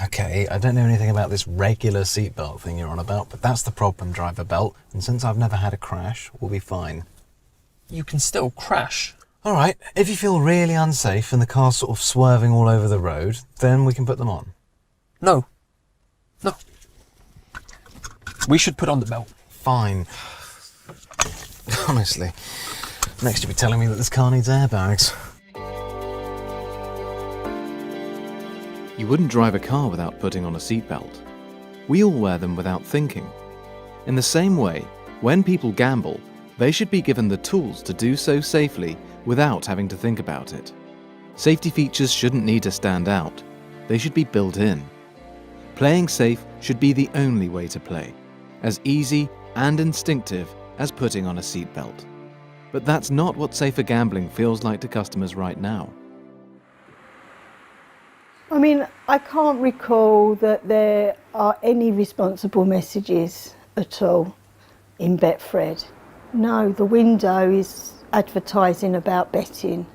Okay, I don't know anything about this regular seatbelt thing you're on about, but that's the problem, driver belt. And since I've never had a crash, we'll be fine. You can still crash. All right, if you feel really unsafe and the car's sort of swerving all over the road, then we can put them on. No. No. We should put on the belt. Fine. Honestly, next you'll be telling me that this car needs airbags. You wouldn't drive a car without putting on a seatbelt. We all wear them without thinking. In the same way, when people gamble, they should be given the tools to do so safely without having to think about it. Safety features shouldn't need to stand out. They should be built in. Playing safe should be the only way to play, as easy and instinctive as putting on a seatbelt. But that's not what safer gambling feels like to customers right now. I mean, I can't recall that there are any responsible messages at all in Betfred. No, the window is advertising about betting.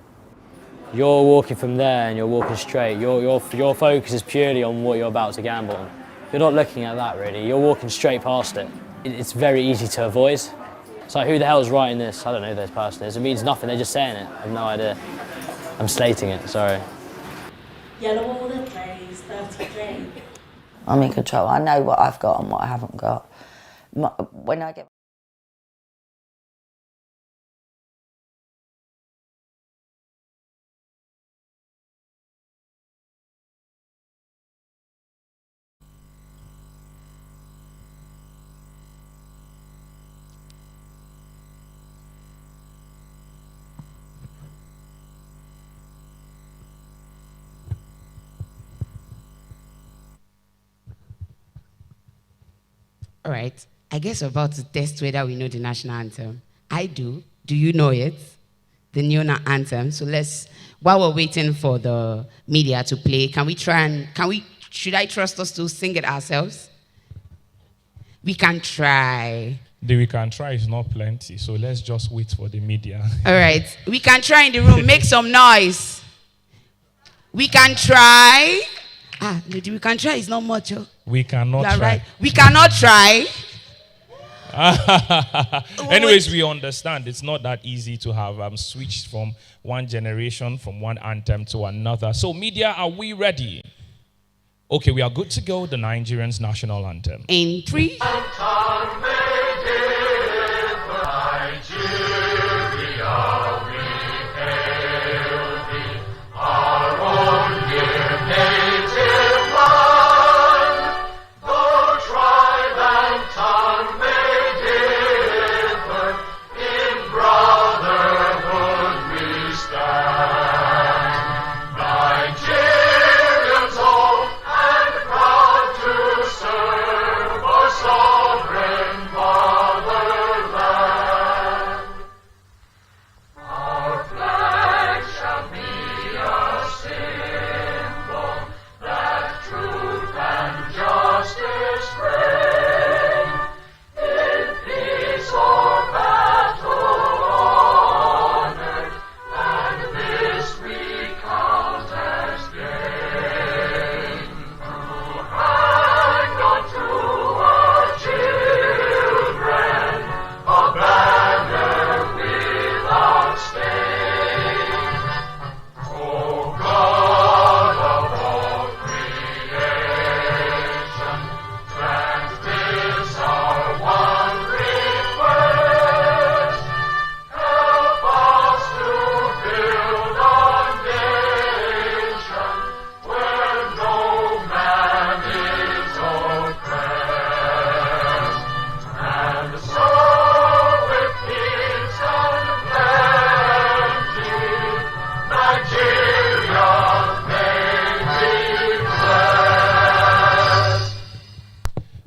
You're walking from there and you're walking straight. Your focus is purely on what you're about to gamble on. You're not looking at that really, you're walking straight past it. It's very easy to avoid. It's like, who the hell's writing this? I don't know who this person is. It means nothing, they're just saying it. I have no idea. I'm slating it, sorry. Yellow order, please, 33. I'm in control. I know what I've got and what I haven't got. When I get... All right, I guess we're about to test whether we know the national anthem. I do. Do you know it? The new anthem. So let's, while we're waiting for the media to play, should I trust us to sing it ourselves? We can try. The we can try is not plenty, so let's just wait for the media. All right, we can try in the room. Make some noise. We can try. Lady, we can try is not much. Oh. We cannot try. Right. We cannot try. Anyways, we understand it's not that easy to have switched from one generation, from one anthem to another. So media, are we ready? Okay, we are good to go. The Nigerian's national anthem. In 3.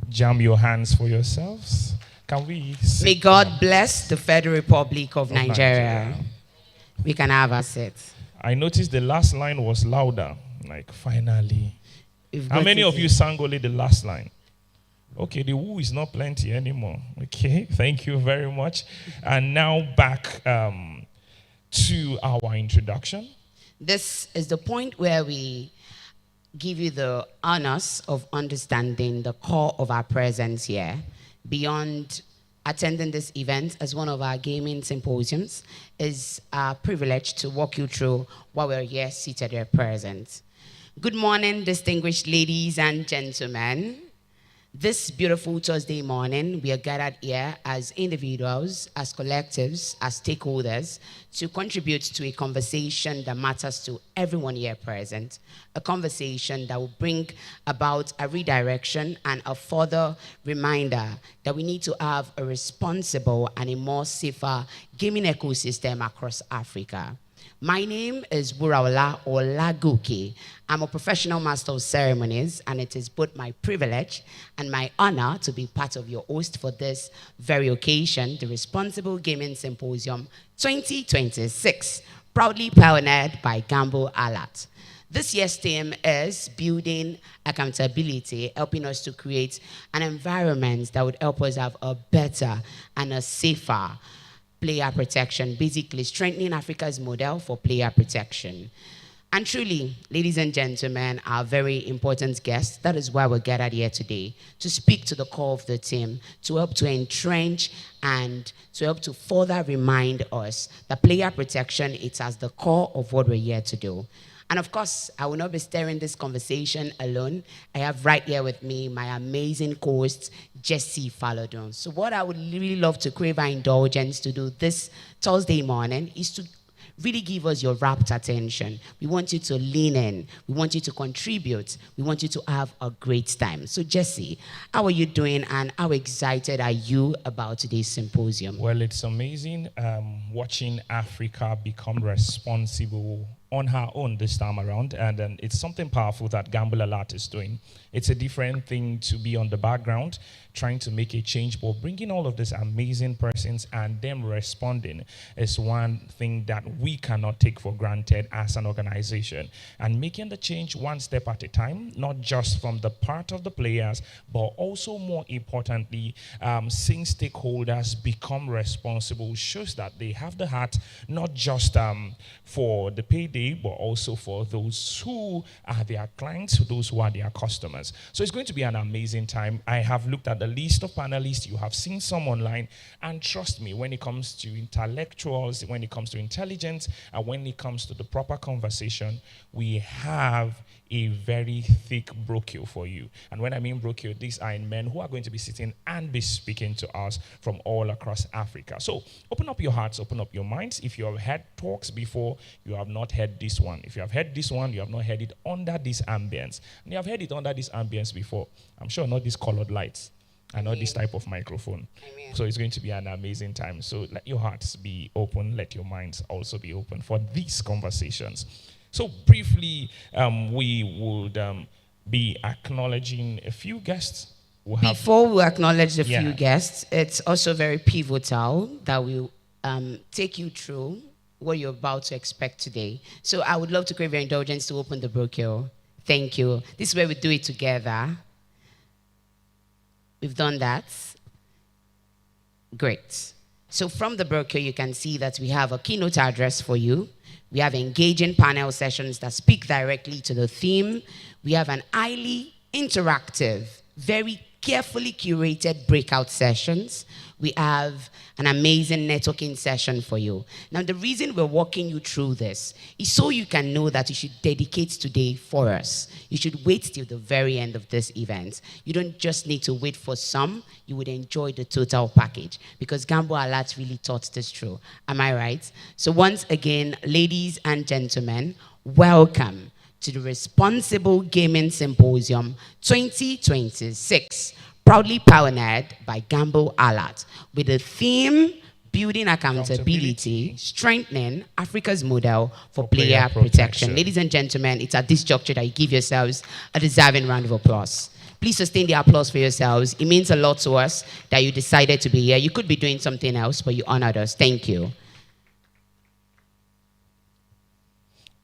Jam your hands for yourselves. Can we sing? May God bless the Federal Republic of Nigeria. We can have a set. I noticed the last line was louder. Like, finally. How many of you sang only the last line? Okay, the woo is not plenty anymore. Okay, thank you very much. And now back to our introduction. This is the point where we give you the honors of understanding the core of our presence here. Beyond attending this event as one of our gaming symposiums, is a privilege to walk you through why we're here seated here present. Good morning, distinguished ladies and gentlemen. This beautiful Thursday morning, we are gathered here as individuals, as collectives, as stakeholders, to contribute to a conversation that matters to everyone here present, a conversation that will bring about a redirection and a further reminder that we need to have a responsible and a more safer gaming ecosystem across Africa. My name is Buraola Olagoke. I'm a professional master of ceremonies, and it is both my privilege and my honor to be part of your host for this very occasion, the Responsible Gaming Symposium 2026, proudly pioneered by Gamble Alert. This year's theme is building accountability, helping us to create an environment that would help us have a better and a safer player protection, basically strengthening Africa's model for player protection. And truly, ladies and gentlemen, our very important guests, that is why we're gathered here today, to speak to the core of the team, to help to entrench and to help to further remind us that player protection is at the core of what we're here to do. And of course, I will not be steering this conversation alone. I have right here with me my amazing co-host, Jessie Falodun. So what I would really love to crave our indulgence to do this Thursday morning is to really give us your rapt attention. We want you to lean in. We want you to contribute. We want you to have a great time. So Jessie, how are you doing and how excited are you about today's symposium? Well, it's amazing watching Africa become responsible on her own this time around, and it's something powerful that Gamble Alert is doing. It's a different thing to be on the background, trying to make a change, but bringing all of these amazing persons and them responding is one thing that we cannot take for granted as an organization. And making the change one step at a time, not just from the part of the players, but also more importantly, seeing stakeholders become responsible shows that they have the heart, not just for the payday, but also for those who are their clients, those who are their customers. So it's going to be an amazing time. I have looked at the list of panelists. You have seen some online. And trust me, when it comes to intellectuals, when it comes to intelligence, and when it comes to the proper conversation, we have a very thick brochure for you. And when I mean brochure, these are men who are going to be sitting and be speaking to us from all across Africa. So open up your hearts, open up your minds. If you have heard talks before, you have not heard this one. If you have heard this one, you have not heard it under this ambience. And you have heard it under this ambience before. I'm sure not these colored lights. And not this type of microphone. So it's going to be an amazing time. So let your hearts be open. Let your minds also be open for these conversations. So briefly, we would be acknowledging a few guests. Before we acknowledge the few guests, it's also very pivotal that we take you through what you're about to expect today. So I would love to crave your indulgence to open the brochure. Thank you. This is where we do it together. We've done that. Great. So from the brochure, you can see that we have a keynote address for you. We have engaging panel sessions that speak directly to the theme. We have an highly interactive, very carefully curated breakout sessions. We have an amazing networking session for you. Now, the reason we're walking you through this is so you can know that you should dedicate today for us. You should wait till the very end of this event. You don't just need to wait for some. You would enjoy the total package because Gamble Alert really thought this through. Am I right? So once again, ladies and gentlemen, welcome to the Responsible Gaming Symposium 2026, proudly pioneered by Gamble Alert, with the theme Building Accountability, Strengthening Africa's Model for Player Protection. Ladies and gentlemen, it's at this juncture that you give yourselves a deserving round of applause. Please sustain the applause for yourselves. It means a lot to us that you decided to be here. You could be doing something else, but you honored us. Thank you.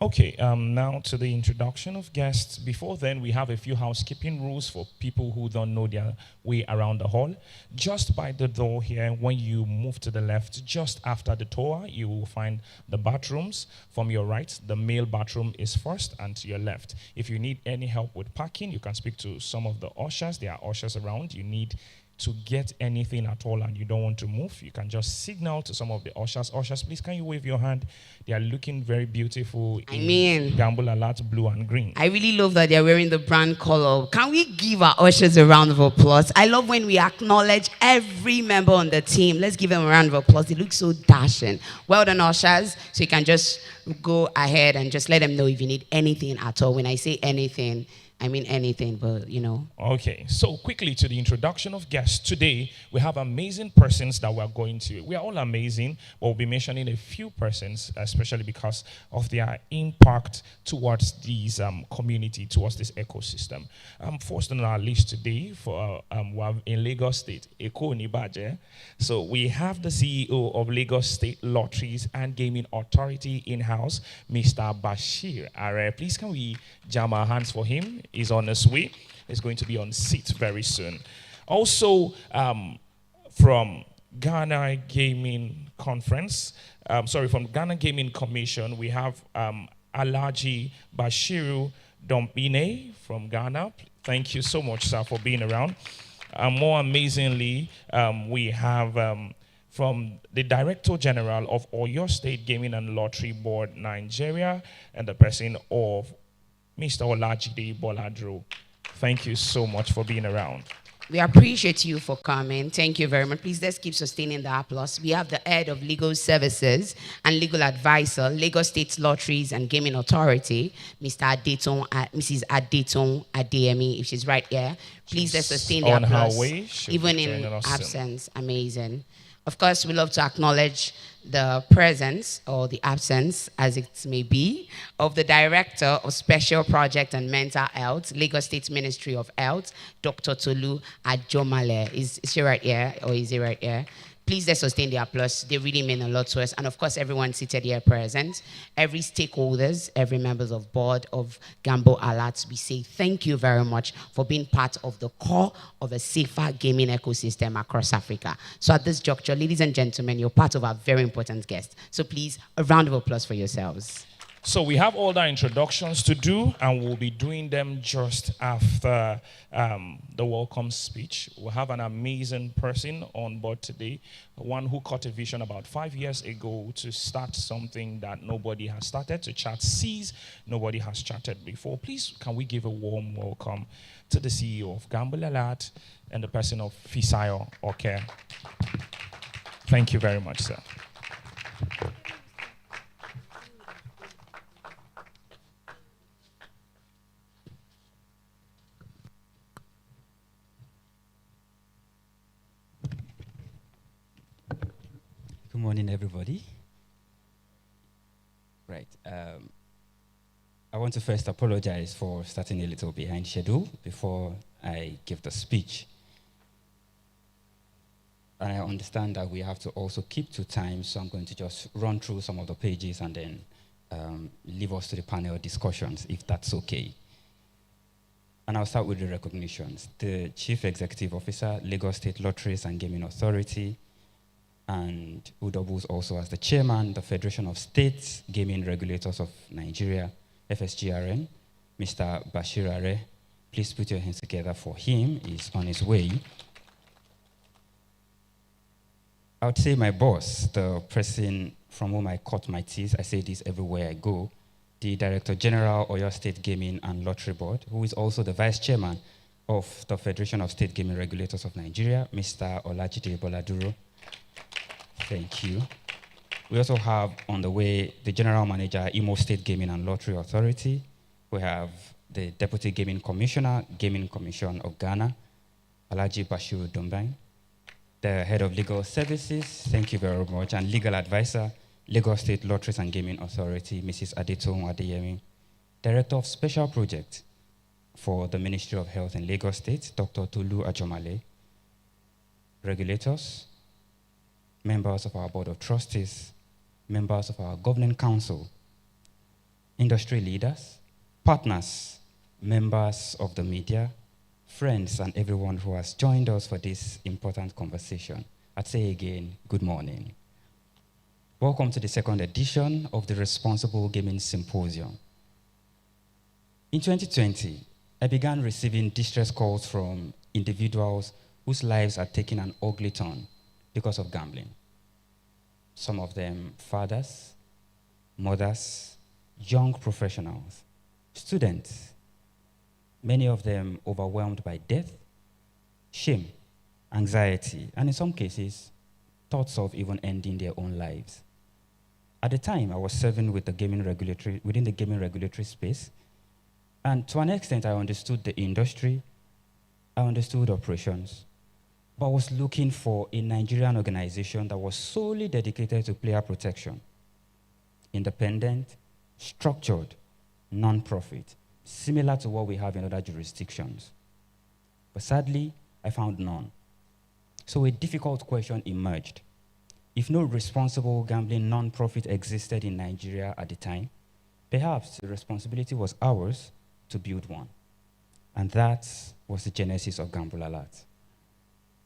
Okay, now to the introduction of guests. Before then, we have a few housekeeping rules for people who don't know their way around the hall. Just by the door here, when you move to the left, just after the tour, you will find the bathrooms. From your right, the male bathroom is first, and to your left. If you need any help with parking, you can speak to some of the ushers. There are ushers around. You need to get anything at all and you don't want to move, you can just signal to some of the ushers. Ushers, please, can you wave your hand? They are looking very beautiful in Gamble Alert blue and green. I really love that they're wearing the brand color. Can we give our ushers a round of applause? I love when we acknowledge every member on the team. Let's give them a round of applause. They look so dashing. Well done, ushers. So you can just go ahead and just let them know if you need anything at all. When I say anything, I mean anything, but you know. Okay, so quickly to the introduction of guests. Today, we have amazing persons that we're going to. We are all amazing, but we'll be mentioning a few persons, especially because of their impact towards these community, towards this ecosystem. First on our list today, for we're in Lagos State, Eko Nibaje. So we have the CEO of Lagos State Lotteries and Gaming Authority in-house, Mr. Bashir Are. Please, can we jam our hands for him? He's on his way. He's going to be on seat very soon. Also, from Ghana Gaming Conference, from Ghana Gaming Commission, we have Alhaji Bashiru Dompine from Ghana. Thank you so much, sir, for being around. More amazingly, we have from the Director General of Oyo State Gaming and Lottery Board, Nigeria, and the person of Mr. Olajide Boladro. Thank you so much for being around. We appreciate you for coming. Thank you very much. Please, let's keep sustaining the applause. We have the head of legal services and legal advisor, Lagos State Lotteries and Gaming Authority, Mrs. Adeton Adeyemi, if she's right here. Please, let's sustain the applause. On her way, even in absence. Amazing. Of course, we love to acknowledge the presence or the absence, as it may be, of the Director of Special Project and Mental Health, Lagos State Ministry of Health, Dr. Tolu Ajomale. Is she right here or is he right here? Please let's sustain the applause. They really mean a lot to us. And of course, everyone seated here present, every stakeholders, every members of board of Gamble Alerts, we say thank you very much for being part of the core of a safer gaming ecosystem across Africa. So at this juncture, ladies and gentlemen, you're part of our very important guest. So please, a round of applause for yourselves. So we have all the introductions to do, and we'll be doing them just after the welcome speech. We'll have an amazing person on board today, one who caught a vision about 5 years ago to start something that nobody has started, to chart seas nobody has charted before. Please, can we give a warm welcome to the CEO of Gamble Alert and the person of Fisayo Oke. Thank you very much, sir. Good morning, everybody. Right. I want to first apologize for starting a little behind schedule before I give the speech. And I understand that we have to also keep to time, so I'm going to just run through some of the pages and then leave us to the panel discussions, if that's okay. And I'll start with the recognitions. The Chief Executive Officer, Lagos State Lotteries and Gaming Authority, and who doubles also as the chairman, the Federation of States Gaming Regulators of Nigeria, FSGRN, Mr. Bashir Are. Please put your hands together for him. He's on his way. I would say my boss, the person from whom I cut my teeth, I say this everywhere I go, the Director General, Oyo State Gaming and Lottery Board, who is also the Vice Chairman of the Federation of State Gaming Regulators of Nigeria, Mr. Olajide Boladuro. Thank you. We also have on the way the General Manager, Imo State Gaming and Lottery Authority. We have the Deputy Gaming Commissioner, Gaming Commission of Ghana, Alhaji Bashiru Dombine. The Head of Legal Services, thank you very much, and Legal Advisor, Lagos State Lotteries and Gaming Authority, Mrs. Adeton Adeyemi. Director of Special Project for the Ministry of Health in Lagos State, Dr. Tolu Ajomale. Regulators, members of our Board of Trustees, members of our Governing Council, industry leaders, partners, members of the media, friends, and everyone who has joined us for this important conversation. I'd say again, good morning. Welcome to the second edition of the Responsible Gaming Symposium. In 2020, I began receiving distress calls from individuals whose lives are taking an ugly turn because of gambling. Some of them fathers, mothers, young professionals, students, many of them overwhelmed by death, shame, anxiety, and in some cases, thoughts of even ending their own lives. At the time, I was serving with within the gaming regulatory space, and to an extent, I understood the industry, I understood operations, but I was looking for a Nigerian organization that was solely dedicated to player protection, independent, structured, non-profit, similar to what we have in other jurisdictions. But sadly, I found none. So a difficult question emerged. If no responsible gambling non-profit existed in Nigeria at the time, perhaps the responsibility was ours to build one. And that was the genesis of Gamble Alert.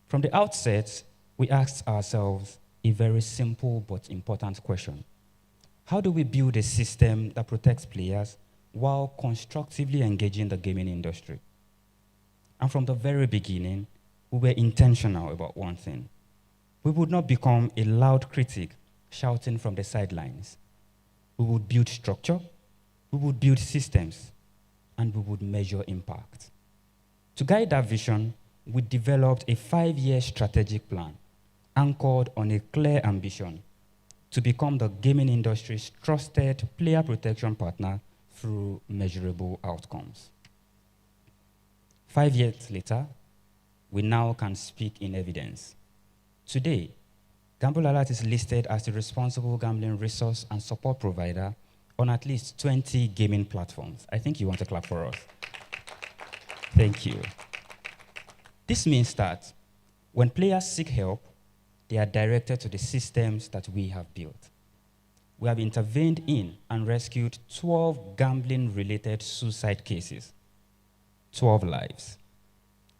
From the outset, we asked ourselves a very simple but important question. How do we build a system that protects players while constructively engaging the gaming industry? And from the very beginning, we were intentional about one thing. We would not become a loud critic shouting from the sidelines. We would build structure, we would build systems, and we would measure impact. To guide that vision, we developed a 5-year strategic plan anchored on a clear ambition to become the gaming industry's trusted player protection partner through measurable outcomes. 5 years later, we now can speak in evidence. Today, Gamble Alert is listed as the responsible gambling resource and support provider on at least 20 gaming platforms. I think you want to clap for us. Thank you. This means that when players seek help, they are directed to the systems that we have built. We have intervened in and rescued 12 gambling-related suicide cases, 12 lives,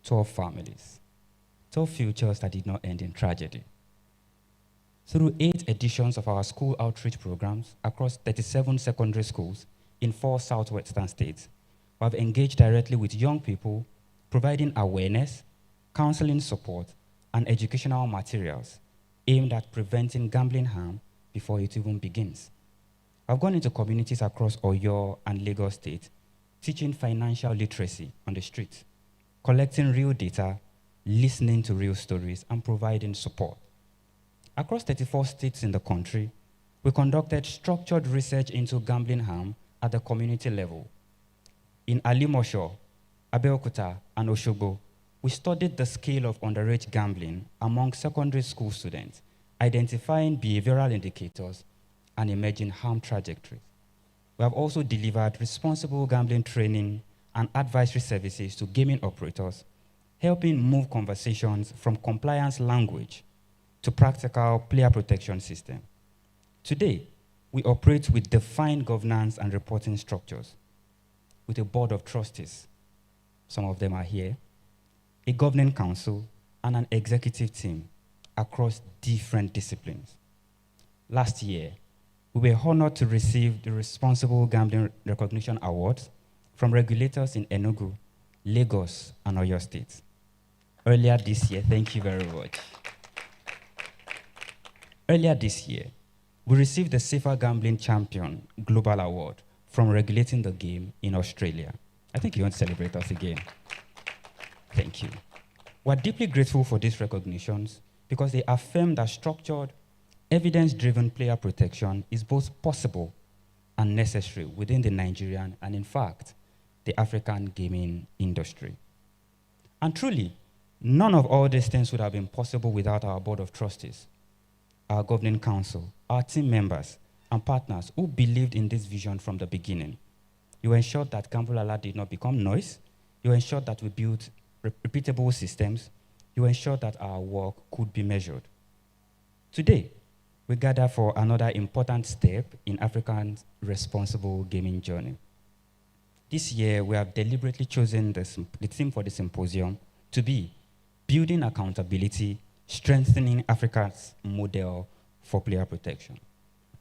12 families, 12 futures that did not end in tragedy. Through 8 editions of our school outreach programs across 37 secondary schools in 4 southwestern states, we have engaged directly with young people, providing awareness, counseling support, and educational materials aimed at preventing gambling harm before it even begins. I've gone into communities across Oyo and Lagos State, teaching financial literacy on the street, collecting real data, listening to real stories, and providing support. Across 34 states in the country, we conducted structured research into gambling harm at the community level. In Alimosho, Abeokuta, and Osogbo, we studied the scale of underage gambling among secondary school students, identifying behavioral indicators and emerging harm trajectories. We have also delivered responsible gambling training and advisory services to gaming operators, helping move conversations from compliance language to practical player protection system. Today, we operate with defined governance and reporting structures, with a board of trustees, some of them are here, a governing council, and an executive team across different disciplines. Last year, we were honored to receive the Responsible Gambling Recognition Awards from regulators in Enugu, Lagos, and Oyo State. Earlier this year, thank you very much. Earlier this year, we received the Safer Gambling Champion Global Award from Regulating the Game in Australia. I think you want to celebrate us again. Thank you. We're deeply grateful for these recognitions because they affirm that structured, evidence-driven player protection is both possible and necessary within the Nigerian and, in fact, the African gaming industry. And truly, none of all these things would have been possible without our board of trustees, our governing council, our team members, and partners who believed in this vision from the beginning. You ensured that Gamble Alert did not become noise. You ensured that we built repeatable systems. You ensured that our work could be measured. Today, we gather for another important step in Africa's responsible gaming journey. This year, we have deliberately chosen the theme for the symposium to be Building Accountability, Strengthening Africa's Model for Player Protection.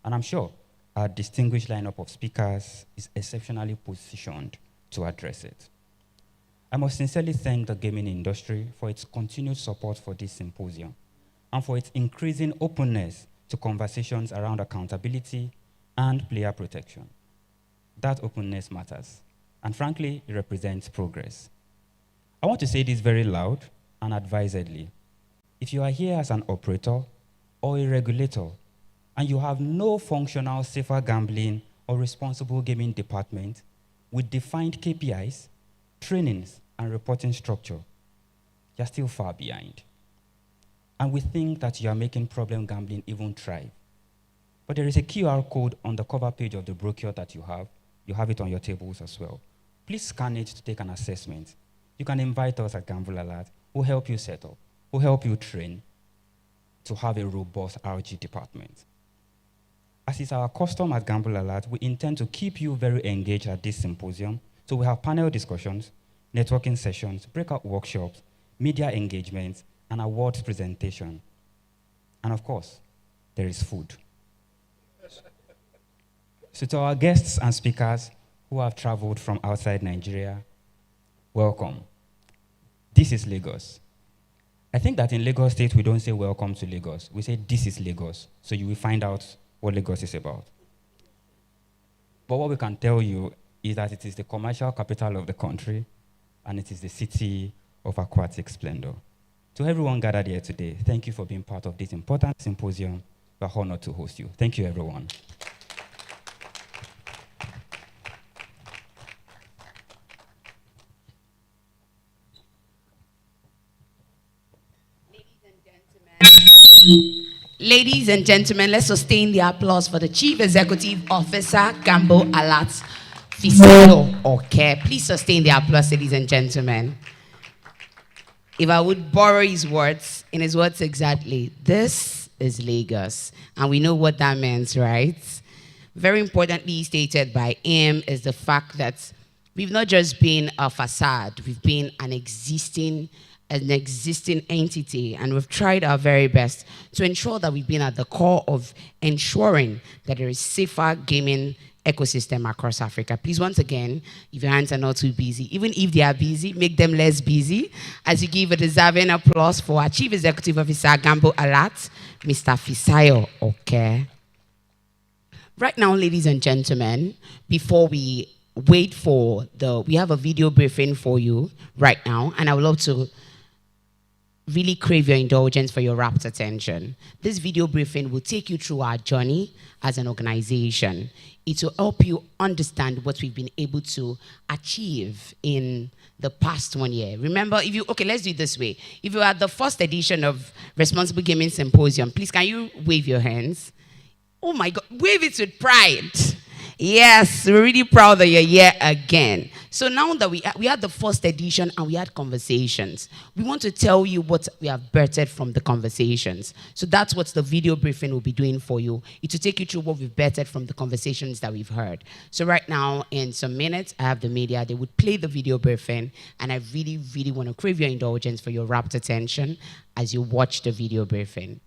And I'm sure our distinguished lineup of speakers is exceptionally positioned to address it. I must sincerely thank the gaming industry for its continued support for this symposium and for its increasing openness to conversations around accountability and player protection. That openness matters, and frankly, it represents progress. I want to say this very loud and advisedly. If you are here as an operator or a regulator, and you have no functional safer gambling or responsible gaming department with defined KPIs, trainings, and reporting structure, you're still far behind. And we think that you are making problem gambling even thrive. But there is a QR code on the cover page of the brochure that you have. You have it on your tables as well. Please scan it to take an assessment. You can invite us at Gamble Alert. We'll help you set up. We'll help you train to have a robust RG department. As is our custom at Gamble Alert, we intend to keep you very engaged at this symposium. So we have panel discussions, networking sessions, breakout workshops, media engagements, and awards presentation. And of course, there is food. So to our guests and speakers who have traveled from outside Nigeria, welcome. This is Lagos. I think that in Lagos State, we don't say welcome to Lagos. We say this is Lagos. So you will find out what Lagos is about. But what we can tell you is that it is the commercial capital of the country, and it is the city of aquatic splendor. To everyone gathered here today, thank you for being part of this important symposium. We're honored to host you. Thank you, everyone. Ladies and gentlemen, let's sustain the applause for the Chief Executive Officer, Gamble Alert, Fisayo Oke. Please sustain the applause, ladies and gentlemen. If I would borrow his words, in his words exactly, this is Lagos. And we know what that means, right? Very importantly stated by him is the fact that we've not just been a facade, we've been an existing entity, and we've tried our very best to ensure that we've been at the core of ensuring that there is safer gaming ecosystem across Africa. Please, once again, if your hands are not too busy, even if they are busy, make them less busy, as you give a deserving applause for our Chief Executive Officer, Gamble Alert, Mr. Fisayo Oke. Right now, ladies and gentlemen, before we wait for we have a video briefing for you right now, and I would love to really crave your indulgence for your rapt attention. This video briefing will take you through our journey as an organization. It will help you understand what we've been able to achieve in the past 1 year. Remember, let's do it this way. If you are at the first edition of Responsible Gaming Symposium, please, can you wave your hands? Oh my God, wave it with pride. Yes, we're really proud that you're here again. So now that we had the first edition and we had conversations, we want to tell you what we have birthed from the conversations. So that's what the video briefing will be doing for you. It will take you through what we've birthed from the conversations that we've heard. So right now, in some minutes, I have the media. They would play the video briefing, and I really, really want to crave your indulgence for your rapt attention as you watch the video briefing.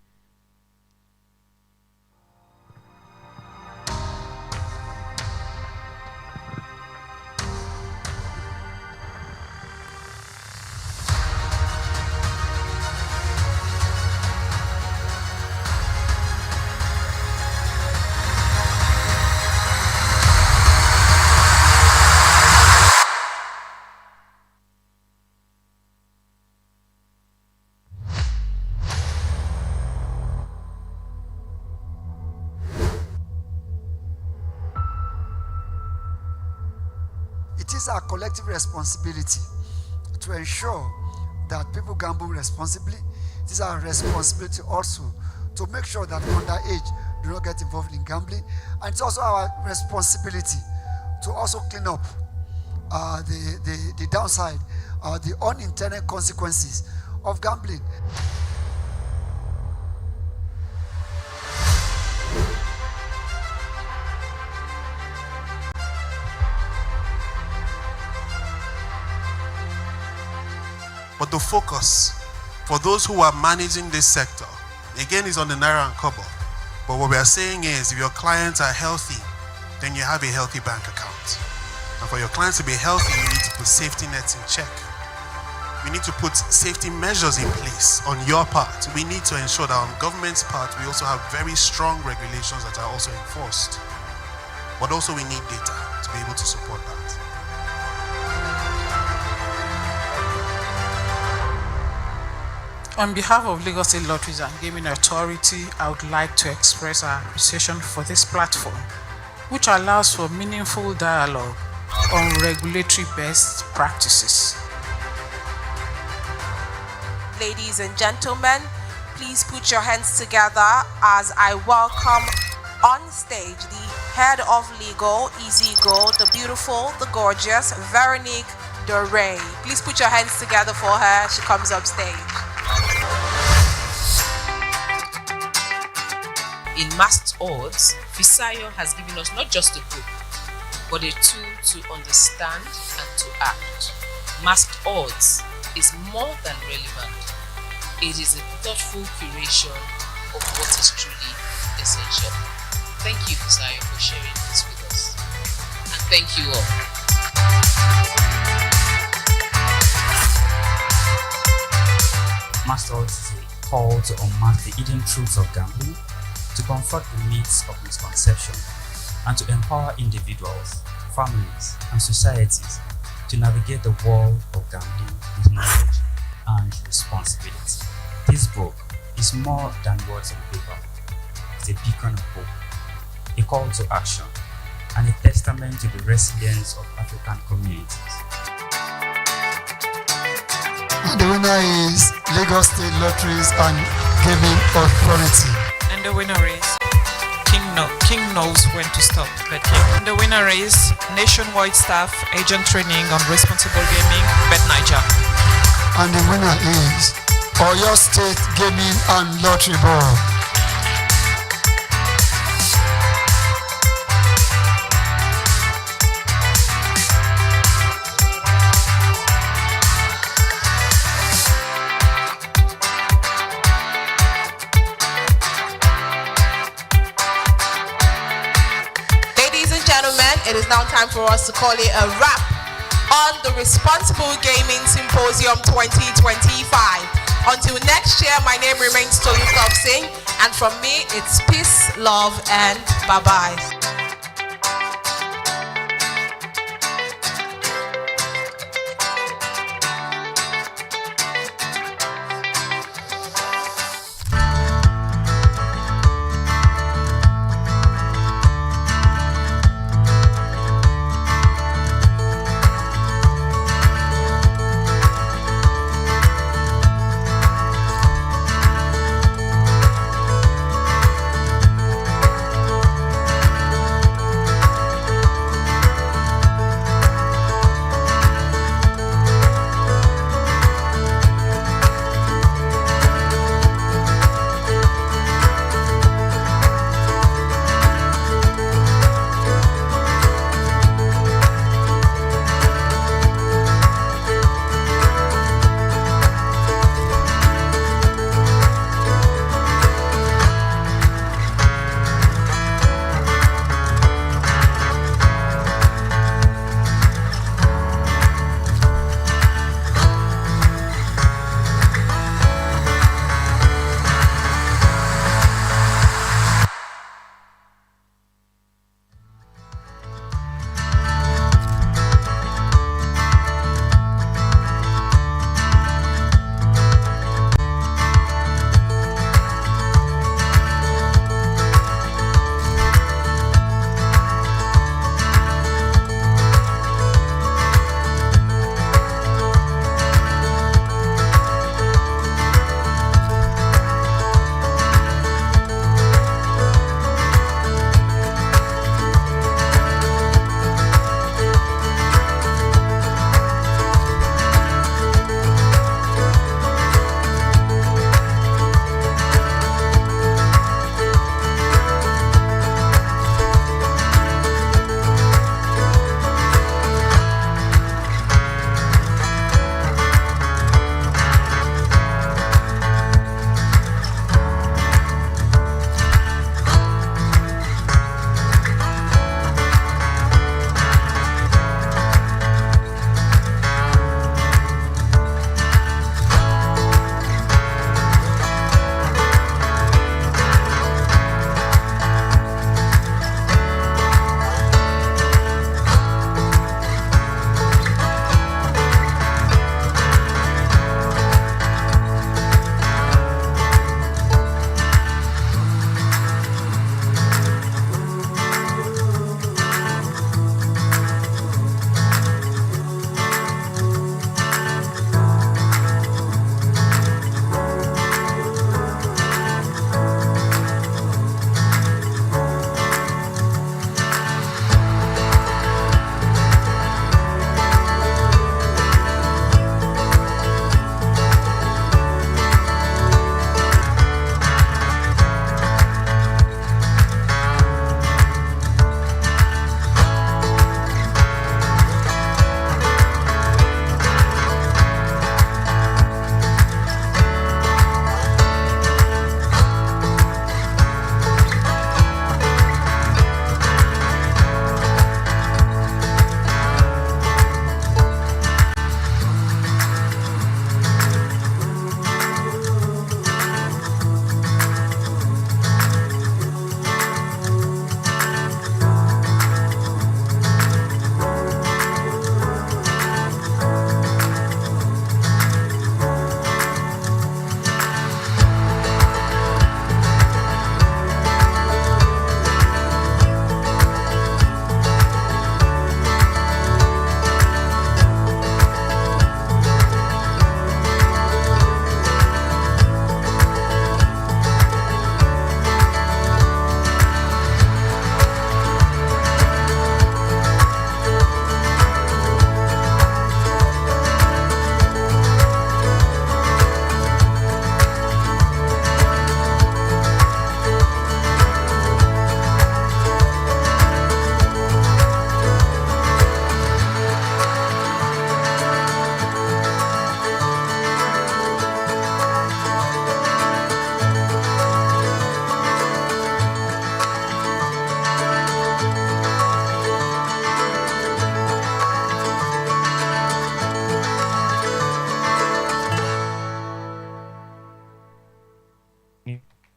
It is our collective responsibility to ensure that people gamble responsibly. It is our responsibility also to make sure that underage do not get involved in gambling. And it's also our responsibility to also clean up the downside, the unintended consequences of gambling. But the focus for those who are managing this sector, again, is on the naira and kobo. But what we are saying is, if your clients are healthy, then you have a healthy bank account. And for your clients to be healthy, you need to put safety nets in check. We need to put safety measures in place on your part. We need to ensure that on government's part, we also have very strong regulations that are also enforced. But also we need data to be able to support that. On behalf of Lagos State Lotteries and Gaming Authority, I would like to express our appreciation for this platform, which allows for meaningful dialogue on regulatory best practices. Ladies and gentlemen, please put your hands together as I welcome on stage the head of legal, Easygo, the beautiful, the gorgeous, Veronique Doré. Please put your hands together for her. She comes up stage. In Masked Odds, Fisayo has given us not just a book, but a tool to understand and to act. Masked Odds is more than relevant. It is a thoughtful curation of what is truly essential. Thank you, Fisayo, for sharing this with us. And thank you all. Masked Odds is a call to unmask the hidden truths of gambling, to confront the myths of misconception, and to empower individuals, families, and societies to navigate the world of gambling with knowledge and responsibility. This book is more than words on paper. It's a beacon of hope, a call to action, and a testament to the resilience of African communities. And the winner is Lagos State Lotteries and Gaming Authority. And the winner is King knows when to stop betting. And the winner is Nationwide Staff Agent Training on Responsible Gaming, Bet Niger. And the winner is Oyo State Gaming and Lottery Board. It is now time for us to call it a wrap on the Responsible Gaming Symposium 2025. Until next year, my name remains Tolu Singh, and from me, it's peace, love, and bye-bye.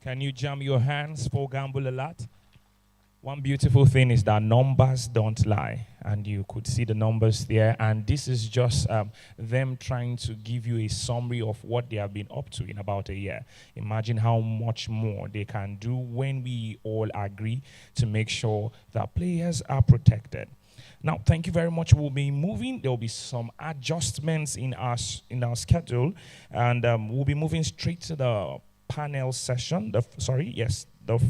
Can you jam your hands for Gamble Alert? One beautiful thing is that numbers don't lie, and you could see the numbers there, and this is just them trying to give you a summary of what they have been up to in about a year. Imagine how much more they can do when we all agree to make sure that players are protected. Now, thank you very much. We'll be moving. There will be some adjustments in our schedule, and we'll be moving straight to the panel session. The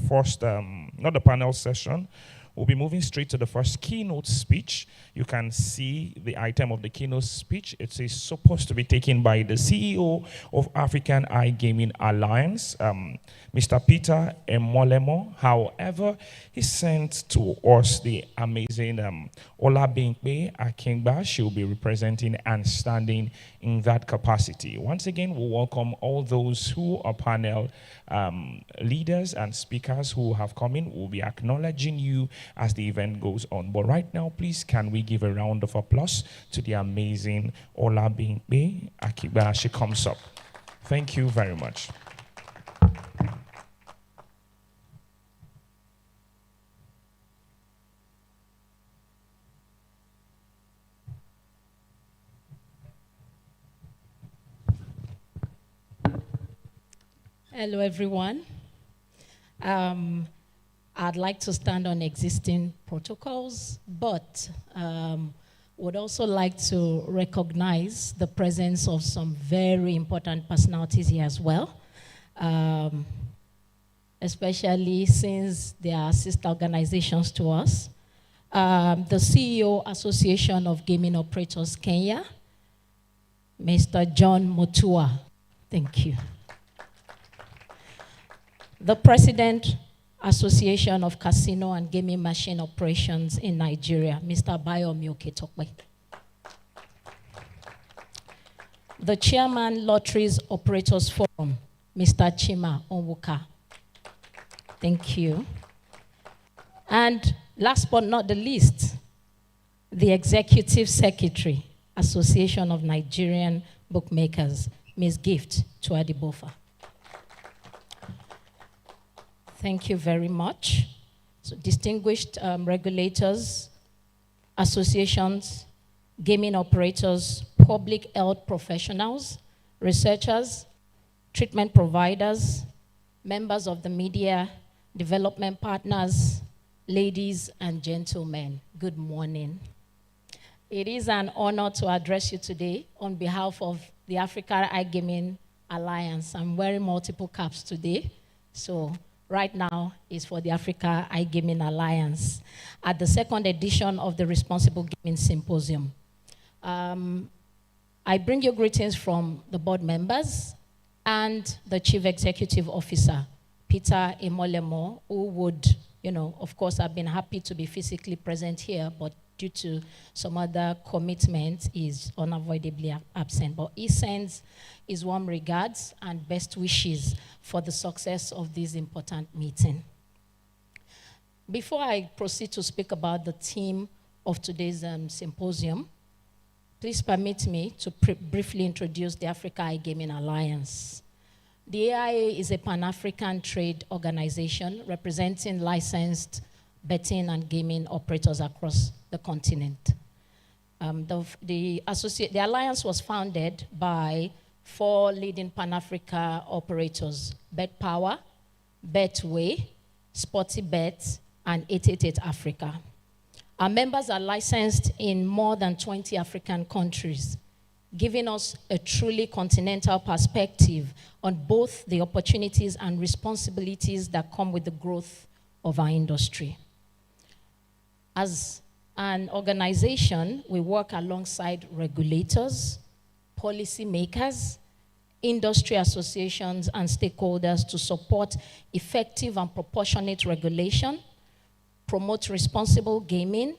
first, not the panel session. We'll be moving straight to the first keynote speech. You can see the item of the keynote speech. It is supposed to be taken by the CEO of African iGaming Alliance, Mr. Peter Emolemo. However, he sent to us the amazing Olabimpe Akingba. She will be representing and standing in that capacity. Once again, we welcome all those who are panel leaders and speakers who have come in. We'll be acknowledging you as the event goes on. But right now, please, can we give a round of applause to the amazing Olabimpe Akingba as she comes up. Thank you very much. Hello, everyone. I'd like to stand on existing protocols, but would also like to recognize the presence of some very important personalities here as well, especially since they are sister organizations to us. The CEO Association of Gaming Operators Kenya, Mr. John Mutua. Thank you. The President Association of Casino and Gaming Machine Operations in Nigeria, Mr. Bayomi Oketokwe. The Chairman Lotteries Operators Forum, Mr. Chima Onwuka. Thank you. And last but not the least, the Executive Secretary, Association of Nigerian Bookmakers, Ms. Gift Tuadibofa. Thank you very much. So distinguished regulators, associations, gaming operators, public health professionals, researchers, treatment providers, members of the media, development partners, ladies and gentlemen, good morning. It is an honor to address you today on behalf of the Africa iGaming Alliance. I'm wearing multiple caps today, so right now is for the Africa iGaming Alliance at the second edition of the Responsible Gaming Symposium. I bring you greetings from the board members and the Chief Executive Officer, Peter Emolemo, who would, of course, I've been happy to be physically present here, but due to some other commitments, is unavoidably absent. But he sends his warm regards and best wishes for the success of this important meeting. Before I proceed to speak about the theme of today's symposium, please permit me to briefly introduce the Africa iGaming Alliance. The AIA is a Pan-African trade organization representing licensed betting and gaming operators across the continent. The Alliance was founded by 4 leading Pan-Africa operators: BetPower, Betway, SportyBet, and 888 Africa. Our members are licensed in more than 20 African countries, giving us a truly continental perspective on both the opportunities and responsibilities that come with the growth of our industry. As an organization, we work alongside regulators, policymakers, industry associations, and stakeholders to support effective and proportionate regulation, promote responsible gaming,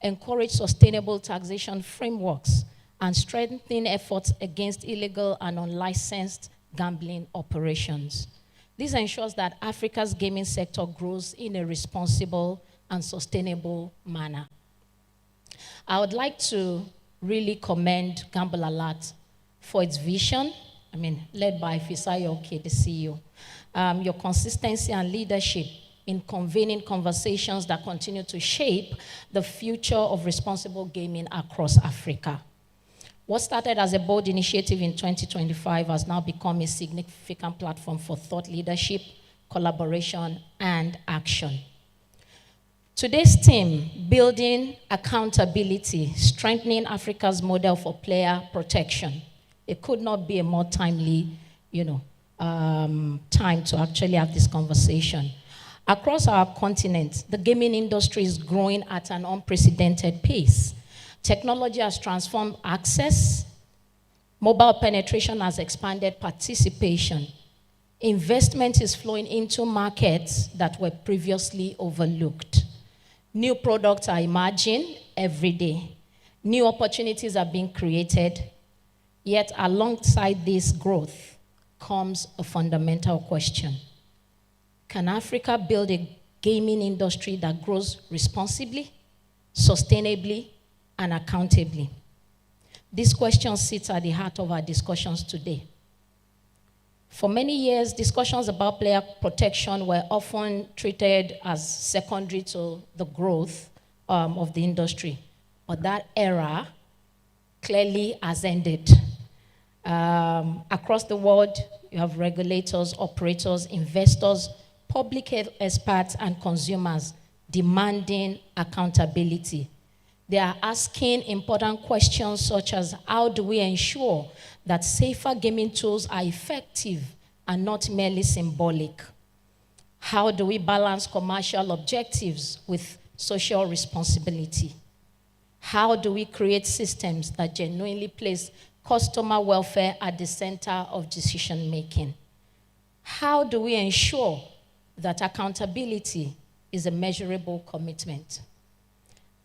encourage sustainable taxation frameworks, and strengthen efforts against illegal and unlicensed gambling operations. This ensures that Africa's gaming sector grows in a responsible and sustainable manner. I would like to really commend Gamble Alert for its vision, led by Fisayo, the CEO. Your consistency and leadership in convening conversations that continue to shape the future of responsible gaming across Africa. What started as a bold initiative in 2025 has now become a significant platform for thought leadership, collaboration, and action. Today's theme, building accountability, strengthening Africa's model for player protection. It could not be a more timely, time to actually have this conversation. Across our continent, the gaming industry is growing at an unprecedented pace. Technology has transformed access, mobile penetration has expanded participation. Investment is flowing into markets that were previously overlooked. New products are emerging every day. New opportunities are being created. Yet alongside this growth comes a fundamental question. Can Africa build a gaming industry that grows responsibly, sustainably, and accountably? This question sits at the heart of our discussions today. For many years, discussions about player protection were often treated as secondary to the growth of the industry. But that era clearly has ended. Across the world, you have regulators, operators, investors, public health experts, and consumers demanding accountability. They are asking important questions such as, how do we ensure that safer gaming tools are effective and not merely symbolic? How do we balance commercial objectives with social responsibility? How do we create systems that genuinely place customer welfare at the center of decision making? How do we ensure that accountability is a measurable commitment?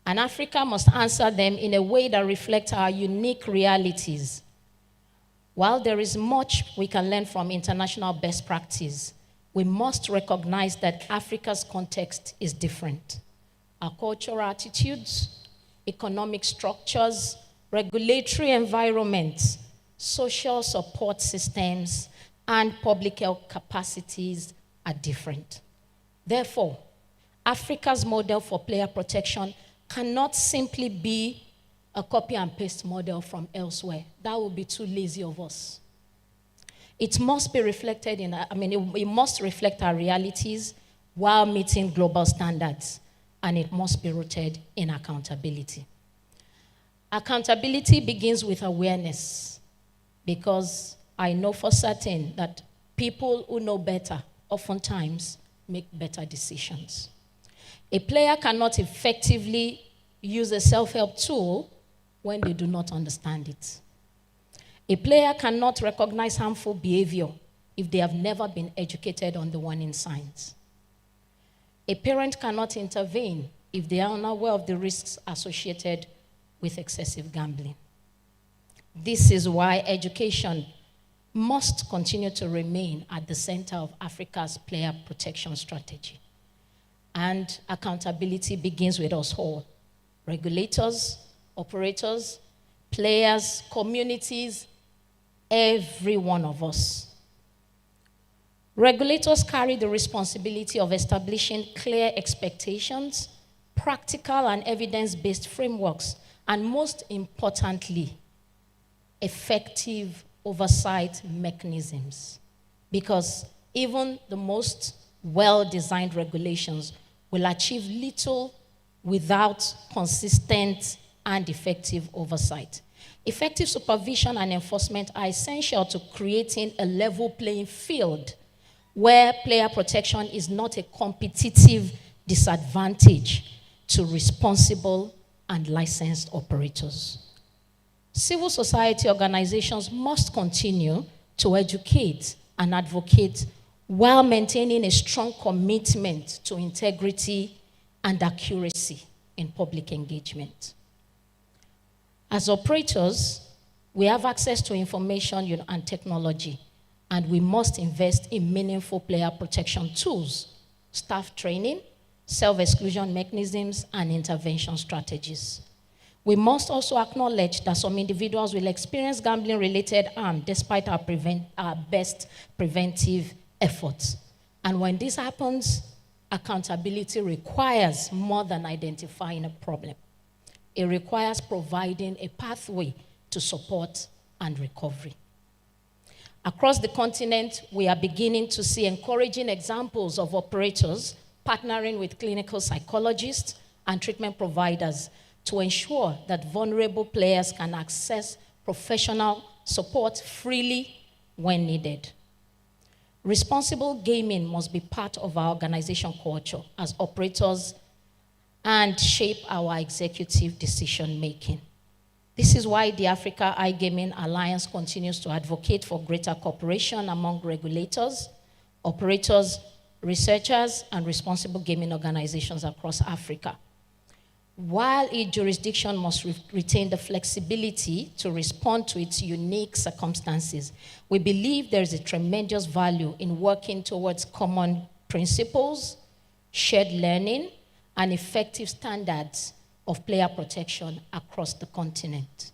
And Africa must answer them in a way that reflects our unique realities. While there is much we can learn from international best practice, we must recognize that Africa's context is different. Our cultural attitudes, economic structures, regulatory environments, social support systems, and public health capacities are different. Therefore, Africa's model for player protection cannot simply be a copy and paste model from elsewhere. That would be too lazy of us. It must be reflected in, it must reflect our realities while meeting global standards, and it must be rooted in accountability. Accountability begins with awareness, because I know for certain that people who know better oftentimes make better decisions. A player cannot effectively use a self-help tool when they do not understand it. A player cannot recognize harmful behavior if they have never been educated on the warning signs. A parent cannot intervene if they are unaware of the risks associated with excessive gambling. This is why education must continue to remain at the center of Africa's player protection strategy. And accountability begins with us all: regulators, operators, players, communities, every one of us. Regulators carry the responsibility of establishing clear expectations, practical and evidence-based frameworks, and most importantly, effective oversight mechanisms. Because even the most well-designed regulations will achieve little without consistent and effective oversight. Effective supervision and enforcement are essential to creating a level playing field where player protection is not a competitive disadvantage to responsible and licensed operators. Civil society organizations must continue to educate and advocate while maintaining a strong commitment to integrity and accuracy in public engagement. As operators, we have access to information and technology, and we must invest in meaningful player protection tools, staff training, self-exclusion mechanisms, and intervention strategies. We must also acknowledge that some individuals will experience gambling-related harm despite our best preventive efforts. And when this happens, accountability requires more than identifying a problem. It requires providing a pathway to support and recovery. Across the continent, we are beginning to see encouraging examples of operators partnering with clinical psychologists and treatment providers to ensure that vulnerable players can access professional support freely when needed. Responsible gaming must be part of our organization culture as operators and shape our executive decision-making. This is why the Africa iGaming Alliance continues to advocate for greater cooperation among regulators, operators, researchers, and responsible gaming organizations across Africa. While each jurisdiction must retain the flexibility to respond to its unique circumstances, we believe there is a tremendous value in working towards common principles, shared learning, and effective standards of player protection across the continent.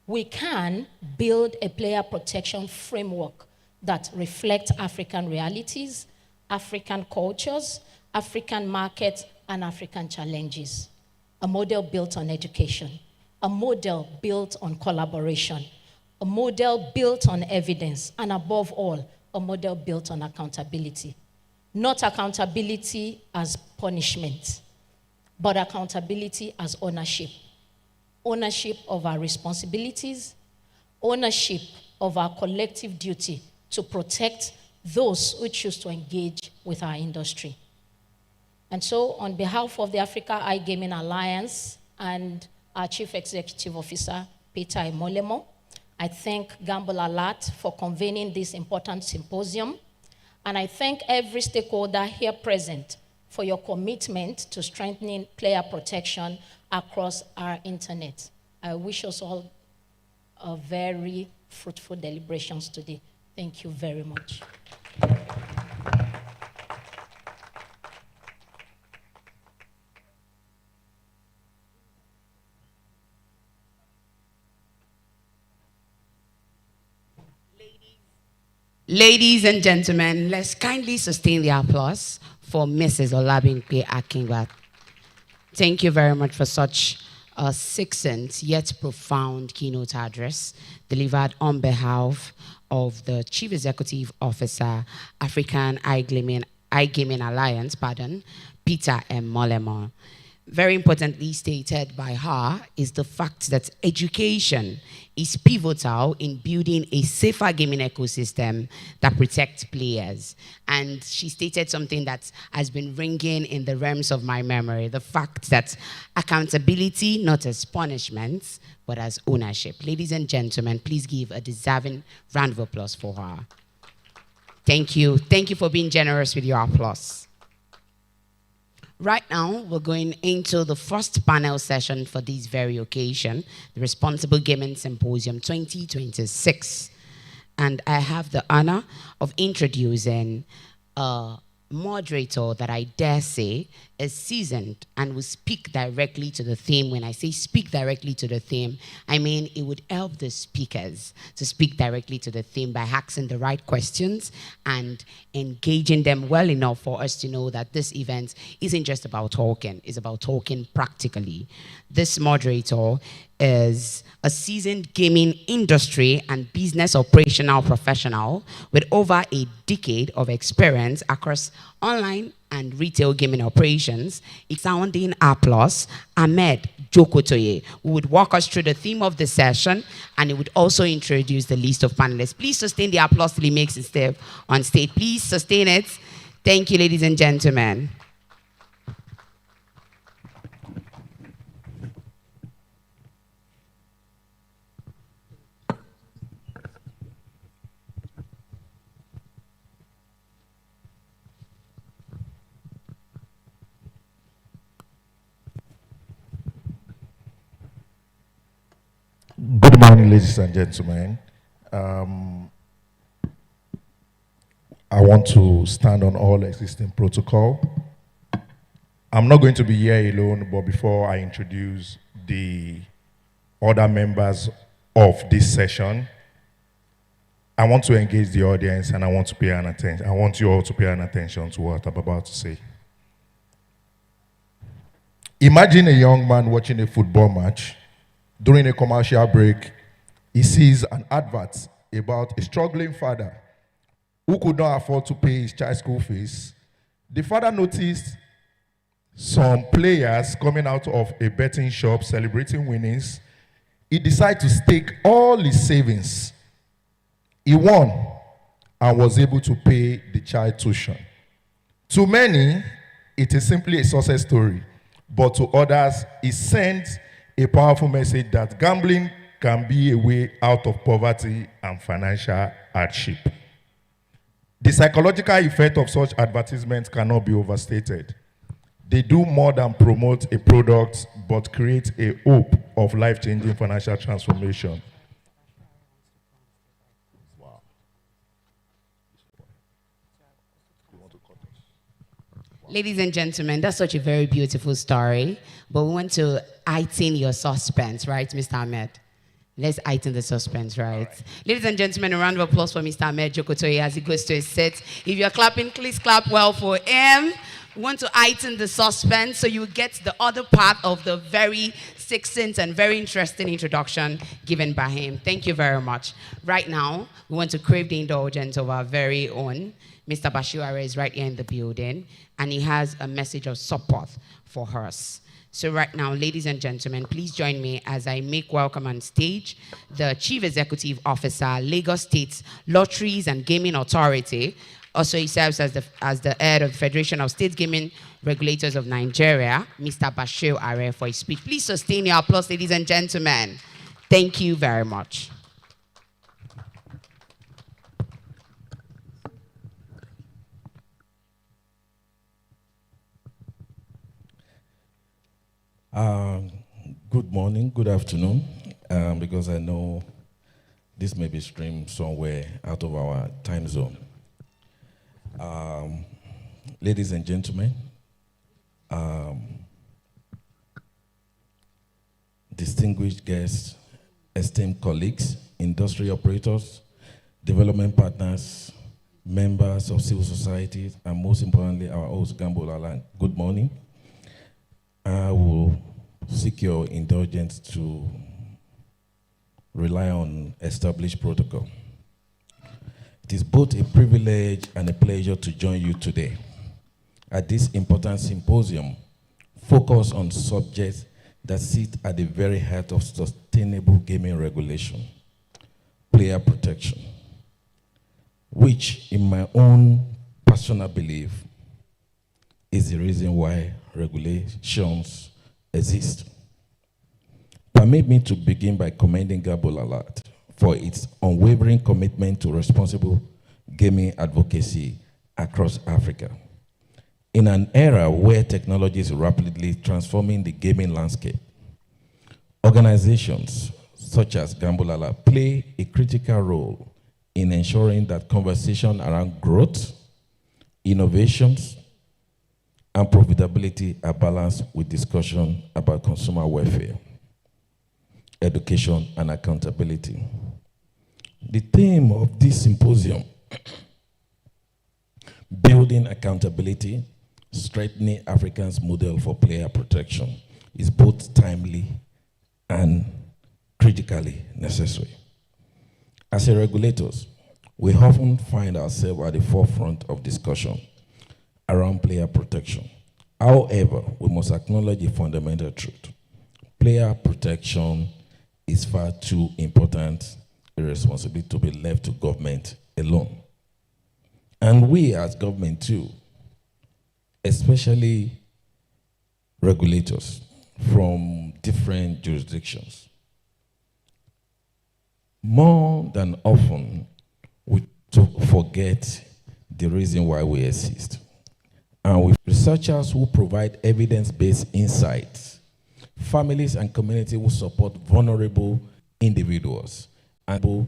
We can build a player protection framework that reflects African realities, African cultures, African markets, and African challenges. A model built on education, a model built on collaboration, a model built on evidence, and above all, a model built on accountability. Not accountability as punishment, but accountability as ownership. Ownership of our responsibilities, ownership of our collective duty to protect those who choose to engage with our industry. And so, on behalf of the Africa iGaming Alliance and our Chief Executive Officer, Peter Emolemo, I thank Gamble Alert for convening this important symposium, and I thank every stakeholder here present for your commitment to strengthening player protection across our internet. I wish us all a very fruitful deliberations today. Thank you very much. Ladies and gentlemen, let's kindly sustain the applause for Mrs. Olabimpe Akingba. Thank you very much for such a succinct yet profound keynote address delivered on behalf of the Chief Executive Officer, African iGaming Alliance, Peter Emolemo. Very importantly stated by her is the fact that education is pivotal in building a safer gaming ecosystem that protects players. And she stated something that has been ringing in the realms of my memory, the fact that accountability, not as punishment, but as ownership. Ladies and gentlemen, please give a deserving round of applause for her. Thank you. Thank you for being generous with your applause. Right now, we're going into the first panel session for this very occasion, the Responsible Gaming Symposium 2026. And I have the honor of introducing a moderator that I dare say is seasoned and will speak directly to the theme. When I say speak directly to the theme, I mean it would help the speakers to speak directly to the theme by asking the right questions and engaging them well enough for us to know that this event isn't just about talking, it's about talking practically. This moderator is a seasoned gaming industry and business operational professional with over a decade of experience across online and retail gaming operations. It's sounding applause, Ahmed Jokotoye, who would walk us through the theme of the session, and he would also introduce the list of panelists. Please sustain the applause till he makes his step on stage. Please sustain it. Thank you, ladies and gentlemen. Good morning, ladies and gentlemen. I want to stand on all existing protocol. I'm not going to be here alone, but before I introduce the other members of this session, I want to engage the audience and I want to pay an attention. I want you all to pay an attention to what I'm about to say. Imagine a young man watching a football match. During a commercial break, he sees an advert about a struggling father who could not afford to pay his child's school fees. The father noticed some players coming out of a betting shop celebrating winnings. He decided to stake all his savings. He won and was able to pay the child tuition. To many, it is simply a success story, but to others, it sends a powerful message that gambling can be a way out of poverty and financial hardship. The psychological effect of such advertisements cannot be overstated. They do more than promote a product, but create a hope of life-changing financial transformation. Wow. Ladies and gentlemen, that's such a very beautiful story, but we want to heighten your suspense, right, Mr. Ahmed? Let's heighten the suspense, right? Ladies and gentlemen, a round of applause for Mr. Ahmed Jokotoye as he goes to his set. If you're clapping, please clap well for him. We want to heighten the suspense so you get the other part of the very succinct and very interesting introduction given by him. Thank you very much. Right now, we want to crave the indulgence of our very own Mr. Bashiwara is right here in the building, and he has a message of support for us. So right now, ladies and gentlemen, please join me as I make welcome on stage the Chief Executive Officer, Lagos State Lotteries and Gaming Authority. Also, he serves as the head of the Federation of State Gaming Regulators of Nigeria, Mr. Bashir Are, for his speech. Please sustain your applause, ladies and gentlemen. Thank you very much. Good morning, good afternoon, because I know this may be streamed somewhere out of our time zone. Ladies and gentlemen, distinguished guests, esteemed colleagues, industry operators, development partners, members of civil society, and most importantly, our host, Gambo Lala, good morning. I will seek your indulgence to rely on established protocol. It is both a privilege and a pleasure to join you today at this important symposium focused on subjects that sit at the very heart of sustainable gaming regulation, player protection, which in my own personal belief is the reason why regulations exist. Permit me to begin by commending Gabon Alert for its unwavering commitment to responsible gaming advocacy across Africa. In an era where technology is rapidly transforming the gaming landscape, organizations such as Gambolala play a critical role in ensuring that conversation around growth, innovations, and profitability are balanced with discussion about consumer welfare, education, and accountability. The theme of this symposium, building accountability, strengthening Africa's model for player protection, is both timely and critically necessary. As regulators, we often find ourselves at the forefront of discussion around player protection. However, we must acknowledge a fundamental truth. Player protection is far too important a responsibility to be left to government alone. And we as government too, especially regulators from different jurisdictions, more than often we forget the reason why we exist. And with researchers who provide evidence-based insights, families and communities who support vulnerable individuals, and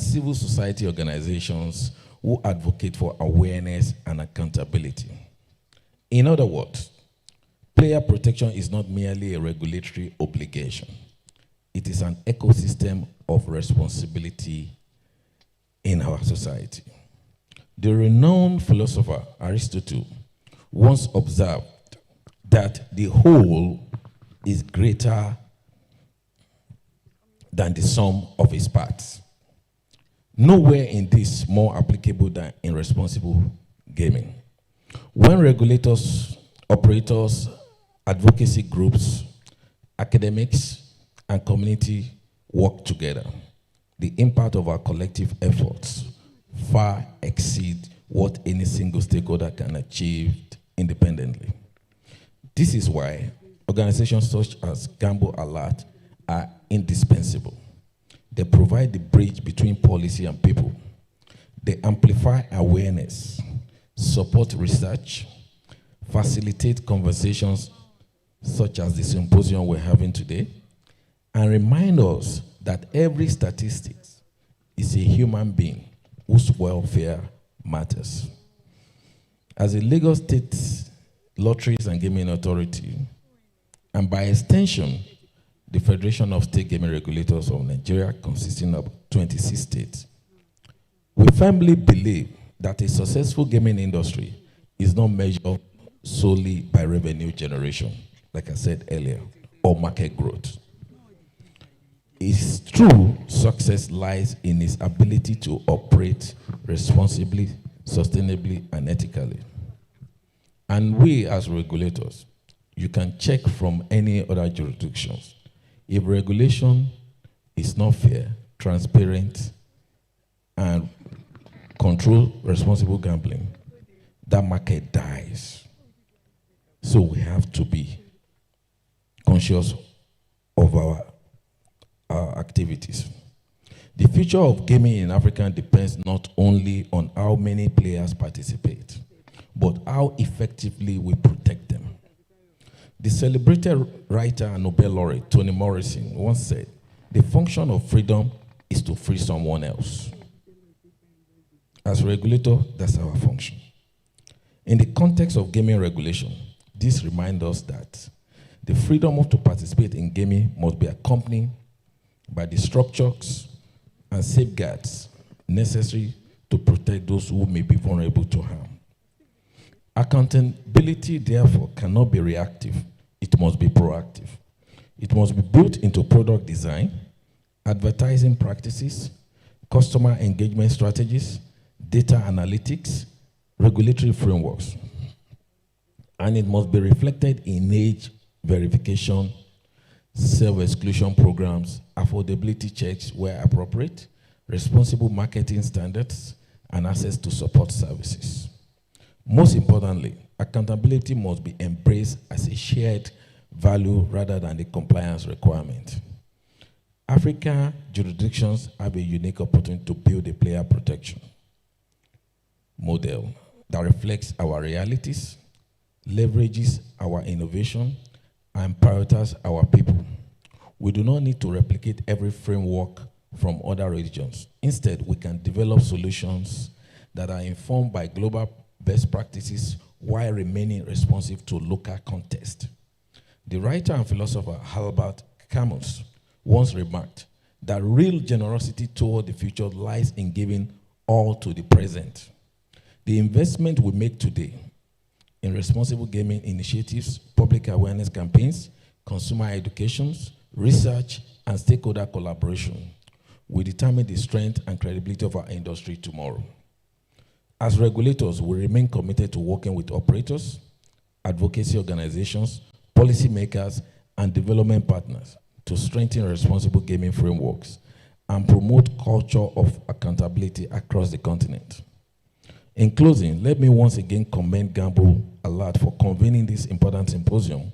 civil society organizations who advocate for awareness and accountability. In other words, Player protection is not merely a regulatory obligation. It is an ecosystem of responsibility in our society. The renowned philosopher Aristotle once observed that the whole is greater than the sum of its parts. Nowhere in this more applicable than in responsible gaming. When regulators, operators, advocacy groups, academics, and community work together, the impact of our collective efforts far exceed what any single stakeholder can achieve independently. This is why organizations such as Gamble Alert are indispensable. They provide the bridge between policy and people. They amplify awareness, support research, facilitate conversations such as the symposium we're having today, and remind us that every statistic is a human being whose welfare matters. As a Lagos State Lotteries and Gaming Authority, and by extension, the Federation of State Gaming Regulators of Nigeria, consisting of 26 states, we firmly believe that a successful gaming industry is not measured solely by revenue generation, like I said earlier, or market growth. Its true success lies in its ability to operate responsibly, sustainably, and ethically. And we, as regulators, you can check from any other jurisdictions. If regulation is not fair, transparent, and control responsible gambling, that market dies. So we have to be conscious of our activities. The future of gaming in Africa depends not only on how many players participate, but how effectively we protect them. The celebrated writer and Nobel laureate Toni Morrison once said, "The function of freedom is to free someone else." As regulator, that's our function. In the context of gaming regulation, this reminds us that the freedom to participate in gaming must be accompanied by the structures and safeguards necessary to protect those who may be vulnerable to harm. Accountability, therefore, cannot be reactive. It must be proactive. It must be built into product design, advertising practices, customer engagement strategies, data analytics, regulatory frameworks. And it must be reflected in age verification, self-exclusion programs, affordability checks where appropriate, responsible marketing standards, and access to support services. Most importantly, accountability must be embraced as a shared value rather than a compliance requirement. African jurisdictions have a unique opportunity to build a player protection model that reflects our realities, leverages our innovation, and prioritizes our people. We do not need to replicate every framework from other regions. Instead, we can develop solutions that are informed by global best practices while remaining responsive to local context. The writer and philosopher Albert Camus once remarked that real generosity toward the future lies in giving all to the present. The investment we make today in responsible gaming initiatives, public awareness campaigns, consumer educations, research, and stakeholder collaboration will determine the strength and credibility of our industry tomorrow. As regulators, we remain committed to working with operators, advocacy organizations, policymakers, and development partners to strengthen responsible gaming frameworks and promote culture of accountability across the continent. In closing, let me once again commend Gamble Alert for convening this important symposium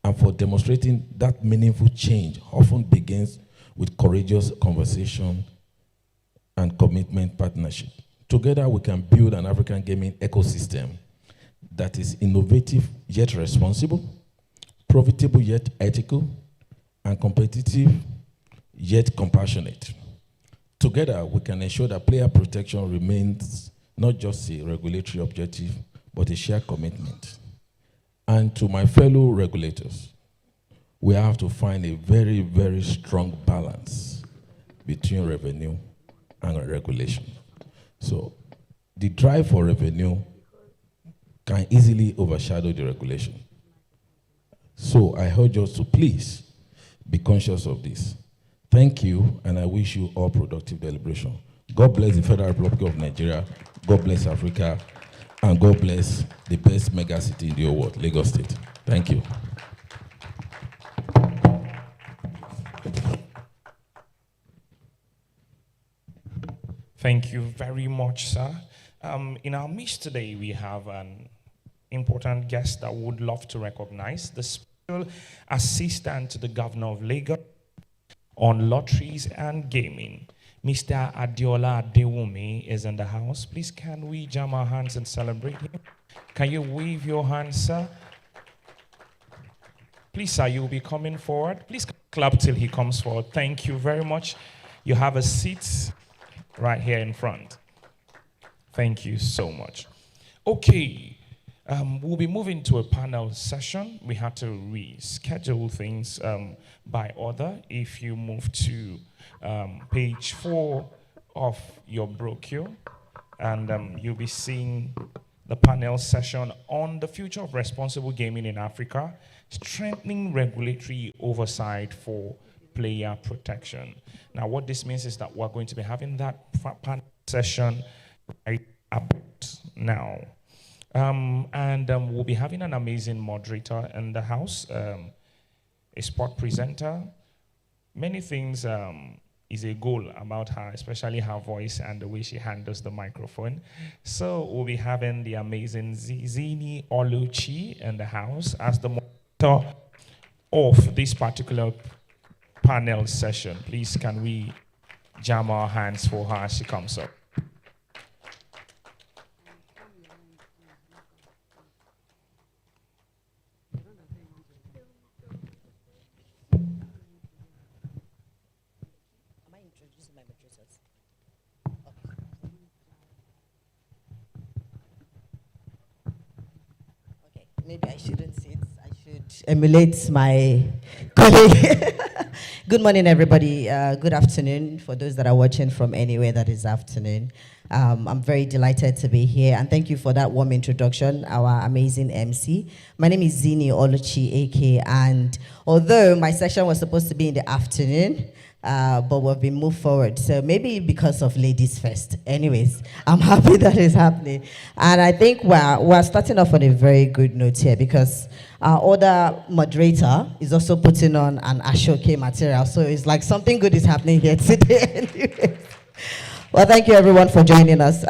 and for demonstrating that meaningful change often begins with courageous conversation and commitment partnership. Together, we can build an African gaming ecosystem that is innovative yet responsible, profitable yet ethical, and competitive yet compassionate. Together, we can ensure that player protection remains not just a regulatory objective, but a shared commitment. And to my fellow regulators, we have to find a very, very strong balance between revenue and regulation. So the drive for revenue can easily overshadow the regulation. So I urge us to please be conscious of this. Thank you, and I wish you all productive deliberation. God bless the Federal Republic of Nigeria, God bless Africa, and God bless the best mega city in the whole world, Lagos State. Thank you. Thank you very much, sir. In our midst today, we have an important guest that would love to recognize, the Special Assistant to the Governor of Lagos on Lotteries and Gaming. Mr. Adiola Adewumi is in the house. Please, can we jam our hands and celebrate him? Can you wave your hands, sir? Please, sir, you'll be coming forward. Please clap till he comes forward. Thank you very much. You have a seat right here in front. Thank you so much. Okay, we'll be moving to a panel session. We had to reschedule things by order. If you move to page 4 of your brochure, and you'll be seeing the panel session on the future of responsible gaming in Africa, strengthening regulatory oversight for player protection. Now, what this means is that we're going to be having that panel session right about now. We'll be having an amazing moderator in the house, a sport presenter. Many things is a goal about her, especially her voice and the way she handles the microphone. So we'll be having the amazing Zini Oluchi in the house as the moderator of this particular panel session. Please, can we jam our hands for her as she comes up? Maybe I shouldn't sit. I should emulate my colleague. Good morning, everybody. Good afternoon for those that are watching from anywhere that is afternoon. I'm very delighted to be here, and thank you for that warm introduction, our amazing MC. My name is Zini Oluchi AK, and although my session was supposed to be in the afternoon, but we've been moved forward. So maybe because of ladies first. Anyways, I'm happy that it's happening. And I think we're starting off on a very good note here, because our other moderator is also putting on an Ashoke material. So it's like something good is happening here today. Anyways. Well, thank you everyone for joining us.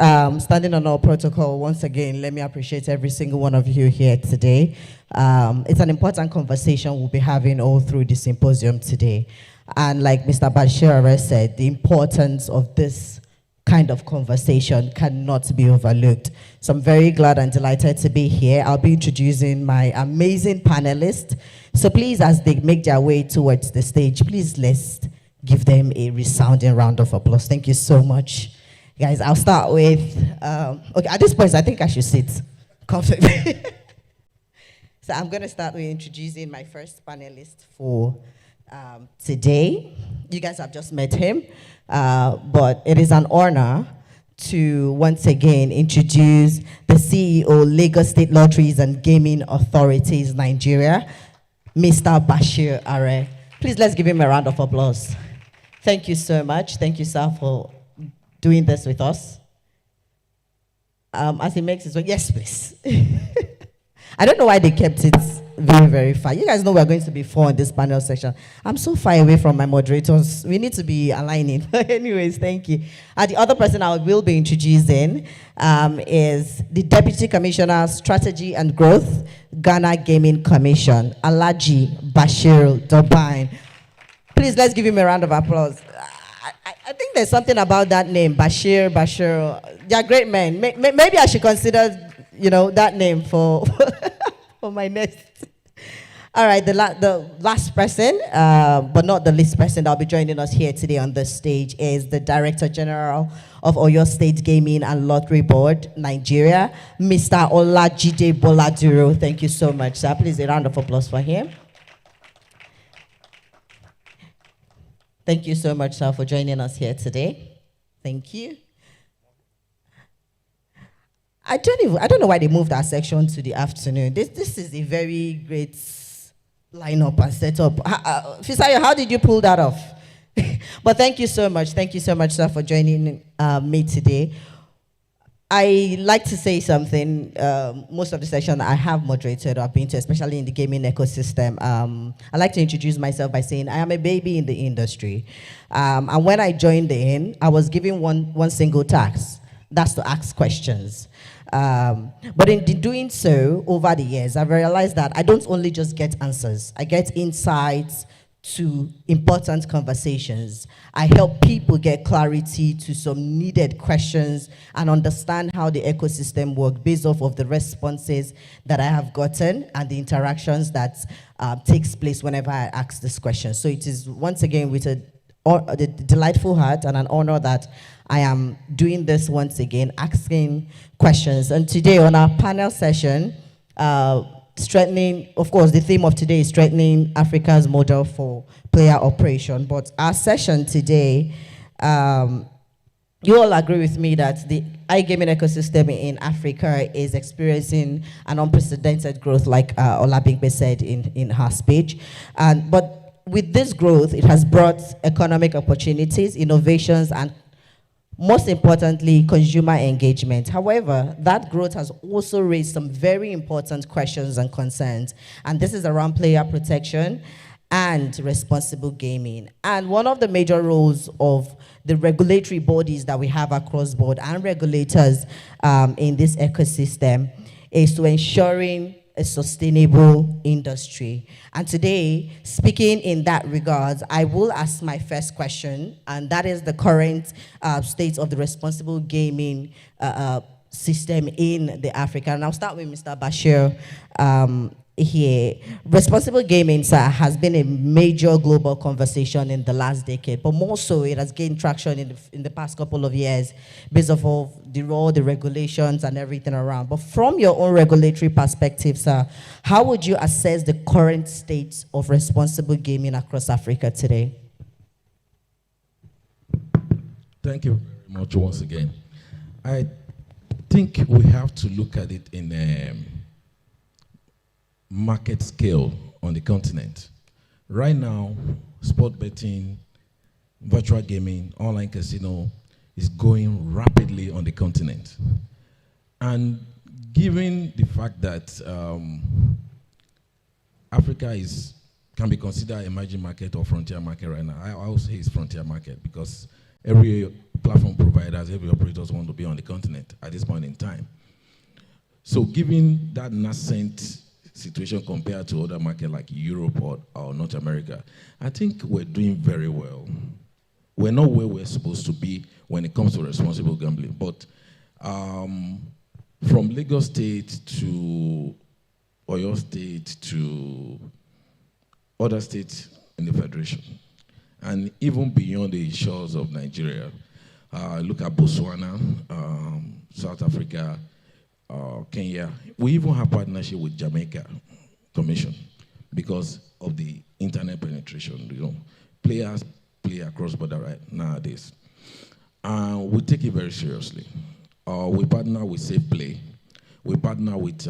Standing on our protocol, once again, let me appreciate every single one of you here today. It's an important conversation we'll be having all through the symposium today. And like Mr. Bashir said, the importance of this kind of conversation cannot be overlooked. So I'm very glad and delighted to be here. I'll be introducing my amazing panelists. So please, as they make their way towards the stage, please let's give them a resounding round of applause. Thank you so much. Guys, I'll start with, okay, at this point, I think I should sit comfortably. So I'm going to start with introducing my first panelist for today. You guys have just met him, but it is an honor to once again introduce the CEO, Lagos State Lotteries and Gaming Authorities, Nigeria, Mr. Bashir Are. Please let's give him a round of applause. Thank you so much. Thank you, sir, for doing this with us. As he makes his way, yes, please. I don't know why they kept it very, very far. You guys know we're going to be 4 in this panel session. I'm so far away from my moderators. We need to be aligning. Anyways, thank you. The other person I will be introducing is the Deputy Commissioner, Strategy and Growth, Ghana Gaming Commission, Alhaji Bashir Dobine. Please, let's give him a round of applause. I think there's something about that name, Bashir. They're great men. Maybe I should consider, that name for, for my next. All right, the last person, but not the least person that will be joining us here today on the stage is the Director General of Oyo State Gaming and Lottery Board, Nigeria, Mr. Olajide Boladuro. Thank you so much, sir. Please, a round of applause for him. Thank you so much, sir, for joining us here today. Thank you. I don't know why they moved our section to the afternoon. This is a very great lineup and setup. Fisayo, how did you pull that off? But thank you so much. Thank you so much, sir, for joining me today. I like to say something. Most of the session I have moderated or I've been to, especially in the gaming ecosystem. I like to introduce myself by saying I am a baby in the industry. And when I joined in, I was given one single task. That's to ask questions. But in doing so, over the years, I've realized that I don't only just get answers. I get insights to important conversations. I help people get clarity to some needed questions and understand how the ecosystem works based off of the responses that I have gotten and the interactions that takes place whenever I ask this question. So it is, once again, with a delightful heart and an honor that I am doing this once again, asking questions. And today on our panel session, strengthening, of course, the theme of today is strengthening Africa's model for player operation. But our session today, you all agree with me that the iGaming ecosystem in Africa is experiencing an unprecedented growth, like Olabingbe said in her speech. But with this growth, it has brought economic opportunities, innovations, and most importantly, consumer engagement. However, that growth has also raised some very important questions and concerns, and this is around player protection and responsible gaming. And one of the major roles of the regulatory bodies that we have across board and regulators in this ecosystem is to ensuring a sustainable industry. And today, speaking in that regard, I will ask my first question, and that is the current state of the responsible gaming system in the Africa. And I'll start with Mr. Bashir here. Responsible gaming, sir, has been a major global conversation in the last decade, but more so it has gained traction in the past couple of years based off of the role, the regulations, and everything around. But from your own regulatory perspective, sir, how would you assess the current state of responsible gaming across Africa today? Thank you very much once again. I think we have to look at it in market scale on the continent. Right now, sport betting, virtual gaming, online casino is going rapidly on the continent. And given the fact that Africa can be considered an emerging market or frontier market right now, I always say it's frontier market because every platform providers, every operators want to be on the continent at this point in time. So given that nascent situation compared to other markets like Europe or North America, I think we're doing very well. We're not where we're supposed to be when it comes to responsible gambling, but from Lagos State to Oyo State to other states in the Federation, and even beyond the shores of Nigeria, look at Botswana, South Africa, Kenya. We even have partnership with Jamaica Commission because of the internet penetration. You know, players play across border right nowadays. We take it very seriously. We partner with Safe Play. We partner with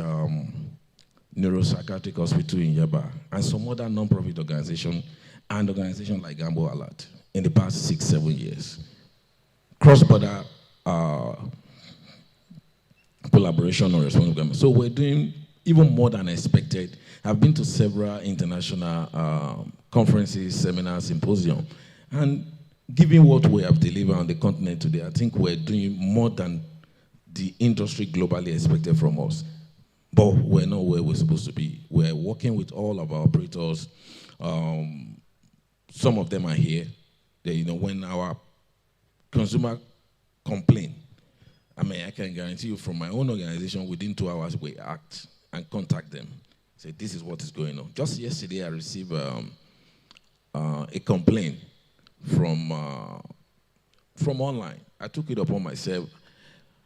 Neuropsychiatric Hospital in Yaba and some other non-profit organizations and organizations like Gamble Alert in the past 6-7 years. Cross-border collaboration on responsible gambling. So we're doing even more than expected. I've been to several international conferences, seminars, symposiums, and given what we have delivered on the continent today, I think we're doing more than the industry globally expected from us. But we're not where we're supposed to be. We're working with all of our operators. Some of them are here. They, when our consumer complain, I mean, I can guarantee you from my own organization, within 2 hours, we act and contact them. Say, this is what is going on. Just yesterday, I received a complaint from online. I took it upon myself,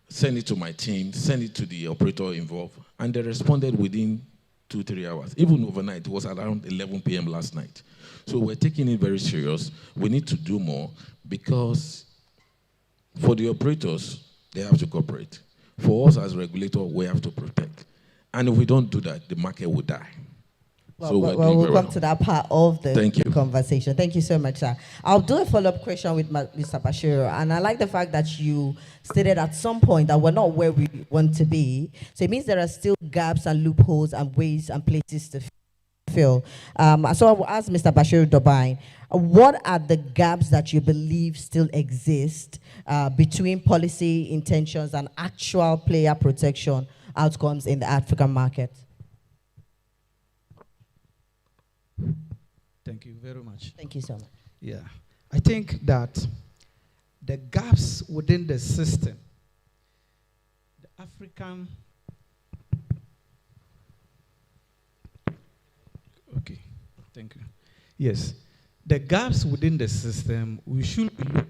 sent it to my team, sent it to the operator involved, and they responded within 2-3 hours. Even overnight, it was around 11 p.m. last night. So we're taking it very serious. We need to do more because for the operators, they have to cooperate. For us as regulator, we have to protect. And if we don't do that, the market will die. Well, we'll come to that part of the conversation. Thank you so much, sir. I'll do a follow-up question with Mr. Bashir. And I like the fact that you stated at some point that we're not where we want to be. So it means there are still gaps and loopholes and ways and places to fill. So I will ask Mr. Bashir Dobain, what are the gaps that you believe still exist between policy intentions and actual player protection outcomes in the African market? Thank you very much. Thank you so much. Yeah. I think that the gaps within the system, the African... Okay, thank you. Yes. The gaps within the system, we should look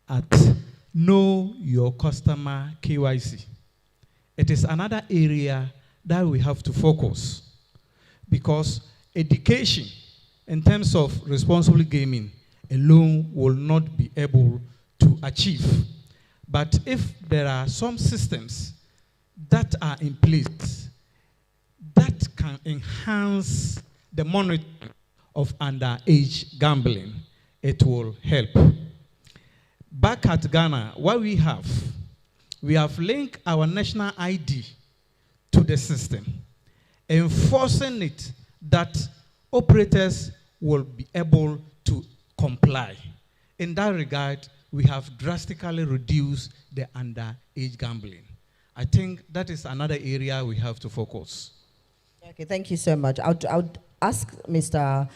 at know your customer KYC. It is another area that we have to focus because education in terms of responsible gaming alone will not be able to achieve. But if there are some systems that are in place that can enhance the monitoring of underage gambling, it will help. Back at Ghana, what we have linked our national ID to the system, enforcing it that operators will be able to comply. In that regard, we have drastically reduced the underage gambling. I think that is another area we have to focus. Okay, thank you so much. I'll ask Mr.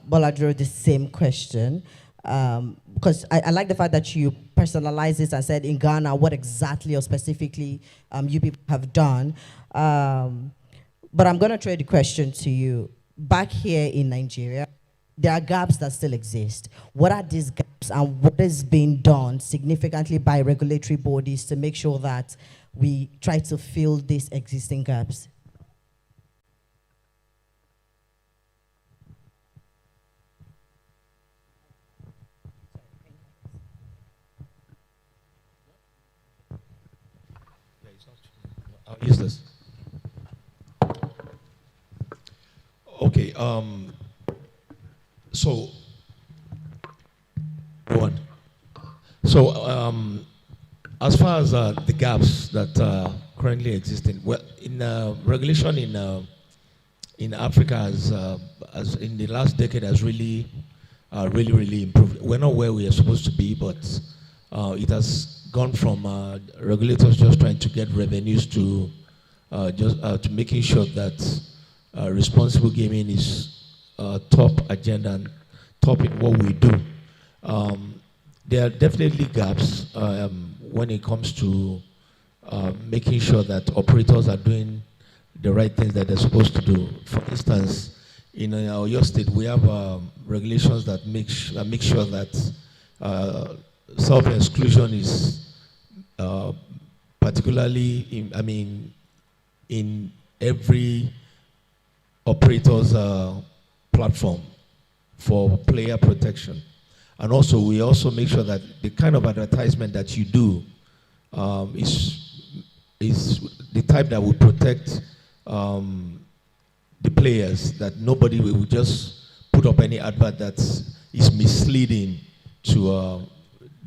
Boladro the same question, because I like the fact that you personalized it and said in Ghana what exactly or specifically you people have done. But I'm going to throw the question to you. Back here in Nigeria, there are gaps that still exist. What are these gaps and what is being done significantly by regulatory bodies to make sure that we try to fill these existing gaps? I'll use this. Okay, as far as the gaps that currently exist in regulation in Africa as in the last decade has really improved. We're not where we are supposed to be, but it has gone from regulators just trying to get revenues to making sure that responsible gaming is top agenda and top in what we do. There are definitely gaps when it comes to making sure that operators are doing the right things that they're supposed to do. For instance, in your state, we have regulations that make sure that self-exclusion is particularly, in every operator's platform for player protection. And also, we also make sure that the kind of advertisement that you do is the type that will protect the players, that nobody will just put up any advert that is misleading to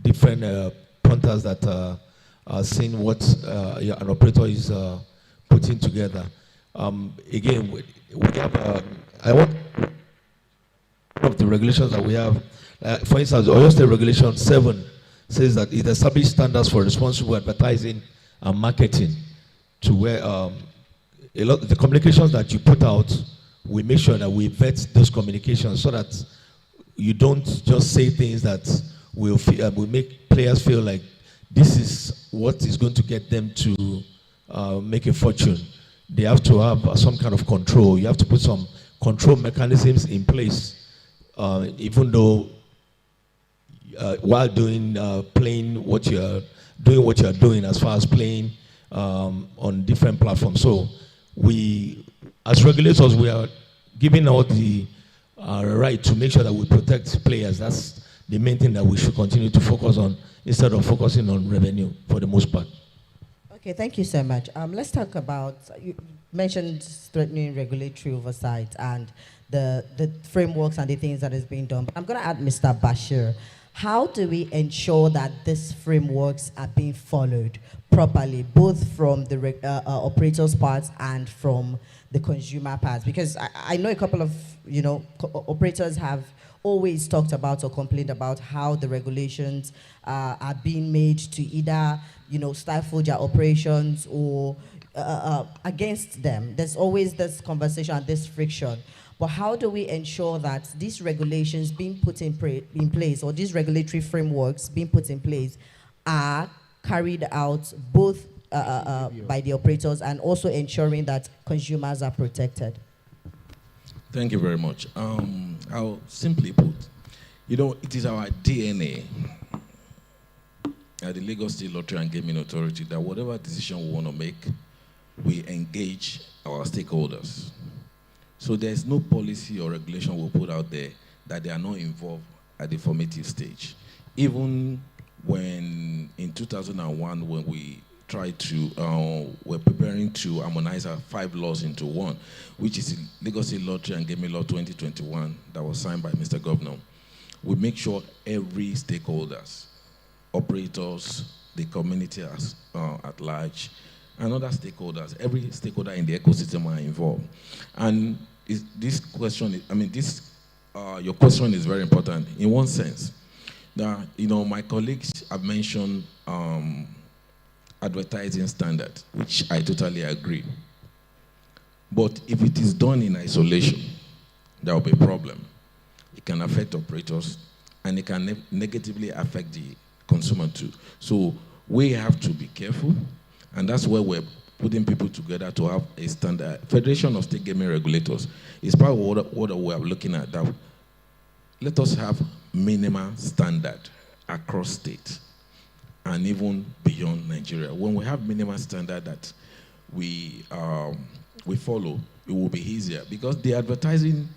different punters that are seeing what an operator is putting together. Again, we have, one of the regulations that we have, for instance, Oyo State Regulation 7 says that it establishes standards for responsible advertising and marketing, to where a lot of the communications that you put out, we make sure that we vet those communications so that you don't just say things that will make players feel like this is what is going to get them to make a fortune. they have to have some kind of control. You have to put some control mechanisms in place, even though while playing what you're doing as far as playing on different platforms. So we, as regulators, we are giving out the right to make sure that we protect players. That's the main thing that we should continue to focus on instead of focusing on revenue for the most part. Okay, thank you so much. Let's talk about, you mentioned strengthening regulatory oversight and the frameworks and the things that is being done. But I'm going to add Mr. Bashir. How do we ensure that these frameworks are being followed properly, both from the operators' parts and from the consumer parts? Because I know a couple of operators have always talked about or complained about how the regulations are being made to either stifle their operations or against them. There's always this conversation and this friction. But how do we ensure that these regulations being put in place, or these regulatory frameworks being put in place, are carried out both by the operators and also ensuring that consumers are protected? Thank you very much. I'll simply put, it is our DNA at the Lagos State Lottery and Gaming Authority that whatever decision we want to make, we engage our stakeholders. So there's no policy or regulation we'll put out there that they are not involved at the formative stage. Even when in 2001, when we tried to, we're preparing to harmonize our 5 laws into one, which is the Lagos State Lottery and Gaming Law 2021 that was signed by Mr. Governor. We make sure every stakeholders, operators, the community at large, and other stakeholders, every stakeholder in the ecosystem are involved. And this question, your question is very important in one sense. That, my colleagues have mentioned advertising standard, which I totally agree. But if it is done in isolation, there will be a problem. It can affect operators, and it can negatively affect the consumer too. So we have to be careful, and that's where we're putting people together to have a standard. Federation of State Gaming Regulators is part of what we are looking at. That let us have minimum standard across states and even beyond Nigeria. When we have minimum standard that we follow, it will be easier, because the advertising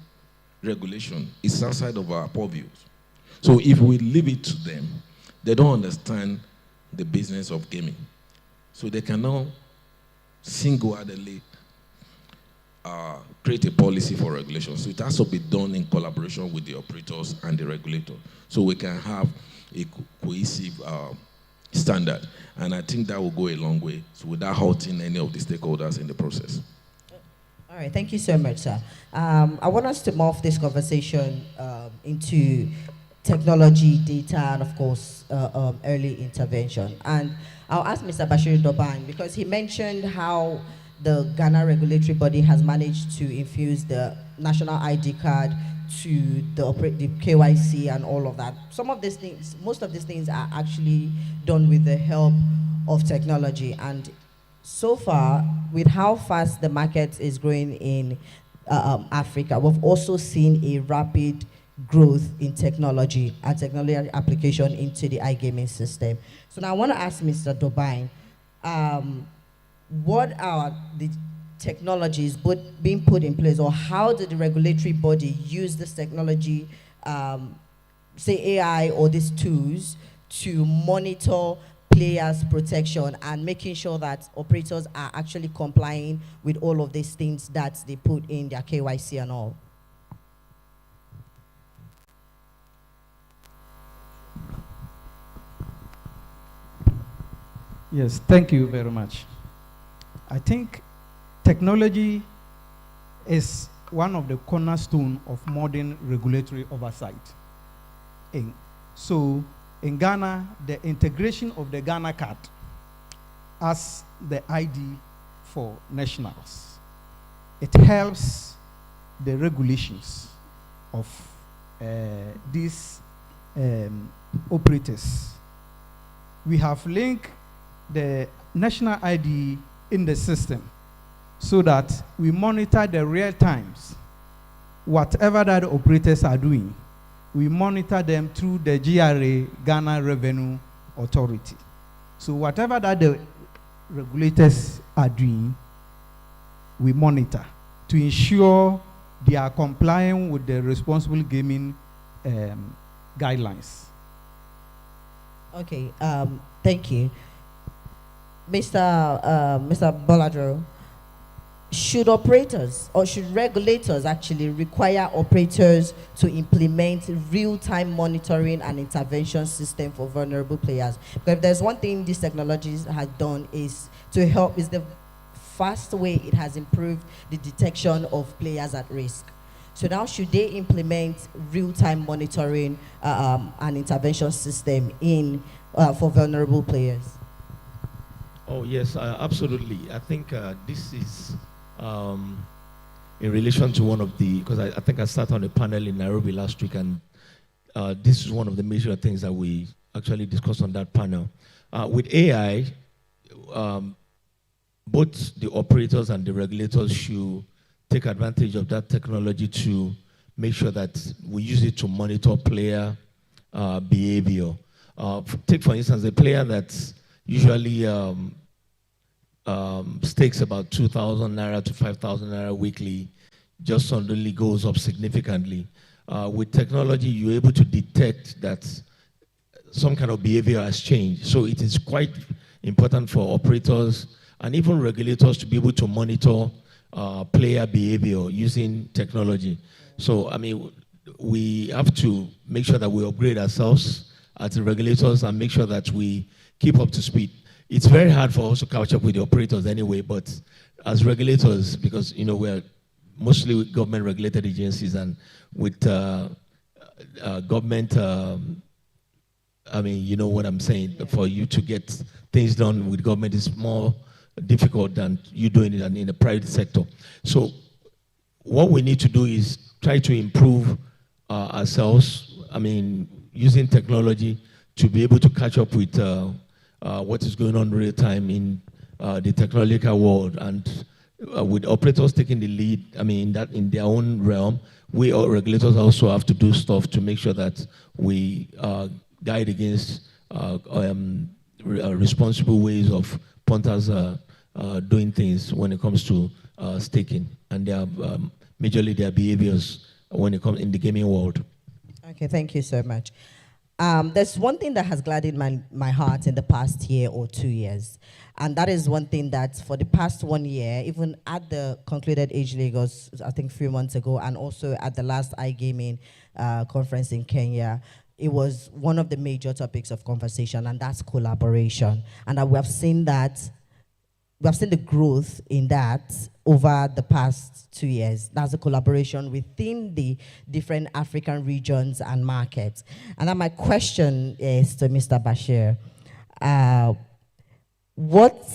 regulation is outside of our purviews. So if we leave it to them, they don't understand the business of gaming. So they cannot single-handedly create a policy for regulation. So it has to be done in collaboration with the operators and the regulator, so we can have a cohesive standard. And I think that will go a long way, so without hurting any of the stakeholders in the process. All right, thank you so much, sir. I want us to morph this conversation into technology, data, and of course, early intervention. And I'll ask Mr. Bashir Doban, because he mentioned how the Ghana regulatory body has managed to infuse the national ID card to the KYC and all of that. Some of these things, most of these things are actually done with the help of technology. And so far, with how fast the market is growing in Africa, we've also seen a rapid growth in technology and technology application into the iGaming system. So now I want to ask Mr. Dobain, what are the technologies being put in place, or how did the regulatory body use this technology, say AI or these tools, to monitor players' protection and making sure that operators are actually complying with all of these things that they put in their KYC and all? Yes, thank you very much. I think technology is one of the cornerstones of modern regulatory oversight. So in Ghana, the integration of the Ghana card as the ID for nationals, it helps the regulations of these operators. We have linked the national ID in the system so that we monitor the real times. Whatever that operators are doing, we monitor them through the GRA, Ghana Revenue Authority. So whatever that the regulators are doing, we monitor to ensure they are complying with the responsible gaming guidelines. Okay, thank you. Mr. Boladro, should operators or should regulators actually require operators to implement real-time monitoring and intervention system for vulnerable players? Because if there's one thing these technologies have done is to help, is the fast way it has improved the detection of players at risk. So now should they implement real-time monitoring and intervention system in for vulnerable players? Oh yes, absolutely. I think this is in relation to one of the, because I think I sat on a panel in Nairobi last week, and this is one of the major things that we actually discussed on that panel. With AI, both the operators and the regulators should take advantage of that technology to make sure that we use it to monitor player behavior. Take for instance a player that's usually stakes about 2,000 naira to 5,000 naira weekly, just suddenly goes up significantly. With technology, you're able to detect that some kind of behavior has changed. So it is quite important for operators and even regulators to be able to monitor player behavior using technology. So, I mean, we have to make sure that we upgrade ourselves as the regulators and make sure that we keep up to speed. It's very hard for us to catch up with the operators anyway, but as regulators, because, you know, we're mostly government regulated agencies, and with government, I mean, you know what I'm saying, for you to get things done with government is more difficult than you doing it in the private sector. So what we need to do is try to improve ourselves, I mean, using technology to be able to catch up with what is going on real time in the technological world, and with operators taking the lead, I mean, that in their own realm, we regulators also have to do stuff to make sure that we guide against responsible ways of punters doing things when it comes to staking, and their majorly their behaviors when it comes in the gaming world. Okay, thank you so much. There's one thing that has gladdened my heart in the past year or 2 years, and that is one thing that for the past 1 year, even at the concluded Age Lagos, I think 3 months ago, and also at the last iGaming conference in Kenya, it was one of the major topics of conversation, and that's collaboration. And we have seen that, we have seen the growth in that over the past 2 years. That's a collaboration within the different African regions and markets. And then my question is to Mr. Bashir. What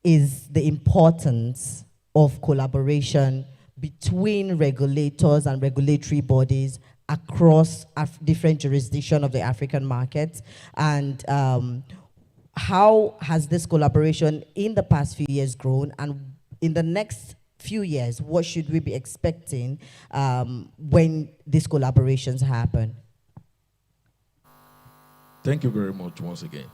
is the importance of collaboration between regulators and regulatory bodies across different jurisdictions of the African markets? And how has this collaboration in the past few years grown? And in the next few years, what should we be expecting when these collaborations happen? Thank you very much once again.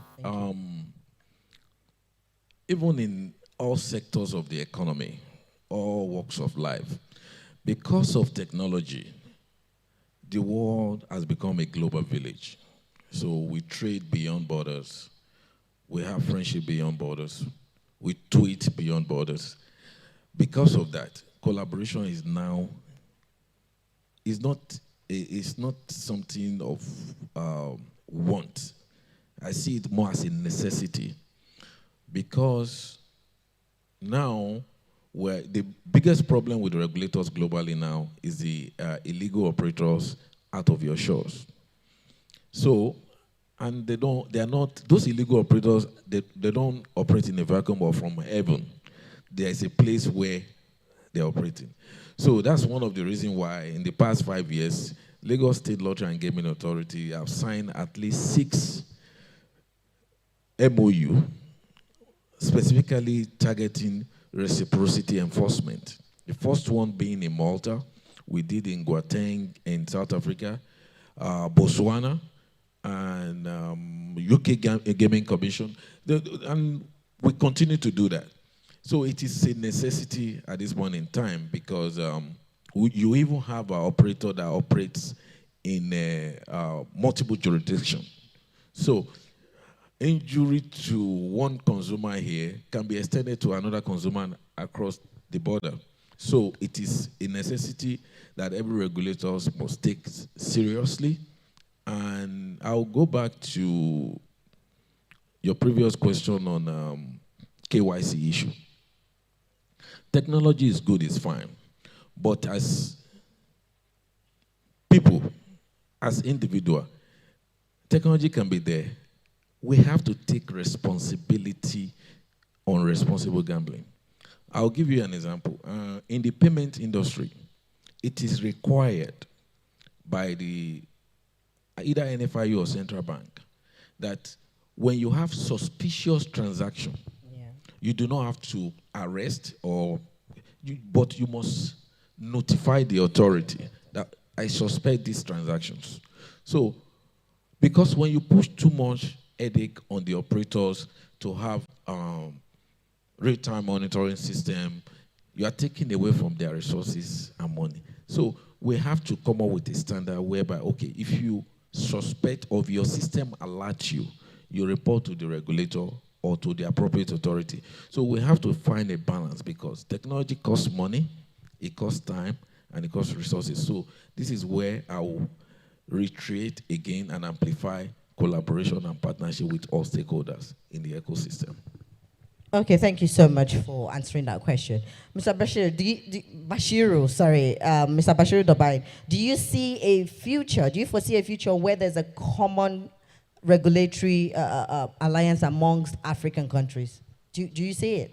Even in all sectors of the economy, all walks of life, because of technology, the world has become a global village. So we trade beyond borders. We have friendship beyond borders. We tweet beyond borders. Because of that, collaboration is now, it's not something of want. I see it more as a necessity, because now the biggest problem with regulators globally now is the illegal operators out of your shores. So, and they are not, those illegal operators, they don't operate in a vacuum or from heaven. There is a place where they're operating. So that's one of the reasons why in the past 5 years, Lagos State Lottery and Gaming Authority have signed at least 6 MOU specifically targeting reciprocity enforcement. The first one being in Malta, we did in Gauteng in South Africa, Botswana, and UK Gaming Commission, and we continue to do that. So it is a necessity at this point in time because you even have an operator that operates in multiple jurisdictions. So injury to one consumer here can be extended to another consumer across the border. So it is a necessity that every regulator must take seriously. And I'll go back to your previous question on KYC issue. Technology is good, it's fine. But as people, as individuals, technology can be there. We have to take responsibility on responsible gambling. I'll give you an example. In the payment industry, it is required by the either NFIU or central bank that when you have suspicious transaction, you do not have to arrest but you must notify the authority that I suspect these transactions. So, because when you push too much headache on the operators to have real-time monitoring system, you are taking away from their resources and money. So we have to come up with a standard whereby, okay, if you suspect of your system alerts you, you report to the regulator or to the appropriate authority. So we have to find a balance because technology costs money, it costs time, and it costs resources. So this is where I will reiterate again and amplify collaboration and partnership with all stakeholders in the ecosystem. Okay, thank you so much for answering that question. Mr. Bashir, Mr. Bashiru Dobain, do you foresee a future where there's a common regulatory alliance amongst African countries? Do you see it?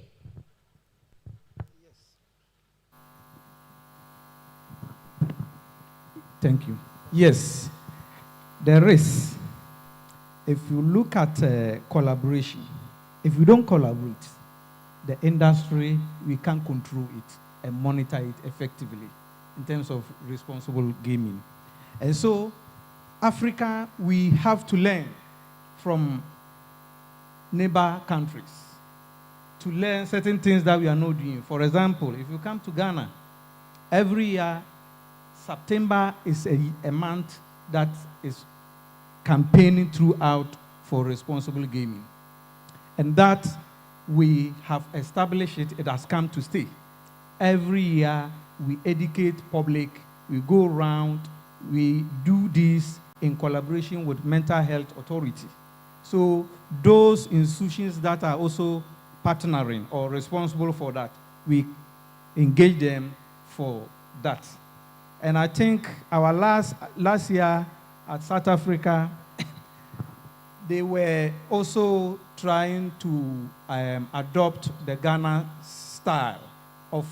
Thank you. Yes, there is. If you look at collaboration, if we don't collaborate, the industry, we can't control it and monitor it effectively in terms of responsible gaming. And so, Africa, we have to learn from neighbor countries to learn certain things that we are not doing. For example, if you come to Ghana, every year, September is a month that is campaigning throughout for responsible gaming. And that we have established it, it has come to stay. Every year we educate public, we go around, we do this in collaboration with mental health authority. So those institutions that are also partnering or responsible for that, we engage them for that. And I think our last year at South Africa, they were also trying to adopt the Ghana style of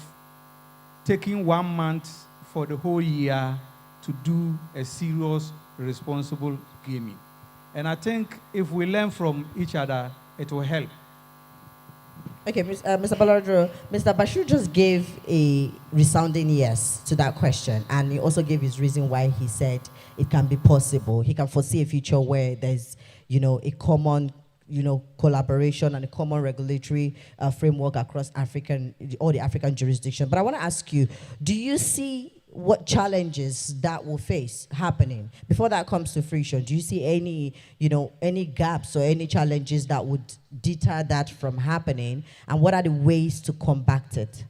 taking 1 month for the whole year to do a serious, responsible gaming. And I think if we learn from each other, it will help. Okay, Mr. Baladro, Mr. Bashir just gave a resounding yes to that question, and he also gave his reason why he said it can be possible. He can foresee a future where there's, a common, collaboration and a common regulatory framework across all the African jurisdictions. But I want to ask you, do you see what challenges that will face happening before that comes to fruition? Do you see any gaps or any challenges that would deter that from happening? And what are the ways to combat it?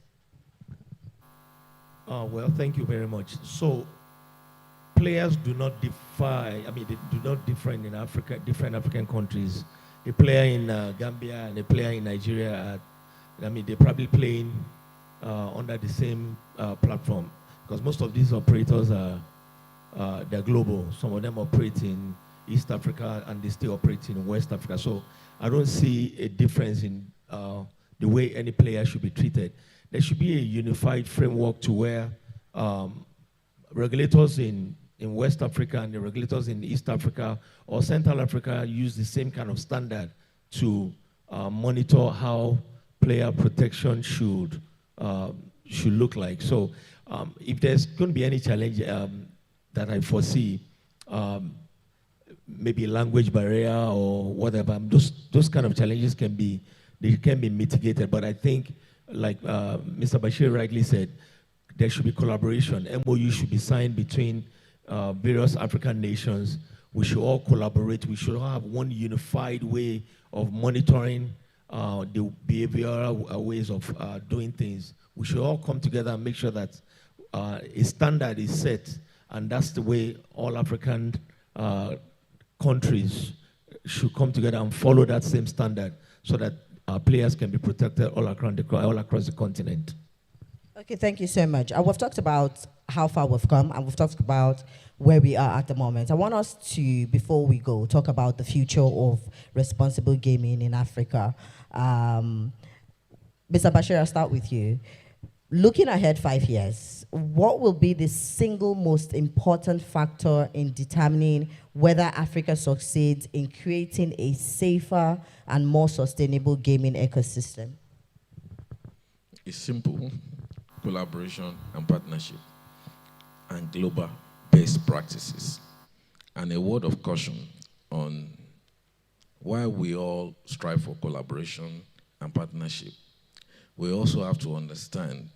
Well, thank you very much. So players do not they do not differ in Africa, different African countries. A player in Gambia and a player in Nigeria, they're probably playing under the same platform. Because most of these operators they're global. Some of them operate in East Africa and they still operate in West Africa. So I don't see a difference in the way any player should be treated. There should be a unified framework to where regulators in West Africa and the regulators in East Africa or Central Africa use the same kind of standard to monitor how player protection should look like. So if there's going to be any challenge that I foresee, maybe language barrier or whatever, those kind of challenges can be mitigated. But I think, like Mr. Bashir rightly said, there should be collaboration. MOU should be signed between various African nations. We should all collaborate. We should all have one unified way of monitoring the behavioral ways of doing things. We should all come together and make sure that a standard is set, and that's the way all African countries should come together and follow that same standard so that players can be protected all across the continent. Okay, thank you so much. We've talked about how far we've come, and we've talked about where we are at the moment. I want us to, before we go, talk about the future of responsible gaming in Africa. Mr. Bashir, I'll start with you. Looking ahead 5 years, what will be the single most important factor in determining whether Africa succeeds in creating a safer and more sustainable gaming ecosystem? It's simple. Collaboration and partnership and global best practices. And a word of caution on why we all strive for collaboration and partnership. We also have to understand,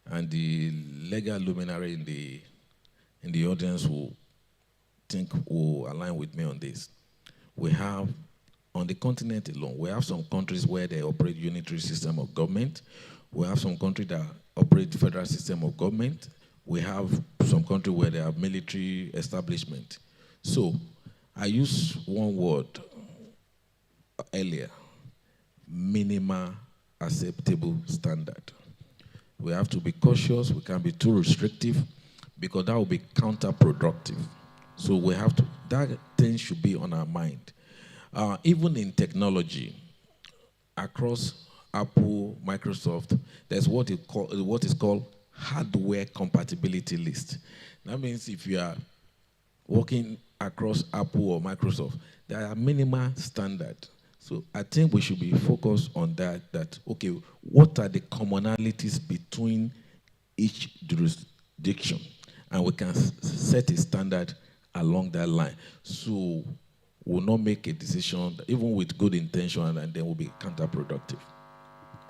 and the legal luminary in the audience will align with me on this. We have, on the continent alone, we have some countries where they operate unitary system of government. We have some countries that operate federal system of government. We have some countries where they have military establishment. So I used one word earlier, minimal acceptable standard. We have to be cautious. We can't be too restrictive because that will be counterproductive. So we have to, that thing should be on our mind. Even in technology, across Apple, Microsoft, there's what is called hardware compatibility list. That means if you are working across Apple or Microsoft, there are minimal standards. So I think we should be focused on that, okay, what are the commonalities between each jurisdiction? And we can set a standard along that line. So we'll not make a decision, even with good intention, and then we'll be counterproductive.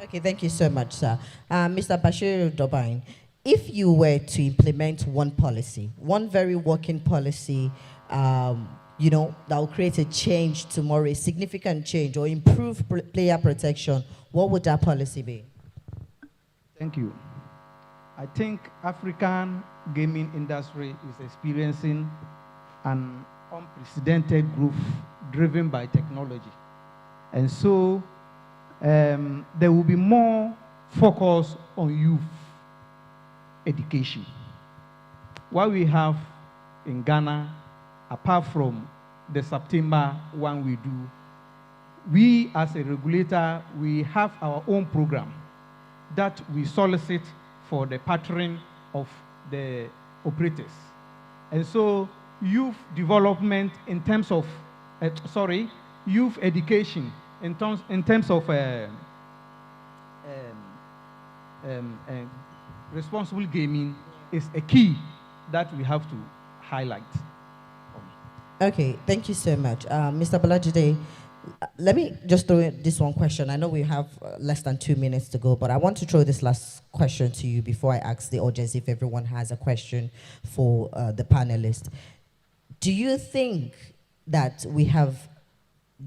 Okay, thank you so much, sir. Mr. Bashir Dobain, if you were to implement one policy, one very working policy, that will create a change tomorrow, a significant change, or improve player protection, what would that policy be? Thank you. I think African gaming industry is experiencing an unprecedented growth driven by technology. And so there will be more focus on youth education. What we have in Ghana, apart from the September one we do, we as a regulator, we have our own program that we solicit for the patronage of the operators. And so youth development in terms of, youth education in terms of responsible gaming is a key that we have to highlight. Okay, thank you so much. Mr. Balajide, let me just throw in this one question. I know we have less than 2 minutes to go, but I want to throw this last question to you before I ask the audience if everyone has a question for the panelists. Do you think that we have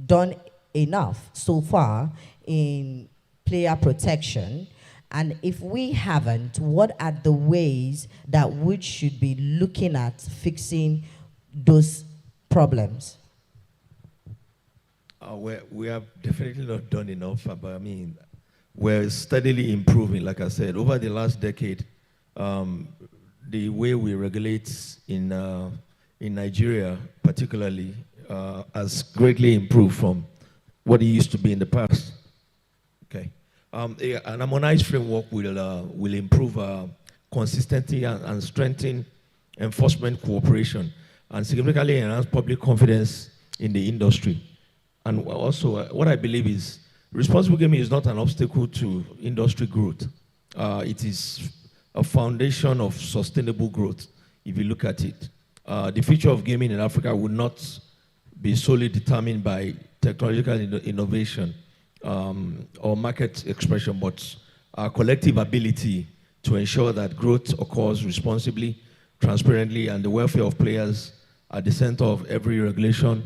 done enough so far in player protection? And if we haven't, what are the ways that we should be looking at fixing those problems? We have definitely not done enough, but I mean, we're steadily improving. Like I said, over the last decade, the way we regulate in Nigeria, particularly, has greatly improved from what it used to be in the past. Okay, an harmonized framework will improve consistency and strengthen enforcement cooperation, and significantly enhance public confidence in the industry. And also, what I believe is responsible gaming is not an obstacle to industry growth. It is a foundation of sustainable growth, if you look at it. The future of gaming in Africa will not be solely determined by technological innovation or market expression, but our collective ability to ensure that growth occurs responsibly, transparently, and the welfare of players at the center of every regulation.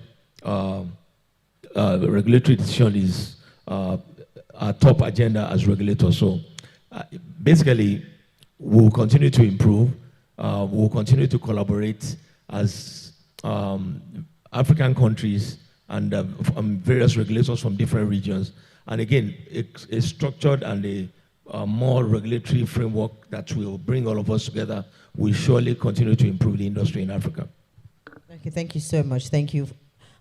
Regulatory decision is our top agenda as regulators. So basically, we'll continue to improve. We'll continue to collaborate as African countries and various regulators from different regions. And again, a structured and a more regulatory framework that will bring all of us together will surely continue to improve the industry in Africa. Okay, thank you so much. Thank you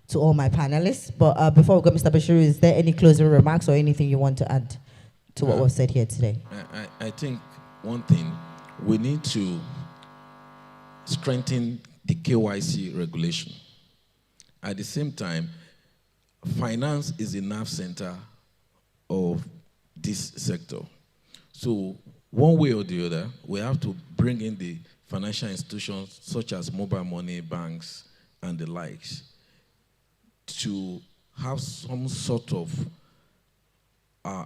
to all my panelists. But before we go, Mr. Bashiru, is there any closing remarks or anything you want to add to what was said here today? I think one thing, we need to strengthen the KYC regulation. At the same time, finance is the nerve center of this sector. So one way or the other, we have to bring in the financial institutions such as mobile money, banks, and the likes to have some sort of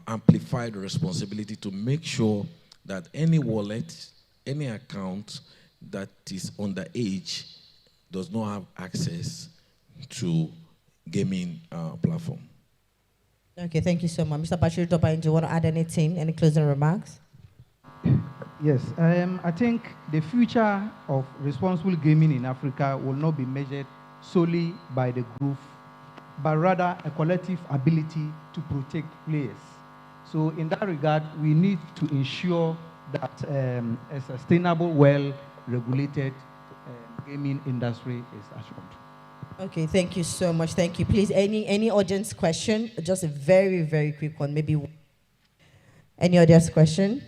amplified responsibility to make sure that any wallet, any account that is underage does not have access to gaming platform. Okay, thank you so much. Mr. Bashir Topain, do you want to add anything, any closing remarks? Yes, I think the future of responsible gaming in Africa will not be measured solely by the group, but rather a collective ability to protect players. So in that regard, we need to ensure that a sustainable, well-regulated gaming industry is assured. Okay, thank you so much. Thank you. Please, any audience question? Just a very, very quick one. Maybe any audience question?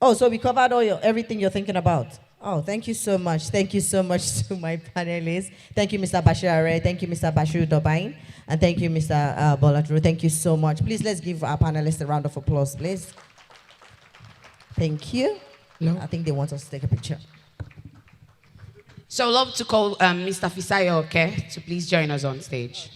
Oh, so we covered everything you're thinking about. Oh, thank you so much. Thank you so much to my panelists. Thank you, Mr. Bashir Are. Thank you, Mr. Bashir Dobain. And thank you, Mr. Bolatru. Thank you so much. Please, let's give our panelists a round of applause, please. Thank you. No. I think they want us to take a picture. So I'd love to call Mr. Fisayo, okay, to please join us on stage.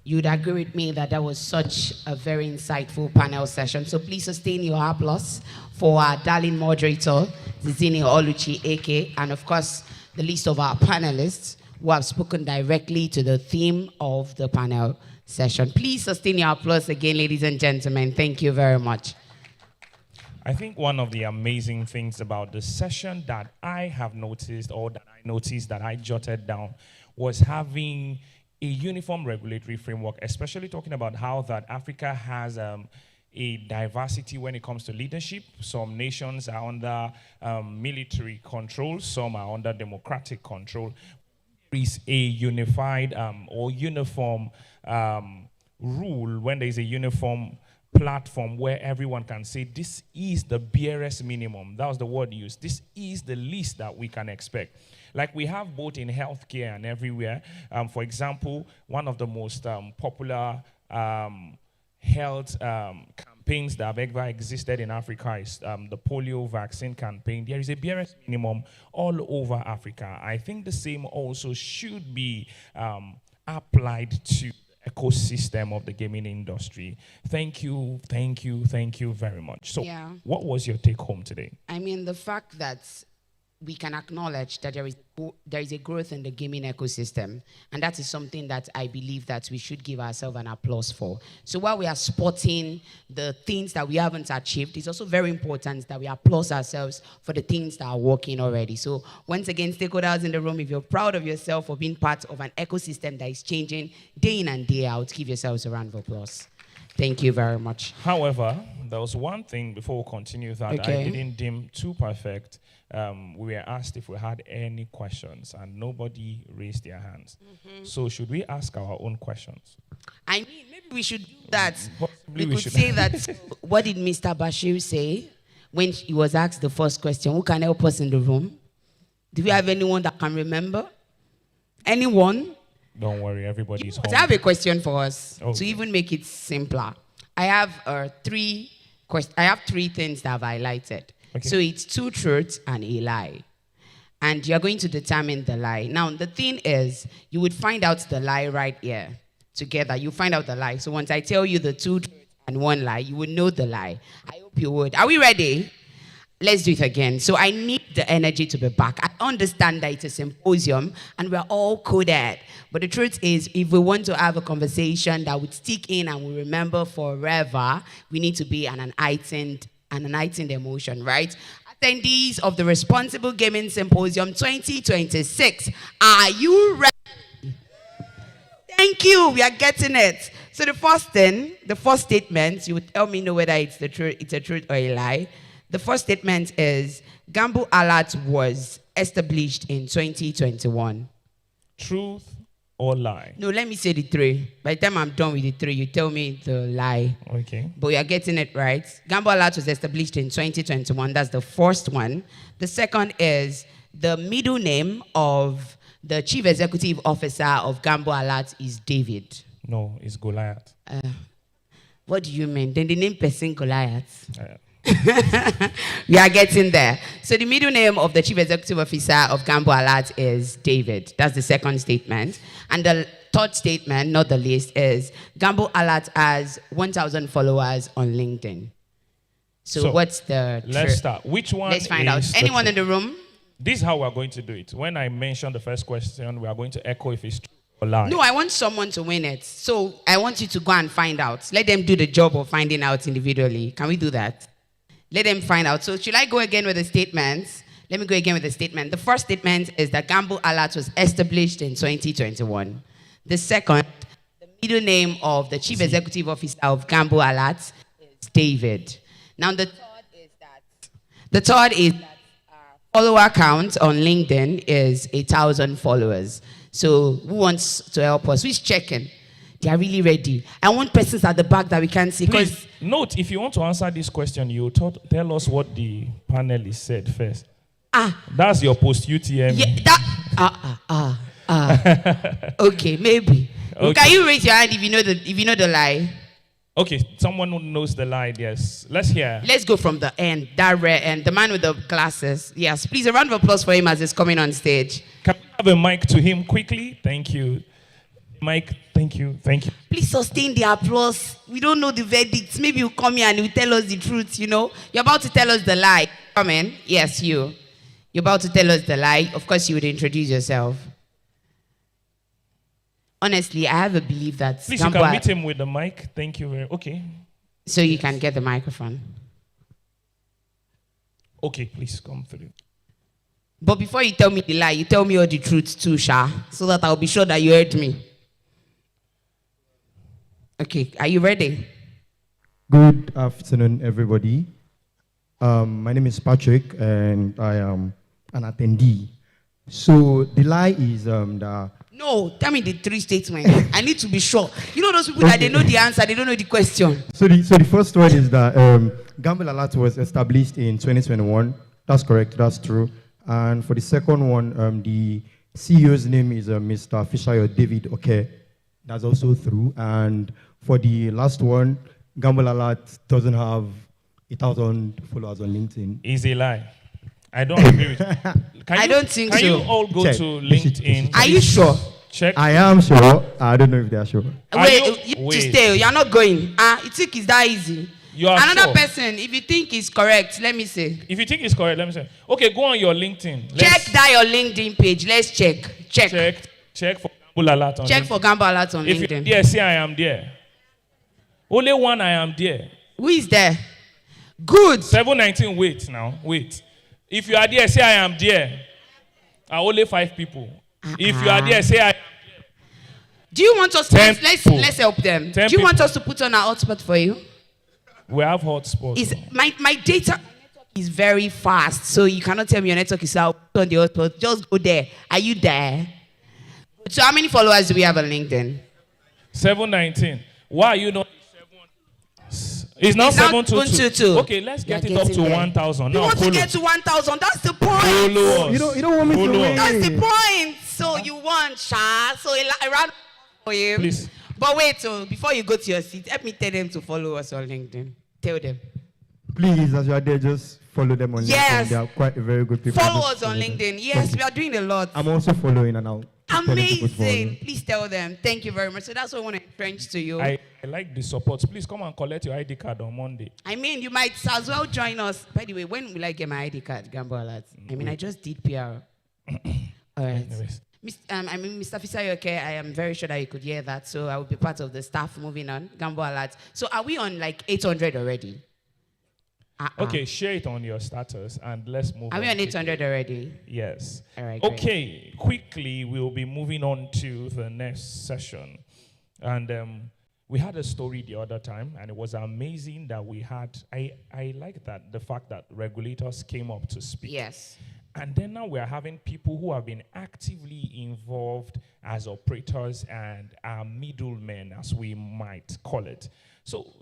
You'd agree with me that that was such a very insightful panel session. So please sustain your applause for our darling moderator, Zizini Oluchi, AK, and of course, the list of our panelists who have spoken directly to the theme of the panel session. Please sustain your applause again, ladies and gentlemen. Thank you very much. I think one of the amazing things about the session that I have noticed, or that I noticed that I jotted down, was having a uniform regulatory framework, especially talking about how that Africa has a diversity when it comes to leadership. Some nations are under military control, some are under democratic control. There is a unified or uniform rule when there is a uniform platform where everyone can say, this is the barest minimum. That was the word used. This is the least that we can expect. Like we have both in healthcare and everywhere. For example, one of the most popular health campaigns that have ever existed in Africa is the polio vaccine campaign. There is a barest minimum all over Africa. I think the same also should be applied to ecosystem of the gaming industry. Thank you very much. So what was your take home today? I mean, the fact that we can acknowledge that there is a growth in the gaming ecosystem, and that is something that I believe that we should give ourselves an applause for. So while we are spotting the things that we haven't achieved, it's also very important that we applaud ourselves for the things that are working already. So once again, stakeholders in the room, if you're proud of yourself for being part of an ecosystem that is changing day in and day out, give yourselves a round of applause. Thank you very much. However, there was one thing before we continue that I didn't deem too perfect. We were asked if we had any questions, and nobody raised their hands. So should we ask our own questions? I mean, maybe we should do that. Possibly we could say that. What did Mr. Bashir say when he was asked the first question? Who can help us in the room? Do we have anyone that can remember? Anyone? Don't worry, everybody's home. I have a question for us Okay. to even make it simpler. I have three things that I've highlighted. Okay. So it's 2 truths and a lie. And you're going to determine the lie. Now, the thing is, you would find out the lie right here. Together, you find out the lie. So once I tell you the 2 truths and 1 lie, you would know the lie. I hope you would. Are we ready? Let's do it again. So I need the energy to be back. I understand that it's a symposium and we're all coded. But the truth is, if we want to have a conversation that would stick in and we remember forever, we need to be an heightened emotion, right? Attendees of the Responsible Gaming Symposium 2026, are you ready? Thank you. We are getting it. So the first statement, you would tell me whether it's a truth or a lie. The first statement is Gamble Alert was established in 2021. Truth or lie? No, let me say the 3. By the time I'm done with the 3, you tell me the lie. Okay. But we are getting it right. Gamble Alert was established in 2021. That's the first one. The second is the middle name of the Chief Executive Officer of Gamble Alert is David. No, it's Goliath. What do you mean? Then the name person Goliath. We are getting there. So the middle name of the Chief Executive Officer of Gamble Alert is David. That's the second statement. And the third statement, not the least, is Gamble Alert has 1,000 followers on LinkedIn. So what's the Let's start. Which one? Let's find out. Anyone in the room? This is how we're going to do it. When I mention the first question, we are going to echo if it's true or lie. No, I want someone to win it. So I want you to go and find out. Let them do the job of finding out individually. Can we do that? Let them find out. So should I go again with the statements? Let me go again with the statement. The first statement is that Gamble Alert was established in 2021. The second, the middle name of the Chief Executive Officer of Gamble Alert is David. Now the third is that follower count on LinkedIn is 1,000 followers. So who wants to help us? Who's checking? They are really ready. I want persons at the back that we can see. Please note, if you want to answer this question, you tell us what the panelists said first. That's your post-UTM. Yeah, okay, maybe. Okay. Can you raise your hand if you know the lie? Okay, someone who knows the lie, yes. Let's hear. Let's go from the end. That rare end. The man with the glasses. Yes, please, a round of applause for him as he's coming on stage. Can we have a mic to him quickly? Thank you. Mike, thank you. Please sustain the applause. We don't know the verdict. Maybe you come here and you tell us the truth, you know. You're about to tell us the lie. Come in. Yes, you. You're about to tell us the lie. Of course, you would introduce yourself. Honestly, I have a belief that... Please, you can meet him with the mic. Thank you very much. Okay. So you can get the microphone. Okay, please come through. But before you tell me the lie, you tell me all the truth too, Sha, so that I'll be sure that you heard me. Okay, are you ready? Good afternoon, everybody. My name is Patrick, and I am an attendee. So the lie is that... No, tell me the 3 statements. I need to be sure. You know those people that they know the answer, they don't know the question. So the first one is that Gamble Alert was established in 2021. That's correct, that's true. And for the second one, the CEO's name is Mr. Fisher David Okay. That's also true. And for the last one, Gamble Alert doesn't have 1,000 followers on LinkedIn. Is a lie. I don't agree with you. I don't think so. Can you all go to LinkedIn? Are you sure? Check. I am sure. I don't know if they are sure. Wait, you have to stay. You're not going. You think it's that easy? You are Another sure? person, if you think it's correct, let me see. If you think it's correct, let me say. Okay, go on your LinkedIn. Check that your LinkedIn page. Let's check. Check for Gamble Alert on Check LinkedIn. for Gamble Alert on If LinkedIn. you're there, say I am there. Only one I am there. Who is there? Good. 719, wait now, wait. If you are there, say I am there. Only 5 people. If you are there, say I am there. Do you want us to let's help them? Do you want us to put on our hotspot for you? We have hotspots. My data is very fast, so you cannot tell me your network is out on the hotspot. Just go there. Are you there? So how many followers do we have on LinkedIn? 719. Why are you not? It's now 722. Okay, let's get it up to 1,000. You Now want follow. to get to 1,000? That's the point. Follow us. You don't want me to win. That's the point. So you want, Sha? So a round for you. Please. But wait, so before you go to your seat, help me tell them to follow us on LinkedIn. Tell them. Please, as you are there, just follow them on Yes. LinkedIn. They are quite very good people. Follow Just us on follow them. LinkedIn. Yes, we are doing a lot. I'm also following and I'll keep telling people to follow. Amazing. Please tell them. Thank you very much. So that's what I want to entrench to you. I like the support. Please come and collect your ID card on Monday. I mean, you might as well join us. By the way, when will I get my ID card, Gambo Alert? I mean, I just did PR. All right. Anyways. Mr. Fisayoke, I am very sure that you could hear that, so I will be part of the staff moving on. Gambo Alert. So are we on like 800 already? Okay, share it on your status and let's move on. Are we on 800 already? Yes. All right. Okay, quickly, we'll be moving on to the next session. And we had a story the other time, and it was amazing that we had, I like that, the fact that regulators came up to speak. Yes. And then now we're having people who have been actively involved as operators and middlemen, as we might call it. So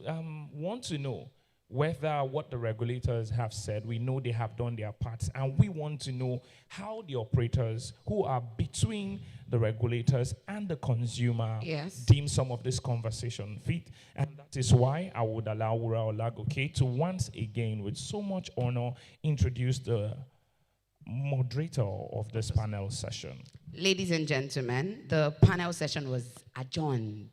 want to know whether what the regulators have said, we know they have done their parts, and we want to know how the operators who are between the regulators and the consumer deem some of this conversation fit. And that is why I would allow Wura Olagoke to once again, with so much honor, introduce the moderator of this panel session. Ladies and gentlemen, the panel session was adjourned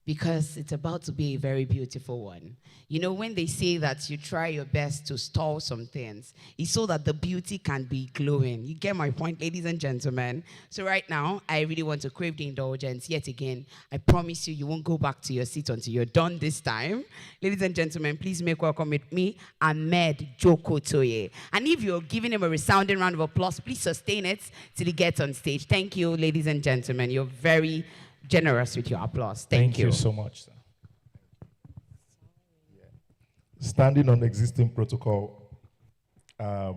because it's about to be a very beautiful one. You know, when they say that you try your best to stall some things, it's so that the beauty can be glowing. You get my point, ladies and gentlemen? So right now, I really want to crave the indulgence yet again. I promise you, you won't go back to your seat until you're done this time. Ladies and gentlemen, please make welcome with me, Ahmed Joko Toye. And if you're giving him a resounding round of applause, please sustain it till he gets on stage. Thank you, ladies and gentlemen. You're very generous with your applause. Thank you so much, sir. Standing on existing protocol, I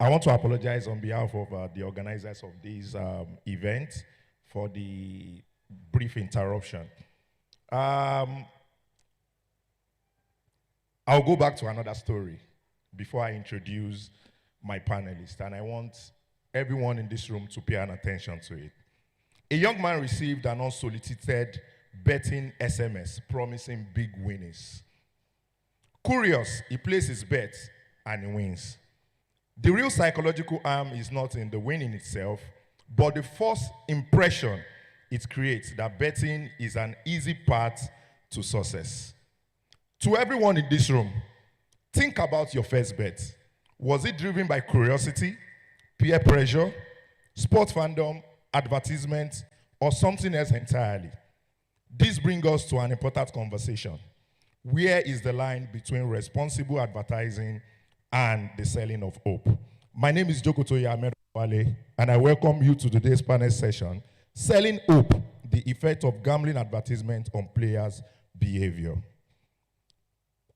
want to apologize on behalf of the organizers of this event for the brief interruption. I'll go back to another story before I introduce my panelists, and I want everyone in this room to pay an attention to it. A young man received an unsolicited betting SMS promising big winnings. Curious, he placed his bet and he wins. The real psychological harm is not in the winning itself, but the false impression it creates that betting is an easy path to success. To everyone in this room, think about your first bet. Was it driven by curiosity, peer pressure, sport fandom, advertisement, or something else entirely? This brings us to an important conversation. Where is the line between responsible advertising and the selling of hope? My name is Joko Toye Ahmed Wale, and I welcome you to today's panel session, Selling Hope, the Effect of Gambling Advertisement on Players' Behavior.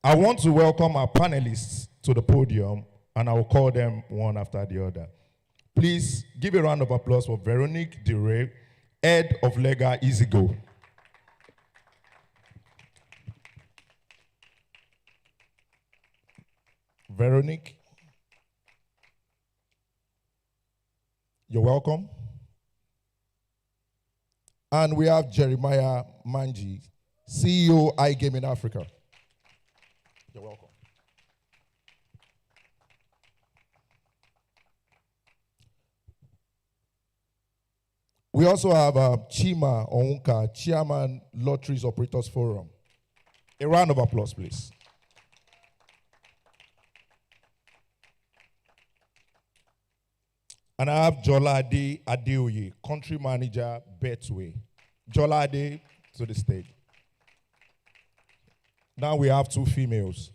I want to welcome our panelists to the podium, and I will call them one after the other. Please give a round of applause for Veronique Duray, Head of Legal EasyGo. Veronique, you're welcome. And we have Jeremiah Manji, CEO iGaming Africa. You're welcome. We also have Chima Onwuka, Chairman, Lotteries Operators Forum. A round of applause, please. And I have Jolade Adeoye, Country Manager, Betway. Jolade, to the stage. Now we have two females.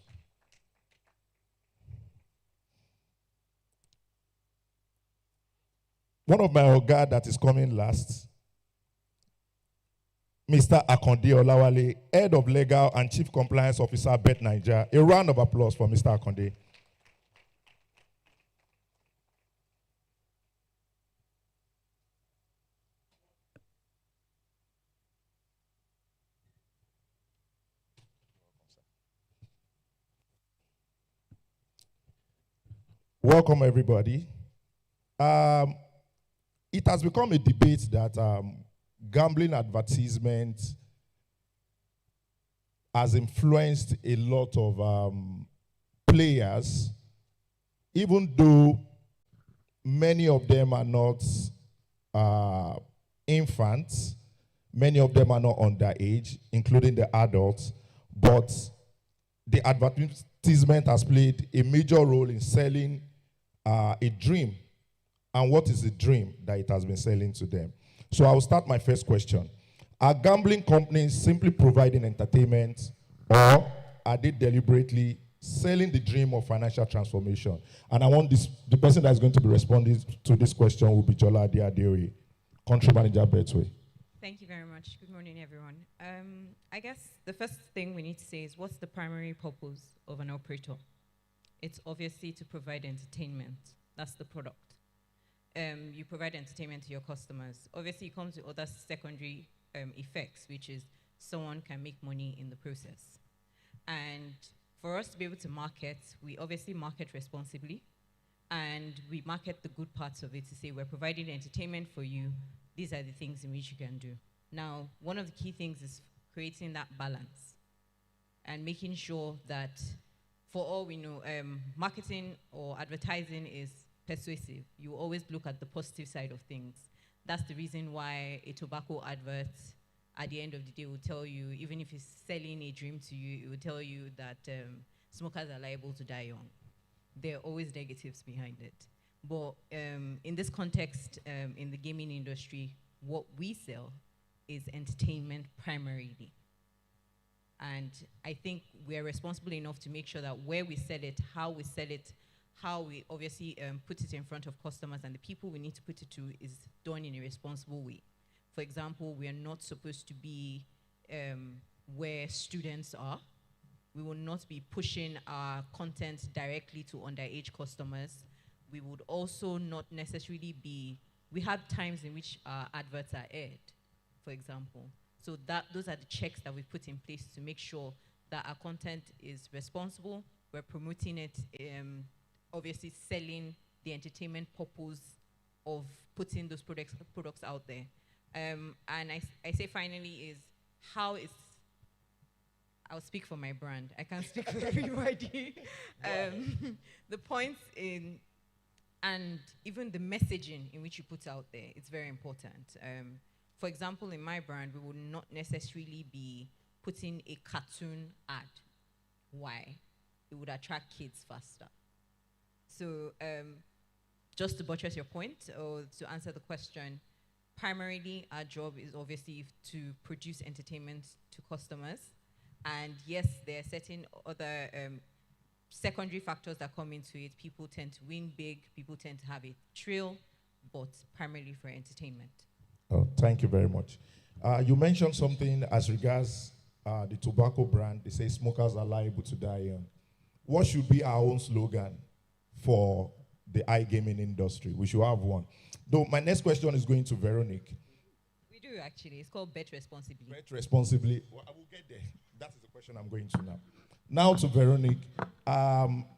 One of my Oga that is coming last, Mr. Akonde Olawale, Head of Legal and Chief Compliance Officer, Bet Niger. A round of applause for Mr. Akonde. Welcome, everybody. it has become a debate that gambling advertisement has influenced a lot of players, even though many of them are not infants, many of them are not underage, including the adults, but the advertisement has played a major role in selling a dream. And what is the dream that it has been selling to them? So I'll start my first question. Are gambling companies simply providing entertainment, or are they deliberately selling the dream of financial transformation? And I want the person that's going to be responding to this question will be Jola Adeoye, Country Manager, Betway. Thank you very much. Good morning, everyone. I guess the first thing we need to say is, what's the primary purpose of an operator? It's obviously to provide entertainment. That's the product. You provide entertainment to your customers. Obviously, it comes with other secondary effects, which is someone can make money in the process. And for us to be able to market, we obviously market responsibly, and we market the good parts of it to say, we're providing entertainment for you. These are the things in which you can do. Now, one of the key things is creating that balance and making sure that, for all we know, marketing or advertising is persuasive. You always look at the positive side of things. That's the reason why a tobacco advert at the end of the day will tell you, even if it's selling a dream to you, it will tell you that smokers are liable to die young. There are always negatives behind it. But in this context, in the gaming industry, what we sell is entertainment primarily. And I think we're responsible enough to make sure that where we sell it, how we sell it, how we obviously put it in front of customers and the people we need to put it to is done in a responsible way. For example, we are not supposed to be where students are. We will not be pushing our content directly to underage customers. We would also not necessarily be, we have times in which our adverts are aired, for example. So those are the checks that we put in place to make sure that our content is responsible. We're promoting it, obviously selling the entertainment purpose of putting those products out there. And I say finally is how is, I'll speak for my brand. I can't speak for everybody. The points in, and even the messaging in which you put out there, it's very important. For example, in my brand, we would not necessarily be putting a cartoon ad. Why? It would attract kids faster. So just to buttress your point, or to answer the question, primarily our job is obviously to produce entertainment to customers. And yes, there are certain other secondary factors that come into it. People tend to win big, people tend to have a thrill, but primarily for entertainment. Oh, thank you very much. You mentioned something as regards the tobacco brand. They say smokers are liable to die young. What should be our own slogan for the iGaming industry? We should have one. Though my next question is going to Veronique. We do actually. It's called Bet Responsibly. Bet Responsibly. Well, I will get there. That is the question I'm going to now. Now to Veronique.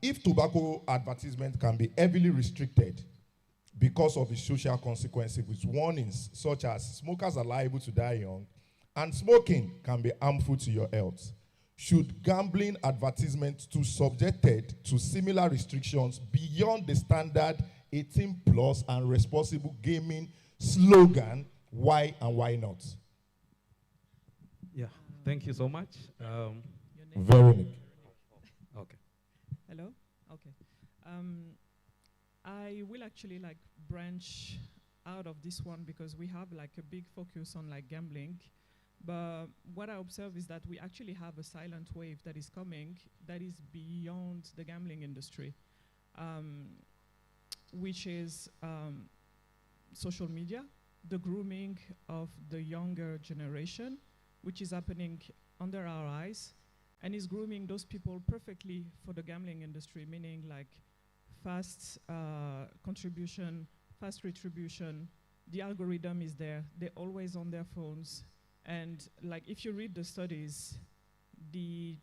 If tobacco advertisement can be heavily restricted because of the social consequences with warnings such as smokers are liable to die young and smoking can be harmful to your health, should gambling advertisements be subjected to similar restrictions beyond the standard 18 plus and responsible gaming slogan? Why and why not? Yeah, thank you so much. Veronique. Okay. Hello? Okay. I will actually branch out of this one because we have a big focus on gambling. But what I observe is that we actually have a silent wave that is coming that is beyond the gambling industry, which is social media, the grooming of the younger generation, which is happening under our eyes, and is grooming those people perfectly for the gambling industry, meaning fast contribution, fast retribution. The algorithm is there. They're always on their phones. And if you read the studies, the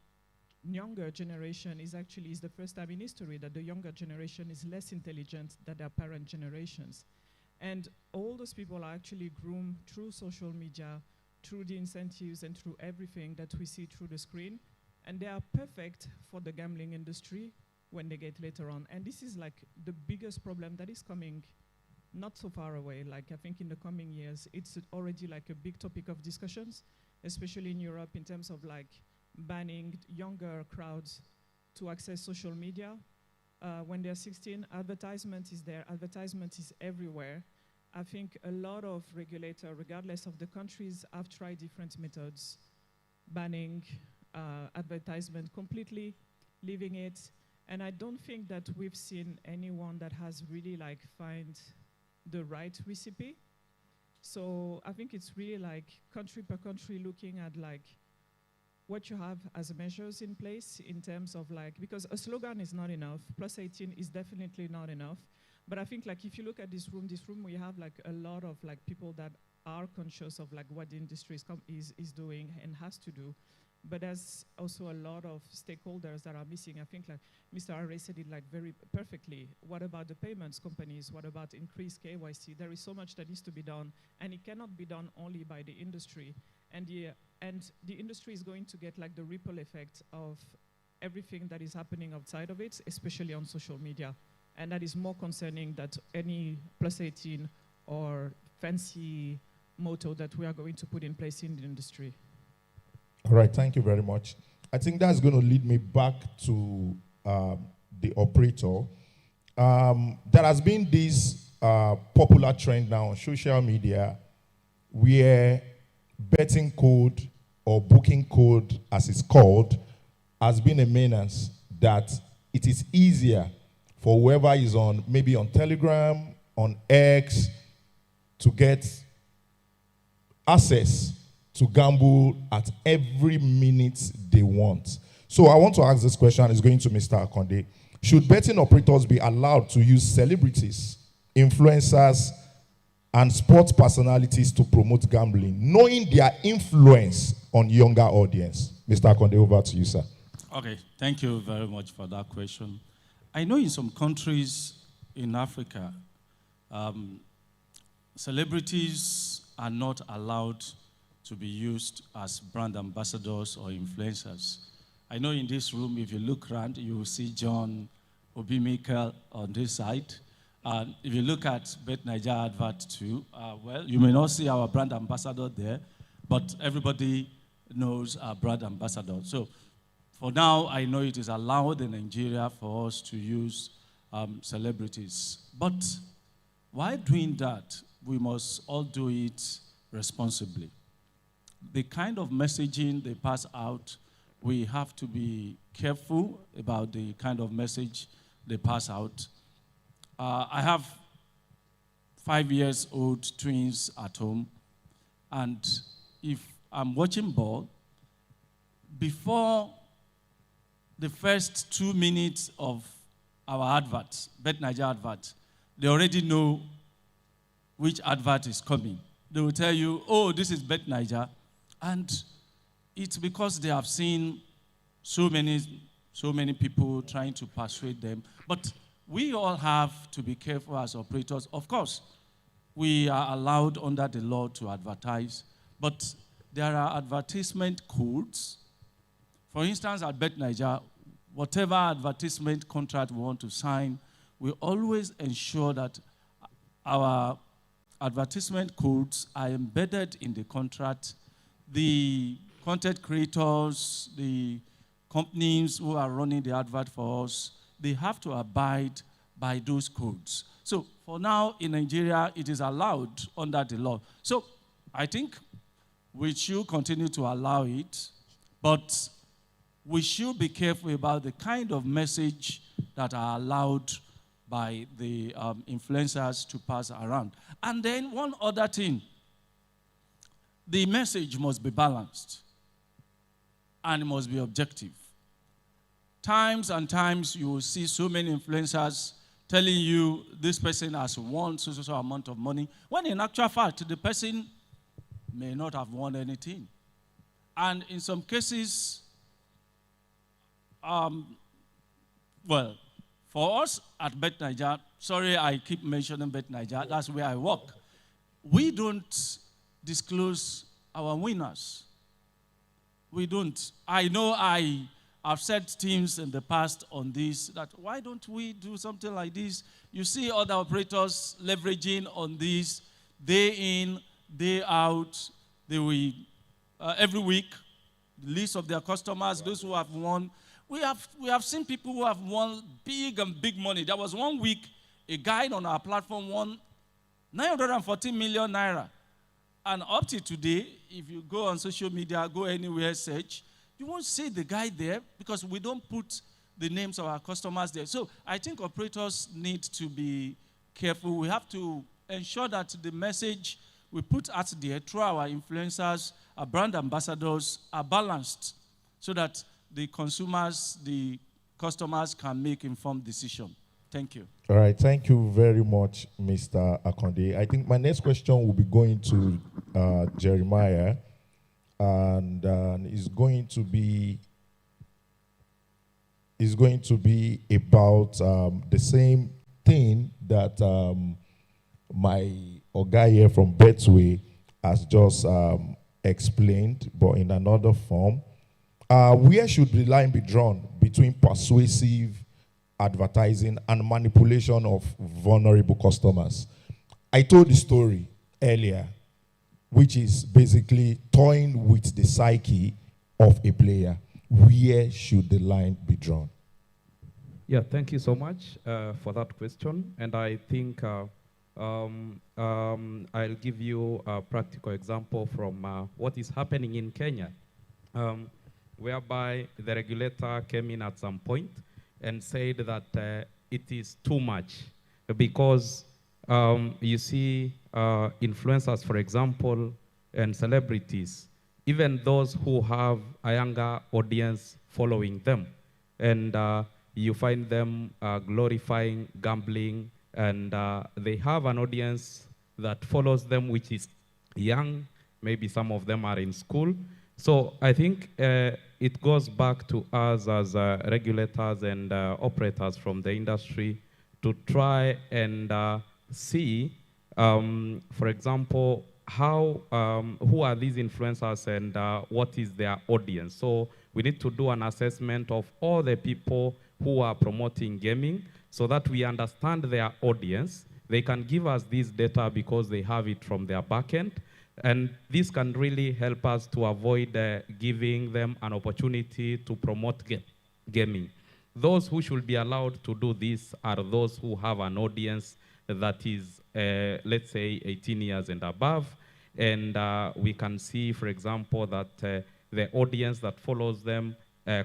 younger generation is the first time in history that the younger generation is less intelligent than their parent generations. And all those people are actually groomed through social media, through the incentives and through everything that we see through the screen. And they are perfect for the gambling industry when they get later on. And this is like the biggest problem that is coming not so far away. Like I think in the coming years, it's already like a big topic of discussions, especially in Europe in terms of like banning younger crowds to access social media. When they're 16, advertisement is there, advertisement is everywhere. I think a lot of regulators, regardless of the countries, have tried different methods, banning advertisement completely, leaving it. And I don't think that we've seen anyone that has really like find the right recipe. So I think it's really like country per country looking at like what you have as measures in place in terms of like, because a slogan is not enough, plus 18 is definitely not enough. But I think like if you look at this room we have like a lot of like people that are conscious of like what the industry is doing and has to do. But there's also a lot of stakeholders that are missing. I think like Mr. Array said it like very perfectly. What about the payments companies? What about increased KYC? There is so much that needs to be done, and it cannot be done only by the industry. And the industry is going to get like the ripple effect of everything that is happening outside of it, especially on social media. And that is more concerning than any plus 18 or fancy motto that we are going to put in place in the industry. All right, thank you very much. I think that's going to lead me back to the operator. There has been this popular trend now on social media where betting code or booking code, as it's called, has been a menace that it is easier for whoever is on, maybe on Telegram, on X, to get access to gamble at every minute they want. So I want to ask this question, it's going to Mr. Akonde. Should betting operators be allowed to use celebrities, influencers, and sports personalities to promote gambling, knowing their influence on younger audience? Mr. Akonde, over to you, sir. Okay, thank you very much for that question. I know in some countries in Africa, celebrities are not allowed to be used as brand ambassadors or influencers. I know in this room, if you look around, you will see John Obi-Mikel on this side. If you look at Bet Niger advert too, well, you may not see our brand ambassador there, but everybody knows our brand ambassador. So for now, I know it is allowed in Nigeria for us to use celebrities. But while doing that, we must all do it responsibly. The kind of messaging they pass out, we have to be careful about the kind of message they pass out. I have 5-year-old twins at home, and if I'm watching ball, before the first 2 minutes of our advert, Bet Niger advert, they already know which advert is coming. They will tell you, oh, this is Bet Niger. And it's because they have seen so many people trying to persuade them. But we all have to be careful as operators. Of course, we are allowed under the law to advertise, but there are advertisement codes. For instance, at Bet Niger, whatever advertisement contract we want to sign, we always ensure that our advertisement codes are embedded in the contract. The content creators, the companies who are running the advert for us, they have to abide by those codes. So for now, in Nigeria, it is allowed under the law. So I think we should continue to allow it, but we should be careful about the kind of message that are allowed by the influencers to pass around. And then one other thing, the message must be balanced and it must be objective. Times and times you will see so many influencers telling you this person has won so amount of money, when in actual fact, the person may not have won anything. And in some cases, well, For us at Bet Niger, sorry I keep mentioning Bet Niger, that's where I work. We don't disclose our winners. We don't. I know I've said teams in the past on this, that why don't we do something like this? You see other operators leveraging on this day in, day out. They will, every week, the list of their customers, those who have won. We have seen people who have won big money. There was one week, a guy on our platform won 914 million naira. And up to today, if you go on social media, go anywhere, search, you won't see the guy there because we don't put the names of our customers there. So I think operators need to be careful. We have to ensure that the message we put out there through our influencers, our brand ambassadors are balanced so that the consumers, the customers can make informed decisions. Thank you. All right, thank you very much, Mr. Akonde. I think my next question will be going to Jeremiah, and is going to be about the same thing that my guy here from Betway has just explained, but in another form. Where should the line be drawn between persuasive advertising and manipulation of vulnerable customers? I told the story earlier, which is basically toying with the psyche of a player. Where should the line be drawn? Yeah, thank you so much for that question. And I think I'll give you a practical example from what is happening in Kenya, whereby the regulator came in at some point and said that it is too much because you see influencers, for example, and celebrities, even those who have a younger audience following them, and you find them glorifying gambling, and they have an audience that follows them, which is young. Maybe some of them are in school. So I think it goes back to us as regulators and operators from the industry to try and see, for example, how, who are these influencers and what is their audience. So we need to do an assessment of all the people who are promoting gaming so that we understand their audience. They can give us this data because they have it from their backend. And this can really help us to avoid giving them an opportunity to promote gaming. Those who should be allowed to do this are those who have an audience that is, let's say, 18 years and above. And we can see, for example, that the audience that follows them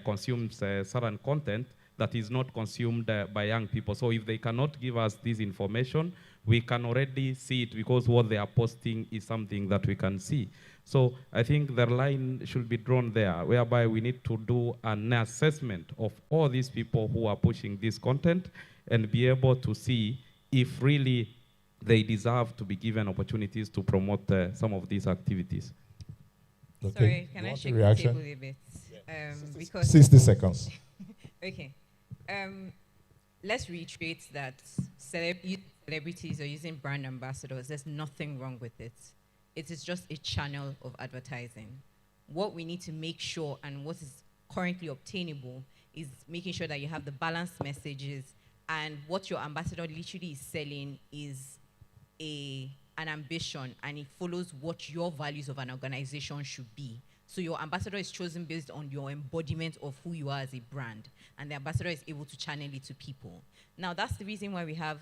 consumes certain content that is not consumed by young people. So if they cannot give us this information, we can already see it because what they are posting is something that we can see. So I think the line should be drawn there, whereby we need to do an assessment of all these people who are pushing this content and be able to see if really they deserve to be given opportunities to promote some of these activities. Okay. Sorry, can I shake the table a bit? Because 60 seconds. Okay. Let's reiterate that celebrities are using brand ambassadors. There's nothing wrong with it. It is just a channel of advertising. What we need to make sure, and what is currently obtainable, is making sure that you have the balanced messages, and what your ambassador literally is selling is an ambition, and it follows what your values of an organization should be. So your ambassador is chosen based on your embodiment of who you are as a brand, and the ambassador is able to channel it to people. Now, that's the reason why we have,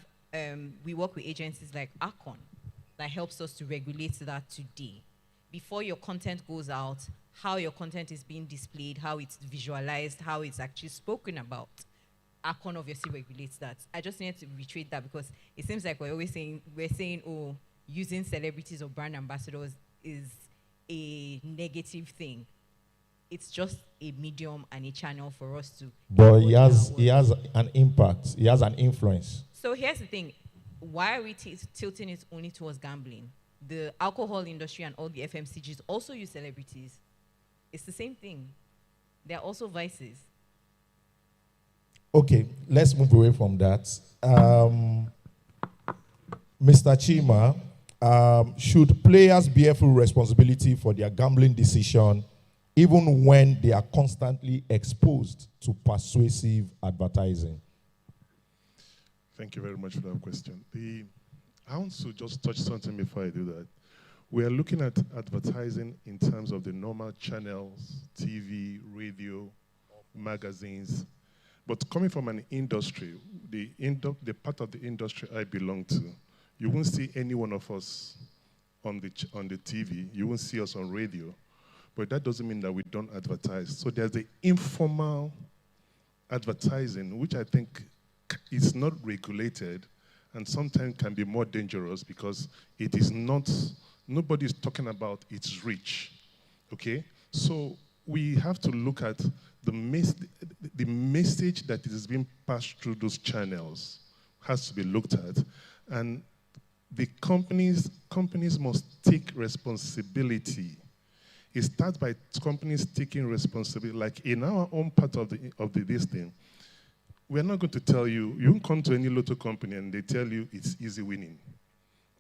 we work with agencies like Akon that helps us to regulate that today. Before your content goes out, how your content is being displayed, how it's visualized, how it's actually spoken about. Akon obviously regulates that. I just need to reiterate that because it seems like we're saying, oh, using celebrities or brand ambassadors is a negative thing. It's just a medium and a channel for us to. But he has an impact. He has an influence. So here's the thing: why are we tilting it only towards gambling? The alcohol industry and all the FMCGs also use celebrities. It's the same thing. They're also vices. Okay, let's move away from that. Mr. Chima, should players bear full responsibility for their gambling decision even when they are constantly exposed to persuasive advertising? Thank you very much for that question. I want to just touch something before I do that. We are looking at advertising in terms of the normal channels, TV, radio, magazines. But coming from an industry, the part of the industry I belong to, you won't see any one of us on the TV. You won't see us on radio. But that doesn't mean that we don't advertise. So there's the informal advertising, which I think is not regulated and sometimes can be more dangerous because it is not, nobody is talking about its reach, okay? So we have to look at the message that is being passed through those channels has to be looked at. And the companies must take responsibility. It starts by companies taking responsibility. Like in our own part of this thing, we're not going to tell you, you won't come to any lotto company and they tell you it's easy winning.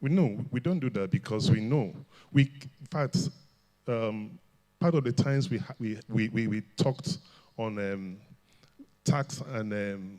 We know, we don't do that because we know. In fact, part of the times we talked on tax and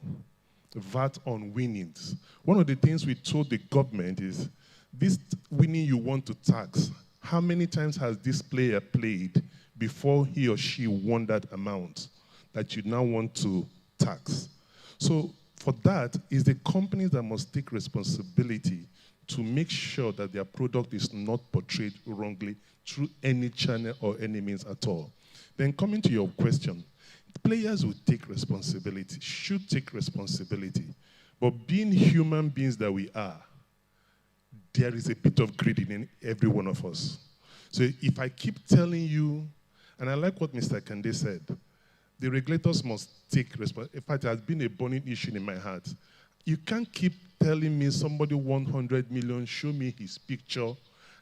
VAT on winnings. One of the things we told the government is, this winning you want to tax, how many times has this player played before he or she won that amount that you now want to tax? So for that, it's the companies that must take responsibility to make sure that their product is not portrayed wrongly through any channel or any means at all. Then coming to your question, players will take responsibility, should take responsibility. But being human beings that we are, there is a bit of greed in every one of us. So if I keep telling you, and I like what Mr. Kande said, the regulators must take responsibility. In fact, it has been a burning issue in my heart. You can't keep telling me somebody 100 million, show me his picture,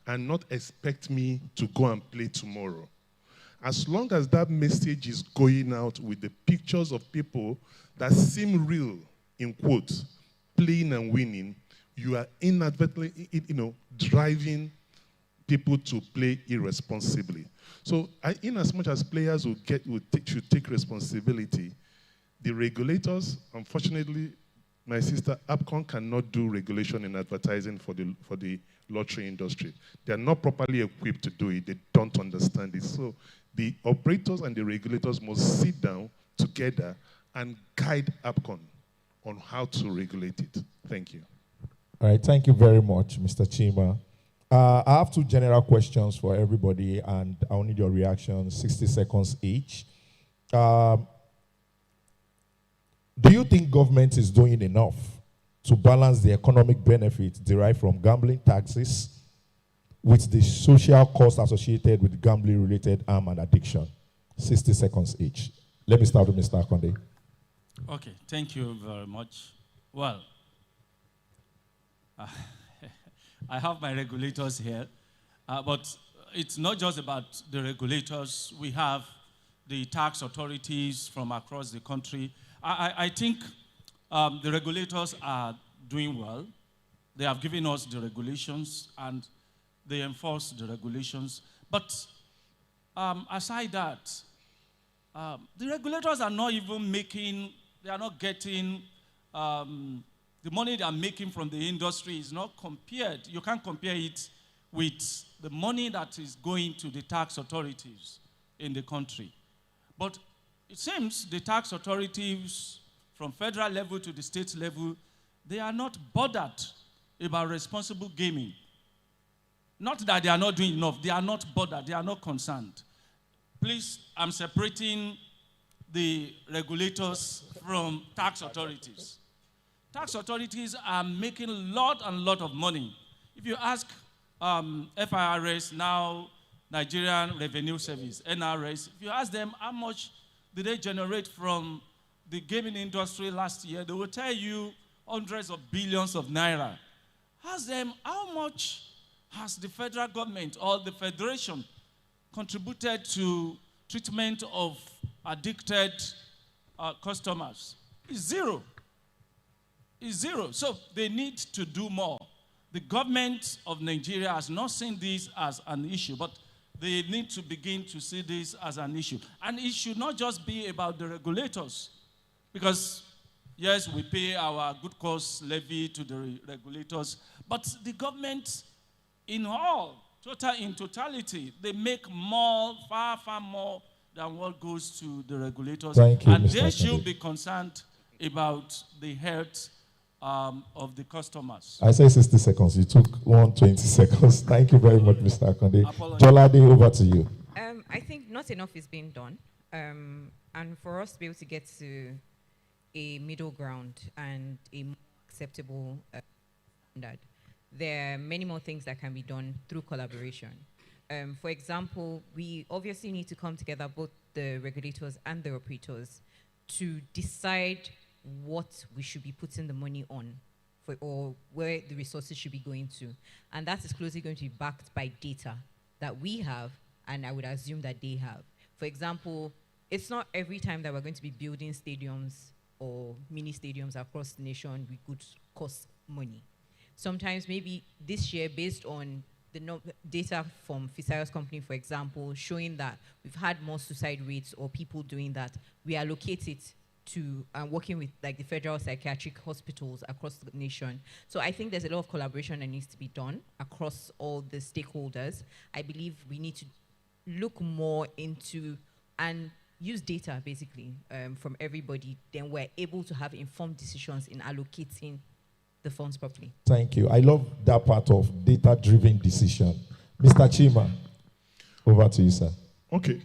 and not expect me to go and play tomorrow. As long as that message is going out with the pictures of people that seem real, in quotes, playing and winning, you are inadvertently, driving people to play irresponsibly. So, in as much as players should take responsibility, the regulators, unfortunately, my sister, APCON cannot do regulation in advertising for the lottery industry. They are not properly equipped to do it. They don't understand it. So the operators and the regulators must sit down together and guide APCON on how to regulate it. Thank you. All right, thank you very much, Mr. Chima. I have two general questions for everybody, and I'll need your reaction, 60 seconds each. Do you think government is doing enough to balance the economic benefits derived from gambling taxes with the social costs associated with gambling-related harm and addiction? 60 seconds each. Let me start with Mr. Akonde. Okay, thank you very much. Well, I have my regulators here, but it's not just about the regulators. We have the tax authorities from across the country. I think the regulators are doing well. They have given us the regulations and they enforce the regulations. But aside that, the regulators are not even making, they are not getting, the money they are making from the industry is not compared. You can't compare it with the money that is going to the tax authorities in the country. But it seems the tax authorities from federal level to the state level, they are not bothered about responsible gaming. Not that they are not doing enough, they are not bothered, they are not concerned. Please, I'm separating the regulators from tax authorities. Tax authorities are making a lot of money. If you ask FIRS, now Nigerian Revenue Service, NRS, if you ask them how much did they generate from the gaming industry last year, they will tell you hundreds of billions of naira. Ask them how much has the federal government or the federation contributed to treatment of addicted customers. is zero. Is zero. So they need to do more. The government of Nigeria has not seen this as an issue, but they need to begin to see this as an issue. And it should not just be about the regulators, because yes, we pay our good cause levy to the regulators, but the government in totality, they make more, far, far more than what goes to the regulators. Thank you, and Mr. they Akande. should be concerned about the health of the customers. I say 60 seconds. You took 120 seconds. Thank you very much, Mr. Akande. Apologies. Jolade, over to you. I think not enough is being done. And for us to be able to get to a middle ground and a more acceptable standard, there are many more things that can be done through collaboration. For example, we obviously need to come together, both the regulators and the operators, to decide what we should be putting the money on, or where the resources should be going to. And that is closely going to be backed by data that we have, and I would assume that they have. For example, it's not every time that we're going to be building stadiums or mini stadiums across the nation we could cost money. Sometimes maybe this year, based on the data from Fisayo's company, for example, showing that we've had more suicide rates or people doing that, we allocate it to working with like the federal psychiatric hospitals across the nation. So I think there's a lot of collaboration that needs to be done across all the stakeholders. I believe we need to look more into and use data basically from everybody. Then we're able to have informed decisions in allocating the funds properly. Thank you. I love that part of data-driven decision. Mr. Chima, over to you, sir. Okay.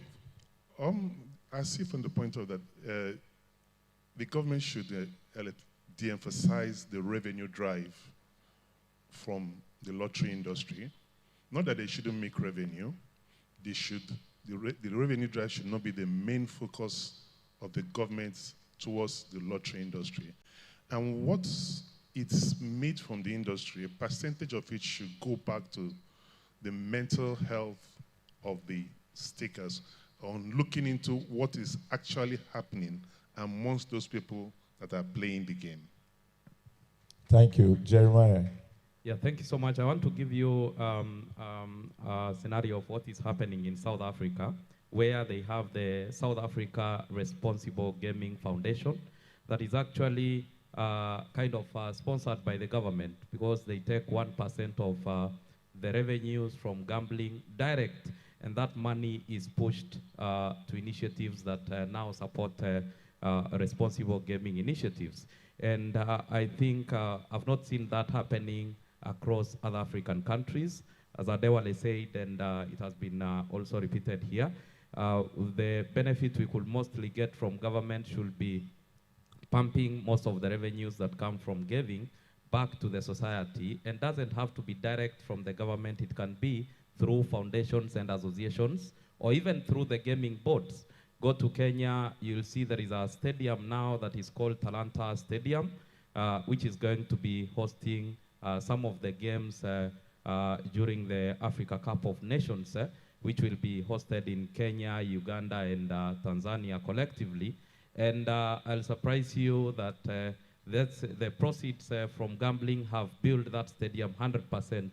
I see from the point of that, the government should de-emphasize the revenue drive from the lottery industry. Not that they shouldn't make revenue. They should. The revenue drive should not be the main focus of the government towards the lottery industry. And what it's made from the industry, a percentage of it should go back to the mental health of the stakers on looking into what is actually happening amongst those people that are playing the game. Thank you. Jeremiah. Yeah, thank you so much. I want to give you a scenario of what is happening in South Africa, where they have the South Africa Responsible Gaming Foundation that is actually kind of sponsored by the government, because they take 1% of the revenues from gambling direct, and that money is pushed to initiatives that now support responsible gaming initiatives. And I think I've not seen that happening across other African countries. As Adewale said, and it has been also repeated here, the benefit we could mostly get from government should be pumping most of the revenues that come from giving back to the society, and doesn't have to be direct from the government. It can be through foundations and associations, or even through the gaming boards. Go to Kenya, you'll see there is a stadium now that is called Talanta Stadium, which is going to be hosting some of the games during the Africa Cup of Nations, which will be hosted in Kenya, Uganda, and Tanzania collectively. And I'll surprise you that that's the proceeds from gambling have built that stadium 100%.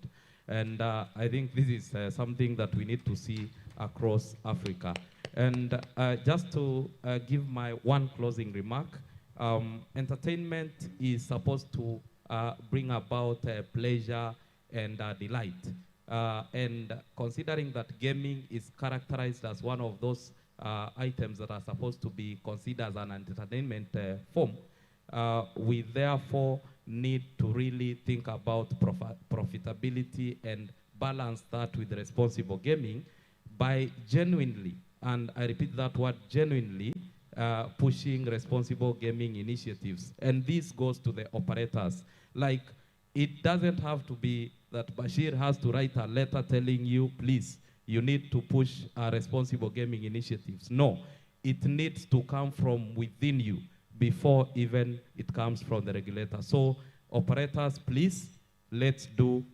And I think this is something that we need to see across Africa. And just to give my one closing remark, entertainment is supposed to bring about pleasure and delight. And considering that gaming is characterized as one of those items that are supposed to be considered as an entertainment form, we therefore need to really think about profitability and balance that with responsible gaming by genuinely, and I repeat that word, genuinely, pushing responsible gaming initiatives. And this goes to the operators. Like, it doesn't have to be that Bashir has to write a letter telling you, please, you need to push responsible gaming initiatives. No, it needs to come from within you before even it comes from the regulator. So operators, please, let's do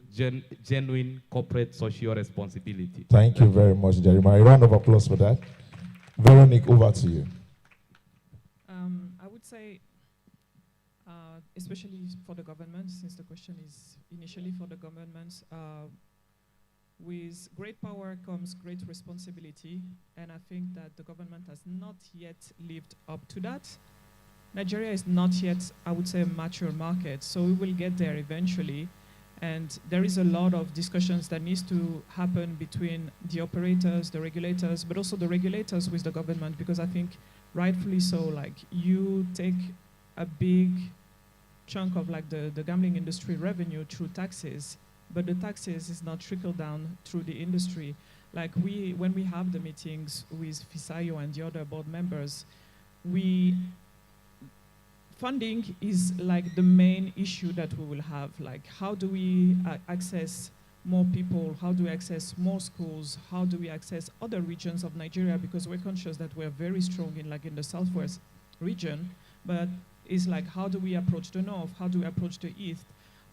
genuine corporate social responsibility. Thank you very much, Jeremiah. A round of applause for that. Veronique, over to you. I would say especially for the government, since the question is initially for the government, with great power comes great responsibility, and I think that the government has not yet lived up to that. Nigeria is not yet, I would say, a mature market, so we will get there eventually. And there is a lot of discussions that needs to happen between the operators, the regulators, but also the regulators with the government, because I think rightfully so, like you take a big chunk of like the gambling industry revenue through taxes, but the taxes is not trickled down through the industry. Like when we have the meetings with FISAYO and the other board members, funding is like the main issue that we will have. Like, how do we access more people? How do we access more schools? How do we access other regions of Nigeria? Because we're conscious that we're very strong in like in the southwest region, but it's like, how do we approach the north? How do we approach the east?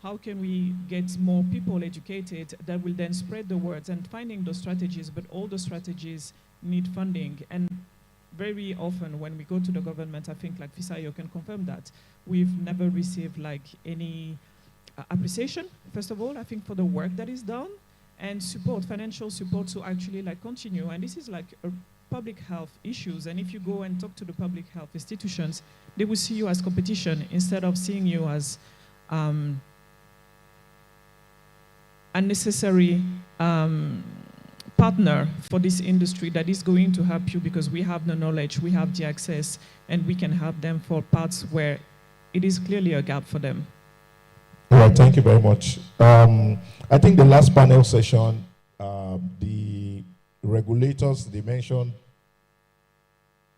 How can we get more people educated that will then spread the words and finding those strategies, but all the strategies need funding. And very often when we go to the government, I think like FISAYO can confirm that, we've never received like any appreciation, first of all, I think for the work that is done, and support, financial support to actually like continue. And this is like a public health issues. And if you go and talk to the public health institutions, they will see you as competition instead of seeing you as unnecessary partner for this industry that is going to help you, because we have the knowledge, we have the access, and we can help them for parts where it is clearly a gap for them. All right, thank you very much. I think the last panel session, the regulators, they mentioned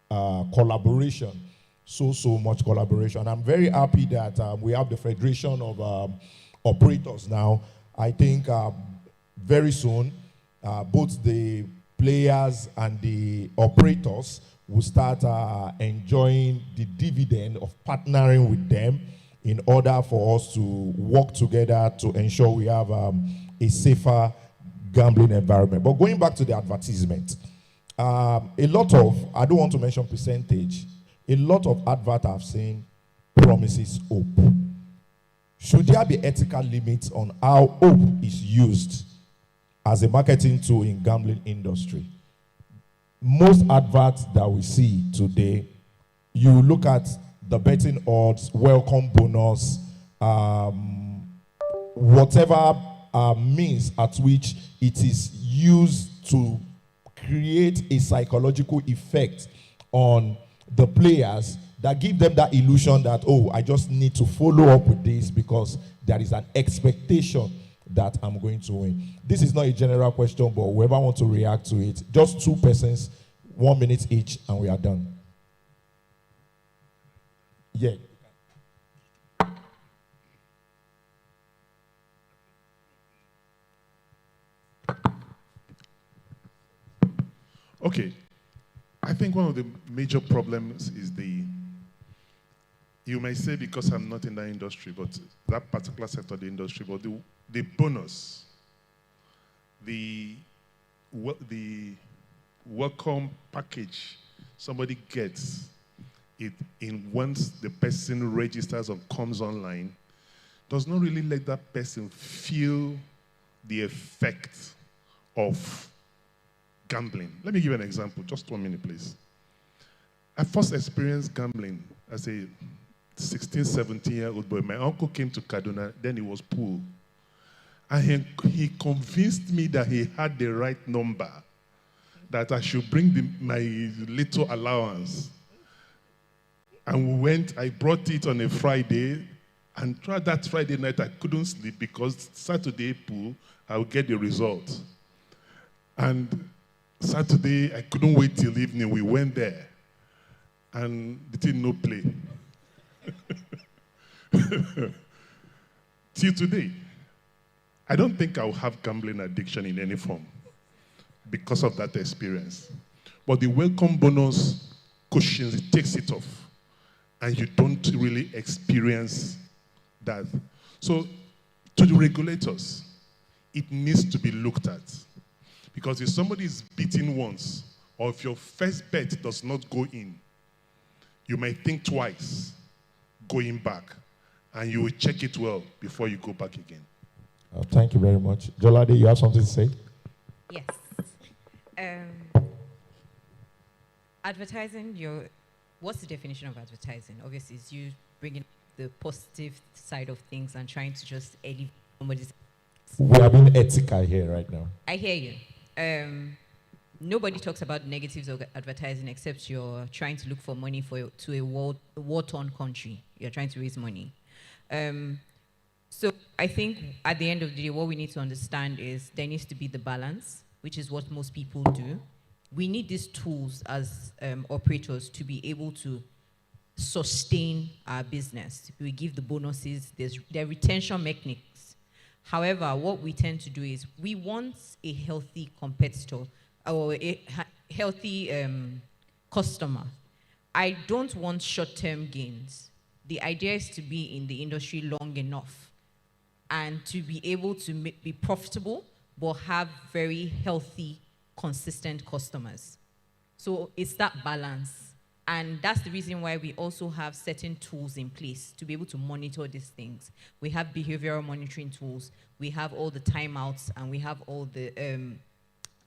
collaboration, so much collaboration. I'm very happy that we have the Federation of Operators now. I think very soon, both the players and the operators will start enjoying the dividend of partnering with them in order for us to work together to ensure we have a safer gambling environment. But going back to the advertisement, a lot of, I don't want to mention percentage, a lot of advert I've seen promises hope. Should there be ethical limits on how hope is used as a marketing tool in gambling industry? Most adverts that we see today, you look at the betting odds, welcome bonus, whatever means at which it is used to create a psychological effect on the players that give them that illusion that, oh, I just need to follow up with this because there is an expectation that I'm going to win. This is not a general question, but whoever wants to react to it, just 2 persons, 1 minute each, and we are done. Yeah. Okay. I think one of the major problems is you may say because I'm not in that industry, but that particular sector of the industry, but the bonus, the welcome package somebody gets it in once the person registers or comes online does not really let that person feel the effect of gambling. Let me give you an example. Just 1 minute, please. I first experienced gambling as a 16, 17-year-old boy. My uncle came to Kaduna, then he was poor. And he convinced me that he had the right number, that I should bring my little allowance. And we went, I brought it on a Friday, and throughout that Friday night, I couldn't sleep because Saturday pool, I would get the result. And Saturday, I couldn't wait till evening. We went there, and they didn't no play. Till today, I don't think I'll have gambling addiction in any form because of that experience. But the welcome bonus cushions, it takes it off, and you don't really experience that. So, to the regulators, it needs to be looked at. Because if somebody is beaten once, or if your first bet does not go in, you might think twice going back. and you will check it well before you go back again. Thank you very much. Jolade, you have something to say? Yes. Advertising, what's the definition of advertising? Obviously, it's you bringing the positive side of things and trying to just elevate somebody's. We are being ethical here right now. I hear you. Nobody talks about negatives of advertising except you're trying to look for money to a war-torn country. You're trying to raise money. So I think at the end of the day, what we need to understand is there needs to be the balance, which is what most people do. We need these tools as operators to be able to sustain our business. We give the bonuses, there are retention mechanics. However, what we tend to do is we want a healthy competitor or a healthy customer. I don't want short-term gains. The idea is to be in the industry long enough and to be able to be profitable but have very healthy, consistent customers. So it's that balance. And that's the reason why we also have certain tools in place to be able to monitor these things. We have behavioral monitoring tools, we have all the timeouts, and we have all the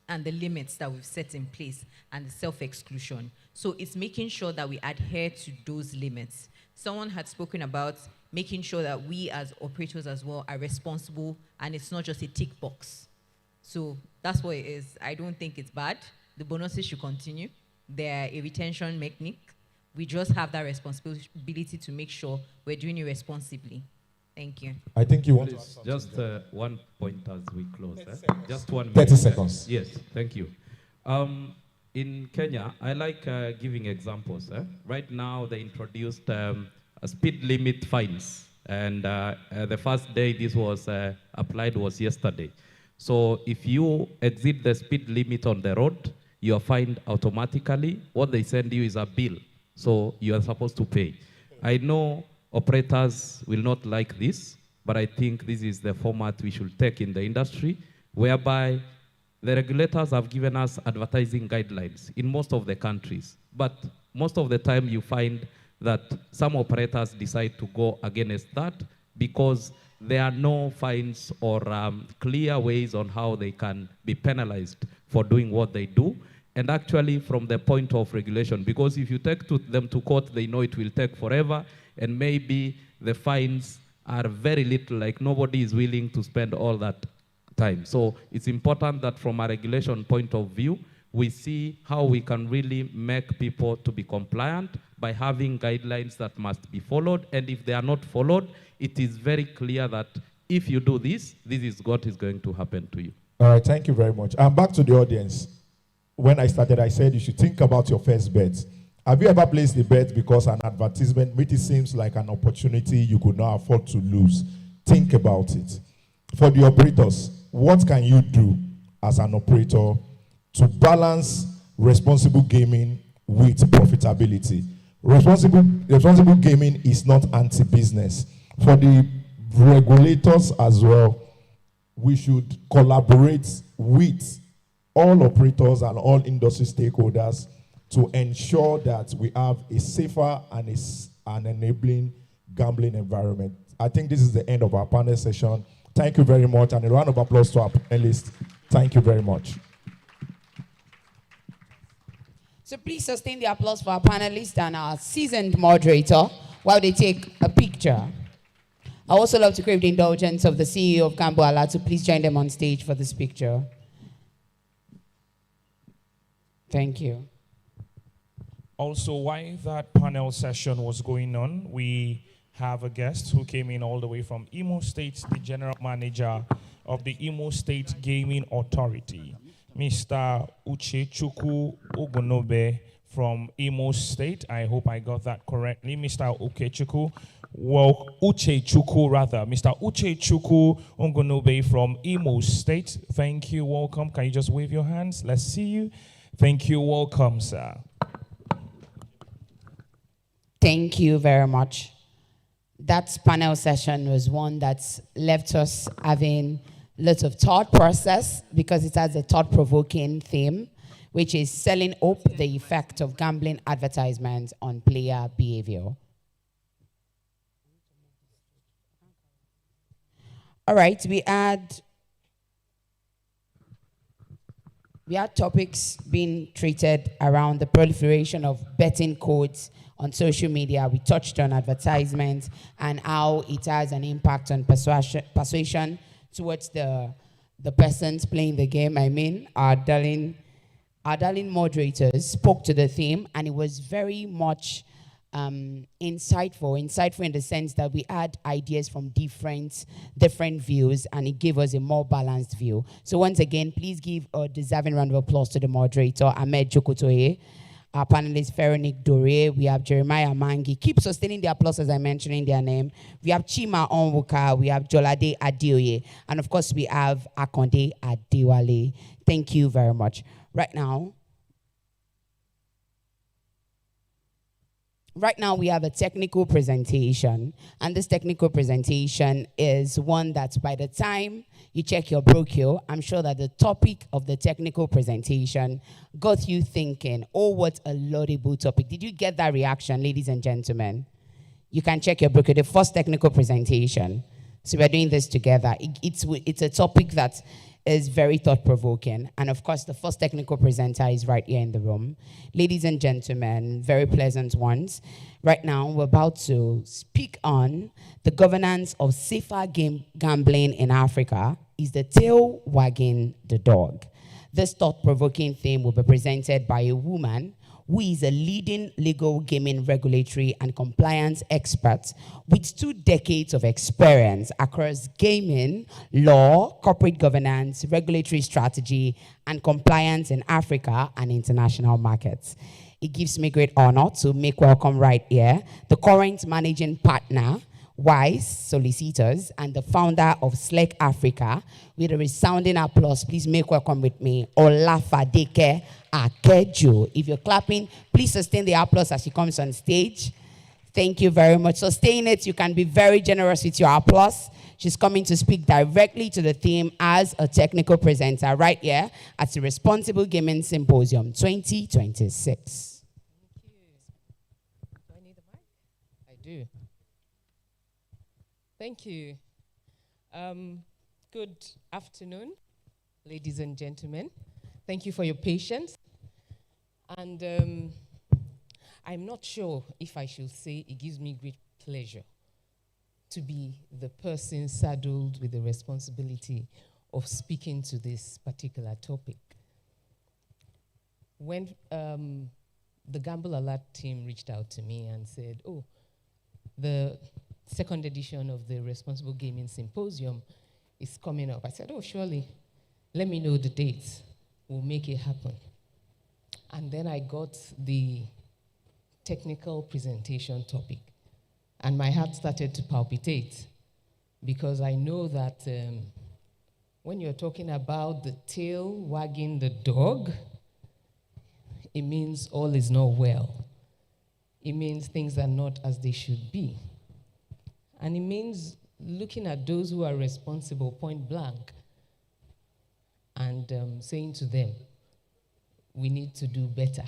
and the limits that we've set in place and the self-exclusion. So it's making sure that we adhere to those limits. Someone had spoken about making sure that we as operators as well are responsible and it's not just a tick box. So that's what it is. I don't think it's bad. The bonuses should continue. They're a retention mechanic. We just have that responsibility to make sure we're doing it responsibly. Thank you. I think you want to just one point as we close. Just 1 minute. 30 seconds. Yes, thank you. In Kenya, I like giving examples. Right now, they introduced speed limit fines. And the first day this was applied was yesterday. So if you exceed the speed limit on the road, you are fined automatically. What they send you is a bill. So you are supposed to pay. I know operators will not like this, but I think this is the format we should take in the industry, whereby the regulators have given us advertising guidelines in most of the countries. But most of the time you find that some operators decide to go against that because there are no fines or clear ways on how they can be penalized for doing what they do. And actually from the point of regulation, because if you take them to court, they know it will take forever, and maybe the fines are very little, like nobody is willing to spend all that time. So it's important that from a regulation point of view, we see how we can really make people to be compliant by having guidelines that must be followed. And if they are not followed, it is very clear that if you do this, this is what is going to happen to you. All right, thank you very much. I'm back to the audience. When I started, I said you should think about your first bet. Have you ever placed a bet because an advertisement made it seems like an opportunity you could not afford to lose? Think about it. For the operators, what can you do as an operator to balance responsible gaming with profitability? Responsible gaming is not anti-business. For the regulators as well, we should collaborate with all operators and all industry stakeholders to ensure that we have a safer and an enabling gambling environment. I think this is the end of our panel session. Thank you very much, and a round of applause to our panelists. Thank you very much. So please sustain the applause for our panelists and our seasoned moderator while they take a picture. I also love to crave the indulgence of the CEO of Gambo Ala to please join them on stage for this picture. Thank you. Also, while that panel session was going on, we have a guest who came in all the way from Imo State, the general manager of the Imo State Gaming Authority, Mr. Uchechukwu Ogunobe from Imo State. I hope I got that correctly. Mr. Uchechukwu Ogunobe from Imo State. Thank you, welcome. Can you just wave your hands? Let's see you. Thank you, welcome, sir. Thank you very much. That panel session was one that's left us having lots of thought process because it has a thought-provoking theme, which is selling up the effect of gambling advertisements on player behavior. All right, we had topics being treated around the proliferation of betting codes on social media. We touched on advertisements and how it has an impact on persuasion towards the persons playing the game. I mean, our darling moderators spoke to the theme, and it was very much insightful in the sense that we had ideas from different views, and it gave us a more balanced view. So once again, please give a deserving round of applause to the moderator, Ahmed Jokotoye, our panelist, Veronique Dore. We have Jeremiah Mangi. Keep sustaining the applause as I'm mentioning their name. We have Chima Onwuka. We have Jolade Adeoye. And of course, we have Akonde Adewale. Thank you very much. Right now, we have a technical presentation, and this technical presentation is one that by the time you check your brochure, I'm sure that the topic of the technical presentation got you thinking, oh, what a laudable topic. Did you get that reaction, ladies and gentlemen? You can check your brochure, the first technical presentation. So we're doing this together. It's a topic that is very thought-provoking. And of course, the first technical presenter is right here in the room. Ladies and gentlemen, very pleasant ones. Right now, we're about to speak on the governance of safer gambling in Africa. Is the tail wagging the dog? This thought-provoking theme will be presented by a woman who is a leading legal gaming regulatory and compliance expert with 2 decades of experience across gaming, law, corporate governance, regulatory strategy, and compliance in Africa and international markets. It gives me great honor to make welcome right here the current managing partner, Wise Solicitors, and the founder of Select Africa. With a resounding applause, please make welcome with me, Olafadeke Akeju. If you're clapping, please sustain the applause as she comes on stage. Thank you very much. Sustain it. You can be very generous with your applause. She's coming to speak directly to the theme as a technical presenter right here at the Responsible Gaming Symposium 2026. Thank you. Do I need a mic? I do. Thank you. Good afternoon, ladies and gentlemen. Thank you for your patience. And I'm not sure if I should say it gives me great pleasure to be the person saddled with the responsibility of speaking to this particular topic. When the Gamble Alert team reached out to me and said, oh, the second edition of the Responsible Gaming Symposium is coming up, I said, oh, surely, let me know the dates. We'll make it happen. And then I got the technical presentation topic, and my heart started to palpitate because I know that when you're talking about the tail wagging the dog, it means all is not well. It means things are not as they should be. And it means looking at those who are responsible point blank and saying to them, we need to do better.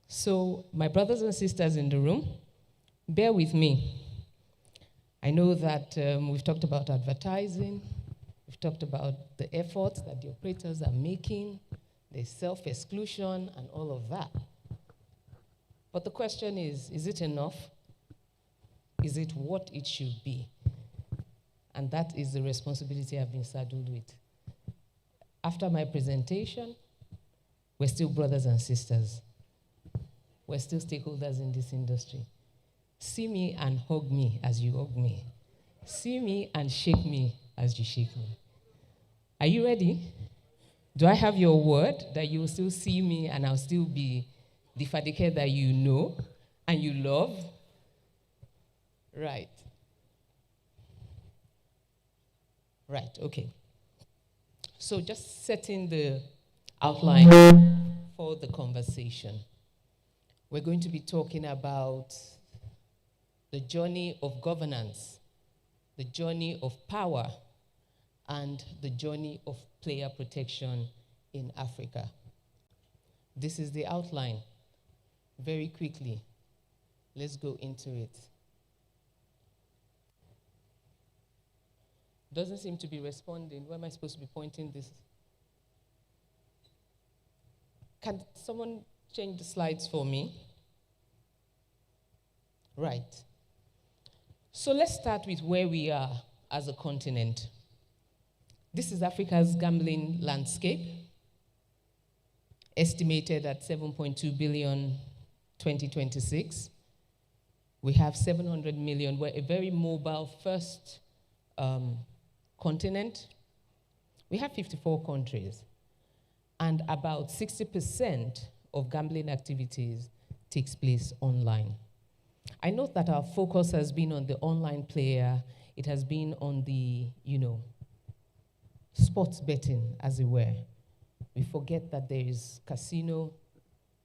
So, my brothers and sisters in the room, bear with me. I know that we've talked about advertising, we've talked about the efforts that the operators are making, the self-exclusion and all of that. But the question is it enough? Is it what it should be? And that is the responsibility I've been saddled with. After my presentation, we're still brothers and sisters. We're still stakeholders in this industry. See me and hug me as you hug me. See me and shake me as you shake me. Are you ready? Do I have your word that you will still see me and I'll still be the Fadike that you know and you love? Right. Right, okay. So just setting the outline for the conversation. We're going to be talking about the journey of governance, the journey of power, and the journey of player protection in Africa. This is the outline. Very quickly, let's go into it. Doesn't seem to be responding. Where am I supposed to be pointing this? Can someone change the slides for me? Right. So let's start with where we are as a continent. This is Africa's gambling landscape, estimated at 7.2 billion 2026. We have 700 million. We're a very mobile first continent. We have 54 countries, and about 60% of gambling activities takes place online. I note that our focus has been on the online player. It has been on the, sports betting, as it were. We forget that there is casino,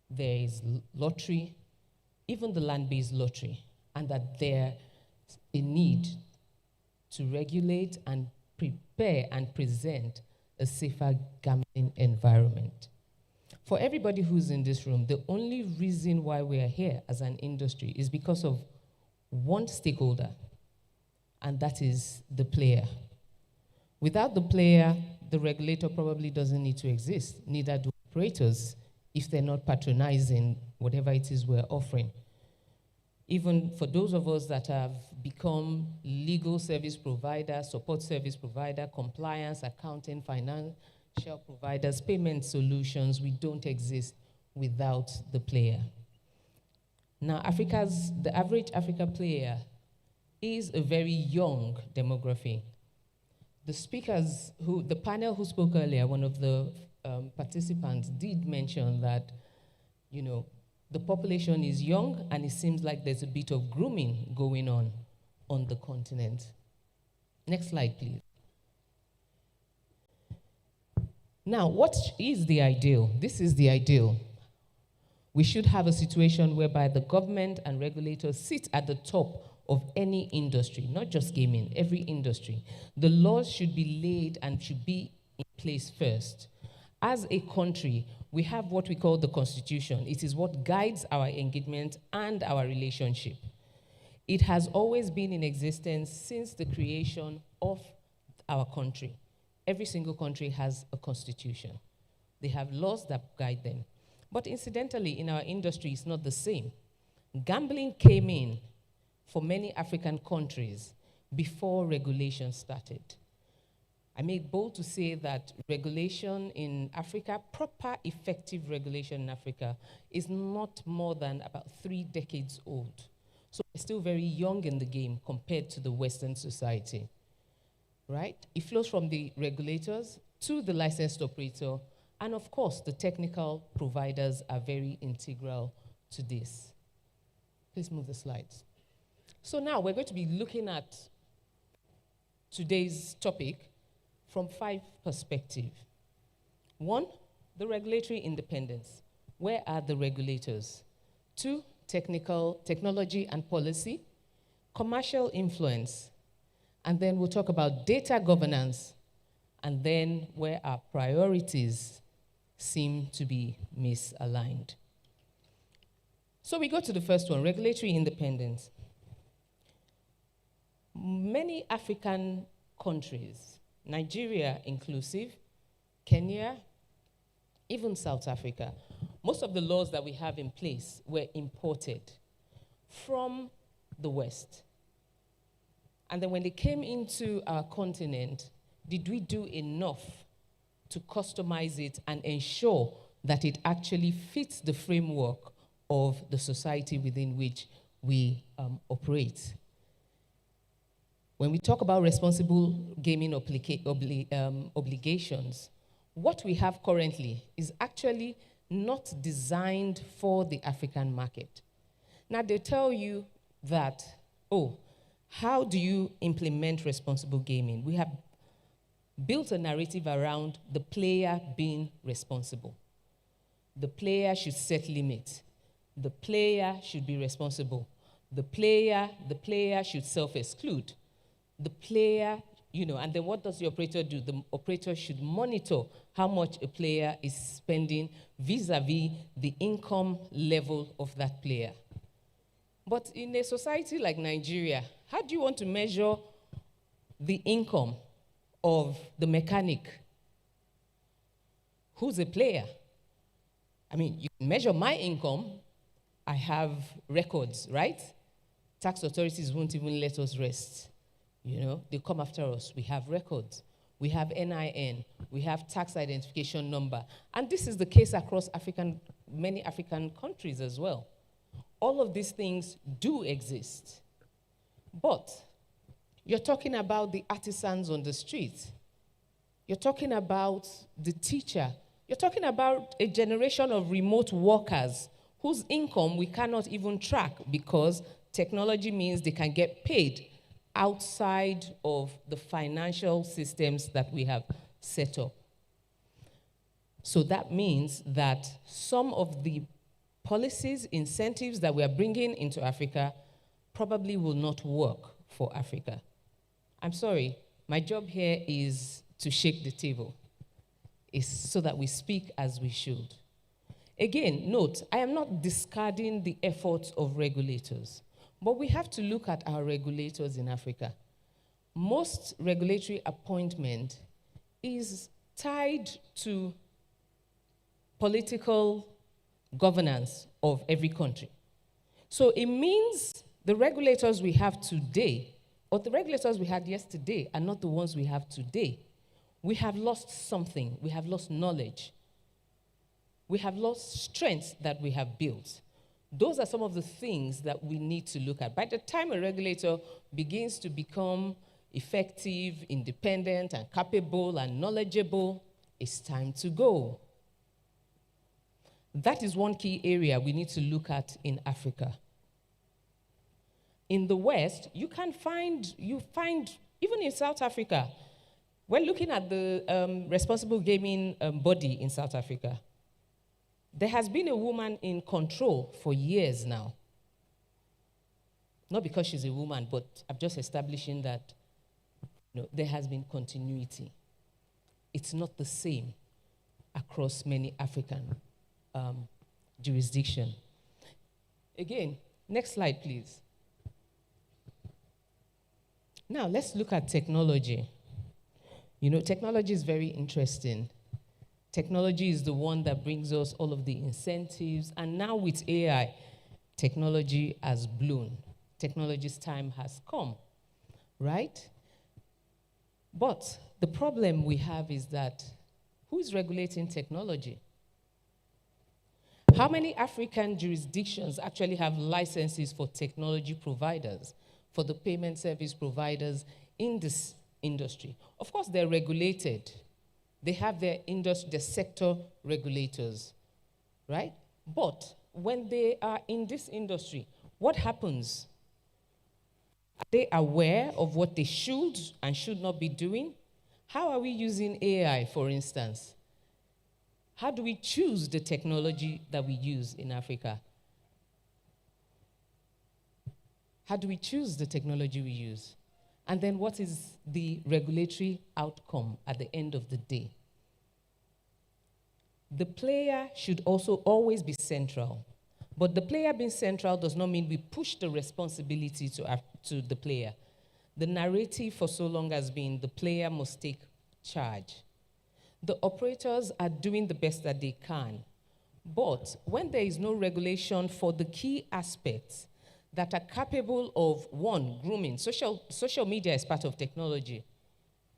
there is lottery, even the land-based lottery, and that there's a need to regulate and prepare and present a safer gambling environment. For everybody who's in this room, the only reason why we are here as an industry is because of one stakeholder, and that is the player. Without the player, the regulator probably doesn't need to exist, neither do operators if they're not patronizing whatever it is we're offering. Even for those of us that have become legal service provider, support service provider, compliance, accounting, financial providers, payment solutions, we don't exist without the player. Now, the average Africa player is a very young demography. The panel who spoke earlier, one of the participants did mention that, the population is young, and it seems like there's a bit of grooming going on the continent. Next slide, please. Now, what is the ideal? This is the ideal. We should have a situation whereby the government and regulators sit at the top of any industry, not just gaming, every industry. The laws should be laid and should be in place first. As a country, we have what we call the Constitution. It is what guides our engagement and our relationship. It has always been in existence since the creation of our country. Every single country has a constitution. They have laws that guide them. But incidentally, in our industry, it's not the same. Gambling came in for many African countries before regulation started. I make bold to say that regulation in Africa, proper effective regulation in Africa, is not more than about 3 decades old. So we're still very young in the game compared to the Western society, right? It flows from the regulators to the licensed operator, and of course, the technical providers are very integral to this. Please move the slides. So now we're going to be looking at today's topic from 5 perspectives. 1, the regulatory independence. Where are the regulators? 2, technology and policy. Commercial influence. And then we'll talk about data governance. And then where our priorities seem to be misaligned. So we go to the first one, regulatory independence. Many African countries, Nigeria inclusive, Kenya, even South Africa, most of the laws that we have in place were imported from the West. And then when they came into our continent, did we do enough to customize it and ensure that it actually fits the framework of the society within which we operate? When we talk about responsible gaming obligations, what we have currently is actually not designed for the African market. Now, they tell you that, how do you implement responsible gaming? We have built a narrative around the player being responsible. The player should set limits. The player should be responsible. The player should self-exclude. The player, and then what does the operator do? The operator should monitor how much a player is spending vis-a-vis the income level of that player. But in a society like Nigeria, how do you want to measure the income of the mechanic. Who's a player? I mean, you can measure my income. I have records, right? Tax authorities won't even let us rest. You know, they come after us. We have records. We have NIN. We have tax identification number. And this is the case across many African countries as well. All of these things do exist. But you're talking about the artisans on the street. You're talking about the teacher. You're talking about a generation of remote workers whose income we cannot even track because technology means they can get paid outside of the financial systems that we have set up. So that means that some of the policies, incentives that we are bringing into Africa probably will not work for Africa. I'm sorry, my job here is to shake the table. Is so that we speak as we should. Again, note, I am not discarding the efforts of regulators, but we have to look at our regulators in Africa. Most regulatory appointment is tied to political governance of every country. So it means the regulators we have today, or the regulators we had yesterday, are not the ones we have today. We have lost something. We have lost knowledge. We have lost strengths that we have built. Those are some of the things that we need to look at. By the time a regulator begins to become effective, independent, and capable, and knowledgeable, it's time to go. That is one key area we need to look at in Africa. In the West, you find, even in South Africa, we're looking at the responsible gaming body in South Africa. There has been a woman in control for years now. Not because she's a woman, but I'm just establishing that there has been continuity. It's not the same across many African jurisdictions. Again, next slide, please. Now, let's look at technology. Technology is very interesting. Technology is the one that brings us all of the incentives. And now with AI, technology has blown. Technology's time has come, right? But the problem we have is that who's regulating technology? How many African jurisdictions actually have licenses for technology providers, for the payment service providers in this industry? Of course, they're regulated. They have their sector regulators, right? But when they are in this industry, what happens? Are they aware of what they should and should not be doing? How are we using AI, for instance? How do we choose the technology that we use in Africa? How do we choose the technology we use? And then what is the regulatory outcome at the end of the day? The player should also always be central. But the player being central does not mean we push the responsibility to the player. The narrative for so long has been the player must take charge. The operators are doing the best that they can. But when there is no regulation for the key aspects that are capable of, one, grooming. Social media is part of technology,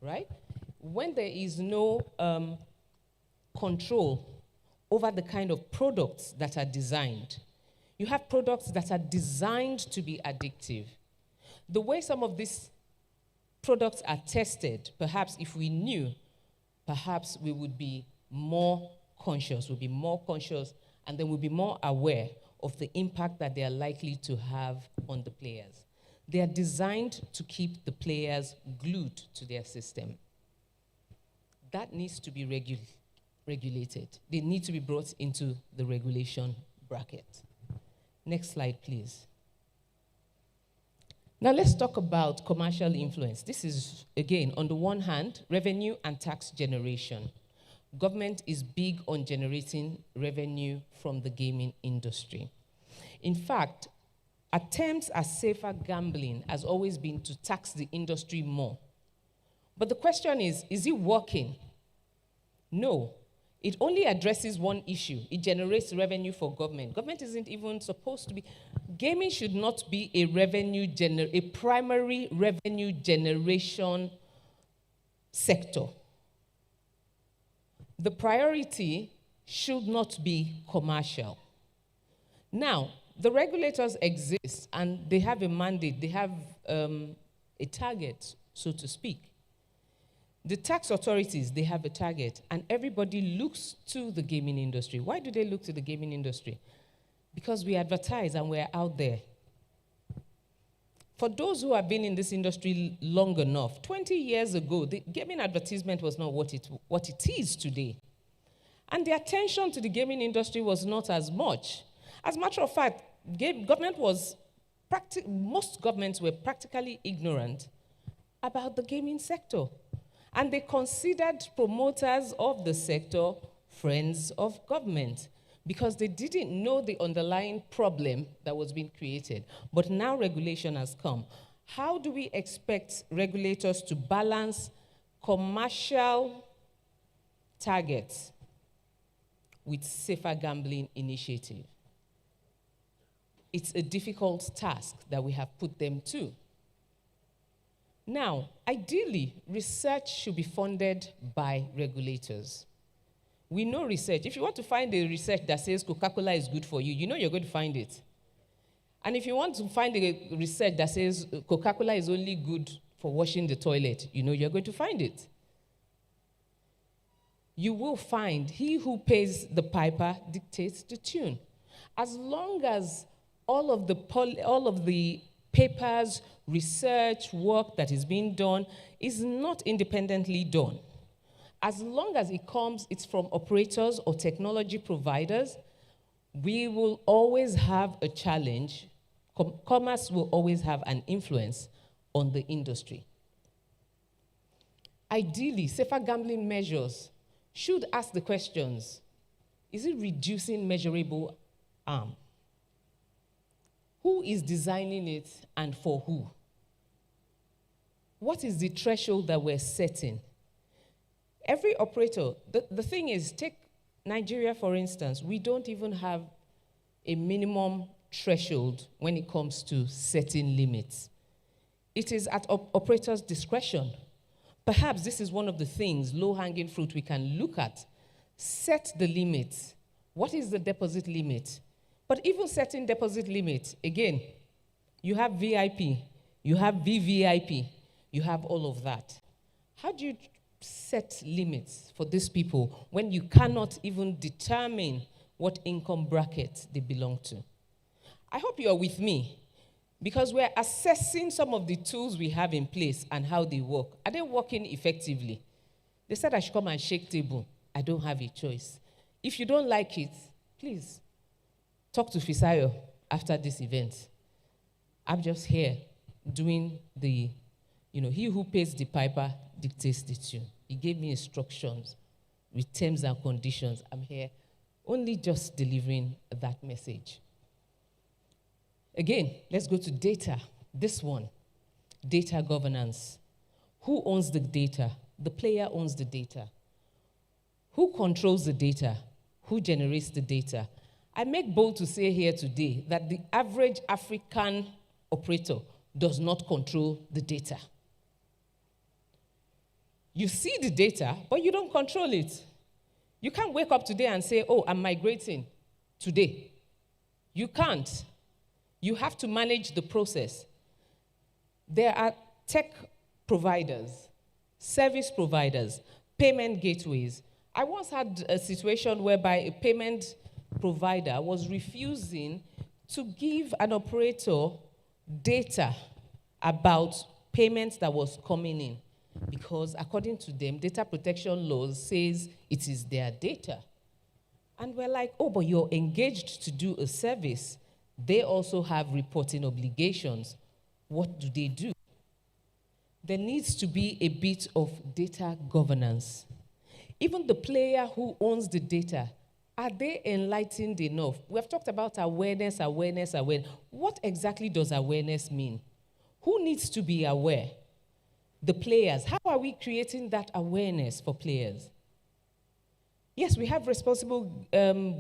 right? When there is no control over the kind of products that are designed, you have products that are designed to be addictive. The way some of these products are tested, perhaps if we knew, perhaps we would be more conscious, and then we'll be more aware of the impact that they are likely to have on the players. They are designed to keep the players glued to their system. That needs to be regulated. They need to be brought into the regulation bracket. Next slide, please. Now let's talk about commercial influence. This is, again, on the one hand, revenue and tax generation. Government is big on generating revenue from the gaming industry. In fact, attempts at safer gambling has always been to tax the industry more. But the question is it working? No. It only addresses one issue. It generates revenue for government. Government isn't even supposed to be. Gaming should not be a primary revenue generation sector. The priority should not be commercial. Now, the regulators exist and they have a mandate, they have a target, so to speak. The tax authorities, they have a target, and everybody looks to the gaming industry. Why do they look to the gaming industry? Because we advertise and we're out there. For those who have been in this industry long enough, 20 years ago, the gaming advertisement was not what it is today. And the attention to the gaming industry was not as much. As a matter of fact, most governments were practically ignorant about the gaming sector. And they considered promoters of the sector friends of government because they didn't know the underlying problem that was being created. But now regulation has come. How do we expect regulators to balance commercial targets with safer gambling initiative? It's a difficult task that we have put them to. Now, ideally, research should be funded by regulators. We know research. If you want to find a research that says Coca-Cola is good for you, you know you're going to find it. And if you want to find a research that says Coca-Cola is only good for washing the toilet, you know you're going to find it. You will find he who pays the piper dictates the tune. As long as all of the papers, research, work that is being done is not independently done. As long as it's from operators or technology providers, we will always have a challenge. Commerce will always have an influence on the industry. Ideally, safer gambling measures should ask the questions, is it reducing measurable harm? Who is designing it and for who? What is the threshold that we're setting? Every operator, the thing is, take Nigeria for instance, we don't even have a minimum threshold when it comes to setting limits. It is at operators' discretion. Perhaps this is one of the things, low-hanging fruit, we can look at. Set the limits. What is the deposit limit? But even setting deposit limit, again, you have VIP, you have VVIP, you have all of that. How do you set limits for these people when you cannot even determine what income bracket they belong to? I hope you are with me because we're assessing some of the tools we have in place and how they work. Are they working effectively? They said I should come and shake table. I don't have a choice. If you don't like it, please talk to Fisayo after this event. I'm just here doing the, he who pays the piper dictates the tune. He gave me instructions with terms and conditions. I'm here only just delivering that message. Again, let's go to data. This one, data governance. Who owns the data? The player owns the data. Who controls the data? Who generates the data? I make bold to say here today that the average African operator does not control the data. You see the data, but you don't control it. You can't wake up today and say, oh, I'm migrating today. You can't. You have to manage the process. There are tech providers, service providers, payment gateways. I once had a situation whereby a payment provider was refusing to give an operator data about payments that was coming in because according to them, data protection laws says it is their data. And we're like, oh, but you're engaged to do a service. They also have reporting obligations. What do they do? There needs to be a bit of data governance. Even the player who owns the data, are they enlightened enough? We have talked about awareness. What exactly does awareness mean? Who needs to be aware? the players. How are we creating that awareness for players? Yes, we have responsible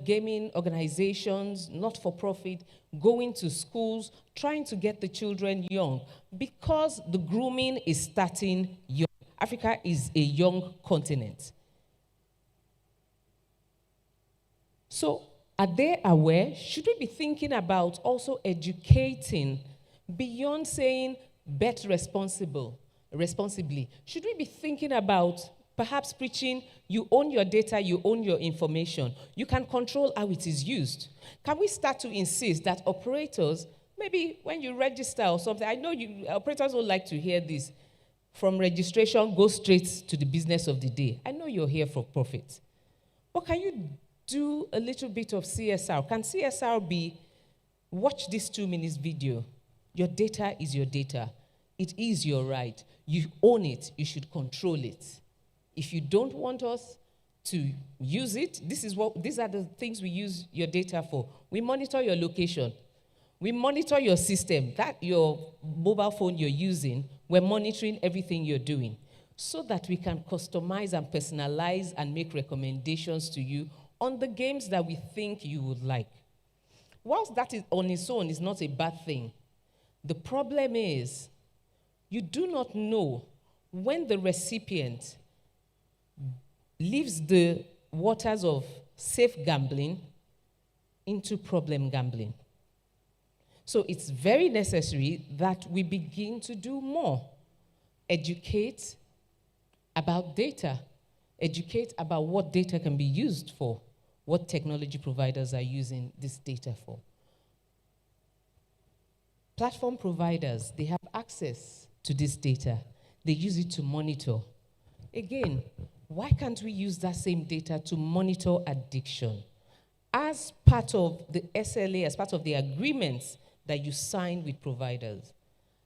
gaming organizations, not-for-profit, going to schools, trying to get the children young, because the grooming is starting young. Africa is a young continent. So, are they aware? Should we be thinking about also educating beyond saying bet responsibly? Should we be thinking about perhaps preaching, you own your data, you own your information, you can control how it is used? Can we start to insist that operators, maybe when you register or something, I know operators don't like to hear this, from registration, go straight to the business of the day. I know you're here for profit. But can you do a little bit of CSR? Can CSR be, watch this 2 minutes video. Your data is your data. It is your right. You own it. You should control it. If you don't want us to use it, these are the things we use your data for. We monitor your location. We monitor your system, that your mobile phone you're using, we're monitoring everything you're doing so that we can customize and personalize and make recommendations to you on the games that we think you would like. Whilst that is on its own is not a bad thing, the problem is you do not know when the recipient leaves the waters of safe gambling into problem gambling. So it's very necessary that we begin to do more. Educate about data. Educate about what data can be used for, what technology providers are using this data for. Platform providers, they have access to this data. They use it to monitor. Again, why can't we use that same data to monitor addiction? As part of the SLA, as part of the agreements that you sign with providers.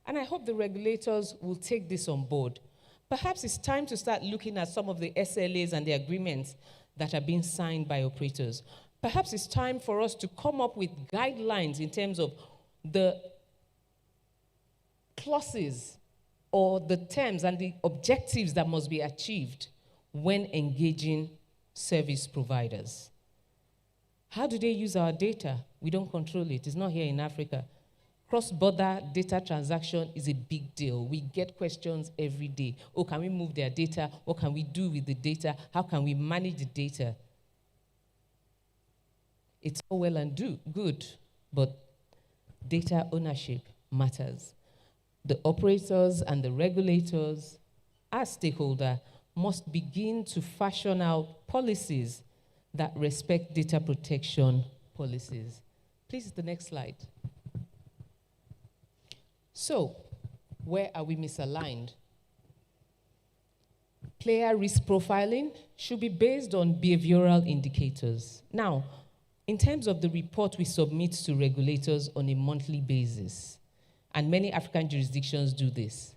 And I hope the regulators will take this on board. Perhaps it's time to start looking at some of the SLAs and the agreements that are being signed by operators. Perhaps it's time for us to come up with guidelines in terms of the clauses or the terms and the objectives that must be achieved when engaging service providers. How do they use our data? We don't control it. It's not here in Africa. Cross-border data transaction is a big deal. We get questions every day. Oh, can we move their data? What can we do with the data? How can we manage the data? It's all well and good, but data ownership matters. The operators and the regulators, as stakeholders, must begin to fashion out policies that respect data protection policies. Please, the next slide. So, where are we misaligned? Player risk profiling should be based on behavioral indicators. Now, in terms of the report we submit to regulators on a monthly basis, and many African jurisdictions do this,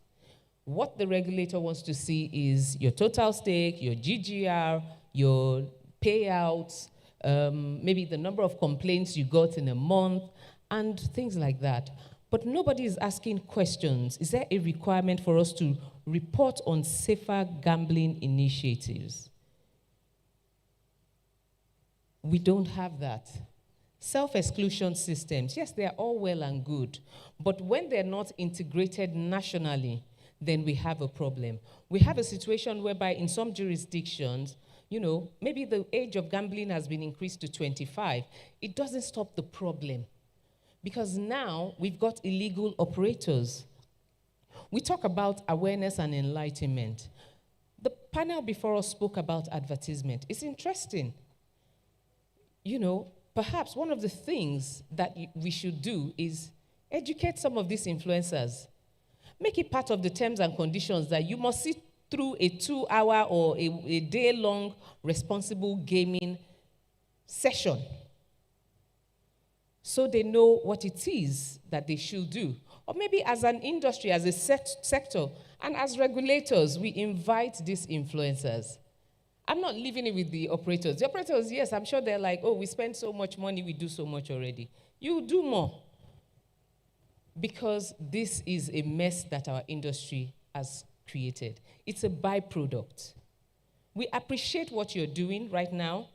what the regulator wants to see is your total stake, your GGR, your payouts, maybe the number of complaints you got in a month, and things like that. But nobody is asking questions. Is there a requirement for us to report on safer gambling initiatives? We don't have that. Self-exclusion systems, yes, they are all well and good, but when they're not integrated nationally, then we have a problem. We have a situation whereby in some jurisdictions, you know, maybe the age of gambling has been increased to 25. It doesn't stop the problem. Because now we've got illegal operators. We talk about awareness and enlightenment. The panel before us spoke about advertisement. It's interesting. You know, perhaps one of the things that we should do is educate some of these influencers. Make it part of the terms and conditions that you must sit through a 2-hour or a day-long responsible gaming session, so they know what it is that they should do. Or maybe as an industry, as a sector, and as regulators, we invite these influencers. I'm not leaving it with the operators. The operators, yes, I'm sure they're like, oh, we spend so much money, we do so much already. You do more. Because this is a mess that our industry has created. It's a byproduct. We appreciate what you're doing right now,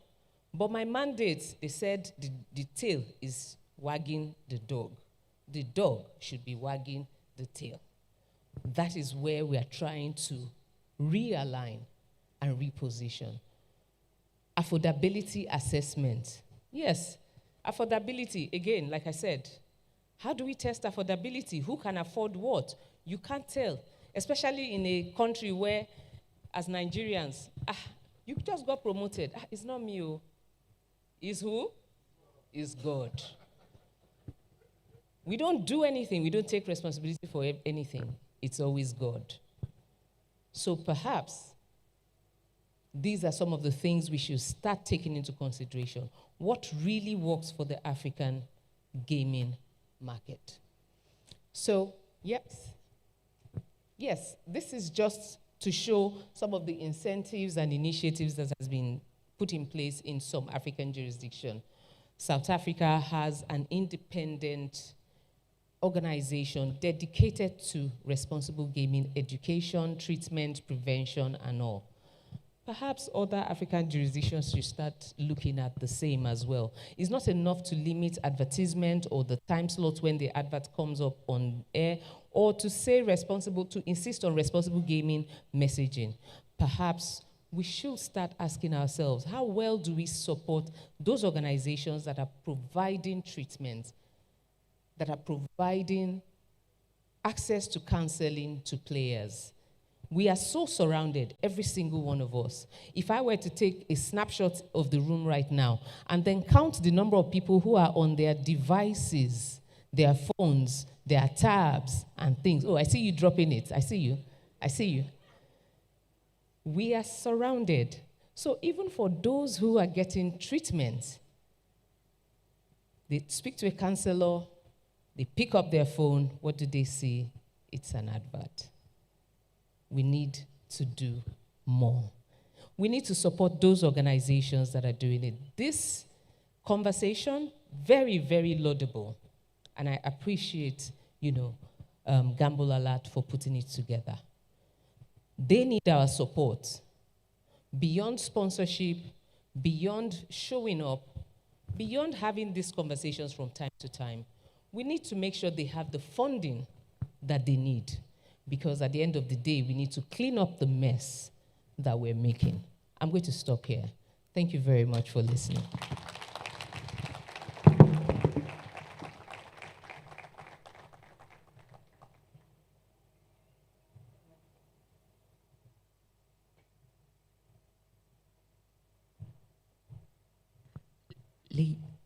but my mandate, they said the tail is wagging the dog. The dog should be wagging the tail. That is where we are trying to realign and reposition. Affordability assessment. Yes, affordability, again, like I said, how do we test affordability? Who can afford what? You can't tell, especially in a country where, as Nigerians, you just got promoted. It's not me. Oh. It's who? It's God. We don't do anything. We don't take responsibility for anything. It's always God. So perhaps these are some of the things we should start taking into consideration. What really works for the African gaming market? So, yes, this is just to show some of the incentives and initiatives that has been put in place in some African jurisdictions. South Africa has an independent organization dedicated to responsible gaming education, treatment, prevention, and all. Perhaps other African jurisdictions should start looking at the same as well. It's not enough to limit advertisement or the time slot when the advert comes up on air, or to say to insist on responsible gaming messaging. Perhaps we should start asking ourselves, how well do we support those organizations that are providing treatment, that are providing access to counseling to players? We are so surrounded, every single one of us. If I were to take a snapshot of the room right now and then count the number of people who are on their devices, their phones, their tabs and things. Oh, I see you dropping it. I see you. I see you. We are surrounded. So even for those who are getting treatment, they speak to a counselor, they pick up their phone, what do they see? It's an advert. We need to do more. We need to support those organizations that are doing it. This conversation, very, very laudable. And I appreciate, Gamble Alert for putting it together. They need our support. Beyond sponsorship, beyond showing up, beyond having these conversations from time to time, we need to make sure they have the funding that they need. Because at the end of the day, we need to clean up the mess that we're making. I'm going to stop here. Thank you very much for listening.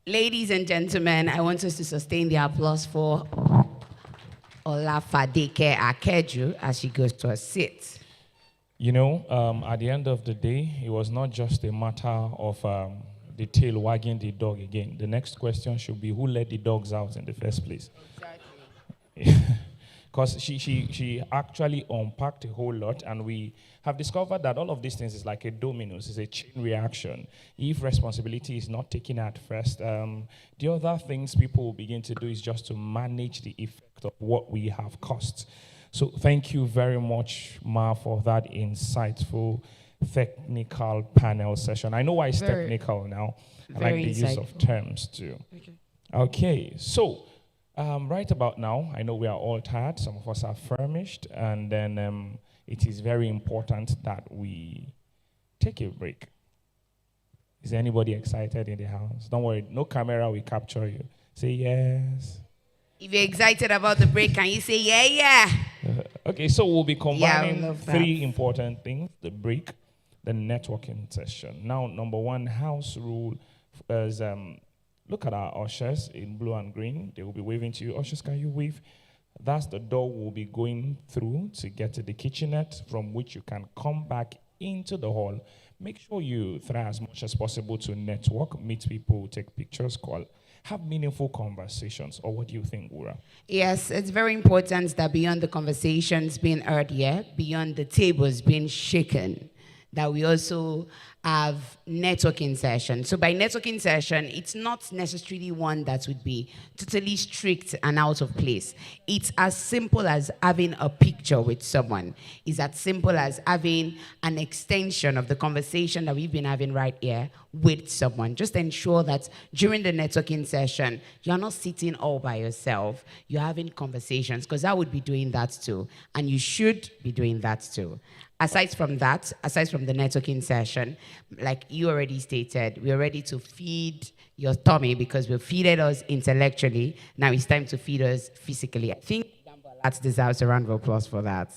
Ladies and gentlemen, I want us to sustain the applause for Olafadeke Akeju as she goes to her seat. At the end of the day, it was not just a matter of the tail wagging the dog again. The next question should be, who let the dogs out in the first place? Exactly. Because she actually unpacked a whole lot, and we have discovered that all of these things is like a dominoes, it's a chain reaction. If responsibility is not taken at first, the other things people will begin to do is just to manage the effect of what we have caused. So thank you very much, Ma, for that insightful technical panel session. I know why it's technical now. I like the use of terms too. Okay, so right about now, I know we are all tired. Some of us are famished, and then it is very important that we take a break. Is anybody excited in the house? Don't worry, no camera will capture you. Say yes. If you're excited about the break, can you say yeah? Okay, so we'll be combining three important things: the break, the networking session. Now, number one house rule is look at our ushers in blue and green. They will be waving to you. Ushers, can you wave? That's the door we'll be going through to get to the kitchenette, from which you can come back into the hall. Make sure you try as much as possible to network, meet people, take pictures, call, have meaningful conversations. Or what do you think, Wura? Yes, it's very important that beyond the conversations being heard here, beyond the tables being shaken, that we also have networking session. So by networking session, it's not necessarily one that would be totally strict and out of place. It's as simple as having a picture with someone. It's as simple as having an extension of the conversation that we've been having right here with someone. Just ensure that during the networking session, you're not sitting all by yourself. You're having conversations, because I would be doing that too. And you should be doing that too. Aside from that, aside from the networking session, like you already stated, we're ready to feed your tummy because we've feeded us intellectually. Now it's time to feed us physically. I think that deserves a round of applause for that.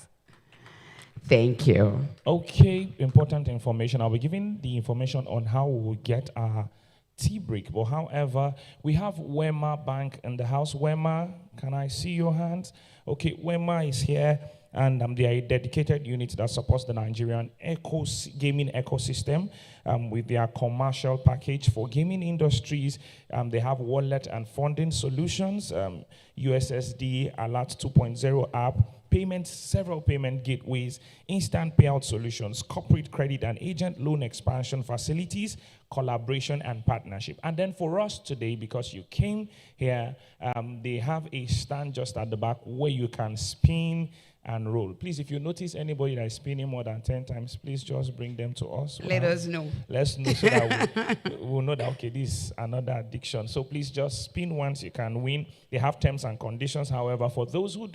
Thank you. Okay, important information. I'll be giving the information on how we will get our tea break. But however, we have Wema Bank in the house. Wema, can I see your hands? Okay, Wema is here. And they are a dedicated unit that supports the Nigerian gaming ecosystem with their commercial package for gaming industries. They have wallet and funding solutions, USSD, Alert 2.0 app, payments, several payment gateways, instant payout solutions, corporate credit and agent loan expansion facilities, collaboration and partnership. And then for us today, because you came here, they have a stand just at the back where you can spin and roll. Please, if you notice anybody that is spinning more than 10 times, please just bring them to us. Let us know. Let's know so that we'll know that, okay, this is another addiction. So please just spin once, you can win. They have terms and conditions. However, for those who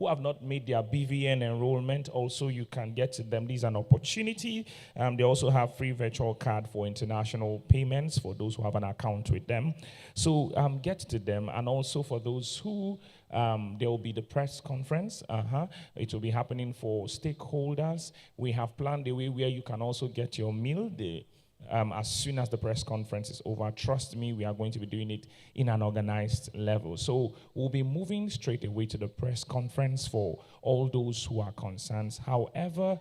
have not made their BVN enrollment, also you can get to them. This is an opportunity. They also have free virtual card for international payments for those who have an account with them. So get to them. And also for those who there will be the press conference. It will be happening for stakeholders. We have planned a way where you can also get your meal as soon as the press conference is over. Trust me, we are going to be doing it in an organized level. So we'll be moving straight away to the press conference for all those who are concerned. However,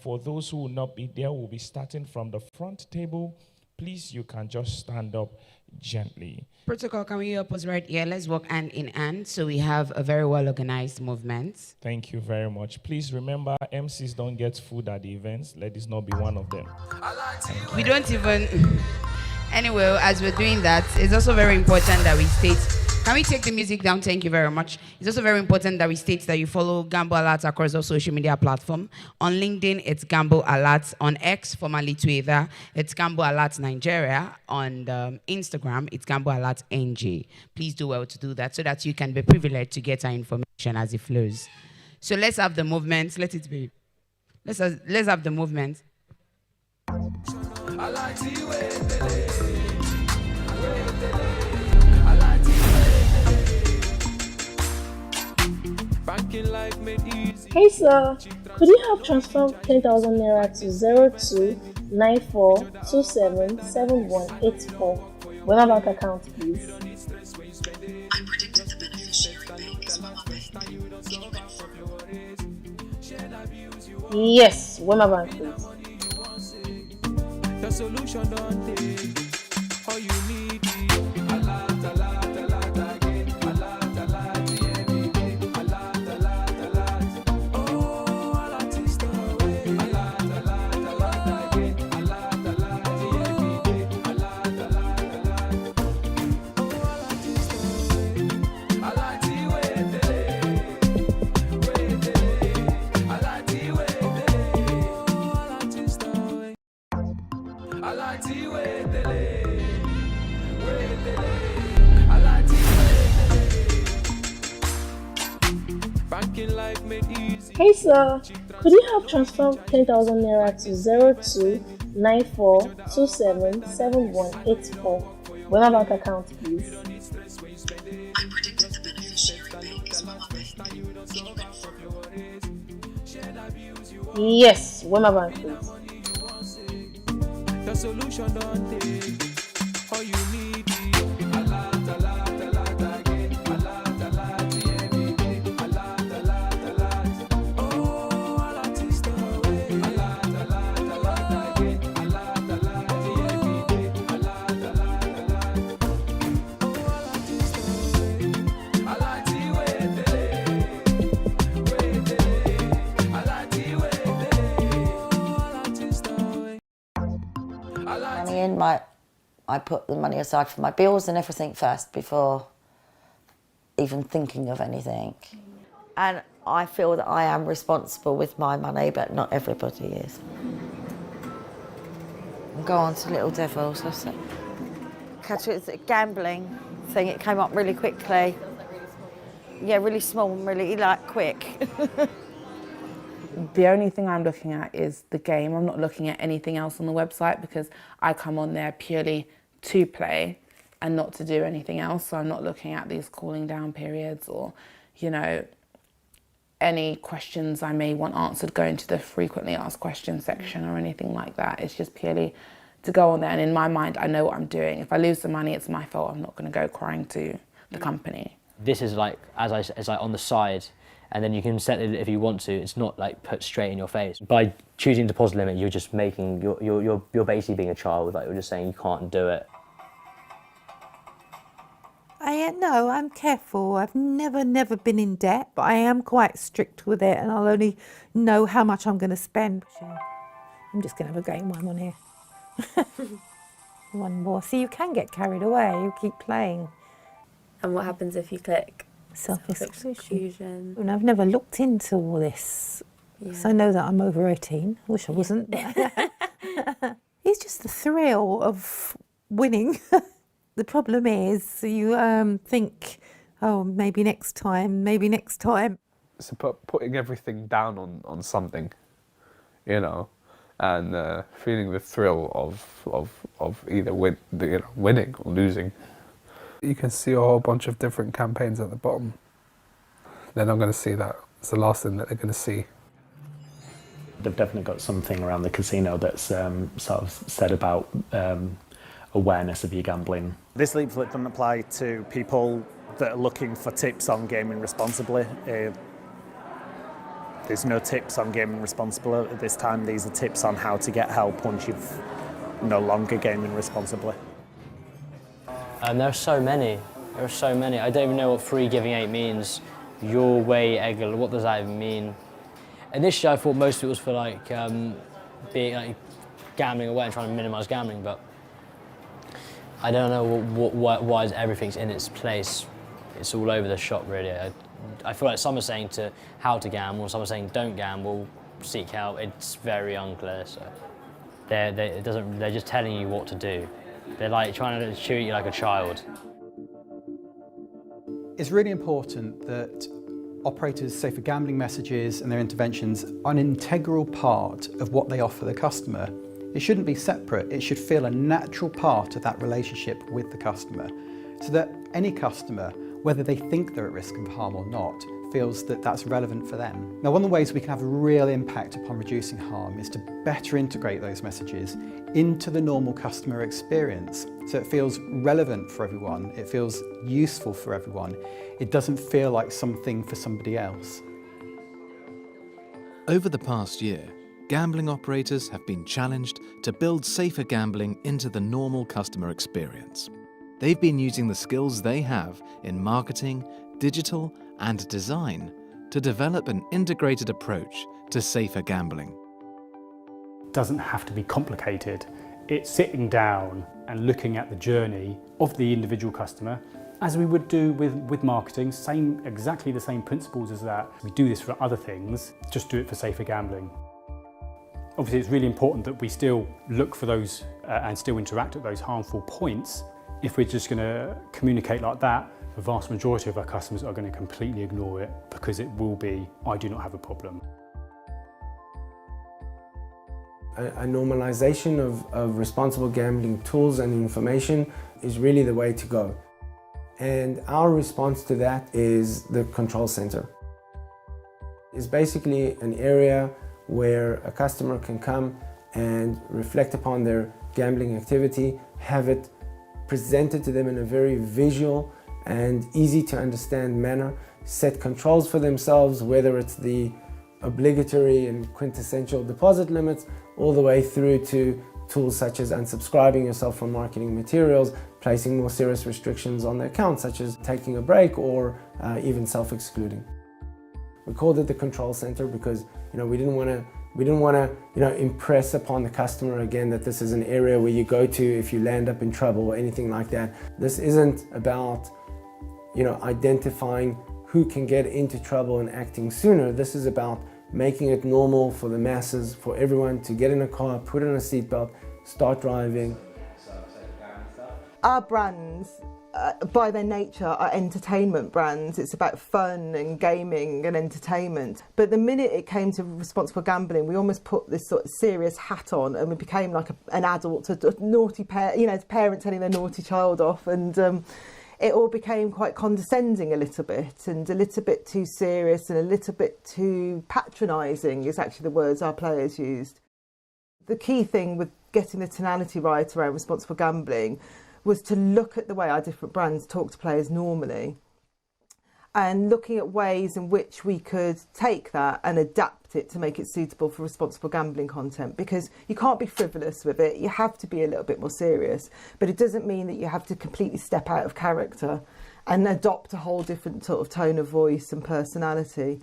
for those who will not be there, we'll be starting from the front table. Please, you can just stand up gently. Protocol, can we help us right here? Let's work hand in hand so we have a very well-organized movement. Thank you very much. Please remember, MCs don't get food at the events. Let this not be one of them. We don't even... Anyway, as we're doing that, it's also very important that we state... Can we take the music down? Thank you very much. It's also very important that we state that you follow Gambo Alert across all social media platforms. On LinkedIn, it's Gambo Alert. On X, formerly Twitter, it's Gambo Alert Nigeria. On Instagram, it's Gambo Alert NG. Please do well to do that so that you can be privileged to get our information as it flows. So let's have the movement. Let it be. Let's have the movement. Hey sir, could you help transfer 10,000 naira to 0294277184? Wema Bank account, please. I predicted the beneficiary name is Wema Bank. Yes, Wema Bank, please. The solution don't take all you need. Hey sir, could you help transfer 10,000 naira to 0294277184? Wema Bank account, please. I predicted the beneficiary name is Wema Bank. Yes, Wema Bank, please. The solution don't take all you need. I put the money aside for my bills and everything first before even thinking of anything. And I feel that I am responsible with my money, but not everybody is. Go on to Little Devils. Catch it, it's a gambling thing. It came up really quickly. Yeah, really small and really quick. The only thing I'm looking at is the game. I'm not looking at anything else on the website because I come on there purely to play and not to do anything else. So I'm not looking at these cooling down periods or, any questions I may want answered going to the frequently asked questions section or anything like that. It's just purely to go on there, and in my mind, I know what I'm doing. If I lose the money, it's my fault. I'm not going to go crying to the company. This is it's on the side, and then you can set it if you want to. It's not put straight in your face. By choosing deposit limit, you're just making you're basically being a child. You're just saying you can't do it. No, I'm careful. I've never been in debt, but I am quite strict with it, and I'll only know how much I'm going to spend. I'm just going to have a game while I'm on here. One more. See, you can get carried away. You keep playing. And what happens if you click self-exclusion? And I've never looked into all this. Yeah. So I know that I'm over 18. I wish I wasn't. But it's just the thrill of winning. The problem is you think, oh, maybe next time, maybe next time. So putting everything down on something, and feeling the thrill of either winning or losing. You can see a whole bunch of different campaigns at the bottom. They're not going to see that. It's the last thing that they're going to see. They've definitely got something around the casino that's sort of said about awareness of your gambling. This leaflet doesn't apply to people that are looking for tips on gaming responsibly. There's no tips on gaming responsibly at this time. These are tips on how to get help once you've no longer gaming responsibly. There are so many. There are so many. I don't even know what free giving 8 means. Your way, Eggle, what does that even mean? Initially, I thought most of it was for being gambling away and trying to minimise gambling, but I don't know why everything's in its place. It's all over the shop, really. I feel like some are saying how to gamble, some are saying don't gamble, seek help. It's very unclear. So they're just telling you what to do. They're trying to treat you like a child. It's really important that operators' safer gambling messages and their interventions are an integral part of what they offer the customer. It shouldn't be separate. It should feel a natural part of that relationship with the customer, so that any customer, whether they think they're at risk of harm or not, feels that that's relevant for them. Now, one of the ways we can have a real impact upon reducing harm is to better integrate those messages into the normal customer experience, so it feels relevant for everyone, it feels useful for everyone, it doesn't feel like something for somebody else. Over the past year, gambling operators have been challenged to build safer gambling into the normal customer experience. They've been using the skills they have in marketing, digital, and design to develop an integrated approach to safer gambling. It doesn't have to be complicated. It's sitting down and looking at the journey of the individual customer, as we would do with marketing, exactly the same principles as that. We do this for other things, just do it for safer gambling. Obviously, it's really important that we still look for those and still interact at those harmful points. If we're just going to communicate like that, the vast majority of our customers are going to completely ignore it because it will be, I do not have a problem. A normalization of responsible gambling tools and information is really the way to go. And our response to that is the control center. It's basically an area where a customer can come and reflect upon their gambling activity, have it presented to them in a very visual and easy to understand manner, set controls for themselves, whether it's the obligatory and quintessential deposit limits, all the way through to tools such as unsubscribing yourself from marketing materials, placing more serious restrictions on the account, such as taking a break or even self-excluding. We called it the control center because we didn't want to We didn't want to, impress upon the customer again that this is an area where you go to if you land up in trouble or anything like that. This isn't about, identifying who can get into trouble and acting sooner. This is about making it normal for the masses, for everyone to get in a car, put on a seatbelt, start driving. Our brands, by their nature, are entertainment brands. It's about fun and gaming and entertainment. But the minute it came to responsible gambling, we almost put this sort of serious hat on, and we became like an adult, a naughty parent telling their naughty child off, and it all became quite condescending a little bit, and a little bit too serious, and a little bit too patronising is actually the words our players used. The key thing with getting the tonality right around responsible gambling was to look at the way our different brands talk to players normally, and looking at ways in which we could take that and adapt it to make it suitable for responsible gambling content, because you can't be frivolous with it. You have to be a little bit more serious, but it doesn't mean that you have to completely step out of character and adopt a whole different sort of tone of voice and personality.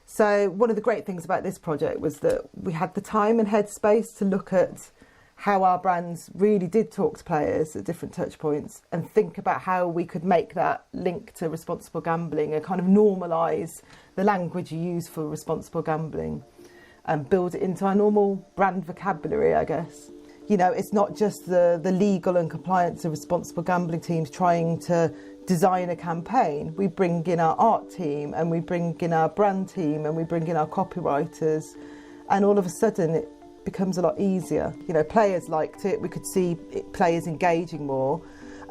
So one of the great things about this project was that we had the time and headspace to look at how our brands really did talk to players at different touch points, and think about how we could make that link to responsible gambling and kind of normalise the language you use for responsible gambling and build it into our normal brand vocabulary, I guess. It's not just the legal and compliance and responsible gambling teams trying to design a campaign. We bring in our art team, and we bring in our brand team, and we bring in our copywriters, and all of a sudden it becomes a lot easier. Players liked it. We could see players engaging more,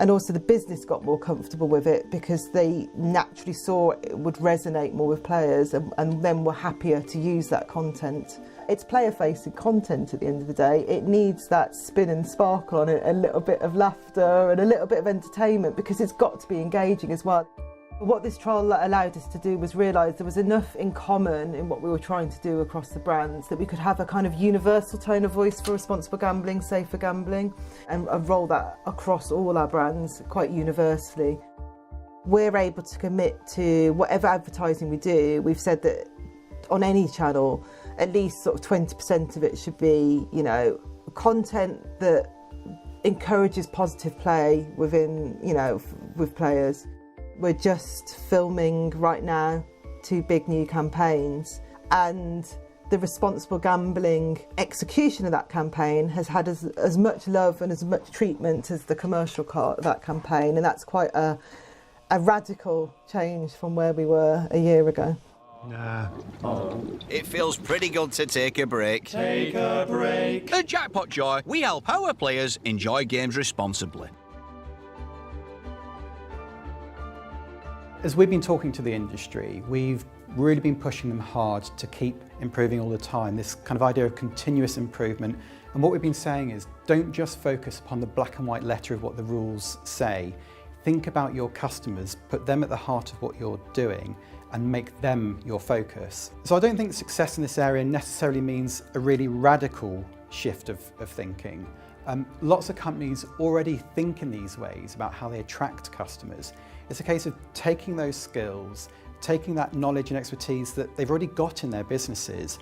and also the business got more comfortable with it because they naturally saw it would resonate more with players, and then were happier to use that content. It's player-facing content at the end of the day. It needs that spin and sparkle on it, a little bit of laughter and a little bit of entertainment, because it's got to be engaging as well. What this trial allowed us to do was realise there was enough in common in what we were trying to do across the brands that we could have a kind of universal tone of voice for responsible gambling, safer gambling, and roll that across all our brands quite universally. We're able to commit to whatever advertising we do. We've said that on any channel, at least sort of 20% of it should be, content that encourages positive play within, with players. We're just filming right now 2 big new campaigns, and the responsible gambling execution of that campaign has had as much love and as much treatment as the commercial part of that campaign, and that's quite a radical change from where we were a year ago. Nah. It feels pretty good to take a break. Take a break. At Jackpot Joy, we help our players enjoy games responsibly. As we've been talking to the industry, we've really been pushing them hard to keep improving all the time, this kind of idea of continuous improvement. And what we've been saying is, don't just focus upon the black and white letter of what the rules say. Think about your customers, put them at the heart of what you're doing, and make them your focus. So I don't think success in this area necessarily means a really radical shift of thinking. Lots of companies already think in these ways about how they attract customers. It's a case of taking those skills, taking that knowledge and expertise that they've already got in their businesses,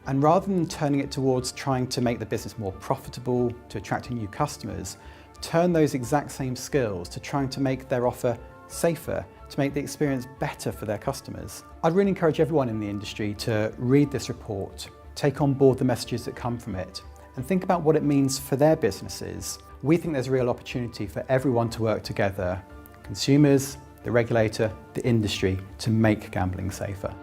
and rather than turning it towards trying to make the business more profitable, to attracting new customers, turn those exact same skills to trying to make their offer safer, to make the experience better for their customers. I'd really encourage everyone in the industry to read this report, take on board the messages that come from it, and think about what it means for their businesses. We think there's a real opportunity for everyone to work together, consumers, the regulator, the industry, to make gambling safer.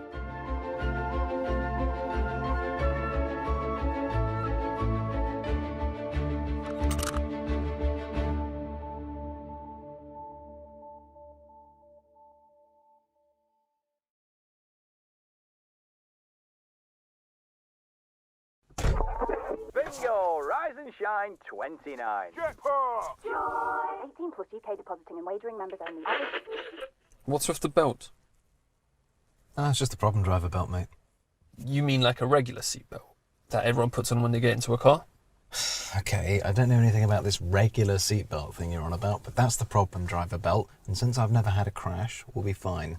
Bingo! Rise and Shine 29. Jackpot! 18 plus UK depositing and wagering members only. What's with the belt? It's just the problem driver belt, mate. You mean like a regular seatbelt that everyone puts on when they get into a car? Okay, I don't know anything about this regular seatbelt thing you're on about, but that's the problem driver belt, and since I've never had a crash, we'll be fine.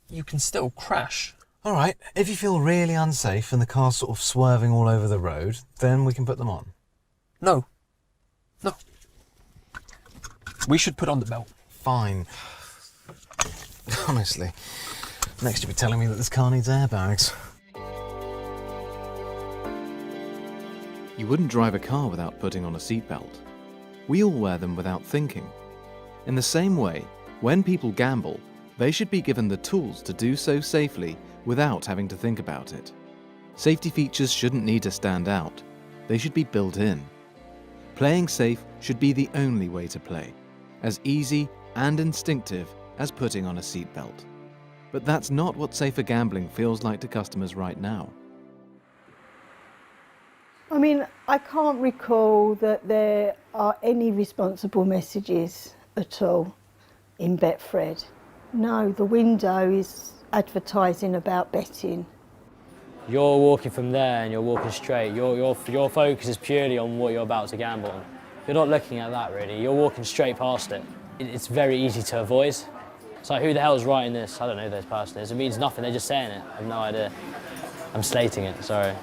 You can still crash. All right, if you feel really unsafe and the car's sort of swerving all over the road, then we can put them on. No. No. We should put on the belt. Fine. Honestly, next you'll be telling me that this car needs airbags. You wouldn't drive a car without putting on a seatbelt. We all wear them without thinking. In the same way, when people gamble, they should be given the tools to do so safely without having to think about it. Safety features shouldn't need to stand out. They should be built in. Playing safe should be the only way to play, as easy and instinctive as putting on a seatbelt. But that's not what safer gambling feels like to customers right now. I mean, I can't recall that there are any responsible messages at all in Betfred. No, the window is advertising about betting. You're walking from there and you're walking straight. Your focus is purely on what you're about to gamble on. You're not looking at that really, you're walking straight past it. It's very easy to avoid. It's like, who the hell's writing this? I don't know who this person is. It means nothing, they're just saying it. I have no idea. I'm slating it, sorry.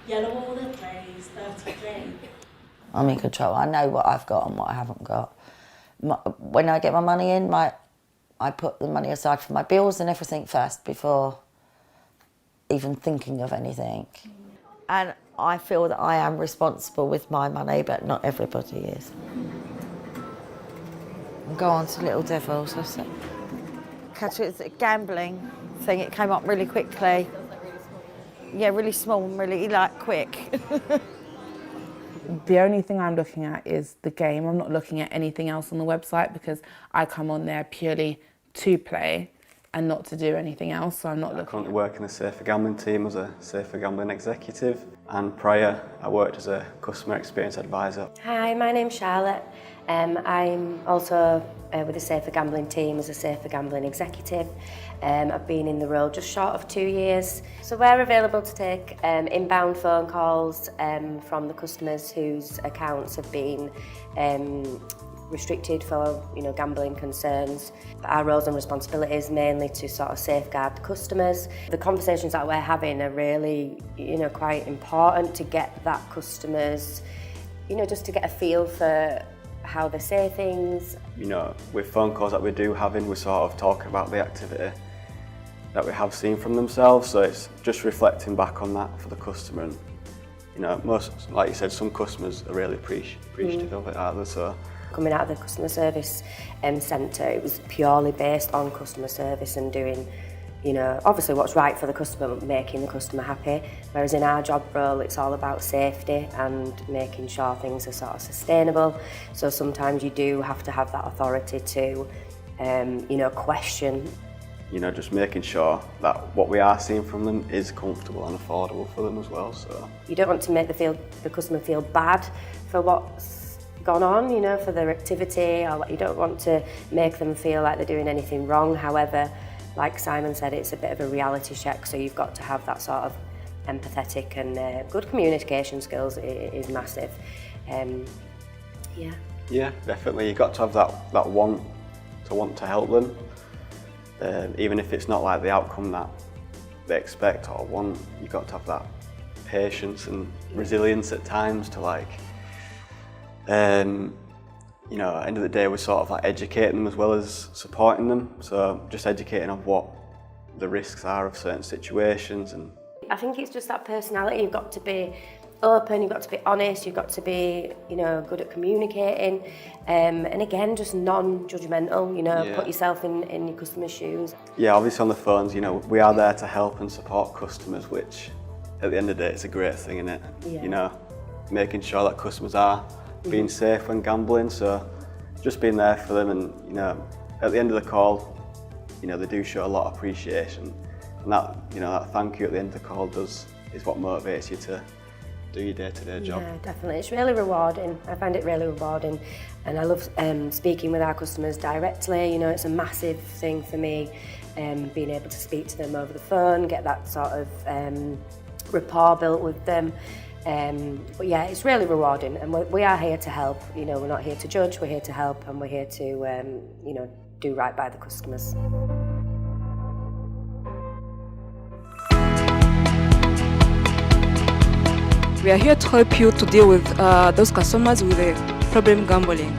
Yellow order, please, 33. I'm in control. I know what I've got and what I haven't got. When I get my money in, I put the money aside for my bills and everything first before even thinking of anything. And I feel that I am responsible with my money, but not everybody is. And go on to Little Devils. Catch it, it's a gambling thing. It came up really quickly. Yeah, really small and really quick. The only thing I'm looking at is the game. I'm not looking at anything else on the website because I come on there purely to play and not to do anything else, so I'm not looking. I currently work in the Safer Gambling team as a Safer Gambling executive, and prior I worked as a customer experience advisor. Hi, my name's Charlotte. I'm also with the Safer Gambling team as a Safer Gambling executive. I've been in the role just short of 2 years. So we're available to take inbound phone calls from the customers whose accounts have been restricted for gambling concerns. Our roles and responsibilities mainly to sort of safeguard the customers. The conversations that we're having are really quite important to get that customers, just to get a feel for how they say things. With phone calls that we do having, we're sort of talking about the activity that we have seen from themselves, so it's just reflecting back on that for the customer. And most, like you said, some customers are really appreciative of it, aren't they? So coming out of the customer service centre, it was purely based on customer service and doing, obviously what's right for the customer, but making the customer happy. Whereas in our job role, it's all about safety and making sure things are sort of sustainable. So sometimes you do have to have that authority to, question. Just making sure that what we are seeing from them is comfortable and affordable for them as well. So you don't want to make the customer feel bad for what's gone on, for their activity, or you don't want to make them feel like they're doing anything wrong. However, like Simon said, it's a bit of a reality check, so you've got to have that sort of empathetic and good communication skills is massive. Yeah, definitely. You've got to have that want to help them. Even if it's not like the outcome that they expect or want, you've got to have that patience and resilience at times to at the end of the day, we're sort of like educating them as well as supporting them. So just educating on what the risks are of certain situations. And I think it's just that personality. You've got to be open, you've got to be honest, you've got to be, good at communicating. And again, just non-judgmental, put yourself in your customer's shoes. Yeah, obviously on the phones, we are there to help and support customers, which at the end of the day, it's a great thing, isn't it? Yeah. Making sure that customers are being safe when gambling, so just being there for them, and at the end of the call, they do show a lot of appreciation, and that that thank you at the end of the call is what motivates you to do your day-to-day job. Yeah, definitely. It's really rewarding. I find it really rewarding, and I love speaking with our customers directly. It's a massive thing for me, being able to speak to them over the phone, get that sort of rapport built with them. But yeah, it's really rewarding, and we are here to help. We're not here to judge, we're here to help, and we're here to do right by the customers. We are here to help you to deal with those customers with a problem gambling.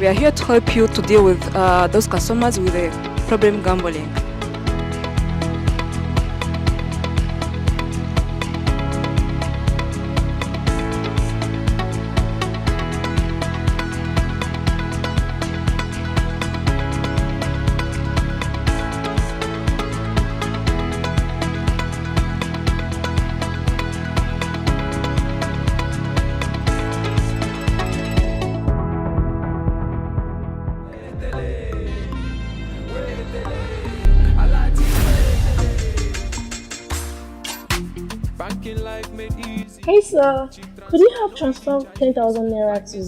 We are here to help you to deal with those customers with a problem gambling. Hey sir, could you help transfer 10,000 naira to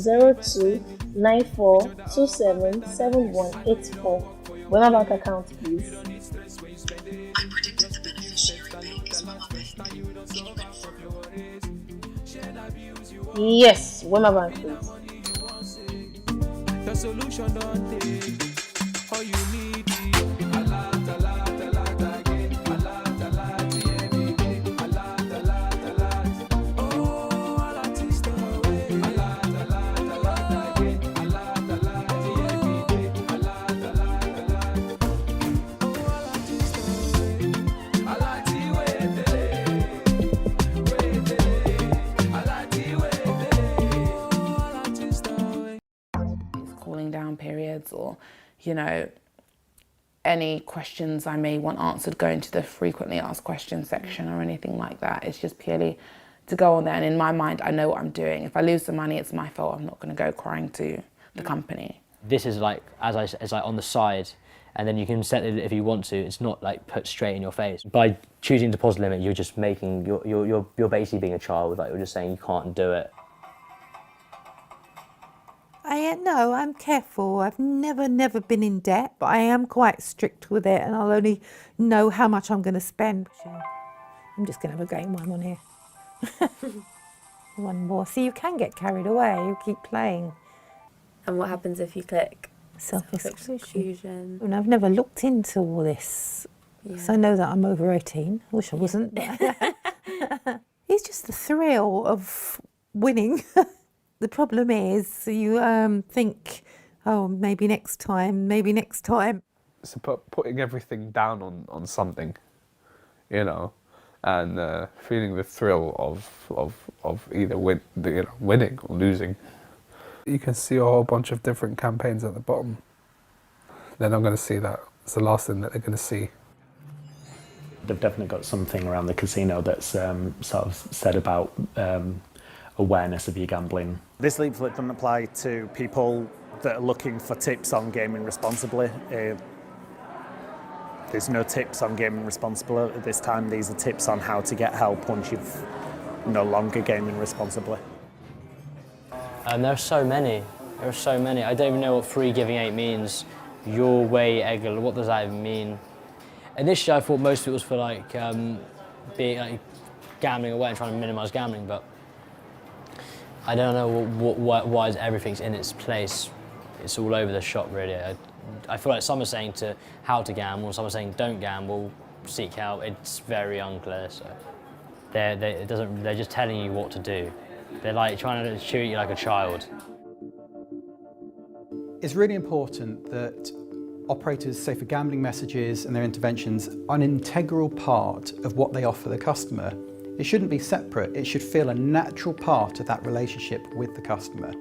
0294277184 Wema Bank account, please? I predicted the beneficiary bank is Wema Bank. Yes, Wema Bank, please. The solution don't take all you need. Cooling down periods, or any questions I may want answered, go into the frequently asked questions section or anything like that. It's just purely to go on there, and in my mind I know what I'm doing. If I lose the money, it's my fault. I'm not going to go crying to the company. This is like, as I said, it's like on the side, and then you can set it if you want to. It's not like put straight in your face. By choosing deposit limit, you're just making you're basically being a child. Like, you're just saying you can't do it. No, I'm careful. I've never been in debt, but I am quite strict with it, and I'll only know how much I'm going to spend. I'm just going to have a game while I'm on here. One more. See, you can get carried away. You keep playing. And what happens if you click Self-exclusion. And I've never looked into all this. Yeah. So I know that I'm over 18. I wish I wasn't. It's just the thrill of winning. The problem is you think, oh, maybe next time, maybe next time. It's about putting everything down on something, and feeling the thrill of either winning or losing. You can see a whole bunch of different campaigns at the bottom. They're not going to see that. It's the last thing that they're going to see. They've definitely got something around the casino that's sort of said about awareness of your gambling. This leaflet doesn't apply to people that are looking for tips on gaming responsibly. There's no tips on gaming responsibly at this time. These are tips on how to get help once you've no longer gaming responsibly. There are so many. There are so many. I don't even know what free giving 8 means. Your way, Eggle, what does that even mean? Initially I thought most of it was for being gambling away and trying to minimise gambling, but I don't know why everything's in its place. It's all over the shop, really. I feel like some are saying how to gamble, some are saying don't gamble, seek help. It's very unclear. So they're just telling you what to do. They're like trying to treat you like a child. It's really important that operators' safer gambling messages and their interventions are an integral part of what they offer the customer. It shouldn't be separate. It should feel a natural part of that relationship with the customer,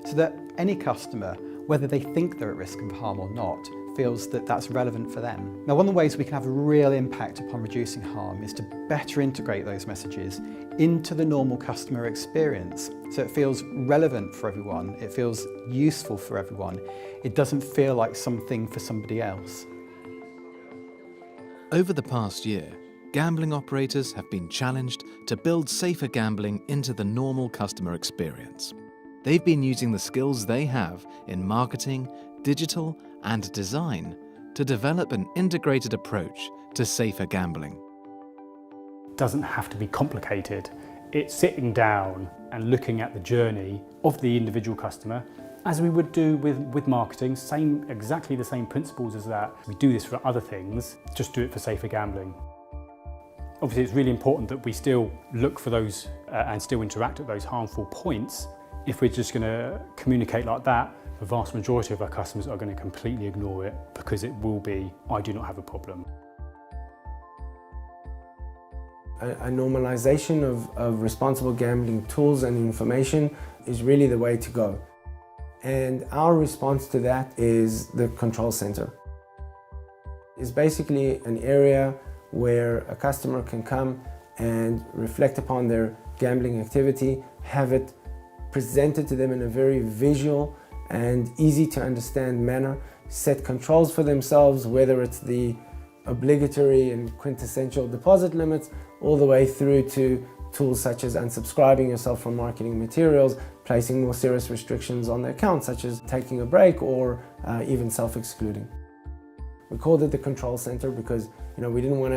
so that any customer, whether they think they're at risk of harm or not, feels that that's relevant for them. Now, one of the ways we can have a real impact upon reducing harm is to better integrate those messages into the normal customer experience, so it feels relevant for everyone, it feels useful for everyone, it doesn't feel like something for somebody else. Over the past year, gambling operators have been challenged to build safer gambling into the normal customer experience. They've been using the skills they have in marketing, digital, and design to develop an integrated approach to safer gambling. It doesn't have to be complicated. It's sitting down and looking at the journey of the individual customer, as we would do with marketing, exactly the same principles as that. We do this for other things, just do it for safer gambling. Obviously, it's really important that we still look for those and still interact at those harmful points. If we're just going to communicate like that, the vast majority of our customers are going to completely ignore it because it will be, I do not have a problem. A normalization of responsible gambling tools and information is really the way to go. And our response to that is the control center. It's basically an area where a customer can come and reflect upon their gambling activity, have it presented to them in a very visual and easy to understand manner, set controls for themselves, whether it's the obligatory and quintessential deposit limits, all the way through to tools such as unsubscribing yourself from marketing materials, placing more serious restrictions on the account, such as taking a break or even self-excluding. We called it the control center because we didn't want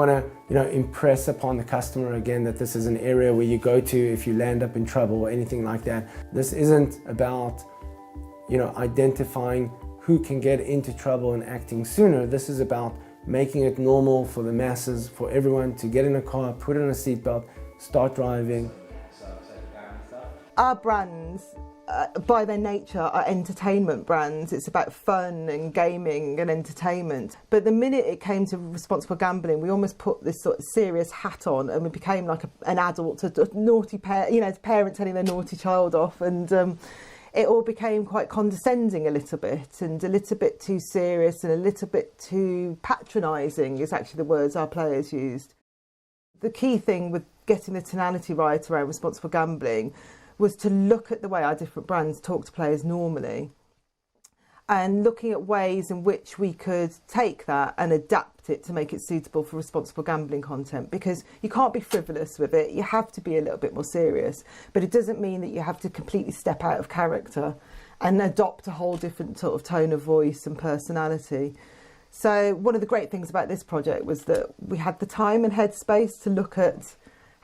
to impress upon the customer again that this is an area where you go to if you land up in trouble or anything like that. This isn't about identifying who can get into trouble and acting sooner. This is about making it normal for the masses, for everyone to get in a car, put on a seatbelt, start driving. Our brands, by their nature, are entertainment brands. It's about fun and gaming and entertainment. But the minute it came to responsible gambling, we almost put this sort of serious hat on and we became like an adult, a naughty parent, parent telling their naughty child off, and it all became quite condescending a little bit and a little bit too serious and a little bit too patronising is actually the words our players used. The key thing with getting the tonality right around responsible gambling was to look at the way our different brands talk to players normally and looking at ways in which we could take that and adapt it to make it suitable for responsible gambling content, because you can't be frivolous with it. You have to be a little bit more serious, but it doesn't mean that you have to completely step out of character and adopt a whole different sort of tone of voice and personality. So one of the great things about this project was that we had the time and headspace to look at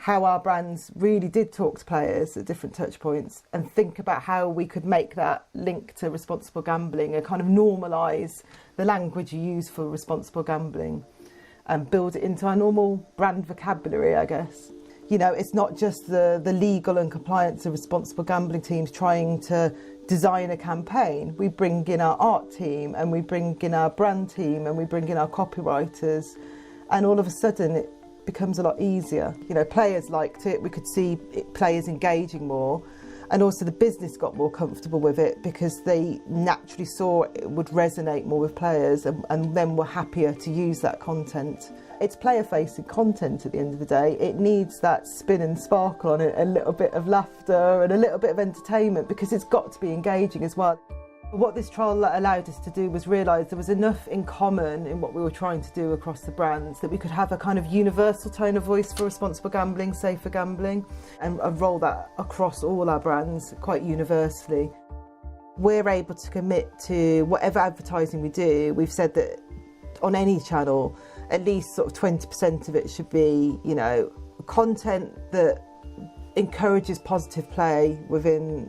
how our brands really did talk to players at different touch points and think about how we could make that link to responsible gambling and kind of normalise the language you use for responsible gambling and build it into our normal brand vocabulary, I guess. It's not just the legal and compliance of responsible gambling teams trying to design a campaign. We bring in our art team and we bring in our brand team and we bring in our copywriters, and all of a sudden it becomes a lot easier. Players liked it, we could see players engaging more, and also the business got more comfortable with it because they naturally saw it would resonate more with players and then were happier to use that content. It's player-facing content at the end of the day. It needs that spin and sparkle on it, a little bit of laughter and a little bit of entertainment, because it's got to be engaging as well. What this trial allowed us to do was realise there was enough in common in what we were trying to do across the brands that we could have a kind of universal tone of voice for responsible gambling, safer gambling, and roll that across all our brands quite universally. We're able to commit to whatever advertising we do. We've said that on any channel, at least sort of 20% of it should be, content that encourages positive play within,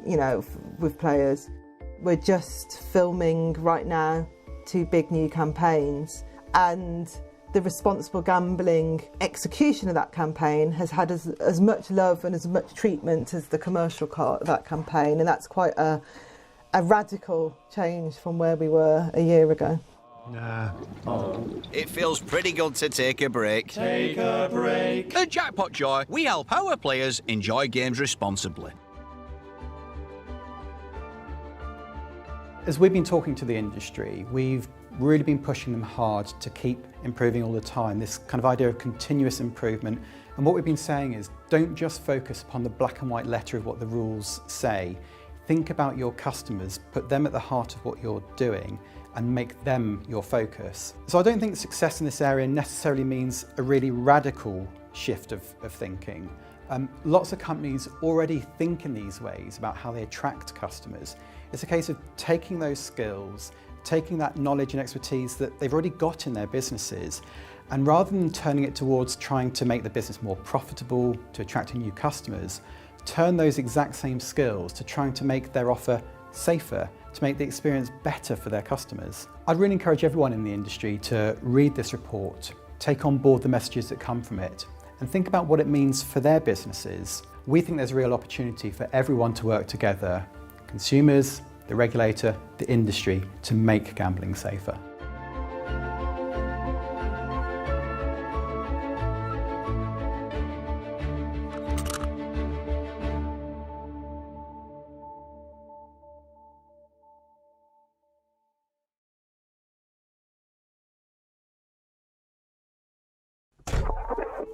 with players. We're just filming right now 2 big new campaigns, and the responsible gambling execution of that campaign has had as much love and as much treatment as the commercial part of that campaign, and that's quite a radical change from where we were a year ago. It feels pretty good to take a break. Take a break. At Jackpot Joy, we help our players enjoy games responsibly. As we've been talking to the industry, we've really been pushing them hard to keep improving all the time, this kind of idea of continuous improvement. And what we've been saying is, don't just focus upon the black and white letter of what the rules say. Think about your customers, put them at the heart of what you're doing, and make them your focus. So I don't think success in this area necessarily means a really radical shift of thinking. Lots of companies already think in these ways about how they attract customers. It's a case of taking those skills, taking that knowledge and expertise that they've already got in their businesses, and rather than turning it towards trying to make the business more profitable, to attracting new customers, turn those exact same skills to trying to make their offer safer, to make the experience better for their customers. I'd really encourage everyone in the industry to read this report, take on board the messages that come from it, and think about what it means for their businesses. We think there's a real opportunity for everyone to work together, consumers, the regulator, the industry, to make gambling safer.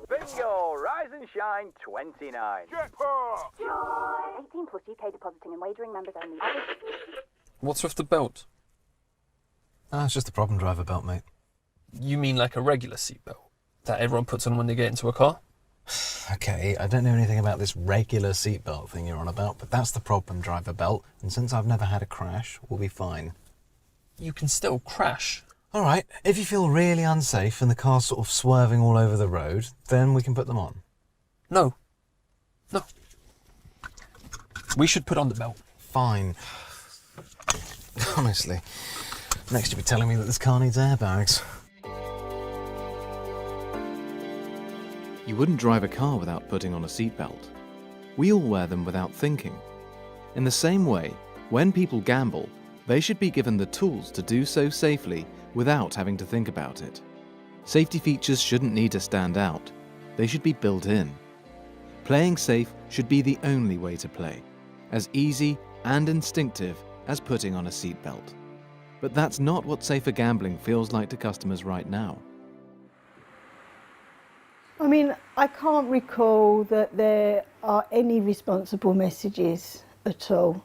Bingo! Rise and shine 29. Jackpot! 18 plus UK depositing and wagering members only. What's with the belt? Ah, it's just a problem driver belt, mate. You mean like a regular seatbelt that everyone puts on when they get into a car? Okay, I don't know anything about this regular seatbelt thing you're on about, but that's the problem driver belt, and since I've never had a crash, we'll be fine. You can still crash. All right, if you feel really unsafe and the car's sort of swerving all over the road, then we can put them on. No. No. We should put on the belt. Fine. Honestly, next you'll be telling me that this car needs airbags. You wouldn't drive a car without putting on a seatbelt. We all wear them without thinking. In the same way, when people gamble, they should be given the tools to do so safely without having to think about it. Safety features shouldn't need to stand out. They should be built in. Playing safe should be the only way to play, as easy and instinctive as putting on a seatbelt. But that's not what safer gambling feels like to customers right now. I mean, I can't recall that there are any responsible messages at all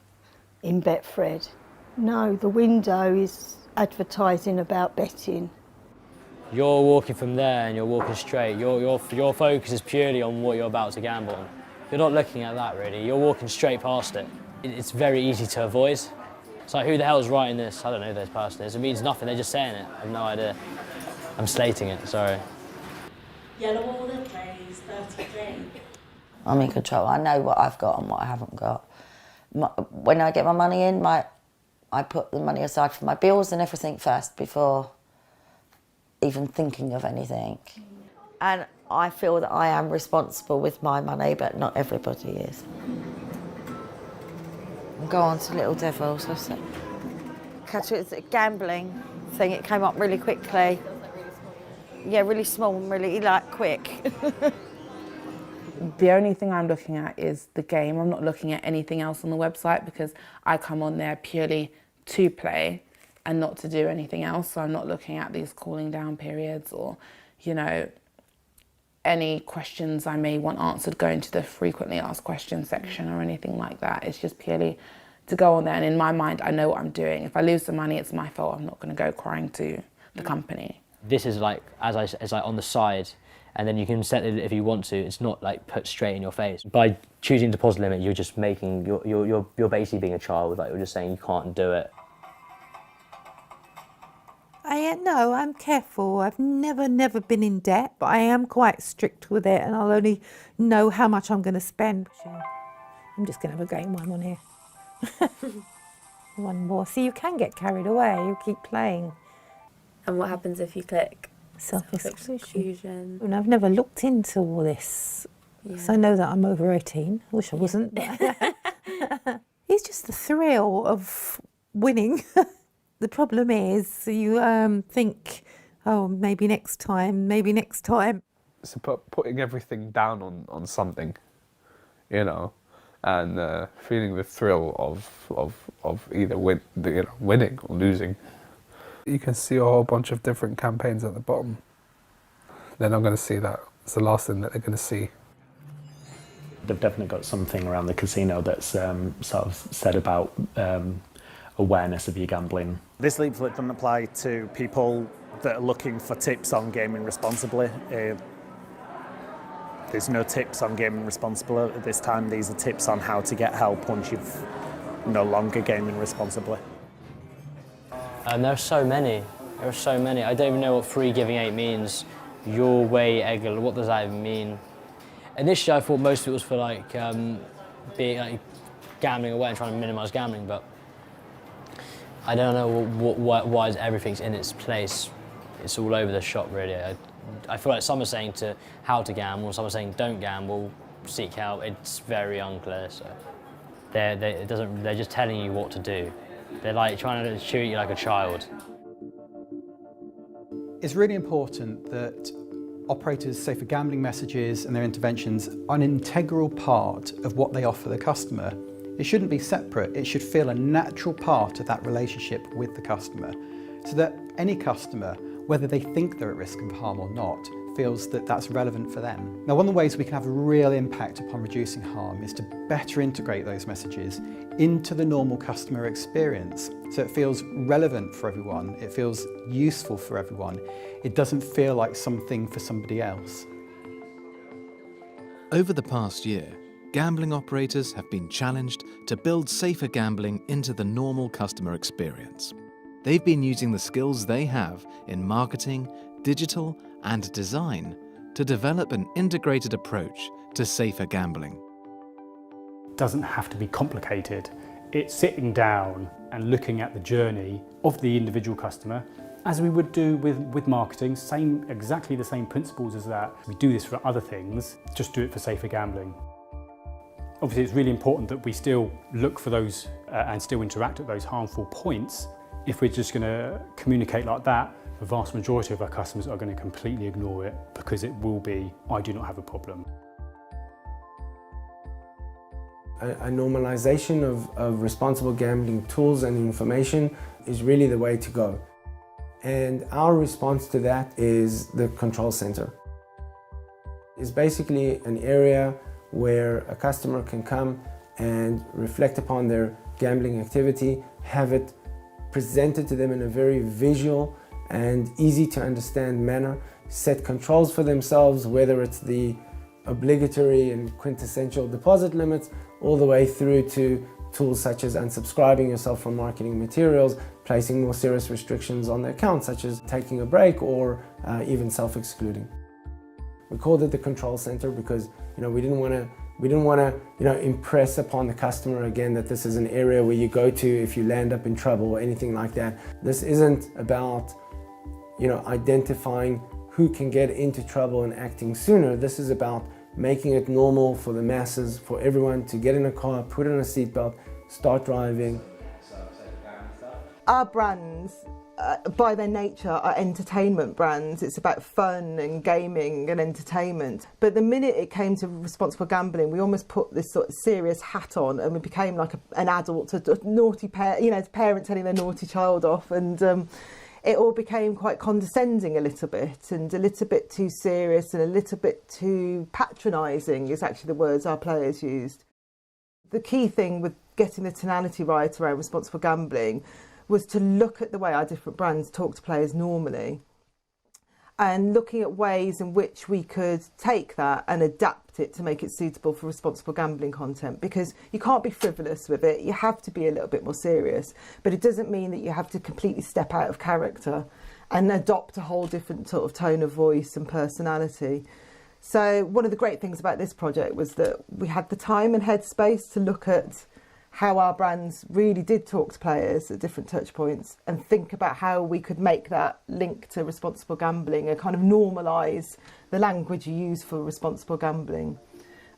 in Betfred. No, the window is advertising about betting. You're walking from there and you're walking straight. Your focus is purely on what you're about to gamble on. You're not looking at that really, you're walking straight past it. It's very easy to avoid. It's like, who the hell's writing this? I don't know who this person is. It means nothing, they're just saying it. I have no idea. I'm slating it, sorry. Yellow order plays 33. I'm in control. I know what I've got and what I haven't got. When I get my money in, I put the money aside for my bills and everything first before even thinking of anything. And I feel that I am responsible with my money, but not everybody is. Go on to Little Devils. Catch it, it's a gambling thing. It came up really quickly. Yeah, really small and really quick. The only thing I'm looking at is the game. I'm not looking at anything else on the website because I come on there purely to play and not to do anything else. So I'm not looking at these cooling down periods or, any questions I may want answered going to the frequently asked questions section or anything like that. It's just purely to go on there, and in my mind, I know what I'm doing. If I lose the money, it's my fault. I'm not going to go crying to the company. This is like, as like on the side, and then you can set it if you want to. It's not like put straight in your face. By choosing deposit limit, you're just making, you're basically being a child. Like, you're just saying you can't do it. No, I'm careful. I've never been in debt, but I am quite strict with it, and I'll only know how much I'm going to spend. I'm just going to have a game one on here. One more. See, you can get carried away. You keep playing. And what happens if you click self-exclusion? And I've never looked into all this, because I know that I'm over 18. I wish I wasn't. It's just the thrill of winning. The problem is you think, oh, maybe next time, maybe next time. It's about putting everything down on something, and feeling the thrill of either winning or losing. You can see a whole bunch of different campaigns at the bottom. They're not going to see that. It's the last thing that they're going to see. They've definitely got something around the casino that's sort of said about awareness of your gambling. This leaflet doesn't apply to people that are looking for tips on gaming responsibly. There's no tips on gaming responsibly at this time. These are tips on how to get help once you've no longer gaming responsibly. There are so many. There are so many. I don't even know what free giving 8 means. Your way, Eggle, what does that even mean? Initially, I thought most of it was for being gambling away and trying to minimise gambling, but I don't know why everything's in its place. It's all over the shop, really. I feel like some are saying how to gamble, some are saying don't gamble, seek help. It's very unclear. So they're just telling you what to do. They're like trying to treat you like a child. It's really important that operators' safer gambling messages and their interventions are an integral part of what they offer the customer. It shouldn't be separate, it should feel a natural part of that relationship with the customer, so that any customer, whether they think they're at risk of harm or not, feels that that's relevant for them. Now, one of the ways we can have a real impact upon reducing harm is to better integrate those messages into the normal customer experience, so it feels relevant for everyone, it feels useful for everyone, it doesn't feel like something for somebody else. Over the past year, gambling operators have been challenged to build safer gambling into the normal customer experience. They've been using the skills they have in marketing, digital, and design to develop an integrated approach to safer gambling. It doesn't have to be complicated. It's sitting down and looking at the journey of the individual customer as we would do with marketing, exactly the same principles as that. We do this for other things, just do it for safer gambling. Obviously, it's really important that we still look for those and still interact at those harmful points. If we're just going to communicate like that, the vast majority of our customers are going to completely ignore it because it will be, I do not have a problem. A normalization of responsible gambling tools and information is really the way to go. And our response to that is the control center. It's basically an area where a customer can come and reflect upon their gambling activity, have it presented to them in a very visual and easy to understand manner, set controls for themselves, whether it's the obligatory and quintessential deposit limits, all the way through to tools such as unsubscribing yourself from marketing materials, placing more serious restrictions on the account, such as taking a break or even self-excluding. We called it the control center because we didn't want to impress upon the customer again that this is an area where you go to if you land up in trouble or anything like that. This isn't about identifying who can get into trouble and acting sooner. This is about making it normal for the masses, for everyone to get in a car, put on a seatbelt, start driving. Our brands, by their nature, are entertainment brands. It's about fun and gaming and entertainment. But the minute it came to responsible gambling, we almost put this sort of serious hat on and we became like an adult, a naughty parent telling their naughty child off, and it all became quite condescending a little bit and a little bit too serious and a little bit too patronising is actually the words our players used. The key thing with getting the tonality right around responsible gambling was to look at the way our different brands talk to players normally and looking at ways in which we could take that and adapt it to make it suitable for responsible gambling content, because you can't be frivolous with it, you have to be a little bit more serious, but it doesn't mean that you have to completely step out of character and adopt a whole different sort of tone of voice and personality. So one of the great things about this project was that we had the time and headspace to look at how our brands really did talk to players at different touch points and think about how we could make that link to responsible gambling and kind of normalise the language you use for responsible gambling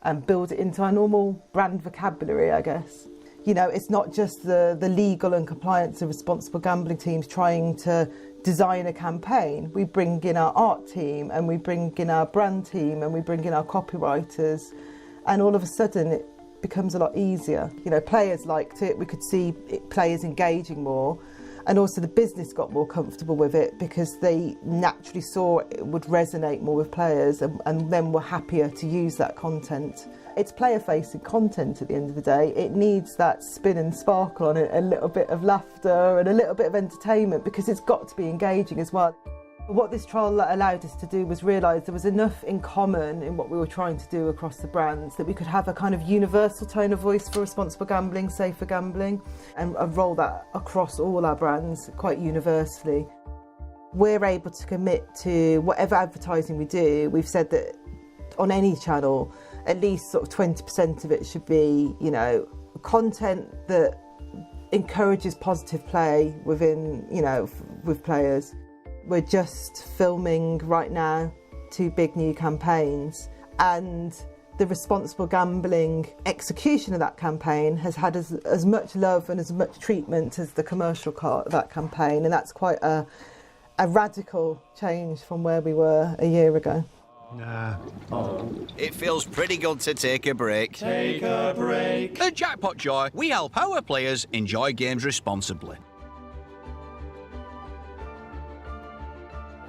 and build it into our normal brand vocabulary, I guess. It's not just the legal and compliance and responsible gambling teams trying to design a campaign. We bring in our art team and we bring in our brand team and we bring in our copywriters, and all of a sudden it becomes a lot easier. Players liked it, we could see players engaging more, And also the business got more comfortable with it because they naturally saw it would resonate more with players and then were happier to use that content. It's player-facing content at the end of the day. It needs that spin and sparkle on it, a little bit of laughter and a little bit of entertainment because it's got to be engaging as well. What this trial allowed us to do was realise there was enough in common in what we were trying to do across the brands that we could have a kind of universal tone of voice for responsible gambling, safer gambling, and roll that across all our brands quite universally. We're able to commit to whatever advertising we do. We've said that on any channel, at least sort of 20% of it should be, you know, content that encourages positive play within, you know, with players. We're just filming right now 2 big new campaigns, and the responsible gambling execution of that campaign has had as much love and as much treatment as the commercial part of that campaign, and that's quite a radical change from where we were a year ago. Nah. It feels pretty good to take a break. Take a break. At Jackpot Joy, we help our players enjoy games responsibly.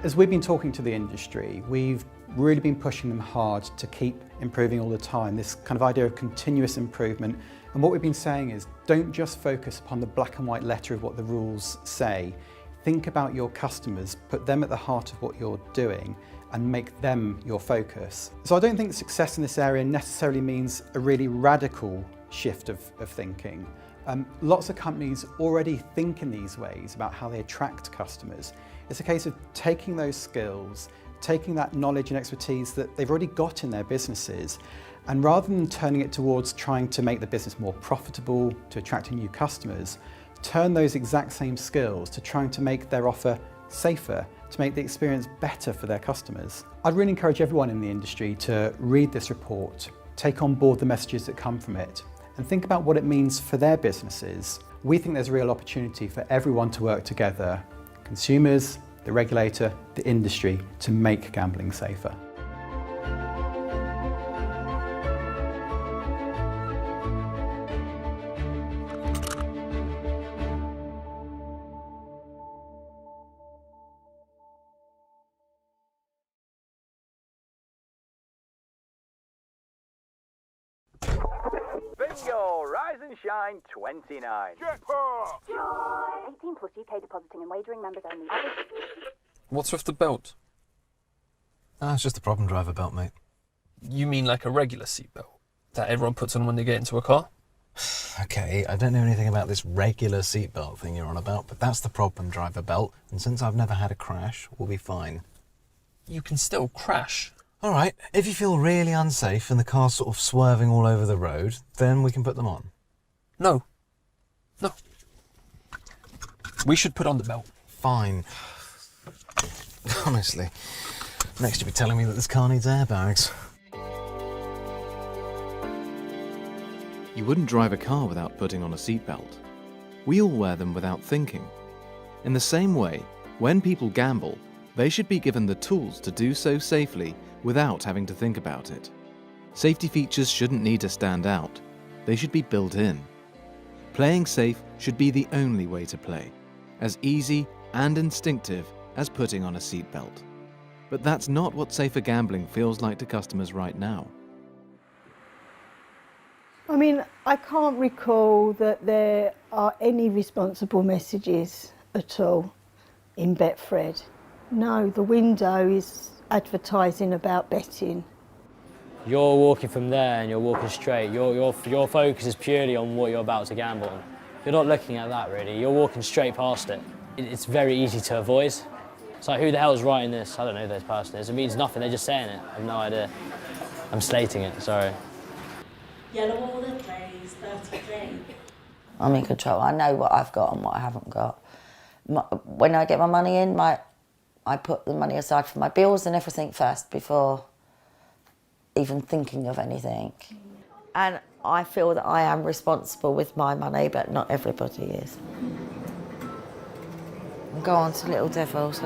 As we've been talking to the industry, we've really been pushing them hard to keep improving all the time, this kind of idea of continuous improvement. And what we've been saying is, don't just focus upon the black and white letter of what the rules say. Think about your customers, put them at the heart of what you're doing, and make them your focus. So I don't think success in this area necessarily means a really radical shift of thinking. Lots of companies already think in these ways about how they attract customers. It's a case of taking those skills, taking that knowledge and expertise that they've already got in their businesses, and rather than turning it towards trying to make the business more profitable, to attracting new customers, turn those exact same skills to trying to make their offer safer, to make the experience better for their customers. I'd really encourage everyone in the industry to read this report, take on board the messages that come from it, and think about what it means for their businesses. We think there's a real opportunity for everyone to work together, consumers, the regulator, the industry, to make gambling safer. Bingo! Rise and shine 29. Jackpot! 18 plus UK depositing and wagering members only. What's with the belt? Ah, it's just a problem driver belt, mate. You mean like a regular seatbelt that everyone puts on when they get into a car? Okay, I don't know anything about this regular seatbelt thing you're on about, but that's the problem driver belt, and since I've never had a crash, we'll be fine. You can still crash. All right, if you feel really unsafe and the car's sort of swerving all over the road, then we can put them on. No. No. We should put on the belt. Fine. Honestly, next you'll be telling me that this car needs airbags. You wouldn't drive a car without putting on a seatbelt. We all wear them without thinking. In the same way, when people gamble, they should be given the tools to do so safely without having to think about it. Safety features shouldn't need to stand out. They should be built in. Playing safe should be the only way to play, as easy and instinctive as putting on a seatbelt. But that's not what safer gambling feels like to customers right now. I mean, I can't recall that there are any responsible messages at all in Betfred. No, the window is advertising about betting. You're walking from there and you're walking straight. Your focus is purely on what you're about to gamble on. You're not looking at that really, you're walking straight past it. It's very easy to avoid. It's like, who the hell is writing this? I don't know who this person is. It means nothing, they're just saying it. I have no idea. I'm slating it, sorry. Yellow order plays 33. I'm in control. I know what I've got and what I haven't got. When I get my money in, I put the money aside for my bills and everything first before even thinking of anything. And I feel that I am responsible with my money, but not everybody is. Go on to Little Devils.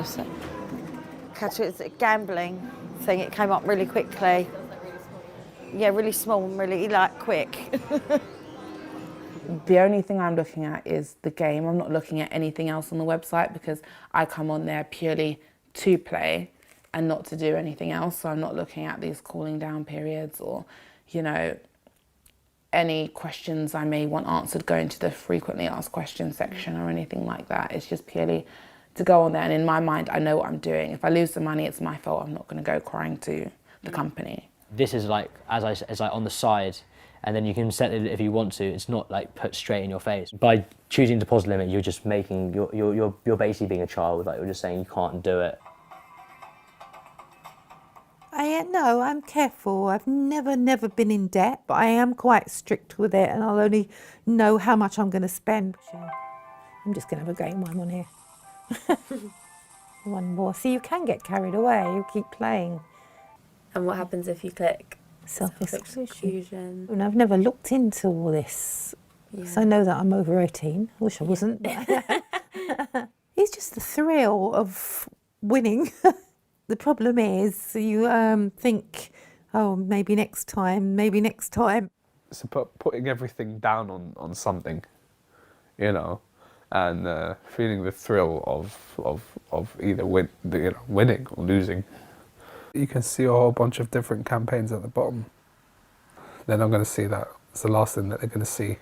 Catch it, it's a gambling thing. It came up really quickly. Yeah, really small and really quick. The only thing I'm looking at is the game. I'm not looking at anything else on the website because I come on there purely to play and not to do anything else. So I'm not looking at these cooling down periods or, you know, any questions I may want answered going to the frequently asked questions section or anything like that. It's just purely to go on there, and in my mind I know what I'm doing. If I lose the money, it's my fault. I'm not going to go crying to the company. This is like, as like on the side, and then you can set it if you want to. It's not like put straight in your face. By choosing deposit limit, you're just making, you're basically being a child. Like, you're just saying you can't do it. No, I'm careful. I've never been in debt, but I am quite strict with it, and I'll only know how much I'm going to spend. I'm just going to have a game while I'm on here. One more. See, you can get carried away. You keep playing. And what happens if you click Self-exclusion. And I've never looked into all this. So I know that I'm over 18. I wish I wasn't. It's just the thrill of winning. The problem is you think, oh, maybe next time, maybe next time. It's about putting everything down on something, you know, and feeling the thrill of either winning or losing. You can see a whole bunch of different campaigns at the bottom. They're not going to see that. It's the last thing that they're going to see.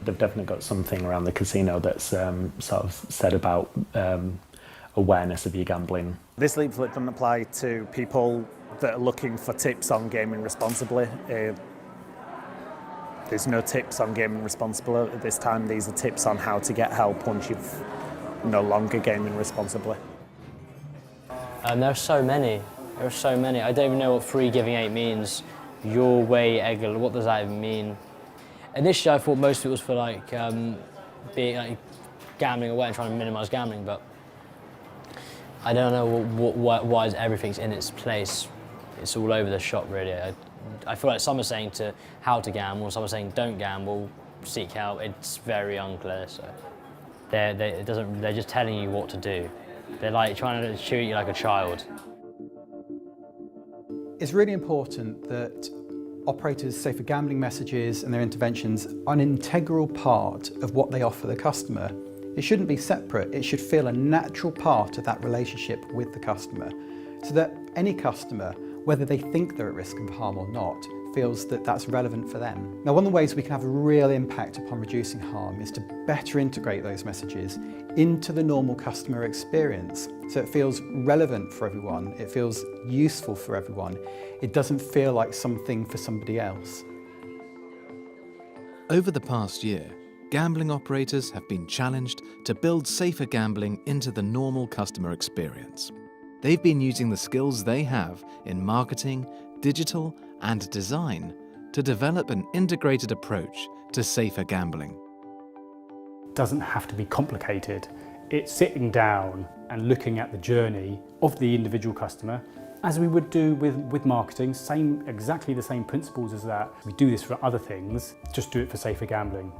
They've definitely got something around the casino that's sort of said about awareness of your gambling. This leaflet doesn't apply to people that are looking for tips on gaming responsibly. There's no tips on gaming responsibly at this time. These are tips on how to get help once you've no longer gaming responsibly. There are so many. There are so many. I don't even know what free giving 8 means. Your way, Eggle, what does that even mean? Initially, I thought most of it was for like being like gambling away and trying to minimise gambling, but I don't know why everything's in its place. It's all over the shop, really. I feel like some are saying to how to gamble, some are saying don't gamble, seek help. It's very unclear. So they're just telling you what to do. They're like trying to treat you like a child. It's really important that operators' safer gambling messages and their interventions are an integral part of what they offer the customer. It shouldn't be separate. It should feel a natural part of that relationship with the customer, so that any customer, whether they think they're at risk of harm or not, feels that that's relevant for them. Now, one of the ways we can have a real impact upon reducing harm is to better integrate those messages into the normal customer experience, so it feels relevant for everyone, it feels useful for everyone, it doesn't feel like something for somebody else. Over the past year, gambling operators have been challenged to build safer gambling into the normal customer experience. They've been using the skills they have in marketing, digital, and design to develop an integrated approach to safer gambling. It doesn't have to be complicated. It's sitting down and looking at the journey of the individual customer as we would do with marketing, exactly the same principles as that. We do this for other things, just do it for safer gambling.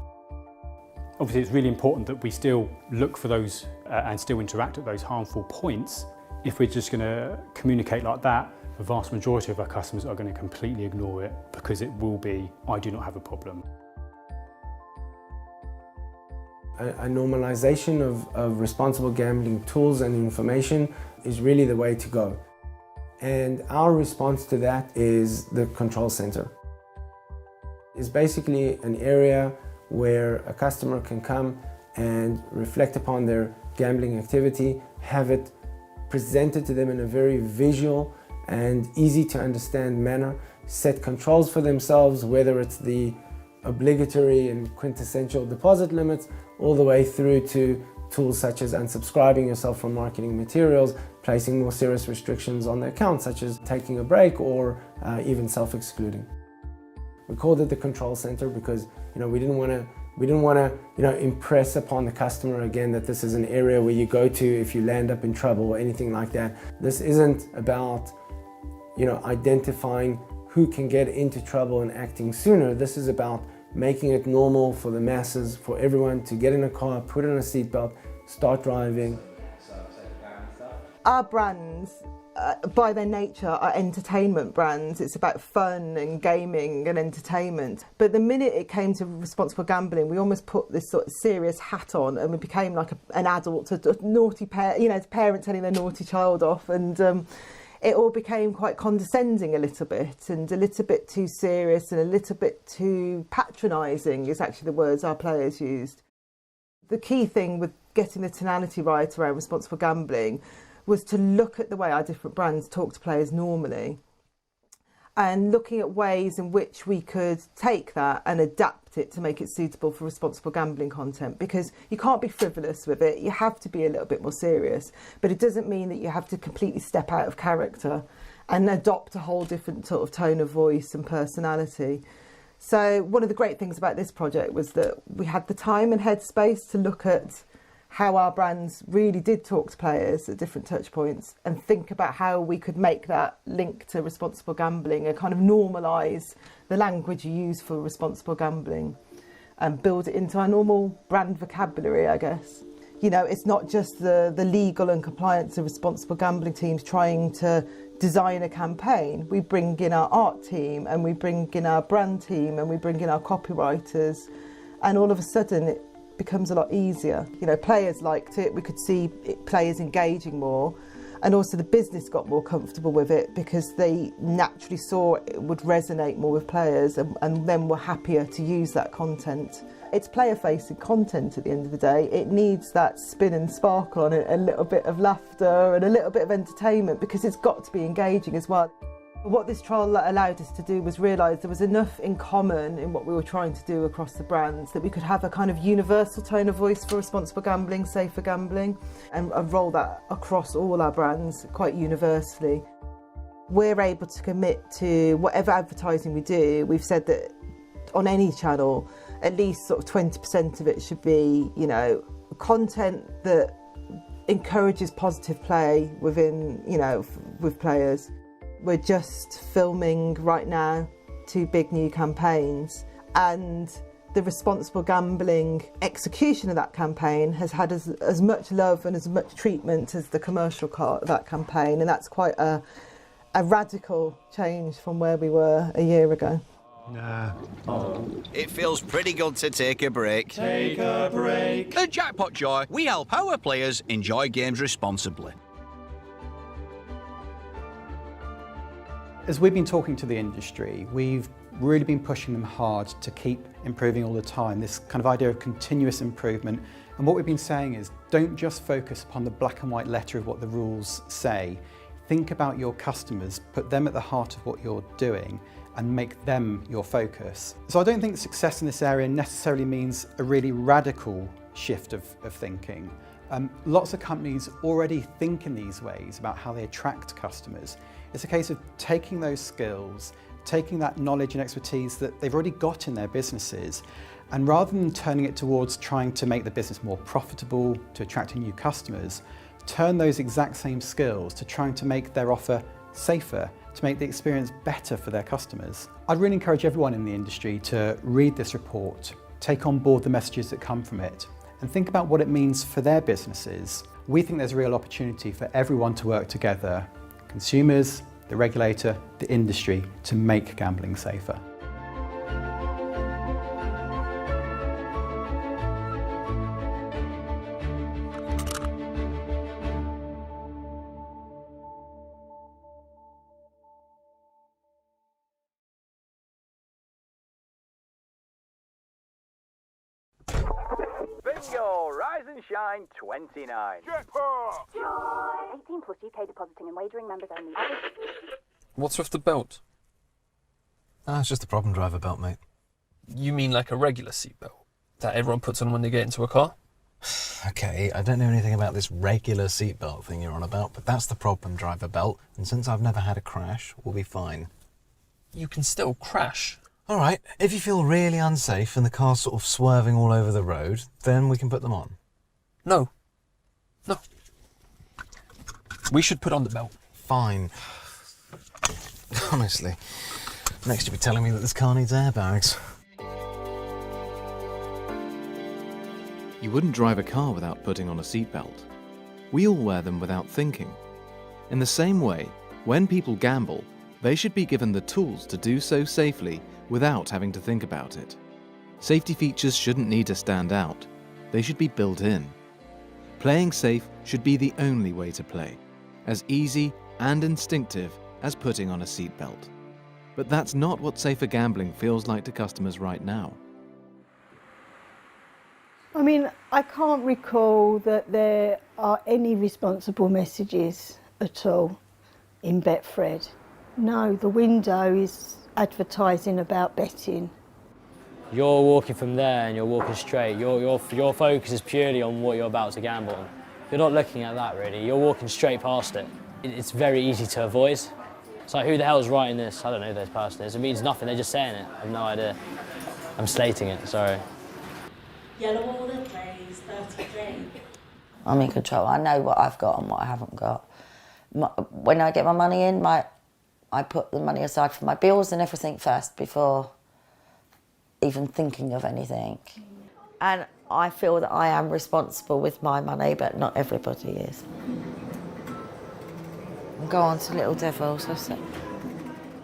Obviously, it's really important that we still look for those and still interact at those harmful points. If we're just going to communicate like that, the vast majority of our customers are going to completely ignore it because it will be, I do not have a problem. A normalization of responsible gambling tools and information is really the way to go. And our response to that is the control center. It's basically an area where a customer can come and reflect upon their gambling activity, have it presented to them in a very visual and easy to understand manner, set controls for themselves, whether it's the obligatory and quintessential deposit limits, all the way through to tools such as unsubscribing yourself from marketing materials, placing more serious restrictions on the account, such as taking a break or even self-excluding. We called it the control center because we didn't want to impress upon the customer again that this is an area where you go to if you land up in trouble or anything like that. This isn't about identifying who can get into trouble and acting sooner. This is about making it normal for the masses, for everyone to get in a car, put on a seatbelt, start driving. Our brands, by their nature, are entertainment brands. It's about fun and gaming and entertainment. But the minute it came to responsible gambling, we almost put this sort of serious hat on, and we became like an adult, a naughty parent telling their naughty child off, and it all became quite condescending a little bit, and a little bit too serious, and a little bit too patronising is actually the words our players used. The key thing with getting the tonality right around responsible gambling was to look at the way our different brands talk to players normally, and looking at ways in which we could take that and adapt it to make it suitable for responsible gambling content, because you can't be frivolous with it. You have to be a little bit more serious, but it doesn't mean that you have to completely step out of character and adopt a whole different sort of tone of voice and personality. So one of the great things about this project was that we had the time and headspace to look at how our brands really did talk to players at different touch points, and think about how we could make that link to responsible gambling and kind of normalise the language you use for responsible gambling and build it into our normal brand vocabulary, I guess. You know, it's not just the legal and compliance and responsible gambling teams trying to design a campaign. We bring in our art team, and we bring in our brand team, and we bring in our copywriters, and all of a sudden it becomes a lot easier. You know, players liked it, we could see players engaging more, and also the business got more comfortable with it because they naturally saw it would resonate more with players, and then were happier to use that content. It's player-facing content at the end of the day. It needs that spin and sparkle on it, a little bit of laughter and a little bit of entertainment, because it's got to be engaging as well. What this trial allowed us to do was realise there was enough in common in what we were trying to do across the brands that we could have a kind of universal tone of voice for responsible gambling, safer gambling, and roll that across all our brands quite universally. We're able to commit to whatever advertising we do. We've said that on any channel, at least sort of 20% of it should be, you know, content that encourages positive play within, you know, with players. We're just filming right now 2 big new campaigns, and the responsible gambling execution of that campaign has had as much love and as much treatment as the commercial part of that campaign, and that's quite a radical change from where we were a year ago. Nah. It feels pretty good to take a break. Take a break. At Jackpot Joy, we help our players enjoy games responsibly. As we've been talking to the industry, we've really been pushing them hard to keep improving all the time, this kind of idea of continuous improvement. And what we've been saying is, don't just focus upon the black and white letter of what the rules say. Think about your customers, put them at the heart of what you're doing, and make them your focus. So I don't think success in this area necessarily means a really radical shift of thinking. Lots of companies already think in these ways about how they attract customers. It's a case of taking those skills, taking that knowledge and expertise that they've already got in their businesses, and rather than turning it towards trying to make the business more profitable, to attracting new customers, turn those exact same skills to trying to make their offer safer, to make the experience better for their customers. I'd really encourage everyone in the industry to read this report, take on board the messages that come from it, and think about what it means for their businesses. We think there's a real opportunity for everyone to work together, consumers, the regulator, the industry, to make gambling safer. Bingo! Rise and shine 29. Jackpot! Joy! 18 plus UK depositing and wagering members only. What's with the belt? It's just a problem driver belt, mate. You mean like a regular seatbelt that everyone puts on when they get into a car? Okay, I don't know anything about this regular seatbelt thing you're on about, but that's the problem driver belt, and since I've never had a crash, we'll be fine. You can still crash. All right, if you feel really unsafe and the car's sort of swerving all over the road, then we can put them on. No. We should put on the belt. Fine. Honestly, next you'll be telling me that this car needs airbags. You wouldn't drive a car without putting on a seatbelt. We all wear them without thinking, In the same way, when people gamble, they should be given the tools to do so safely without having to think about it. Safety features shouldn't need to stand out. They should be built in. Playing safe should be the only way to play, as easy and instinctive as putting on a seatbelt. But that's not what safer gambling feels like to customers right now. I mean, I can't recall that there are any responsible messages at all in Betfred. No, the window is advertising about betting. You're walking from there and you're walking straight. Your focus is purely on what you're about to gamble on. You're not looking at that really, you're walking straight past it. It's very easy to avoid. It's like, who the hell's writing this? I don't know who this person is. It means nothing, they're just saying it. I have no idea. I'm slating it, sorry. Yellow order, please, 33. I'm in control. I know what I've got and what I haven't got. When I get my money in, I put the money aside for my bills and everything first before even thinking of anything. And I feel that I am responsible with my money, but not everybody is. Go on to Little Devils, that's it.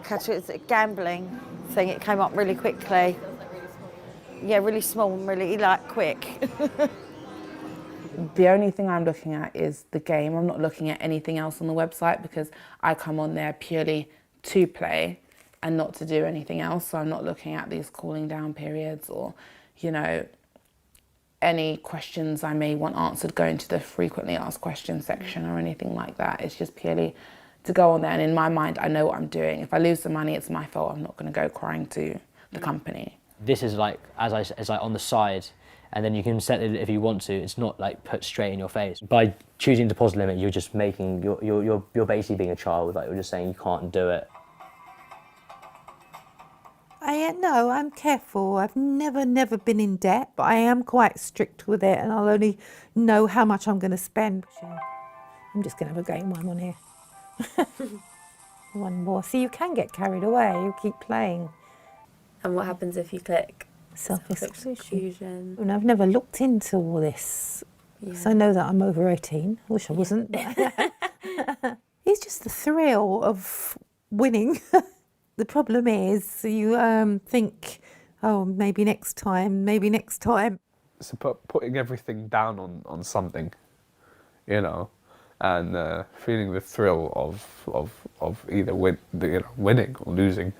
Catch it, it's a gambling thing. It came up really quickly. Yeah, really small and really quick. The only thing I'm looking at is the game. I'm not looking at anything else on the website because I come on there purely to play and not to do anything else. So I'm not looking at these cooling down periods or, you know, any questions I may want answered going to the frequently asked questions section or anything like that. It's just purely to go on there, and in my mind, I know what I'm doing. If I lose the money, it's my fault. I'm not going to go crying to the company. This is like, as like on the side, and then you can set it if you want to. It's not like put straight in your face. By choosing deposit limit, you're just making, you're basically being a child. Like, you're just saying you can't do it. No, I'm careful. I've never been in debt, but I am quite strict with it, and I'll only know how much I'm going to spend. I'm just going to have a game one on here. One more. See, you can get carried away. You keep playing. And what happens if you click? Self-exclusion. And I've never looked into all this, so I know that I'm over 18. I wish I wasn't. It's just the thrill of winning. The problem is you think, oh, maybe next time, maybe next time. So putting everything down on something, you know, and feeling the thrill of either winning or losing.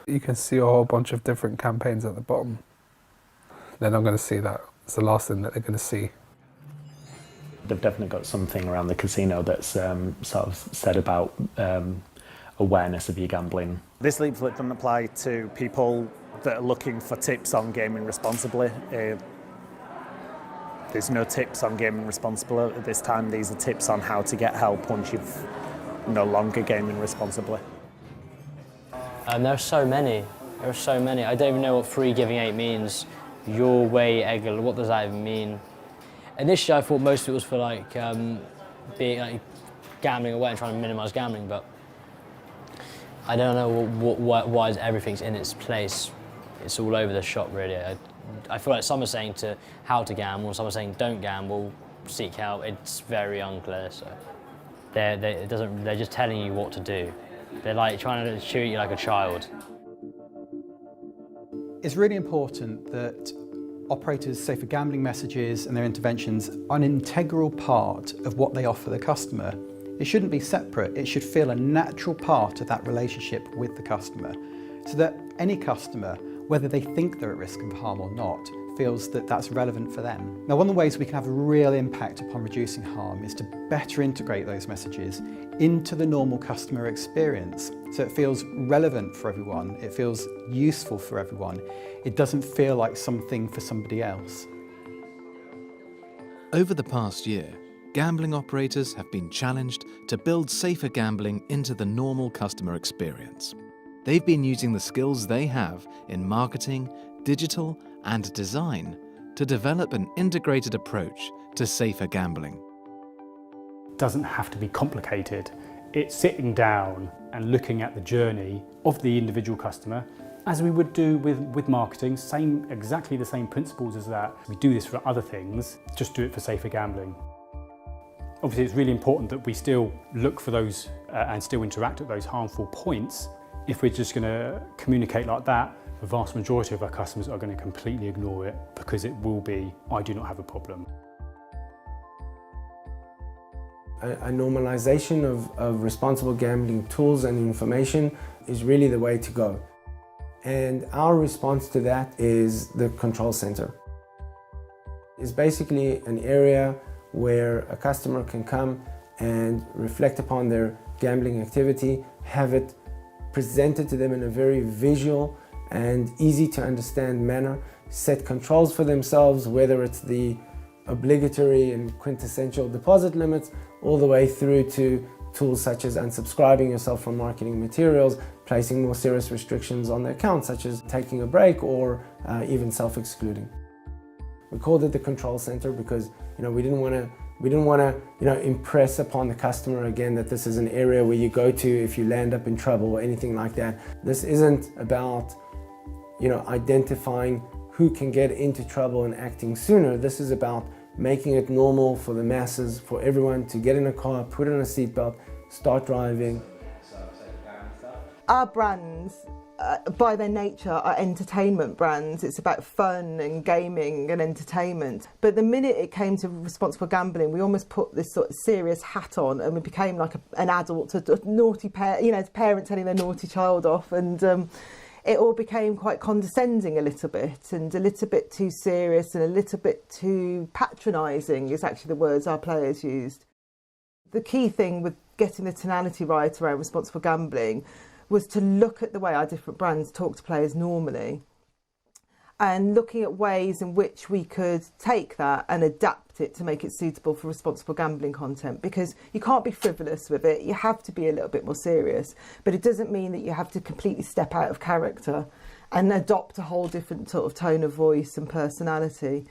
You can see a whole bunch of different campaigns at the bottom. They're not going to see that. It's the last thing that they're going to see. They've definitely got something around the casino that's sort of said about awareness of your gambling. This leaflet doesn't apply to people that are looking for tips on gaming responsibly. There's no tips on gaming responsibly at this time. These are tips on how to get help once you've no longer gaming responsibly. There are so many. There are so many. I don't even know what free giving 8 means. Your way, Eggle, what does that even mean? Initially, I thought most of it was for like being like gambling away and trying to minimise gambling, but I don't know why everything's in its place. It's all over the shop, really. I feel like some are saying how to gamble, some are saying don't gamble, seek help. It's very unclear. So they're just telling you what to do. They're like trying to treat you like a child. It's really important that operators' safer gambling messages and their interventions are an integral part of what they offer the customer. It shouldn't be separate. It should feel a natural part of that relationship with the customer, so that any customer, whether they think they're at risk of harm or not, feels that that's relevant for them. Now, one of the ways we can have a real impact upon reducing harm is to better integrate those messages into the normal customer experience, so it feels relevant for everyone, it feels useful for everyone, it doesn't feel like something for somebody else. Over the past year, gambling operators have been challenged to build safer gambling into the normal customer experience. They've been using the skills they have in marketing, digital, and design to develop an integrated approach to safer gambling. It doesn't have to be complicated. It's sitting down and looking at the journey of the individual customer, as we would do with marketing, exactly the same principles as that. We do this for other things, just do it for safer gambling. Obviously, it's really important that we still look for those and still interact at those harmful points. If we're just going to communicate like that, the vast majority of our customers are going to completely ignore it because it will be, I do not have a problem. A normalization of responsible gambling tools and information is really the way to go. And our response to that is the control center. It's basically an area where a customer can come and reflect upon their gambling activity, have it presented to them in a very visual and easy to understand manner, set controls for themselves, whether it's the obligatory and quintessential deposit limits, all the way through to tools such as unsubscribing yourself from marketing materials, placing more serious restrictions on the account, such as taking a break or even self-excluding. We called it the control center because we didn't want to impress upon the customer again that this is an area where you go to if you land up in trouble or anything like that. This isn't about identifying who can get into trouble and acting sooner. This is about making it normal for the masses, for everyone to get in a car, put on a seatbelt, start driving. Our brands, by their nature, are entertainment brands. It's about fun and gaming and entertainment. But the minute it came to responsible gambling, we almost put this sort of serious hat on and we became like an adult, a naughty parent telling their naughty child off, and it all became quite condescending a little bit and a little bit too serious and a little bit too patronising is actually the words our players used. The key thing with getting the tonality right around responsible gambling was to look at the way our different brands talk to players normally and looking at ways in which we could take that and adapt it to make it suitable for responsible gambling content, because you can't be frivolous with it. You have to be a little bit more serious, but it doesn't mean that you have to completely step out of character and adopt a whole different sort of tone of voice and personality.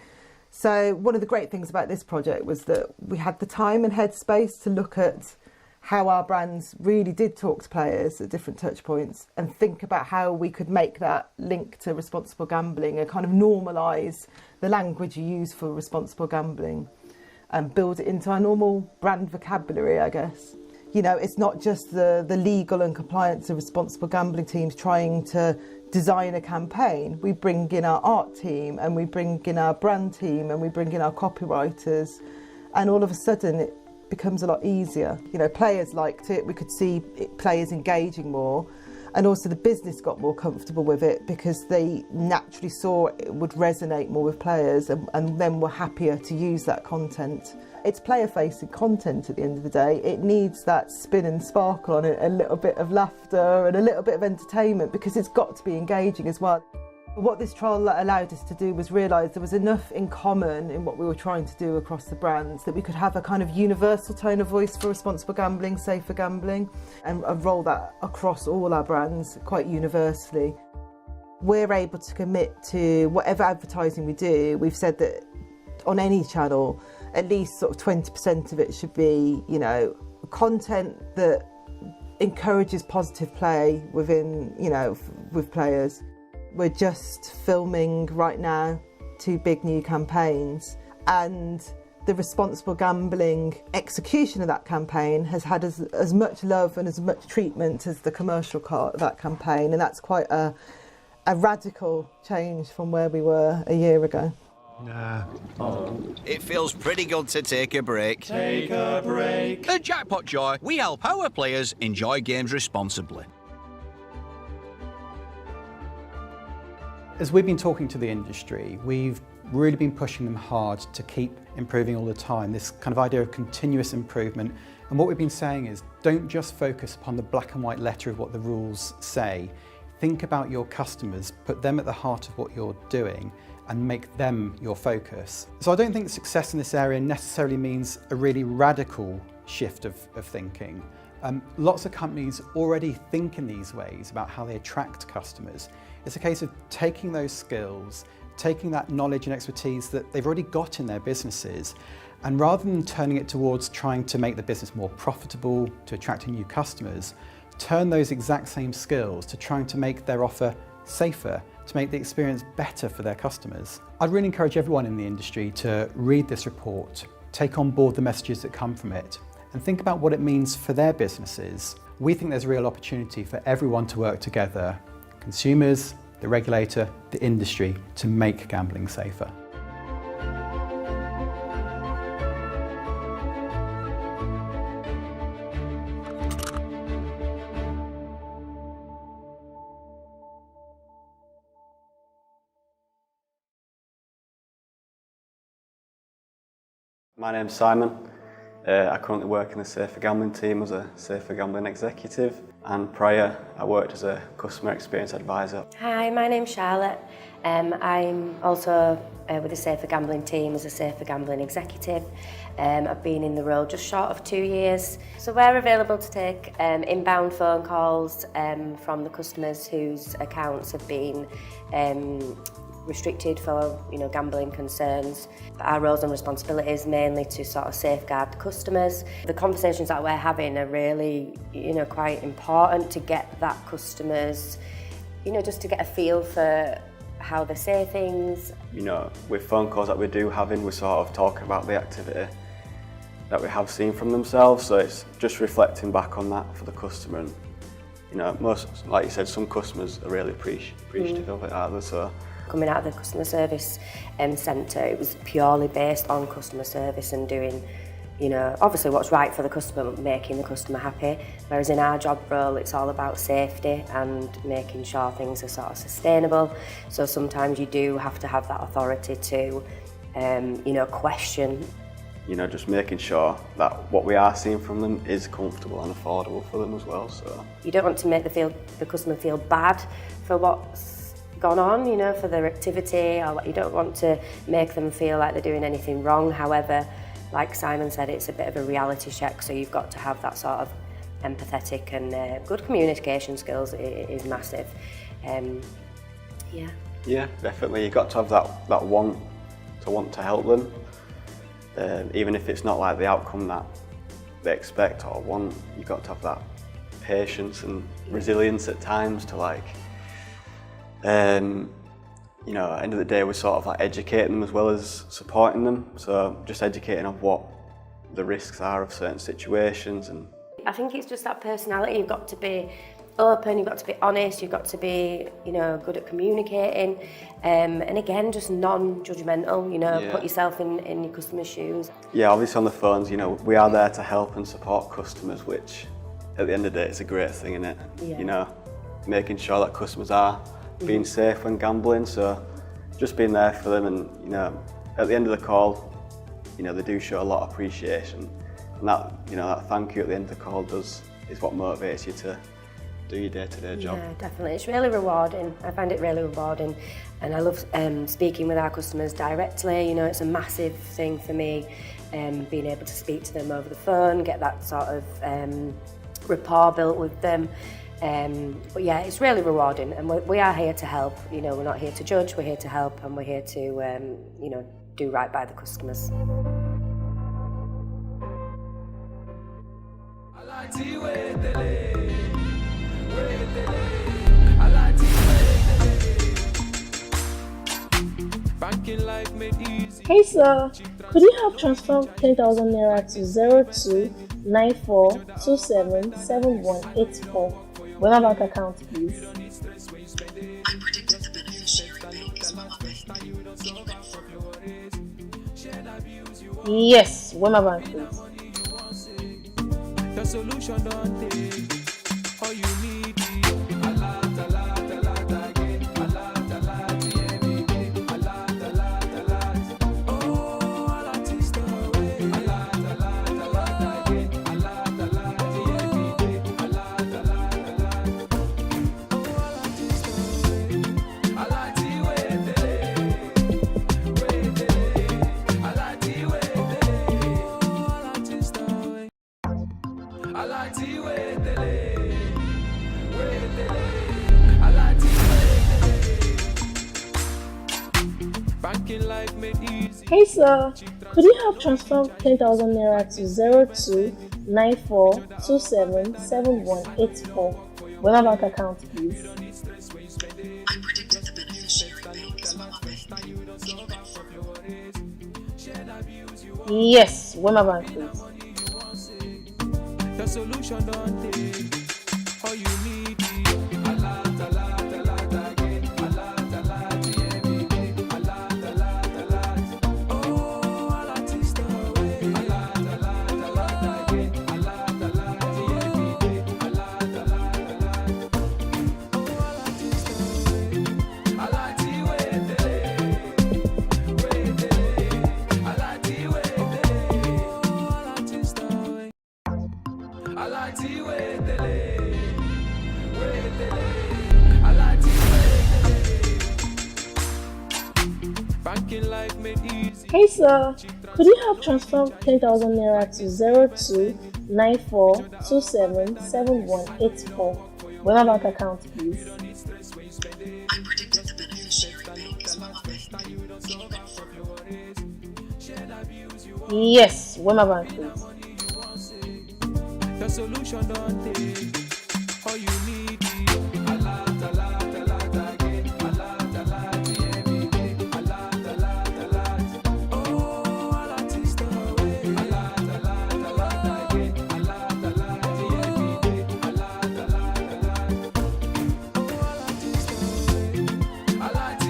So one of the great things about this project was that we had the time and headspace to look at how our brands really did talk to players at different touch points and think about how we could make that link to responsible gambling and kind of normalise the language you use for responsible gambling and build it into our normal brand vocabulary, I guess. It's not just the legal and compliance and responsible gambling teams trying to design a campaign. We bring in our art team and we bring in our brand team and we bring in our copywriters, and all of a sudden it becomes a lot easier. Players liked it, we could see players engaging more, and also the business got more comfortable with it because they naturally saw it would resonate more with players and then were happier to use that content. It's player-facing content at the end of the day. It needs that spin and sparkle on it, a little bit of laughter and a little bit of entertainment, because it's got to be engaging as well. What this trial allowed us to do was realise there was enough in common in what we were trying to do across the brands that we could have a kind of universal tone of voice for responsible gambling, safer gambling, and roll that across all our brands quite universally. We're able to commit to whatever advertising we do. We've said that on any channel, at least sort of 20% of it should be, content that encourages positive play within, with players. We're just filming right now 2 big new campaigns, and the responsible gambling execution of that campaign has had as much love and as much treatment as the commercial part of that campaign, and that's quite a radical change from where we were a year ago. It feels pretty good to take a break. Take a break. At Jackpot Joy, we help our players enjoy games responsibly. As we've been talking to the industry, we've really been pushing them hard to keep improving all the time, this kind of idea of continuous improvement. And what we've been saying is, don't just focus upon the black and white letter of what the rules say. Think about your customers, put them at the heart of what you're doing, and make them your focus. So I don't think success in this area necessarily means a really radical shift of thinking. Lots of companies already think in these ways about how they attract customers. It's a case of taking those skills, taking that knowledge and expertise that they've already got in their businesses, and rather than turning it towards trying to make the business more profitable, to attracting new customers, turn those exact same skills to trying to make their offer safer, to make the experience better for their customers. I'd really encourage everyone in the industry to read this report, take on board the messages that come from it, and think about what it means for their businesses. We think there's a real opportunity for everyone to work together, consumers, the regulator, the industry, to make gambling safer. My name's Simon. I currently work in the Safer Gambling team as a Safer Gambling executive, and prior I worked as a customer experience advisor. Hi, my name's Charlotte. I'm also with the Safer Gambling team as a Safer Gambling executive. I've been in the role just short of 2 years. So we're available to take inbound phone calls from the customers whose accounts have been restricted for gambling concerns. Our roles and responsibilities mainly to sort of safeguard the customers. The conversations that we're having are really quite important to get that customers just to get a feel for how they say things. With phone calls that we do having, we're sort of talking about the activity that we have seen from themselves, so it's just reflecting back on that for the customer. And most, like you said, some customers are really appreciative of it, aren't they? So coming out of the customer service centre, it was purely based on customer service and doing, obviously what's right for the customer, but making the customer happy. Whereas in our job role, it's all about safety and making sure things are sort of sustainable. So sometimes you do have to have that authority to, question. Just making sure that what we are seeing from them is comfortable and affordable for them as well. So you don't want to make the customer feel bad for what's gone on, for their activity, or you don't want to make them feel like they're doing anything wrong. However, like Simon said, it's a bit of a reality check, so you've got to have that sort of empathetic and good communication skills is massive. Yeah, definitely. You've got to have that want to help them, even if it's not like the outcome that they expect or want. You've got to have that patience and resilience at times to at the end of the day, we're sort of like educating them as well as supporting them. So just educating on what the risks are of certain situations. And I think it's just that personality. You've got to be open, you've got to be honest, you've got to be, good at communicating. And again, just non-judgmental, put yourself in your customer's shoes. Yeah, obviously on the phones, we are there to help and support customers, which at the end of the day, it's a great thing, isn't it? Yeah. Making sure that customers are being safe when gambling, so just being there for them, and at the end of the call, they do show a lot of appreciation, and that that thank you at the end of the call is what motivates you to do your day-to-day job. Yeah, definitely. It's really rewarding. I find it really rewarding, and I love speaking with our customers directly. It's a massive thing for me, being able to speak to them over the phone, get that sort of rapport built with them. But yeah, it's really rewarding, and we are here to help. We're not here to judge, we're here to help, and we're here to do right by the customers. Hey sir, could you help transfer 10,000 naira to 0294277184? Web bank account, please. Yes, Wema Bank, please. The solution don't take all you need is a lot again, a lot every day, a lot. Oh, a lot is the way. A lot again, a lot every day, a lot. Oh, a lot is the way. A lot Hey sir, could you help transfer 10,000 naira to 0294277184? Wema bank account, please. Yes, Wema Bank, please. The solution don't take. All you need is a lot again. A lot, every day. A lot. Oh, a lot is the way. A lot again. A lot, every day. A lot. Oh, a lot is the way. A lot Hey sir, could you help transfer 10,000 naira to 0294277184 Wema Bank account, please? I predicted the beneficiary bank is Wema Bank. Yes, Wema Bank, please. The solution don't take. All you need is a lot again. A lot, every day. A lot. Oh, a lot is the way. A lot again. A lot, every day. A lot. Oh, a lot is the way. A lot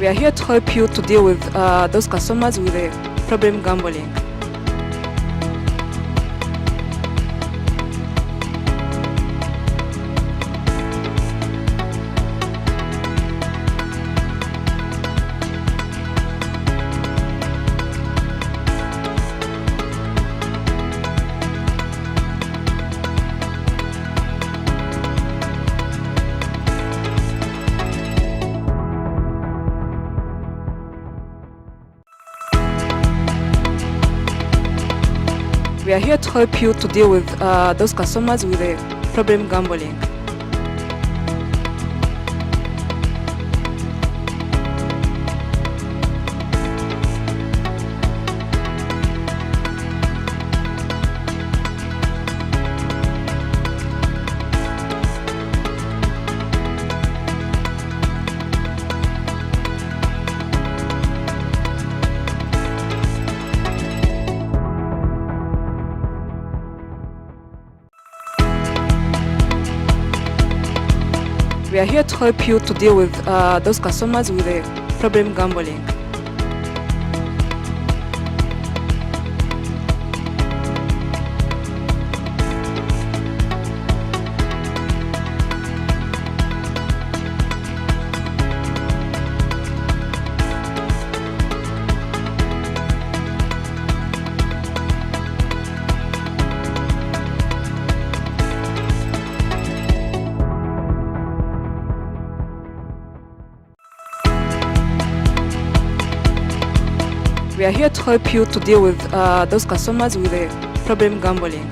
We are here to help you to deal with those customers with a problem gambling. We are here to help you to deal with those customers with a problem gambling. We are here to help you to deal with those customers with a problem gambling. We are here to help you to deal with those customers with a problem gambling.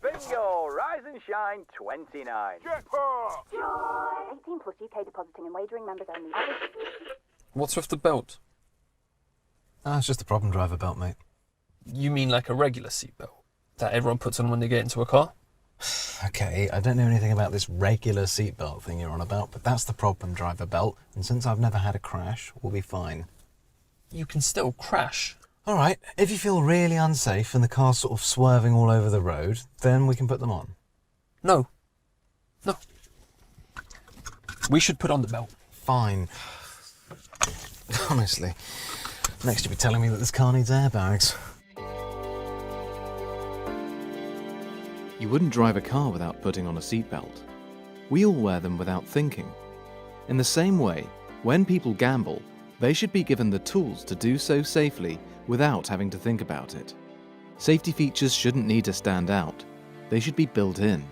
Bingo! Rise and shine 29. Jackpot! 18 plus UK depositing and wagering members only. What's with the belt? It's just a problem driver belt, mate. You mean like a regular seatbelt that everyone puts on when they get into a car? Okay, I don't know anything about this regular seatbelt thing you're on about, but that's the problem driver belt, and since I've never had a crash, we'll be fine. You can still crash. All right, if you feel really unsafe and the car's sort of swerving all over the road, then we can put them on. No. We should put on the belt. Fine. Honestly, next you'll be telling me that this car needs airbags. You wouldn't drive a car without putting on a seatbelt. We all wear them without thinking. In the same way, when people gamble, they should be given the tools to do so safely without having to think about it. Safety features shouldn't need to stand out. They should be built in.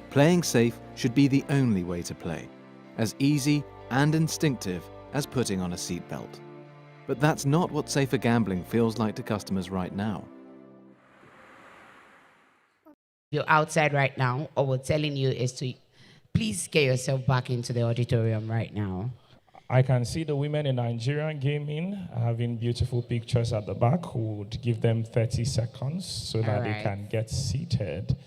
Playing safe should be the only way to play, as easy and instinctive as putting on a seatbelt. But that's not what safer gambling feels like to customers right now. You're outside right now, or we're telling you is to please get yourself back into the auditorium right now. I can see the women in Nigerian gaming having beautiful pictures at the back who would give them 30 seconds so that they can get seated.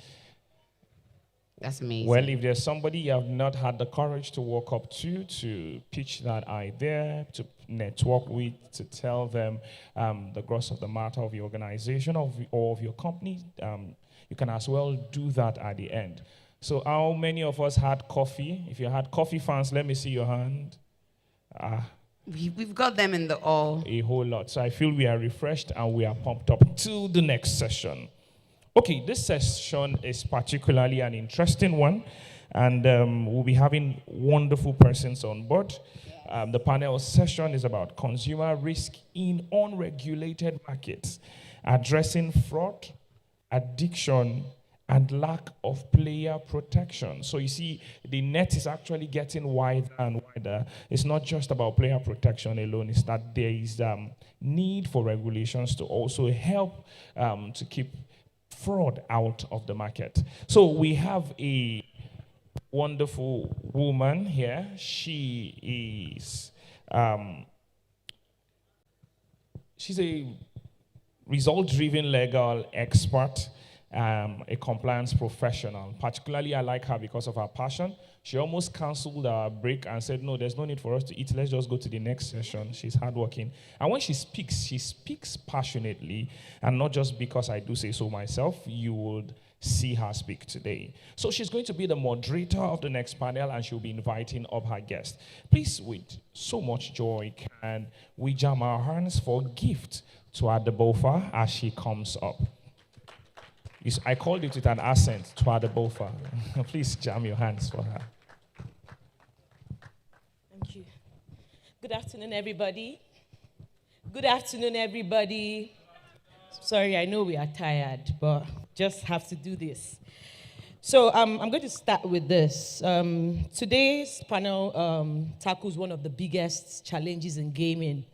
That's amazing. Well, if there's somebody you have not had the courage to walk up to pitch that idea, to network with, to tell them the gross of the matter of your organization or of your company, you can as well do that at the end. So how many of us had coffee? If you had coffee fans, let me see your hand. We've got them in the all. A whole lot. So I feel we are refreshed and we are pumped up to the next session. Okay, this session is particularly an interesting one, and we'll be having wonderful persons on board. The panel session is about consumer risk in unregulated markets, addressing fraud, addiction, and lack of player protection. So you see, the net is actually getting wider and wider. It's not just about player protection alone, it's that there is need for regulations to also help to keep fraud out of the market. So we have a wonderful woman here. She is, she's a result-driven legal expert, a compliance professional. Particularly, I like her because of her passion. She almost canceled our break and said, no, there's no need for us to eat. Let's just go to the next session. She's hardworking. And when she speaks passionately, and not just because I do say so myself, you would see her speak today. So she's going to be the moderator of the next panel, and she'll be inviting up her guest. Please, with so much joy, can we jam our hands for gift to Adebofa as she comes up. I called it with an accent, to Adebofa. Please jam your hands for her. Thank you. Good afternoon, everybody. Good afternoon, everybody. Sorry, I know we are tired, but just have to do this. So I'm going to start with this. Today's panel tackles one of the biggest challenges in gaming: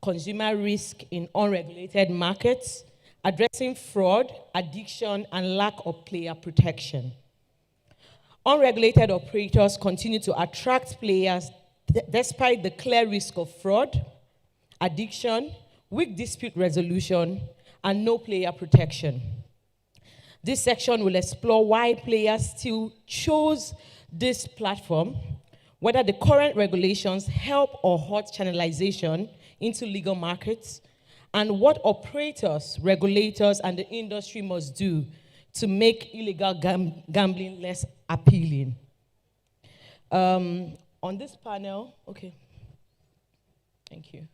consumer risk in unregulated markets, addressing fraud, addiction, and lack of player protection. Unregulated operators continue to attract players despite the clear risk of fraud, addiction, weak dispute resolution, and no player protection. This section will explore why players still chose this platform, whether the current regulations help or hurt channelization into legal markets, and what operators, regulators, and the industry must do to make illegal gambling less appealing. On this panel, okay, thank you.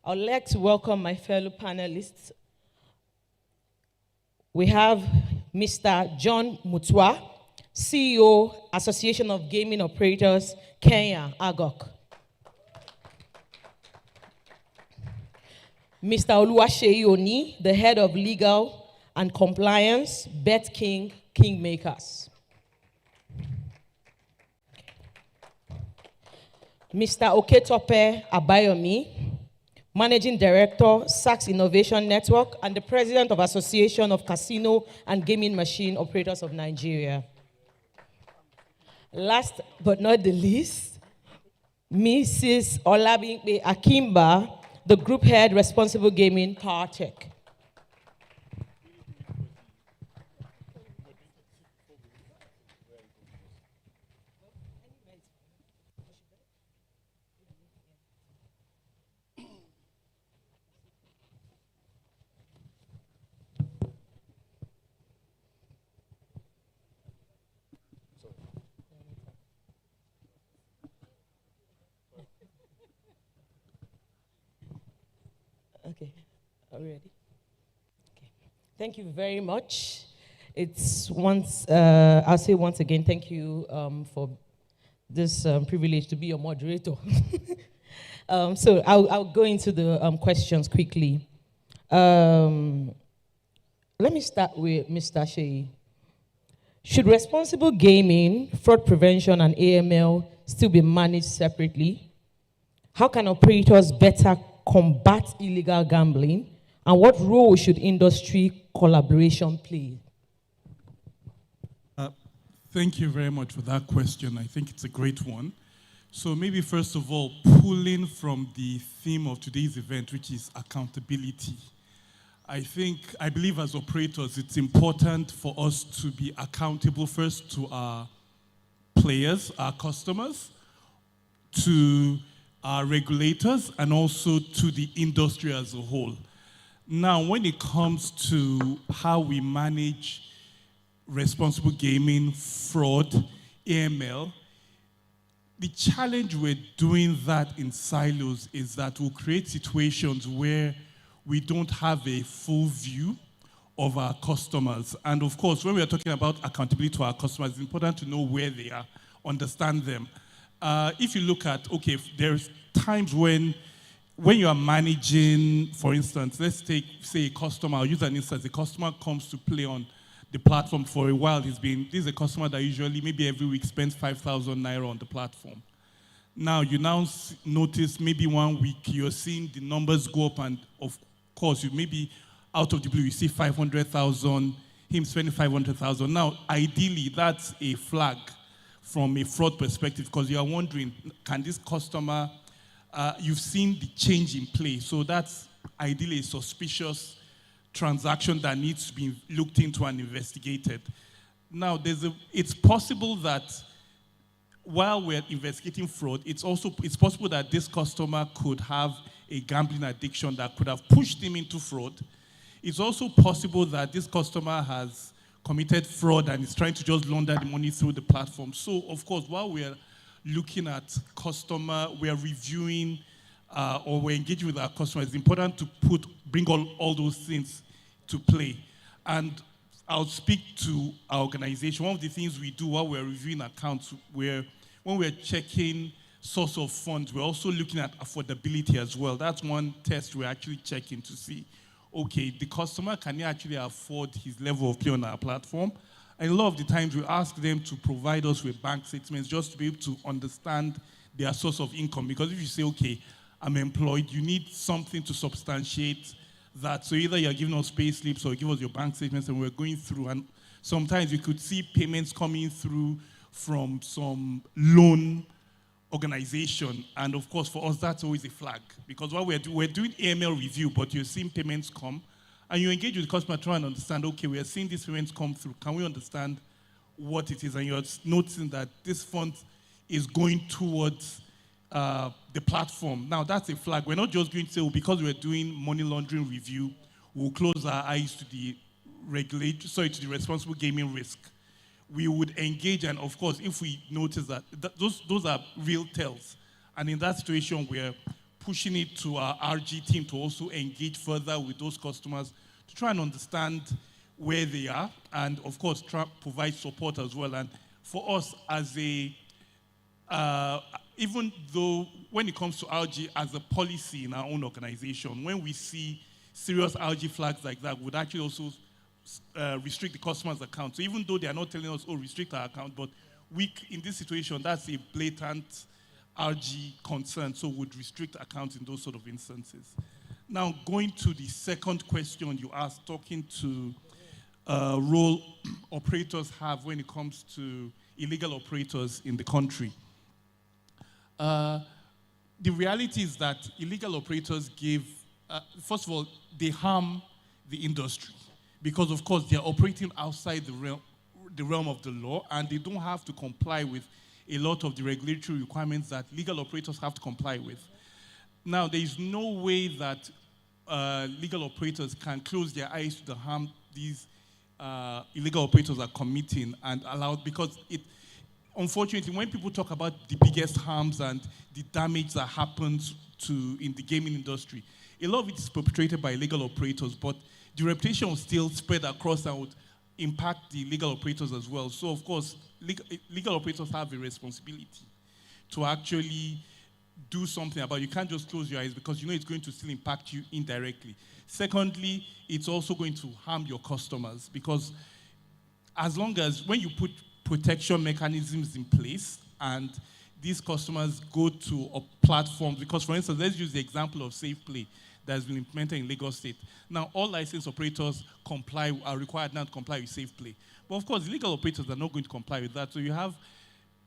I'd like to welcome my fellow panelists. We have Mr. John Mutua, CEO, Association of Gaming Operators, Kenya, AGOC. Mr. Oluwaseyi Oni, the head of legal and compliance, Bet King, Kingmakers. Mr. Oketope Abayomi, Managing Director, Sachs Innovation Network, and the President of Association of Casino and Gaming Machine Operators of Nigeria. Last but not the least, Mrs. Olabimpe Akimba, the Group Head, Responsible Gaming, Power Tech. Okay, are we ready? Okay. Thank you very much. It's I'll say once again, thank you for this privilege to be your moderator. So I'll go into the questions quickly. Let me start with Mr. Shea. Should responsible gaming, fraud prevention, and AML still be managed separately? How can operators better combat illegal gambling? And what role should industry collaboration play? Thank you very much for that question. I think it's a great one. So maybe first of all, pulling from the theme of today's event, which is accountability. I believe as operators, it's important for us to be accountable first to our players, our customers, to our regulators, and also to the industry as a whole. Now, when it comes to how we manage responsible gaming, fraud, AML, the challenge with doing that in silos is that we'll create situations where we don't have a full view of our customers. And of course, when we are talking about accountability to our customers, it's important to know where they are, understand them. If you look at, okay, there's times when you are managing, for instance, let's take, say, a customer, I'll use an instance, a customer comes to play on the platform for a while. This is a customer that usually, maybe every week, spends 5,000 naira on the platform. Now, you now notice maybe 1 week you're seeing the numbers go up, and of course, you maybe out of the blue, you see 500,000, him spending 500,000. Now, ideally, that's a flag from a fraud perspective, because you are wondering, can this customer, you've seen the change in play. So that's ideally a suspicious transaction that needs to be looked into and investigated. Now, it's possible that while we're investigating fraud, it's possible that this customer could have a gambling addiction that could have pushed him into fraud. It's also possible that this customer has committed fraud and is trying to just launder the money through the platform. So, of course, while we're looking at customer, we're reviewing or we're engaging with our customers, it's important to bring all those things to play. And I'll speak to our organization. One of the things we do while we're reviewing accounts, when we're checking source of funds, we're also looking at affordability as well. That's one test we're actually checking to see, okay, the customer, can he actually afford his level of play on our platform? And a lot of the times we ask them to provide us with bank statements just to be able to understand their source of income. Because if you say, okay, I'm employed, you need something to substantiate that. So either you're giving us pay slips or give us your bank statements, and we're going through. And sometimes we could see payments coming through from some loan organization. And of course, for us, that's always a flag. Because while we're doing AML review, but you're seeing payments come, and you engage with the customer, try and understand, okay, we are seeing these payments come through. Can we understand what it is? And you're noticing that this fund is going towards the platform. Now, that's a flag. We're not just going to say, well, because we're doing money laundering review, we'll close our eyes to the to the responsible gaming risk. We would engage, and of course, if we notice that those are real tells, and in that situation, we're pushing it to our RG team to also engage further with those customers to try and understand where they are, and of course, try to provide support as well. And for us, as even though when it comes to RG as a policy in our own organization, when we see serious RG flags like that, would actually also restrict the customer's account. So even though they are not telling us, oh, restrict our account, but in this situation, that's a blatant RG concern, so would restrict accounts in those sort of instances. Now, going to the second question you asked, talking to role operators have when it comes to illegal operators in the country. The reality is that illegal operators first of all, they harm the industry because, of course, they're operating outside the realm of the law, and they don't have to comply with a lot of the regulatory requirements that legal operators have to comply with. Now, there is no way that legal operators can close their eyes to the harm these illegal operators are committing and allow, because unfortunately, when people talk about the biggest harms and the damage that happens in the gaming industry, a lot of it is perpetrated by illegal operators, but the reputation will still spread across and would impact the legal operators as well. So, of course, legal operators have a responsibility to actually do something about it. You can't just close your eyes because you know it's going to still impact you indirectly. Secondly, it's also going to harm your customers because as long as when you put protection mechanisms in place and these customers go to platforms, because for instance, let's use the example of Safe Play that has been implemented in Lagos State. Now, all licensed operators are required now to comply with Safe Play. But of course, legal operators are not going to comply with that. So you have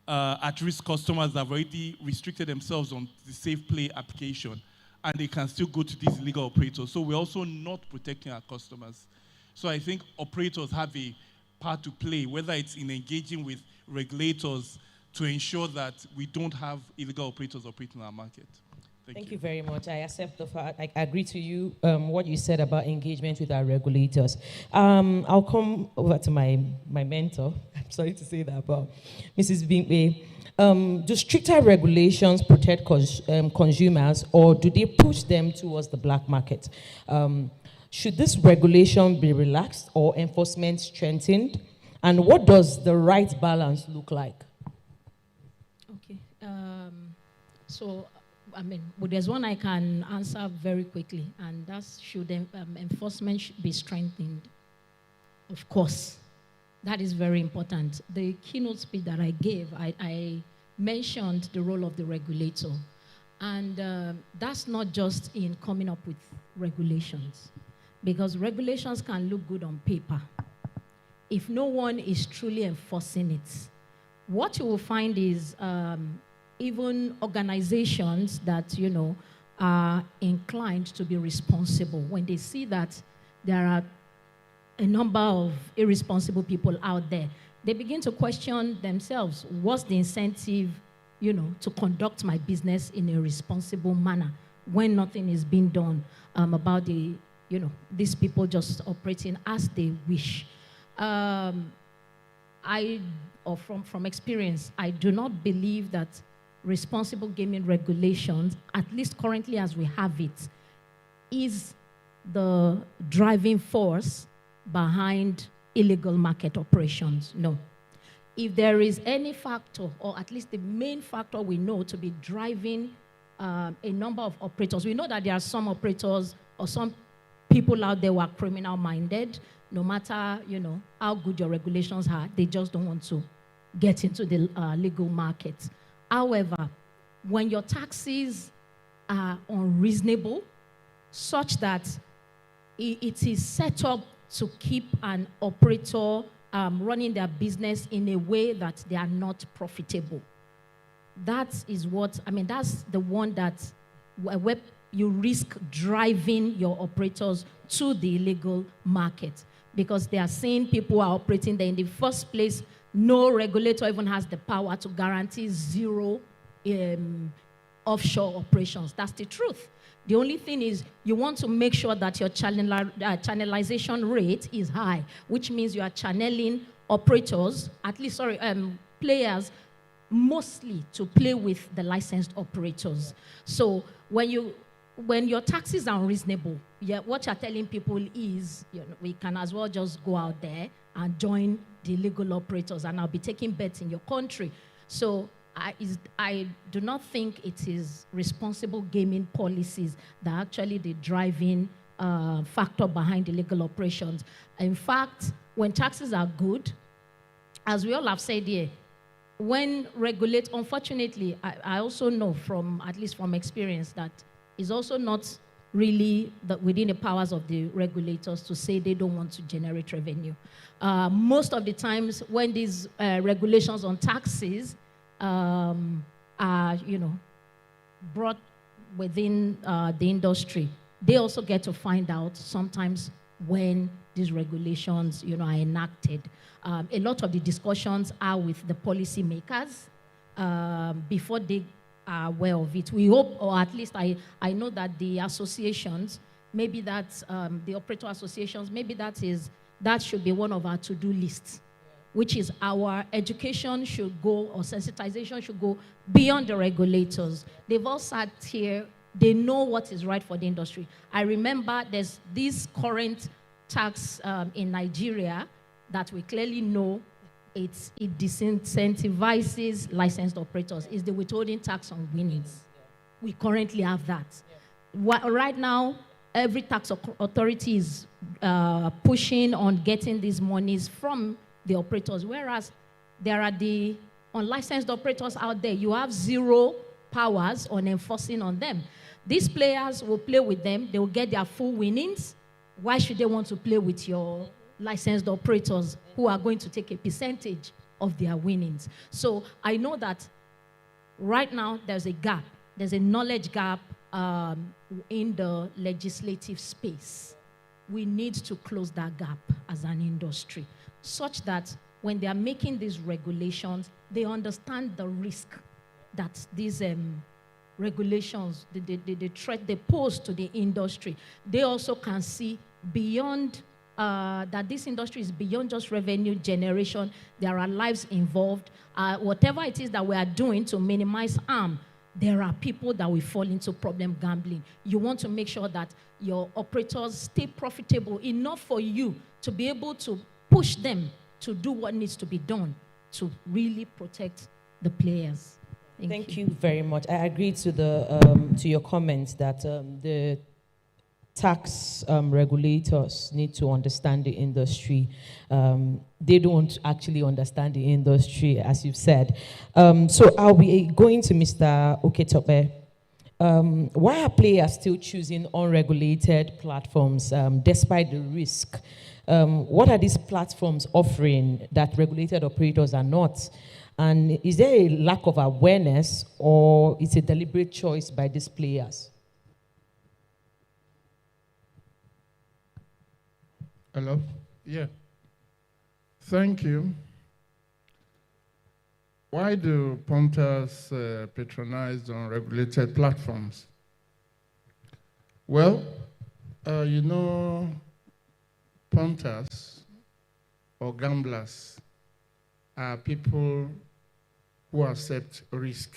at-risk customers that have already restricted themselves on the Safe Play application, and they can still go to these illegal operators. So we're also not protecting our customers. So I think operators have a part to play, whether it's in engaging with regulators to ensure that we don't have illegal operators operating in our market. Thank you very much. I accept the fact, I agree to you, what you said about engagement with our regulators. I'll come over to my mentor. I'm sorry to say that, but Mrs. Bingbe, do stricter regulations protect consumers, or do they push them towards the black market? Should this regulation be relaxed or enforcement strengthened? And what does the right balance look like? Okay. So, I mean, well, there's one I can answer very quickly, and that's should enforcement be strengthened? Of course. That is very important. The keynote speech that I gave, I mentioned the role of the regulator. And that's not just in coming up with regulations, because regulations can look good on paper. If no one is truly enforcing it, what you will find is even organizations that, you know, are inclined to be responsible, when they see that there are a number of irresponsible people out there, they begin to question themselves, what's the incentive, you know, to conduct my business in a responsible manner when nothing is being done about the, you know, these people just operating as they wish. From experience, I do not believe that responsible gaming regulations, at least currently as we have it, is the driving force behind illegal market operations. No. If there is any factor, or at least the main factor we know to be driving a number of operators, we know that there are some operators or some people out there who are criminal-minded. No matter, you know, how good your regulations are, they just don't want to get into the legal market. However, when your taxes are unreasonable, such that it is set up to keep an operator running their business in a way that they are not profitable, that is what, I mean, that's the one that where you risk driving your operators to the illegal market, because they are seeing people are operating there in the first place. No regulator even has the power to guarantee zero offshore operations. That's the truth. The only thing is you want to make sure that your channelization rate is high, which means you are channeling operators, at least, players, mostly to play with the licensed operators. So when your taxes are unreasonable, what you're telling people is, you know, we can as well just go out there and join the legal operators, and I'll be taking bets in your country. So I do not think it is responsible gaming policies that are actually the driving factor behind illegal operations. In fact, when taxes are good, as we all have said here, when regulate, unfortunately, I also know from, at least from experience, that it's also not really within the powers of the regulators to say they don't want to generate revenue. Most of the times when these regulations on taxes are, you know, brought within the industry, they also get to find out sometimes when these regulations, you know, are enacted. A lot of the discussions are with the policymakers before they are aware of it. We hope, or at least I know that the associations, maybe that's the operator associations, maybe that should be one of our to-do lists, which is our education should go, or sensitization should go beyond the regulators. They've all sat here, they know what is right for the industry. I remember there's this current tax in Nigeria that we clearly know it disincentivizes licensed operators. It's the withholding tax on winnings. We currently have that. Right now, every tax authority is pushing on getting these monies from the operators, whereas there are the unlicensed operators out there. You have zero powers on enforcing on them. These players will play with them. They will get their full winnings. Why should they want to play with your licensed operators who are going to take a percentage of their winnings? So I know that right now there's a gap. There's a knowledge gap in the legislative space. We need to close that gap as an industry, such that when they are making these regulations, they understand the risk that these regulations, the threat they pose to the industry. They also can see beyond, that this industry is beyond just revenue generation. There are lives involved. Whatever it is that we are doing to minimize harm, there are people that will fall into problem gambling. You want to make sure that your operators stay profitable enough for you to be able to push them to do what needs to be done to really protect the players. Thank you very much. I agree to your comments that the tax regulators need to understand the industry. They don't actually understand the industry, as you've said. So I'll be going to Mr. Oketope. Why are players still choosing unregulated platforms despite the risk? What are these platforms offering that regulated operators are not? And is there a lack of awareness, or it's a deliberate choice by these players? Hello? Yeah. Thank you. Why do punters patronize unregulated platforms? Well, you know, punters or gamblers are people who accept risk.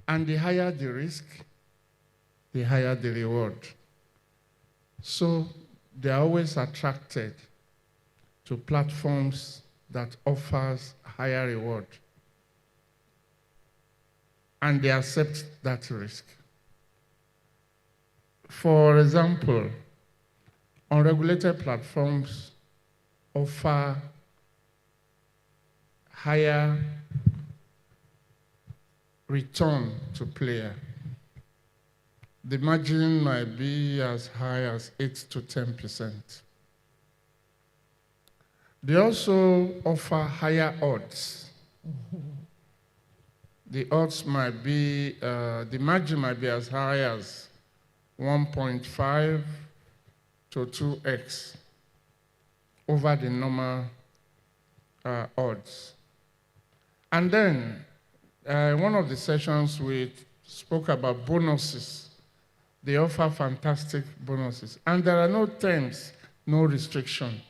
And the higher the risk, the higher the reward. So they're always attracted to platforms that offers higher reward. And they accept that risk. For example, unregulated platforms offer higher return to player. The margin might be as high as 8 to 10%. They also offer higher odds. The odds might be, the margin might be as high as 1.5 to 2x over the normal odds. And then, one of the sessions we spoke about bonuses. They offer fantastic bonuses. And there are no terms, no restriction.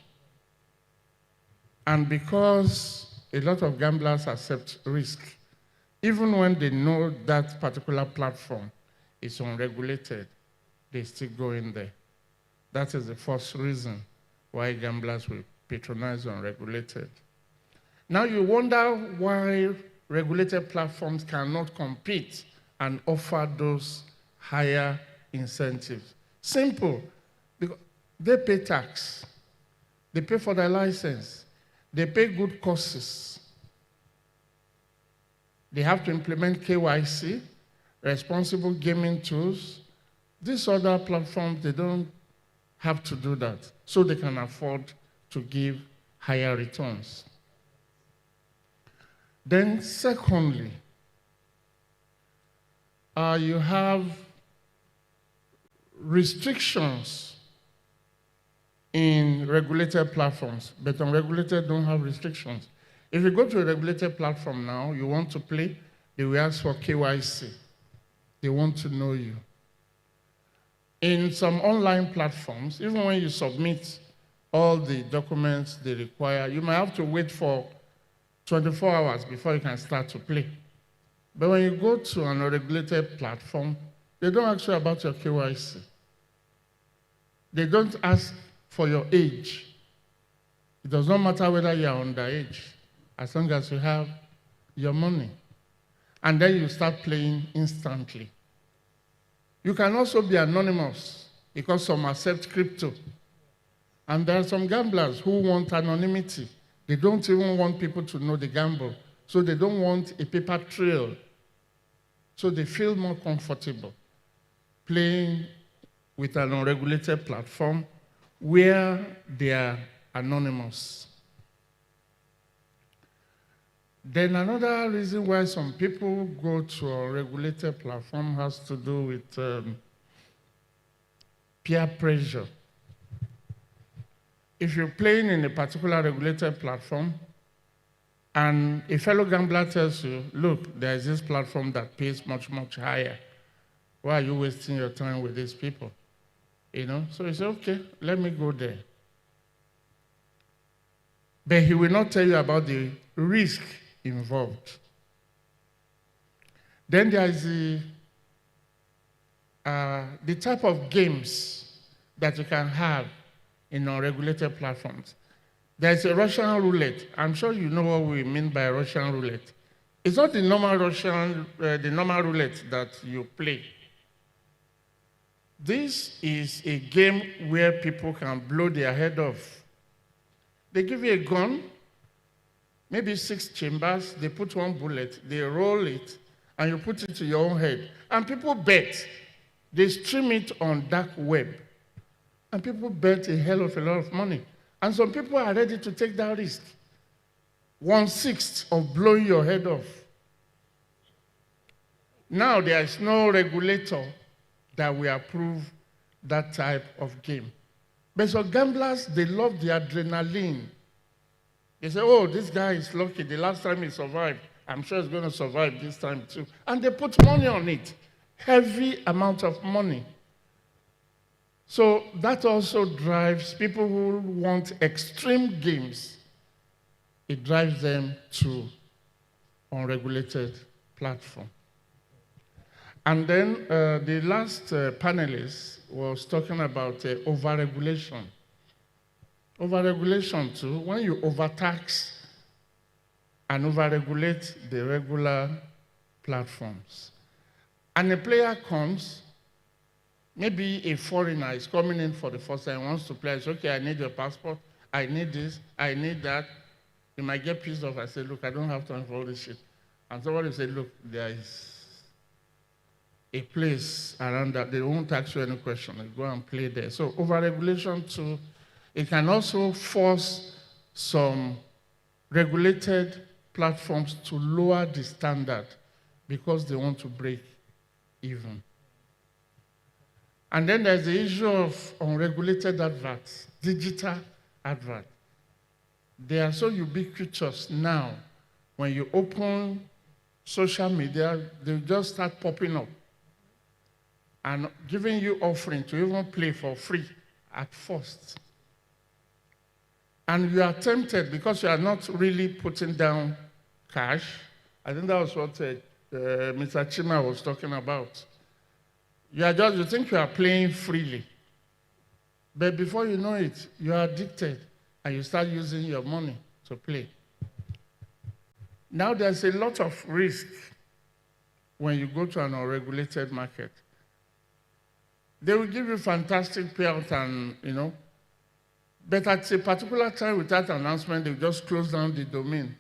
And because a lot of gamblers accept risk, even when they know that particular platform is unregulated, they still go in there. That is the first reason why gamblers will patronize unregulated. Now you wonder why regulated platforms cannot compete and offer those higher incentives. Simple. Because they pay tax. They pay for their license. They pay good courses. They have to implement KYC, responsible gaming tools. These other platforms, they don't have to do that. So they can afford to give higher returns. Then secondly, you have restrictions in regulated platforms, but unregulated don't have restrictions. If you go to a regulated platform now, you want to play, they will ask for KYC. They want to know you. In some online platforms, even when you submit all the documents they require, you might have to wait for 24 hours before you can start to play. But when you go to an unregulated platform, they don't ask you about your KYC. They don't ask for your age. It does not matter whether you are underage, as long as you have your money. and then you start playing instantly. You can also be anonymous because some accept crypto. And there are some gamblers who want anonymity. They don't even want people to know they gamble. So they don't want a paper trail. So they feel more comfortable playing with an unregulated platform where they are anonymous. Then another reason why some people go to a regulated platform has to do with peer pressure. If you're playing in a particular regulated platform and a fellow gambler tells you, look, there is this platform that pays much, much higher. Why are you wasting your time with these people? You know, so you say, okay, let me go there. But he will not tell you about the risk involved. Then there is the type of games that you can have in unregulated platforms. There's a Russian roulette. I'm sure you know what we mean by Russian roulette. It's not the normal normal roulette that you play. This is a game where people can blow their head off. They give you a gun, maybe 6 chambers, they put 1 bullet, they roll it, and you put it to your own head. And people bet. They stream it on dark web. And people bet a hell of a lot of money. And some people are ready to take that risk. 1/6 of blowing your head off. Now there is no regulator that will approve that type of game. But some gamblers, they love the adrenaline. They say, oh, this guy is lucky. The last time he survived, I'm sure he's going to survive this time too. And they put money on it. Heavy amount of money. So that also drives people who want extreme games. It drives them to unregulated platform. And then the last panelist was talking about overregulation. Overregulation too, when you overtax and overregulate the regular platforms. And a player comes, maybe a foreigner is coming in for the first time, wants to play. It's okay, I need your passport, I need this, I need that. You might get pissed off. I say, look, I don't have time for all this shit. And somebody say, look, there is a place around that. They won't ask you any question. You go and play there. So overregulation too, it can also force some regulated platforms to lower the standard because they want to break even. And then there's the issue of unregulated adverts, digital adverts. They are so ubiquitous now. When you open social media, they just start popping up and giving you offering to even play for free at first. And you are tempted because you are not really putting down cash. I think that was what Mr. Chima was talking about. You think you are playing freely. But before you know it, you are addicted and you start using your money to play. Now there's a lot of risk when you go to an unregulated market. They will give you fantastic payout and, you know, but at a particular time without announcement, they just close down the domain.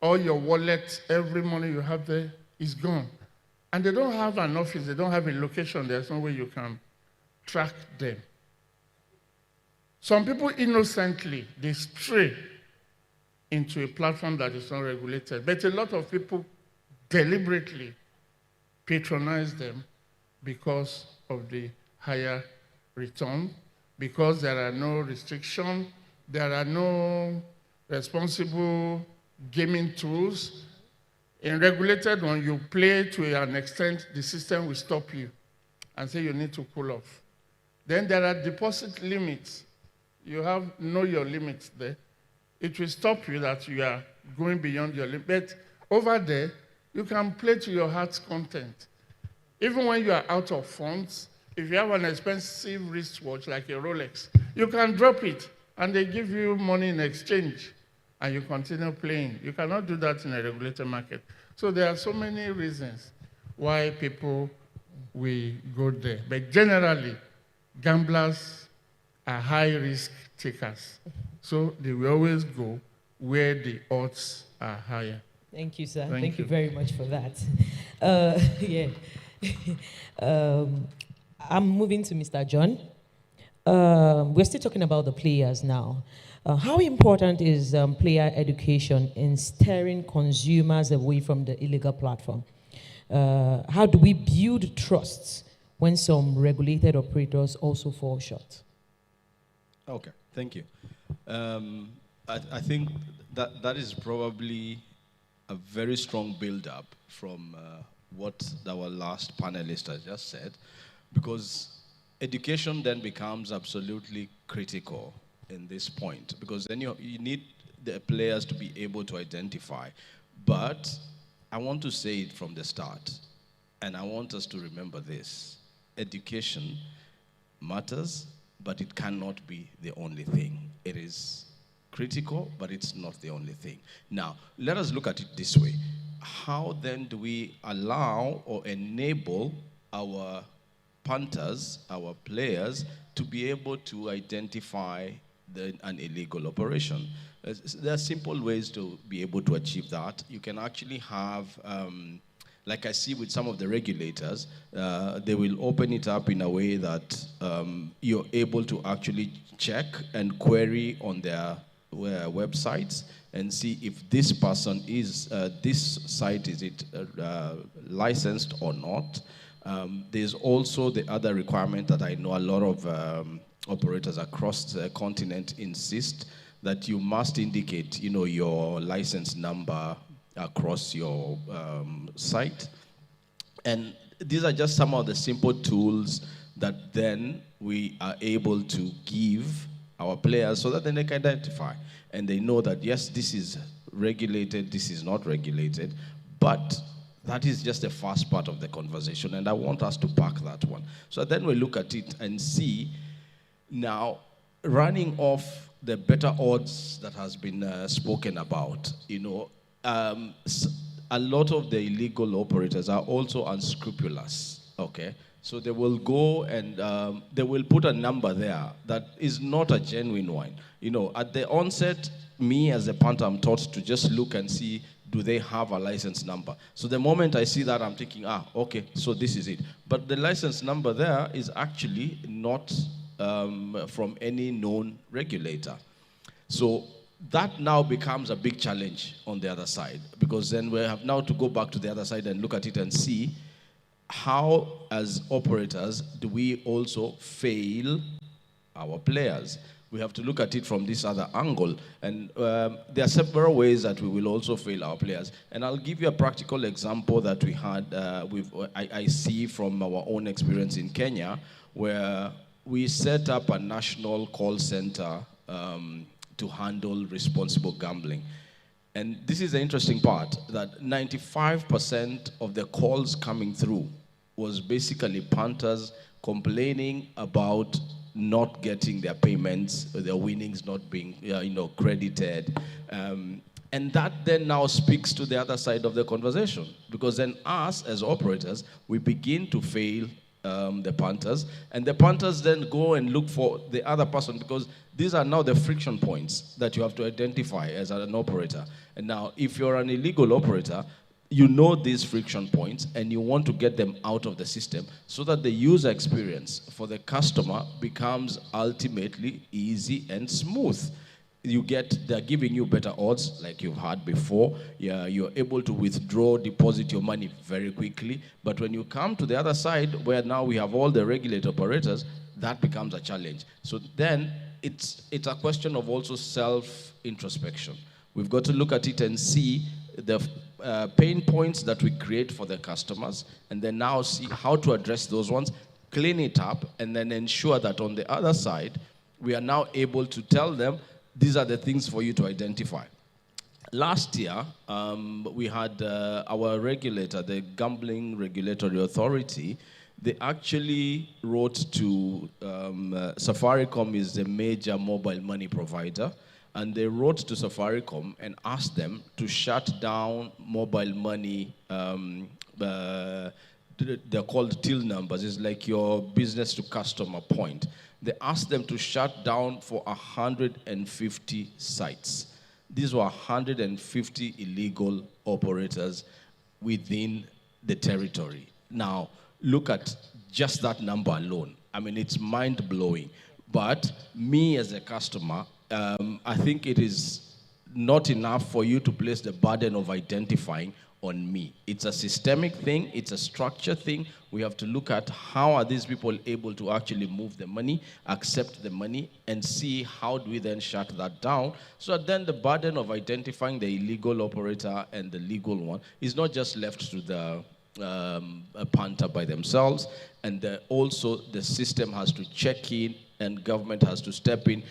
All your wallet, every money you have there is gone. And they don't have an office, they don't have a location, there's no way you can track them. Some people innocently, they stray into a platform that is not regulated. But a lot of people deliberately patronize them because of the higher return, because there are no restrictions, there are no responsible gaming tools. In regulated, when you play to an extent, the system will stop you and say you need to cool off. Then there are deposit limits. You know your limits there. It will stop you that you are going beyond your limit. But over there, you can play to your heart's content. Even when you are out of funds, if you have an expensive wristwatch like a Rolex, you can drop it and they give you money in exchange. and you continue playing. You cannot do that in a regulated market. So there are so many reasons why people will go there. But generally, gamblers are high-risk takers. So they will always go where the odds are higher. Thank you, sir. Thank Thank you you very much for that. Yeah. I'm moving to Mr. John. We're still talking about the players now. How important is player education in steering consumers away from the illegal platform? How do we build trust when some regulated operators also fall short? Okay, thank you. I think that is probably a very strong build-up from what our last panelist has just said, because education then becomes absolutely critical in this point, because then you need the players to be able to identify. But I want to say it from the start, and I want us to remember this. Education matters, but it cannot be the only thing. It is critical, but it's not the only thing. Now, let us look at it this way. How then do we allow or enable our punters, our players, to be able to identify an illegal operation? There are simple ways to be able to achieve that. You can actually have, like I see with some of the regulators, they will open it up in a way that you're able to actually check and query on their websites and see if this person is, this site, is it licensed or not. There's also the other requirement that I know a lot of operators across the continent insist that you must indicate, your license number across your site. And these are just some of the simple tools that then we are able to give our players so that then they can identify. And they know that, yes, this is regulated, this is not regulated, but that is just the first part of the conversation, and I want us to pack that one. So then we look at it and see, now, running off the better odds that has been spoken about, a lot of the illegal operators are also unscrupulous, okay? So they will go and they will put a number there that is not a genuine one. At the onset, me as a punter, I'm taught to just look and see, do they have a license number? So the moment I see that, I'm thinking, okay, so this is it. But the license number there is actually not from any known regulator. So that now becomes a big challenge on the other side, because then we have now to go back to the other side and look at it and see how, as operators, do we also fail our players? We have to look at it from this other angle. And there are several ways that we will also fail our players. And I'll give you a practical example that we had, I see from our own experience in Kenya, where we set up a national call center to handle responsible gambling. And this is the interesting part, that 95% of the calls coming through was basically punters complaining about not getting their payments, their winnings not being credited. And that then now speaks to the other side of the conversation, because then us as operators, we begin to fail the punters, and the punters then go and look for the other person, because these are now the friction points that you have to identify as an operator. And now, if you're an illegal operator, you know these friction points and you want to get them out of the system so that the user experience for the customer becomes ultimately easy and smooth. They're giving you better odds, like you've had before. You're able to withdraw, deposit your money very quickly. But when you come to the other side, where now we have all the regulated operators, that becomes a challenge. So then it's a question of also self-introspection. We've got to look at it and see the pain points that we create for the customers, and then now see how to address those ones, clean it up, and then ensure that on the other side, we are now able to tell them, these are the things for you to identify. Last year, we had our regulator, the Gambling Regulatory Authority. They actually wrote to Safaricom, is the major mobile money provider, and they wrote to Safaricom and asked them to shut down mobile money. They're called till numbers. It's like your business to customer point. They asked them to shut down for 150 sites. These were 150 illegal operators within the territory. Now, look at just that number alone. I mean, it's mind-blowing. But me as a customer, I think it is not enough for you to place the burden of identifying on me. It's a systemic thing, it's a structure thing. We have to look at how are these people able to actually move the money, accept the money, and see how do we then shut that down, so that then the burden of identifying the illegal operator and the legal one is not just left to the punter by themselves, and also the system has to check in and government has to step in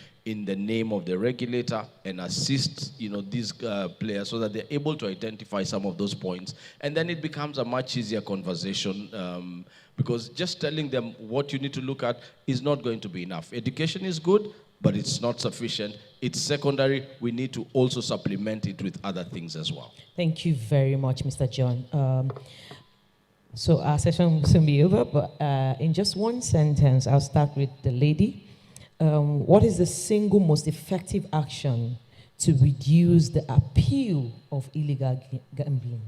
the name of the regulator and assist, these players so that they're able to identify some of those points. And then it becomes a much easier conversation because just telling them what you need to look at is not going to be enough. Education is good, but it's not sufficient. It's secondary. We need to also supplement it with other things as well. Thank you very much, Mr. John. So our session will soon be over, but in just one sentence, I'll start with the lady. What is the single most effective action to reduce the appeal of illegal gambling?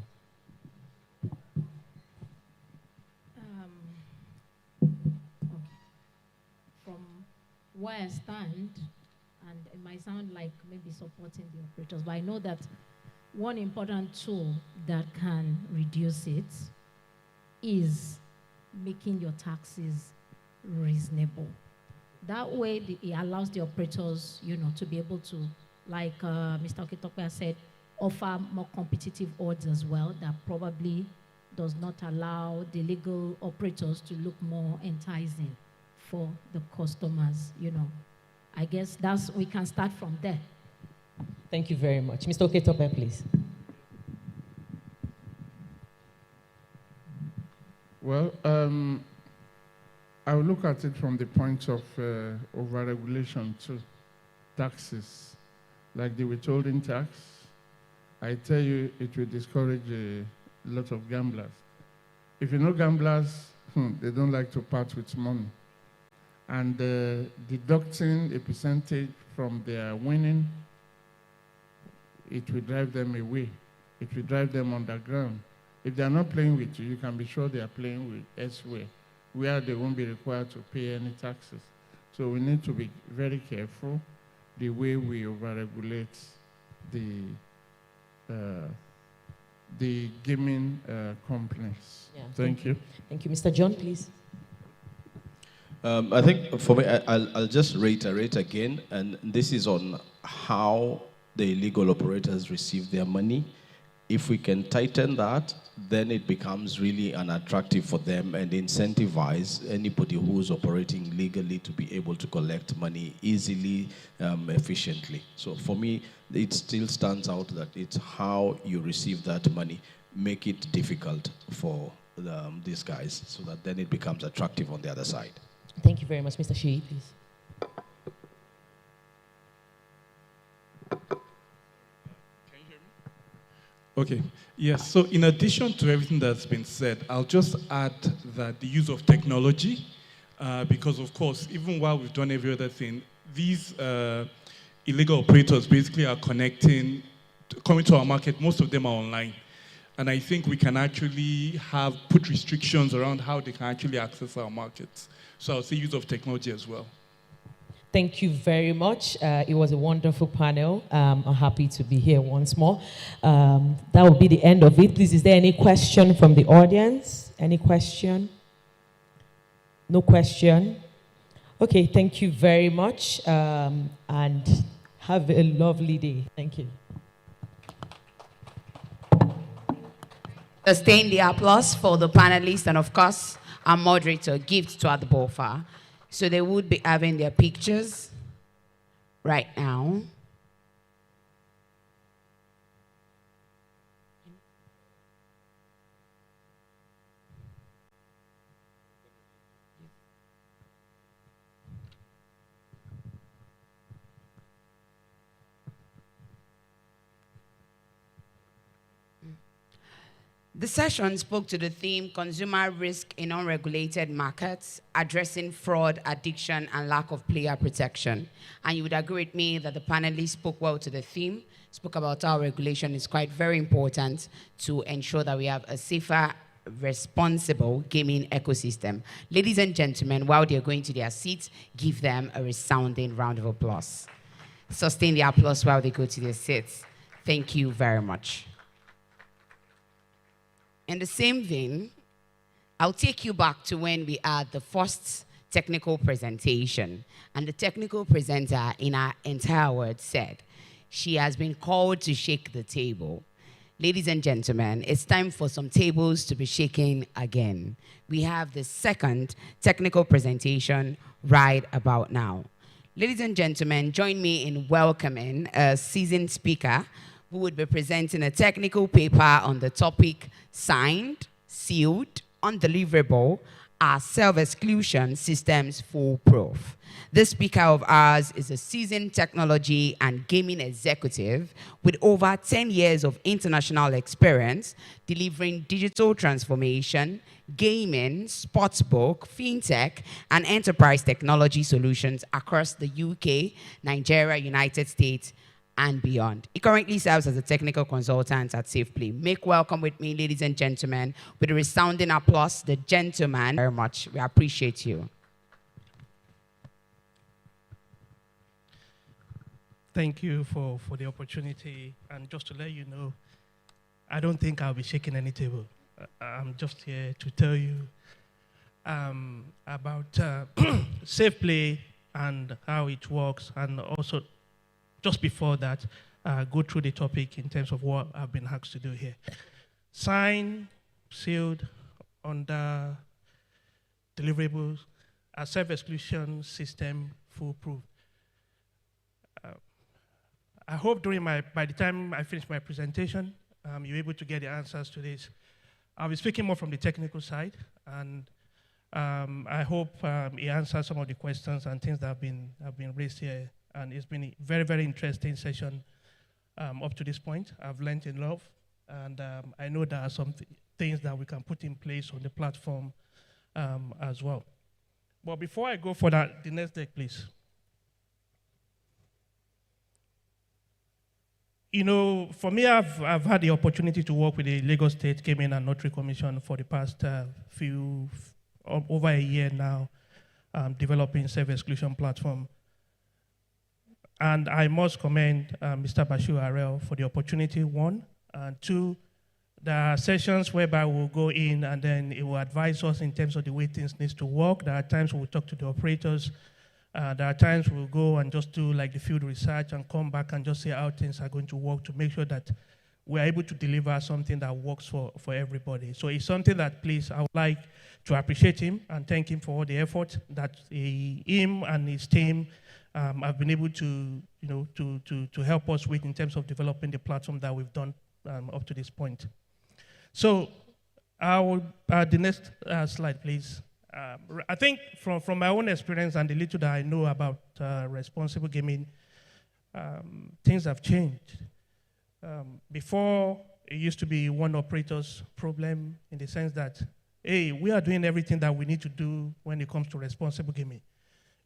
From where I stand, and it might sound like maybe supporting the operators, but I know that one important tool that can reduce it is making your taxes reasonable. That way, it allows the operators, to be able to, like Mr. Okitope said, offer more competitive odds as well. That probably does not allow the legal operators to look more enticing for the customers. I guess we can start from there. Thank you very much, Mr. Okitope, please. Well, I will look at it from the point of overregulation too. Taxes, like the withholding tax. I tell you, it will discourage a lot of gamblers. If you know gamblers, they don't like to part with money. And deducting a percentage from their winning, it will drive them away. It will drive them underground. If they are not playing with you, you can be sure they are playing with elsewhere, where they won't be required to pay any taxes. So we need to be very careful the way we overregulate the gaming companies. Yeah, Thank you. Thank you. Mr. John, please. I think for me, I'll just reiterate again, and this is on how the illegal operators receive their money. If we can tighten that, then it becomes really unattractive for them and incentivize anybody who's operating legally to be able to collect money easily, efficiently. So for me, it still stands out that it's how you receive that money, make it difficult for these guys so that then it becomes attractive on the other side. Thank you very much. Mr. Shei, please. Okay, yes, so in addition to everything that's been said, I'll just add that the use of technology, because of course, even while we've done every other thing, these illegal operators basically are coming to our market, most of them are online. And I think we can actually put restrictions around how they can actually access our markets. So I'll say use of technology as well. Thank you very much. It was a wonderful panel. I'm happy to be here once more. That will be the end of it. Please, is there any question from the audience? Any question? No question? Okay, thank you very much. And have a lovely day. Thank you. Sustain the applause for the panelists and, of course, our moderator, Gift to Adbofa. So they would be having their pictures right now. The session spoke to the theme Consumer Risk in Unregulated Markets, Addressing Fraud, Addiction, and Lack of Player Protection. And you would agree with me that the panelists spoke well to the theme, spoke about how regulation is quite very important to ensure that we have a safer, responsible gaming ecosystem. Ladies and gentlemen, while they're going to their seats, give them a resounding round of applause. Sustain the applause while they go to their seats. Thank you very much. In the same vein, I'll take you back to when we had the first technical presentation. And the technical presenter, in her entire words, said, she has been called to shake the table. Ladies and gentlemen, it's time for some tables to be shaken again. We have the second technical presentation right about now. Ladies and gentlemen, join me in welcoming a seasoned speaker who would be presenting a technical paper on the topic Signed, Sealed, Undeliverable, Are Self-Exclusion Systems Foolproof? This speaker of ours is a seasoned technology and gaming executive with over 10 years of international experience delivering digital transformation, gaming, sportsbook, fintech, and enterprise technology solutions across the UK, Nigeria, United States, and beyond. He currently serves as a technical consultant at SafePlay. Make welcome with me, ladies and gentlemen, with a resounding applause, the gentleman. Very much. We appreciate you. Thank you for the opportunity. And just to let you know, I don't think I'll be shaking any table. I'm just here to tell you about SafePlay and how it works, and also just before that, go through the topic in terms of what I've been asked to do here. Signed, sealed, under deliverables, a self-exclusion system foolproof. I hope by the time I finish my presentation, you're able to get the answers to this. I'll be speaking more from the technical side, and I hope it answers some of the questions and things that have been raised here. And it's been a very, very interesting session up to this point. I've learned a lot, and I know there are some things that we can put in place on the platform as well. But before I go for that, the next deck, please. You know, for me, I've had the opportunity to work with the Lagos State Gaming and Lottery Commission for the past over a year now, developing self-exclusion platform. And I must commend Mr. Bashir Arel for the opportunity, one. And two, there are sessions whereby we'll go in and then it will advise us in terms of the way things need to work. There are times we'll talk to the operators. There are times we'll go and just do like the field research and come back and just see how things are going to work to make sure that we're able to deliver something that works for everybody. So it's something that, please, I would like to appreciate him and thank him for all the effort that him and his team have been able to, to help us with in terms of developing the platform that we've done up to this point. So, the next slide, please. I think from my own experience and the little that I know about responsible gaming, things have changed. Before, it used to be one operator's problem in the sense that, hey, we are doing everything that we need to do when it comes to responsible gaming.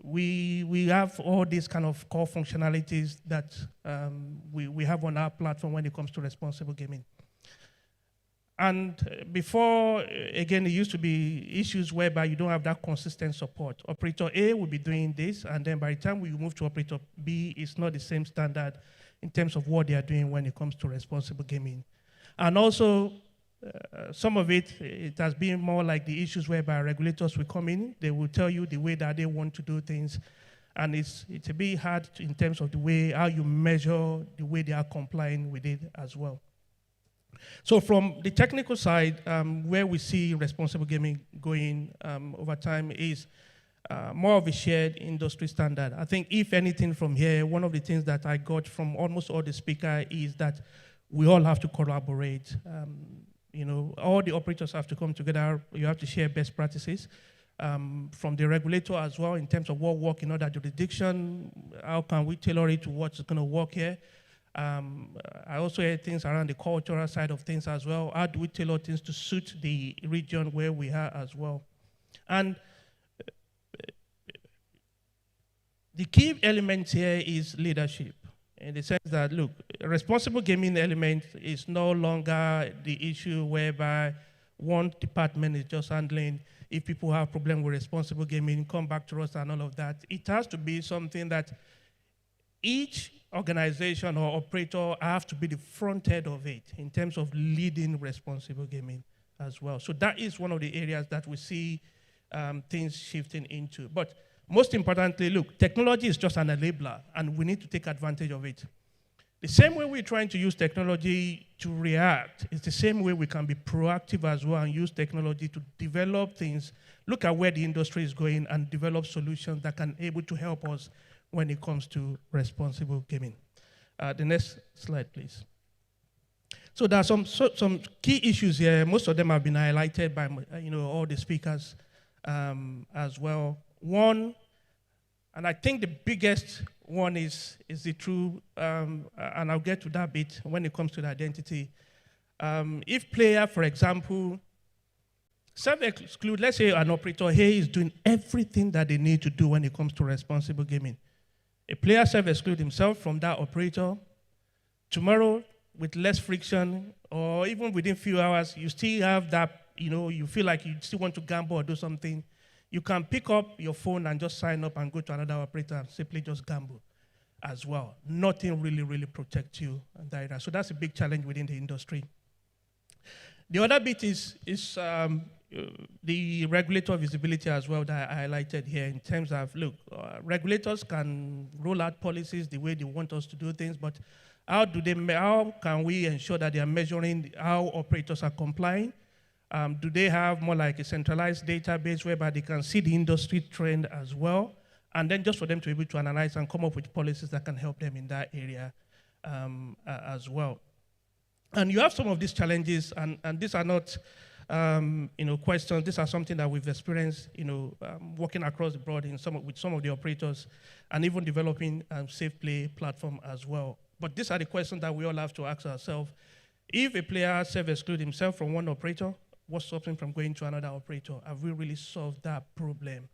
We have all these kind of core functionalities that we have on our platform when it comes to responsible gaming. And before, again, it used to be issues whereby you don't have that consistent support. Operator A will be doing this, and then by the time we move to operator B, it's not the same standard in terms of what they are doing when it comes to responsible gaming. And also, some of it has been more like the issues whereby regulators will come in, they will tell you the way that they want to do things, and it's a bit hard in terms of the way, how you measure the way they are complying with it as well. So from the technical side, where we see responsible gaming going over time is more of a shared industry standard. I think if anything from here, one of the things that I got from almost all the speakers is that we all have to collaborate. All the operators have to come together. You have to share best practices from the regulator as well in terms of what works in other jurisdiction. How can we tailor it to what's going to work here? I also hear things around the cultural side of things as well. How do we tailor things to suit the region where we are as well? And the key element here is leadership, in the sense that, look, a responsible gaming element is no longer the issue whereby one department is just handling. If people have problem with responsible gaming, come back to us and all of that. It has to be something that each organization or operator have to be the front head of it in terms of leading responsible gaming as well. So that is one of the areas that we see things shifting into. But most importantly, look, technology is just an enabler, and we need to take advantage of it. The same way we're trying to use technology to react is the same way we can be proactive as well and use technology to develop things, look at where the industry is going, and develop solutions that can able to help us when it comes to responsible gaming. The next slide, please. So there are some key issues here. Most of them have been highlighted by all the speakers as well. One, and I think the biggest one is the true, and I'll get to that bit when it comes to the identity. If player, for example, self-exclude, let's say an operator here is doing everything that they need to do when it comes to responsible gaming. A player self-exclude himself from that operator. Tomorrow, with less friction, or even within few hours, you still have that, you feel like you still want to gamble or do something. You can pick up your phone and just sign up and go to another operator and simply just gamble as well. Nothing really protects you in that area. So that's a big challenge within the industry. The other bit is the regulator visibility as well that I highlighted here in terms of, look, regulators can roll out policies the way they want us to do things, but how can we ensure that they are measuring how operators are complying? Do they have more like a centralized database whereby they can see the industry trend as well? And then just for them to be able to analyze and come up with policies that can help them in that area as well. And you have some of these challenges, and these are not questions. These are something that we've experienced, working across the board with some of the operators, and even developing safe play platform as well. But these are the questions that we all have to ask ourselves. If a player self-excludes himself from one operator, what's stopping him from going to another operator? Have we really solved that problem?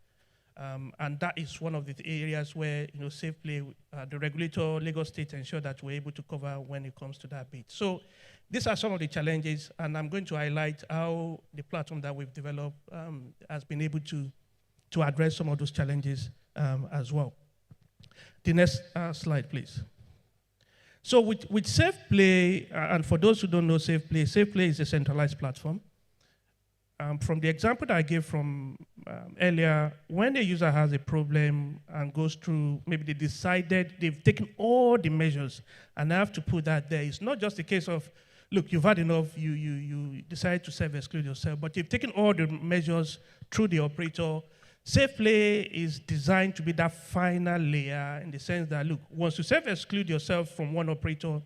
And that is one of the areas where safe play, the regulator, Lagos State ensure that we're able to cover when it comes to that bit. So these are some of the challenges, and I'm going to highlight how the platform that we've developed has been able to address some of those challenges as well. The next slide, please. So with Safe Play, and for those who don't know Safe Play is a centralized platform. From the example that I gave from earlier, when the user has a problem and goes through, maybe they've taken all the measures and have to put that there. It's not just a case of, look, you've had enough, you decide to self-exclude yourself, but you've taken all the measures through the operator. Safe Play is designed to be that final layer in the sense that, look, once you self-exclude yourself from one operator,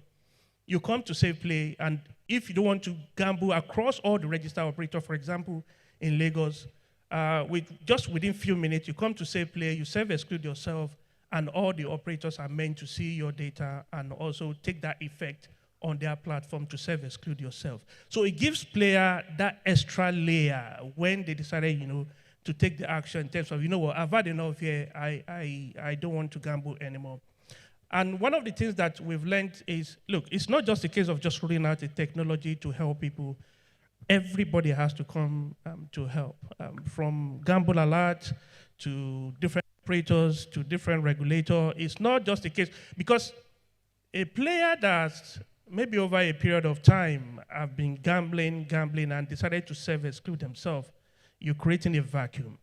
you come to Safe Play, and if you don't want to gamble across all the registered operator, for example, in Lagos, within a few minutes, you come to Safe Play, you self-exclude yourself, and all the operators are meant to see your data and also take that effect on their platform to self-exclude yourself. So it gives player that extra layer when they decided, to take the action in terms of, what, I've had enough here, I don't want to gamble anymore. And one of the things that we've learned is, look, it's not just a case of just rolling out a technology to help people. Everybody has to come to help, from Gamble Alert to different operators to different regulators. It's not just a case, because a player that's maybe over a period of time have been gambling, and decided to self-exclude themselves, you're creating a vacuum.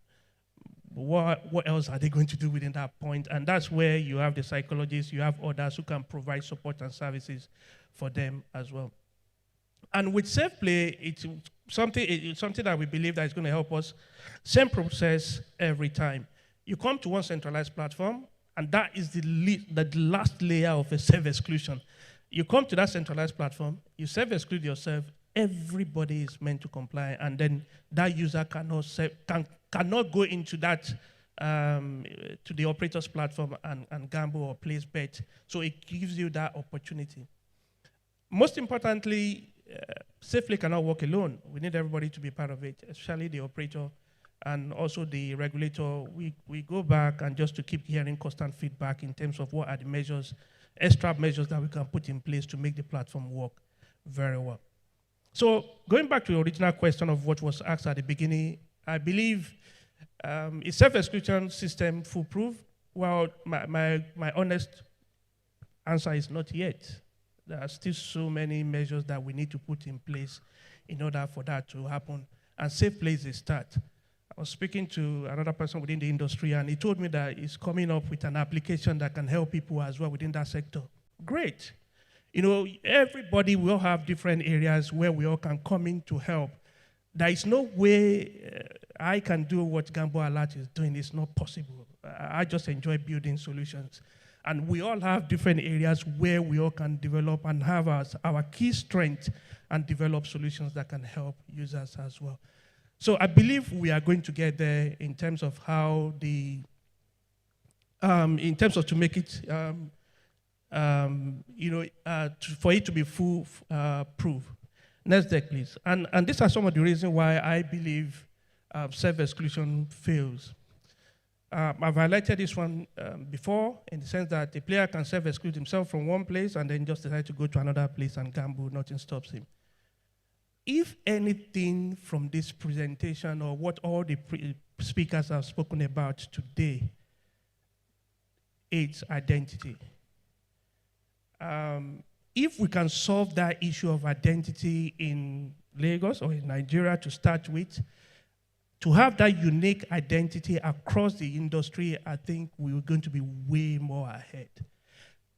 What else are they going to do within that point? And that's where you have the psychologists, you have others who can provide support and services for them as well. And with Safe Play, it's something that we believe that is going to help us. Same process every time. You come to one centralized platform, and that is the last layer of a self-exclusion. You come to that centralized platform, you self-exclude yourself, everybody is meant to comply, and then that user cannot go into that to the operator's platform and gamble or place bet. So it gives you that opportunity. Most importantly, Safely cannot work alone. We need everybody to be part of it, especially the operator and also the regulator. We go back and just to keep hearing constant feedback in terms of what are the measures, extra measures that we can put in place to make the platform work very well. So going back to the original question of what was asked at the beginning, I believe is self-exclusion system foolproof? Well, my honest answer is not yet. There are still so many measures that we need to put in place in order for that to happen. And Safe Play is a start. I was speaking to another person within the industry, and he told me that he's coming up with an application that can help people as well within that sector. Great. You know, everybody will have different areas where we all can come in to help. There is no way I can do what Gamble Alert is doing. It's not possible. I just enjoy building solutions. And we all have different areas where we all can develop and have our key strength and develop solutions that can help users as well. So I believe we are going to get there in terms of how in terms of to make it, for it to be foolproof. Next deck, please. And these are some of the reasons why I believe self-exclusion fails. I've highlighted this one before in the sense that the player can self-exclude himself from one place and then just decide to go to another place and gamble, nothing stops him. If anything from this presentation or what all the speakers have spoken about today, it's identity. If we can solve that issue of identity in Lagos or in Nigeria to start with, to have that unique identity across the industry, I think we're going to be way more ahead.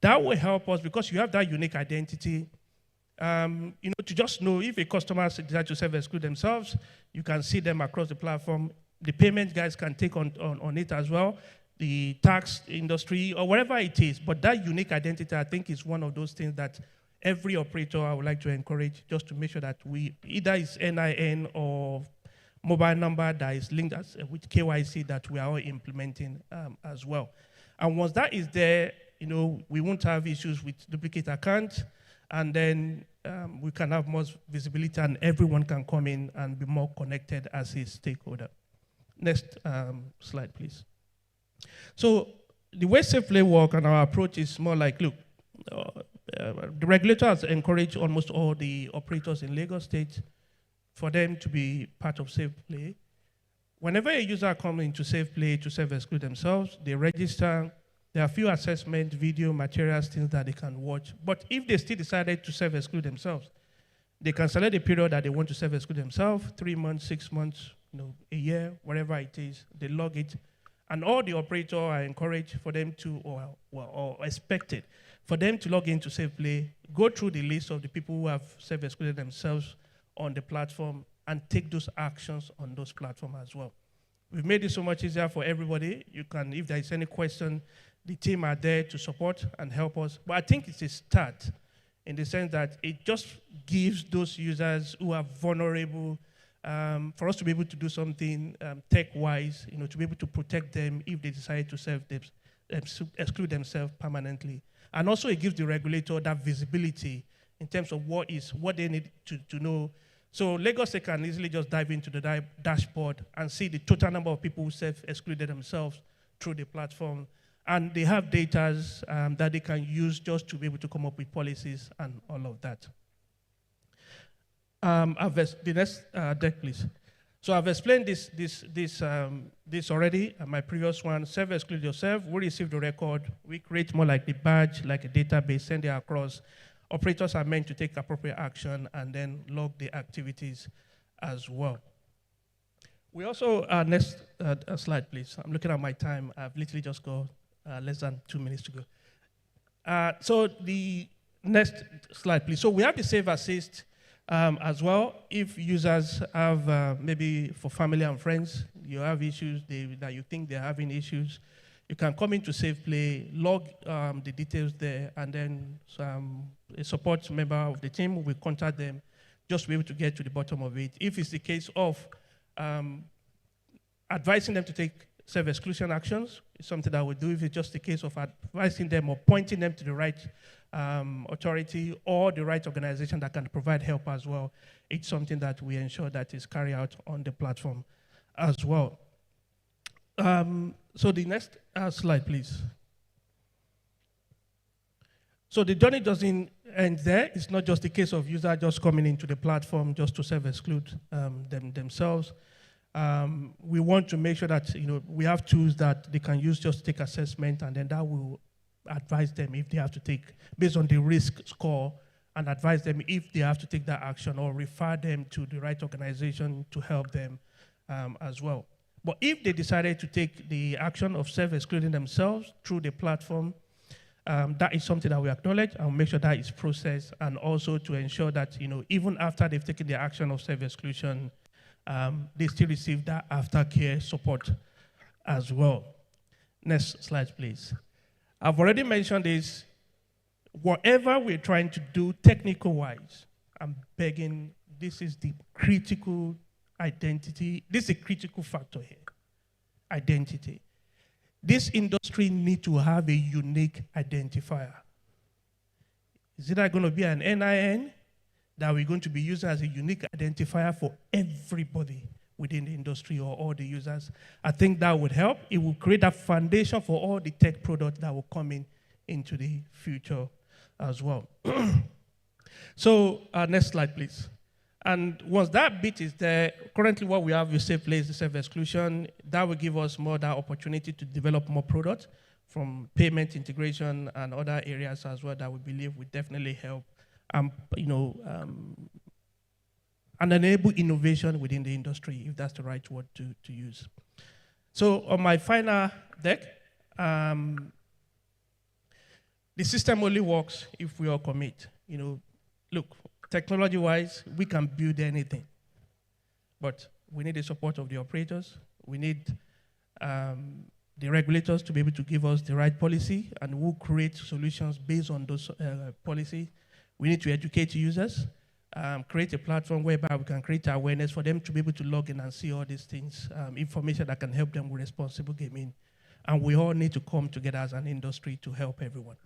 That will help us because you have that unique identity. To just know if a customer decides to self-exclude themselves, you can see them across the platform. The payment guys can take on it as well, the tax industry or wherever it is. But that unique identity, I think, is one of those things that every operator I would like to encourage just to make sure that we, either it's NIN or mobile number that is linked with KYC that we are all implementing as well. And once that is there, we won't have issues with duplicate accounts, and then we can have more visibility and everyone can come in and be more connected as a stakeholder. Next slide, please. So the way Safe Play work and our approach is more like, look, the regulator has encouraged almost all the operators in Lagos State for them to be part of Safe Play. Whenever a user comes into Safe Play to self-exclude themselves, they register. There are a few assessment, video, materials, things that they can watch. But if they still decided to self-exclude themselves, they can select the period that they want to self-exclude themselves, 3 months, 6 months, a year, whatever it is, they log it. And all the operators are encouraged for them to, or expected, for them to log into Safe Play, go through the list of the people who have self-excluded themselves on the platform and take those actions on those platforms as well. We've made it so much easier for everybody. You can, if there is any question, the team are there to support and help us. But I think it's a start in the sense that it just gives those users who are vulnerable for us to be able to do something tech-wise, to be able to protect them if they decide to exclude themselves permanently. And also it gives the regulator that visibility in terms of what they need to know. So Lagos State can easily just dive into the dashboard and see the total number of people who self-excluded themselves through the platform. And they have data that they can use just to be able to come up with policies and all of that. The next deck, please. So I've explained this already. My previous one, self-exclude yourself. We receive the record. We create more like the badge, like a database, send it across. Operators are meant to take appropriate action and then log the activities as well. We also, next slide, please. I'm looking at my time. I've literally just got less than 2 minutes to go. So the next slide, please. So we have the Save Assist as well. If users have, maybe for family and friends, you have issues that you think they're having issues, you can come into Safe Play, log the details there, and then a support member of the team will contact them just to be able to get to the bottom of it. If it's the case of advising them to take self-exclusion actions. It's something that we do if it's just a case of advising them or pointing them to the right authority or the right organization that can provide help as well. It's something that we ensure that is carried out on the platform as well. So the next slide, please. So the journey doesn't end there. It's not just a case of users just coming into the platform just to self-exclude themselves. We want to make sure that we have tools that they can use just to take assessment, and then that will advise them if they have to take, based on the risk score, and advise them if they have to take that action or refer them to the right organization to help them as well. But if they decided to take the action of self-excluding themselves through the platform, that is something that we acknowledge and make sure that is processed, and also to ensure that even after they've taken the action of self-exclusion, they still receive that aftercare support as well. Next slide, please. I've already mentioned this. Whatever we're trying to do technical-wise, I'm begging, this is the critical identity. This is a critical factor here, identity. This industry needs to have a unique identifier. Is it going to be an NIN that we're going to be using as a unique identifier for everybody within the industry or all the users? I think that would help. It will create a foundation for all the tech products that will come into the future as well. So next slide, please. And once that bit is there, currently what we have is safe place, self-exclusion. That will give us more that opportunity to develop more products from payment integration and other areas as well that we believe will definitely help and enable innovation within the industry, if that's the right word to use. So on my final deck, the system only works if we all commit. Look, technology-wise, we can build anything, but we need the support of the operators. We need the regulators to be able to give us the right policy, and we'll create solutions based on those policies. We need to educate users, create a platform whereby we can create awareness for them to be able to log in and see all these things, information that can help them with responsible gaming. And we all need to come together as an industry to help everyone.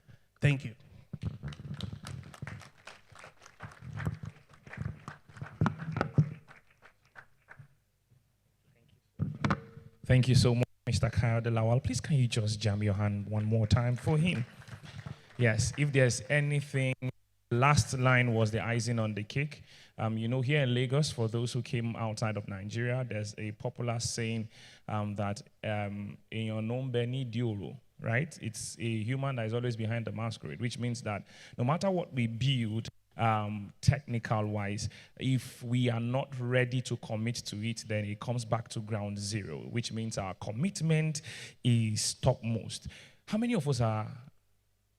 Thank you. Thank you so much, Mr. Kyle Delawal. Please, can you just jam your hand one more time for him? Yes, if there's anything, last line was the icing on the cake. Here in Lagos, for those who came outside of Nigeria, there's a popular saying that in your nombeni diolo, right? It's a human that is always behind the masquerade, which means that no matter what we build, technical-wise, if we are not ready to commit to it, then it comes back to ground zero, which means our commitment is topmost. How many of us are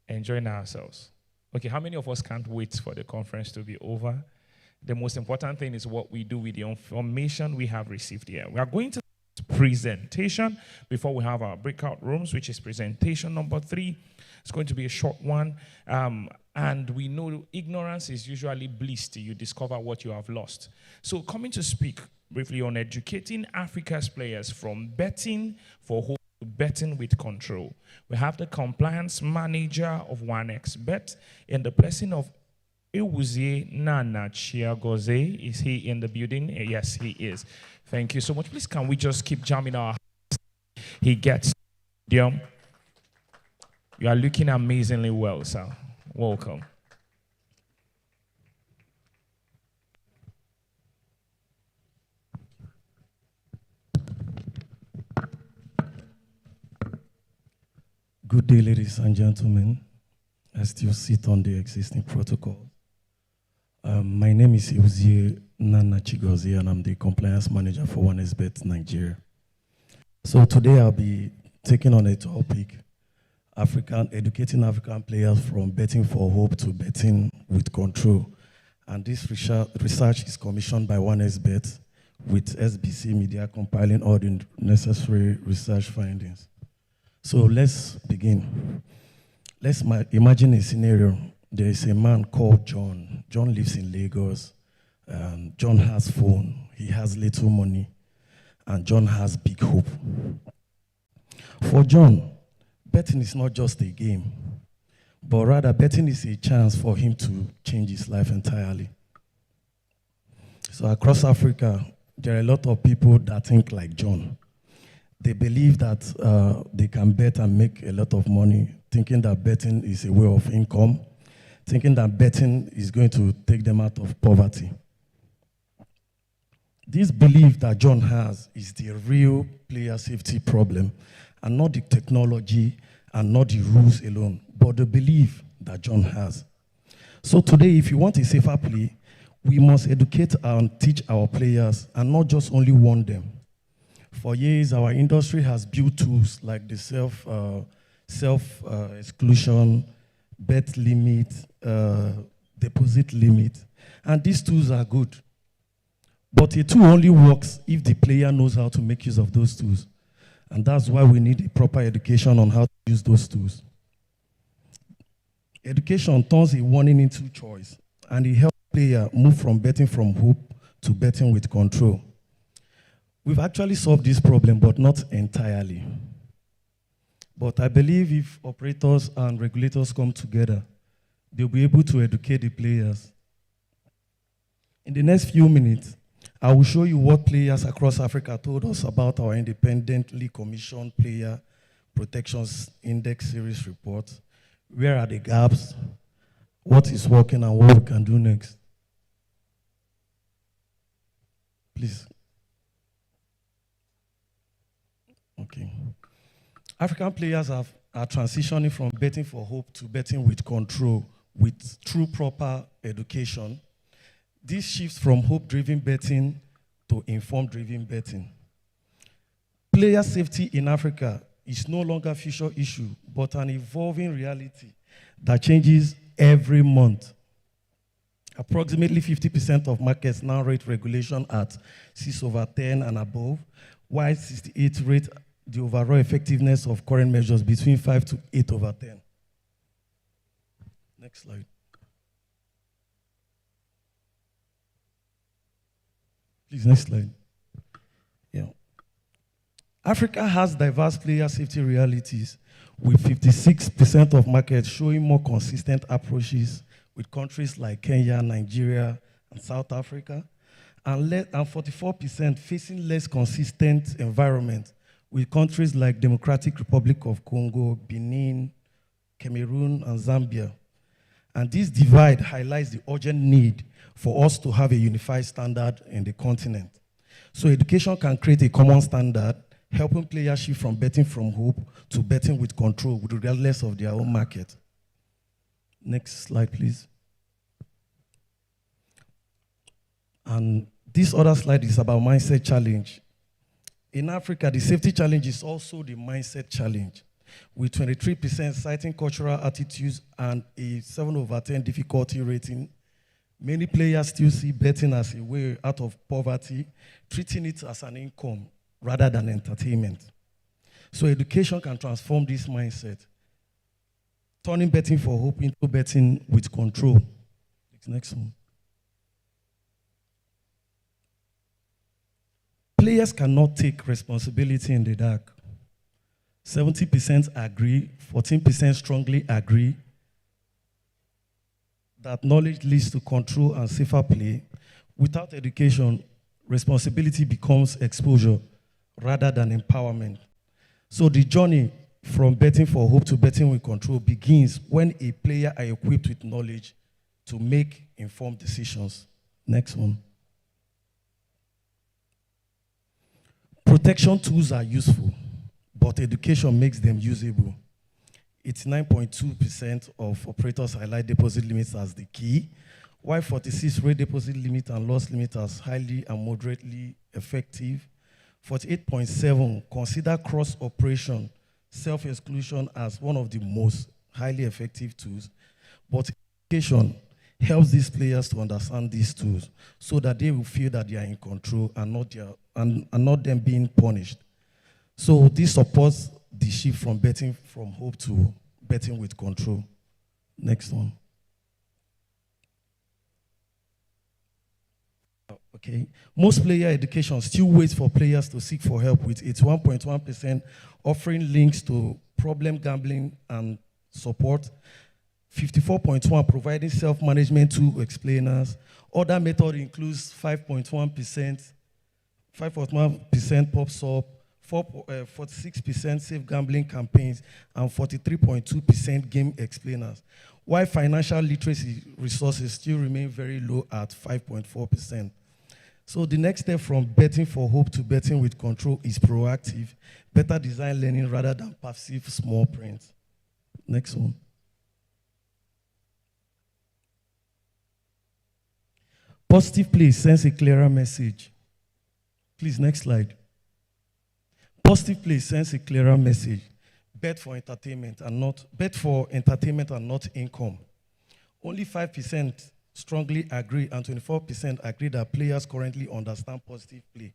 enjoying ourselves? Okay, how many of us can't wait for the conference to be over? The most important thing is what we do with the information we have received here. We are going to presentation before we have our breakout rooms, which is presentation number 3. It's going to be a short one. And we know ignorance is usually bliss till you discover what you have lost. So coming to speak briefly on educating Africa's players from betting for hope to betting with control. We have the compliance manager of 1xBet in the blessing of Ewuzie Nana Chiagoze. Is he in the building? Yes, he is. Thank you so much. Please, can we just keep jamming our hands? He gets you are looking amazingly well, sir. Welcome. Good day, ladies and gentlemen. I still sit on the existing protocol. My name is Ewuzie Nana Chigozie, and I'm the compliance manager for 1xBet Nigeria. So today I'll be taking on a topic, educating African players from betting for hope to betting with control. And this research is commissioned by 1xBet with SBC Media compiling all the necessary research findings. So let's begin. Let's imagine a scenario. There is a man called John. John lives in Lagos. John has phone. He has little money. And John has big hope. For John, betting is not just a game, but rather betting is a chance for him to change his life entirely. So across Africa, there are a lot of people that think like John. They believe that they can bet and make a lot of money, thinking that betting is a way of income, thinking that betting is going to take them out of poverty. This belief that John has is the real player safety problem, and not the technology and not the rules alone, but the belief that John has. So today, if you want a safer play, we must educate and teach our players and not just only warn them. For years, our industry has built tools like the self-exclusion, bet limit, deposit limit, and these tools are good. But a tool only works if the player knows how to make use of those tools. And that's why we need a proper education on how to use those tools. Education turns a warning into choice, and it helps player move from betting from hope to betting with control. We've actually solved this problem, but not entirely. But I believe if operators and regulators come together, they'll be able to educate the players. In the next few minutes, I will show you what players across Africa told us about our independently commissioned Player Protections Index Series report. Where are the gaps? What is working and what we can do next? Please. Okay. African players are transitioning from betting for hope to betting with control, with true proper education. This shifts from hope-driven betting to informed-driven betting. Player safety in Africa is no longer a future issue, but an evolving reality that changes every month. Approximately 50% of markets now rate regulation at 6/10 and above, while 68% rate the overall effectiveness of current measures between 5 to 8/10. Next slide. Please, next slide. Yeah. Africa has diverse player safety realities, with 56% of markets showing more consistent approaches with countries like Kenya, Nigeria, and South Africa, and 44% facing less consistent environment with countries like Democratic Republic of Congo, Benin, Cameroon, and Zambia. And this divide highlights the urgent need for us to have a unified standard in the continent. So education can create a common standard, helping players shift from betting from hope to betting with control, regardless of their own market. Next slide, please. And this other slide is about mindset challenge. In Africa, the safety challenge is also the mindset challenge, with 23% citing cultural attitudes and a 7/10 difficulty rating. Many players still see betting as a way out of poverty, treating it as an income rather than entertainment. So education can transform this mindset, turning betting for hope into betting with control. Next one. Players cannot take responsibility in the dark. 70% agree, 14% strongly agree that knowledge leads to control and safer play. Without education, responsibility becomes exposure rather than empowerment. So the journey from betting for hope to betting with control begins when a player are equipped with knowledge to make informed decisions. Next one. Protection tools are useful, but education makes them usable. 89.2% of operators highlight deposit limits as the key, while 46% rate deposit limit and loss limit as highly and moderately effective. 48.7% consider cross-operation, self-exclusion as one of the most highly effective tools, but education helps these players to understand these tools so that they will feel that they are in control and not them being punished. So this supports the shift from betting from hope to betting with control. Next one. Okay. Most player education still waits for players to seek for help, with 81.1% offering links to problem gambling and support, 54.1% providing self-management tool explainers. Other method includes 5.1%, 5.1% pops up, 46% safe gambling campaigns, and 43.2% game explainers, while financial literacy resources still remain very low at 5.4%. So the next step from betting for hope to betting with control is proactive, better design learning rather than passive small print. Next one. Positive play sends a clearer message. Please, next slide. Positive play sends a clearer message. Bet for entertainment and not income. Only 5% strongly agree and 24% agree that players currently understand positive play,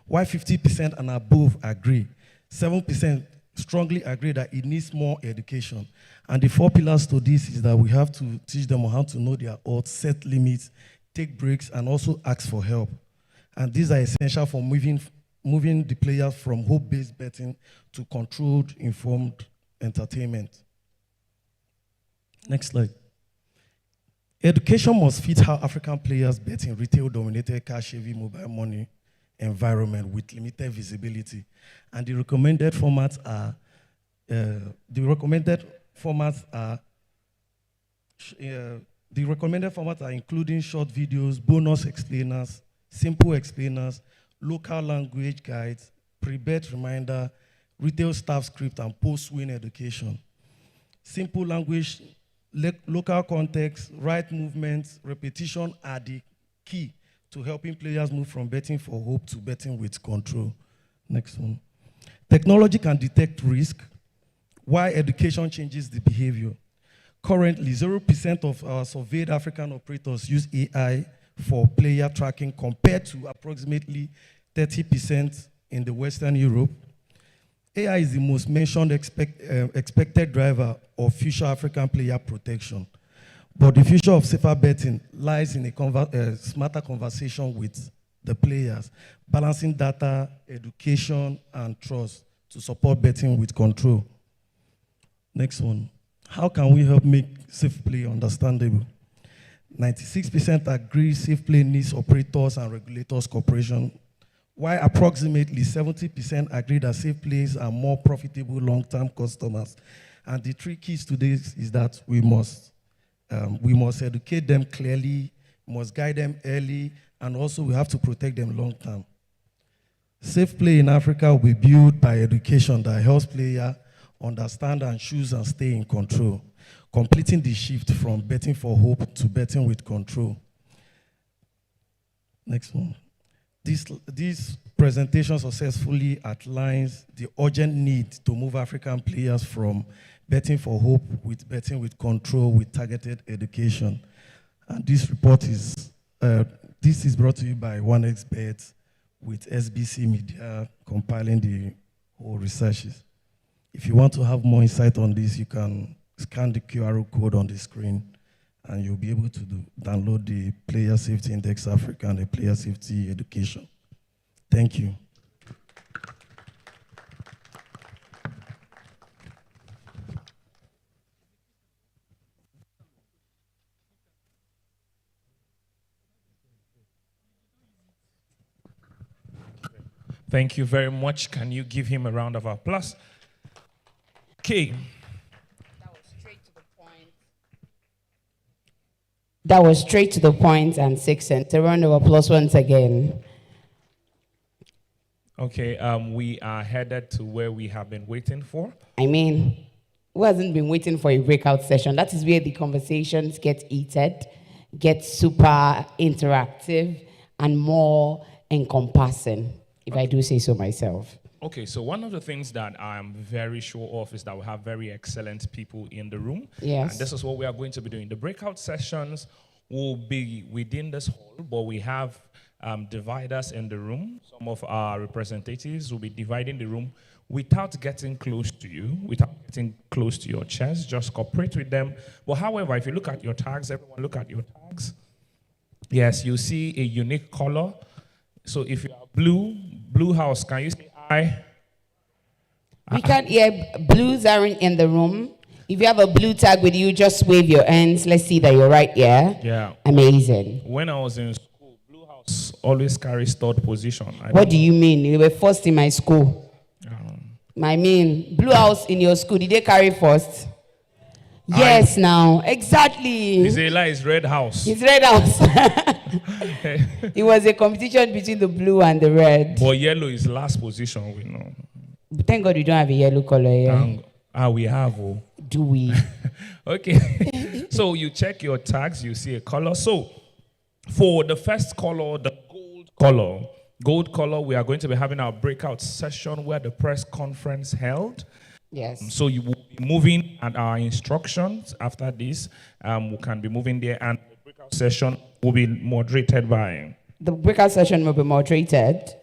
while 50% and above agree. 7% strongly agree that it needs more education. And the 4 pillars to this is that we have to teach them how to know their odds, set limits, take breaks, and also ask for help. And these are essential for moving the players from hope-based betting to controlled, informed entertainment. Next slide. Education must fit how African players bet in retail-dominated cash-heavy mobile money environment with limited visibility. And the recommended formats are including short videos, bonus explainers, simple explainers, local language guides, pre-bet reminder, retail staff script, and post-win education. Simple language, local context, right movements, repetition are the key to helping players move from betting for hope to betting with control. Next one. Technology can detect risk, while education changes the behavior. Currently, 0% of our surveyed African operators use AI for player tracking compared to approximately 30% in the Western Europe. AI is the most mentioned expected driver of future African player protection. But the future of safer betting lies in a smarter conversation with the players, balancing data, education, and trust to support betting with control. Next one. How can we help make safe play understandable? 96% agree safe play needs operators and regulators cooperation, while approximately 70% agree that safe plays are more profitable long-term customers. And the 3 keys to this is that we must educate them clearly, must guide them early, and also we have to protect them long-term. Safe play in Africa will be built by education that helps players understand and choose and stay in control, completing the shift from betting for hope to betting with control. Next one. This presentation successfully outlines the urgent need to move African players from betting for hope with betting with control with targeted education. And this report is brought to you by OneXBet with SBC Media compiling the whole researches. If you want to have more insight on this, you can scan the QR code on the screen and you'll be able to download the Player Safety Index Africa and the Player Safety Education. Thank you. Thank you very much. Can you give him a round of applause? Okay. That was straight to the point and 6 cents. A round of applause once again. Okay, we are headed to where we have been waiting for. I mean, who hasn't been waiting for a breakout session? That is where the conversations get heated, get super interactive, and more encompassing, if I do say so myself. Okay, so one of the things that I'm very sure of is that we have very excellent people in the room. Yes. And this is what we are going to be doing. The breakout sessions will be within this hall, but we have dividers in the room. Some of our representatives will be dividing the room without getting close to you, without getting close to your chest. Just cooperate with them. But however, if you look at your tags, everyone look at your tags. Yes, you see a unique color So if you are blue house, can you say I? We can't hear. Blues aren't in the room. If you have a blue tag with you, just wave your hands. Let's see that you're right here. Yeah. Amazing. When I was in school, blue house always carries third position. What do you mean? You were first in my school. I mean, blue house in your school, did they carry first? Yes, now. Exactly. Zela is red house. It's red house. It was a competition between the blue and the red. But yellow is last position, we know. Thank God we don't have a yellow color here. We have. Oh. Do we? Okay. So you check your tags, you see a color. So for the first color, the gold color, we are going to be having our breakout session where the press conference held. Yes. So you will be moving at our instructions after this. We can be moving there, and the breakout session will be moderated by. The breakout session will be moderated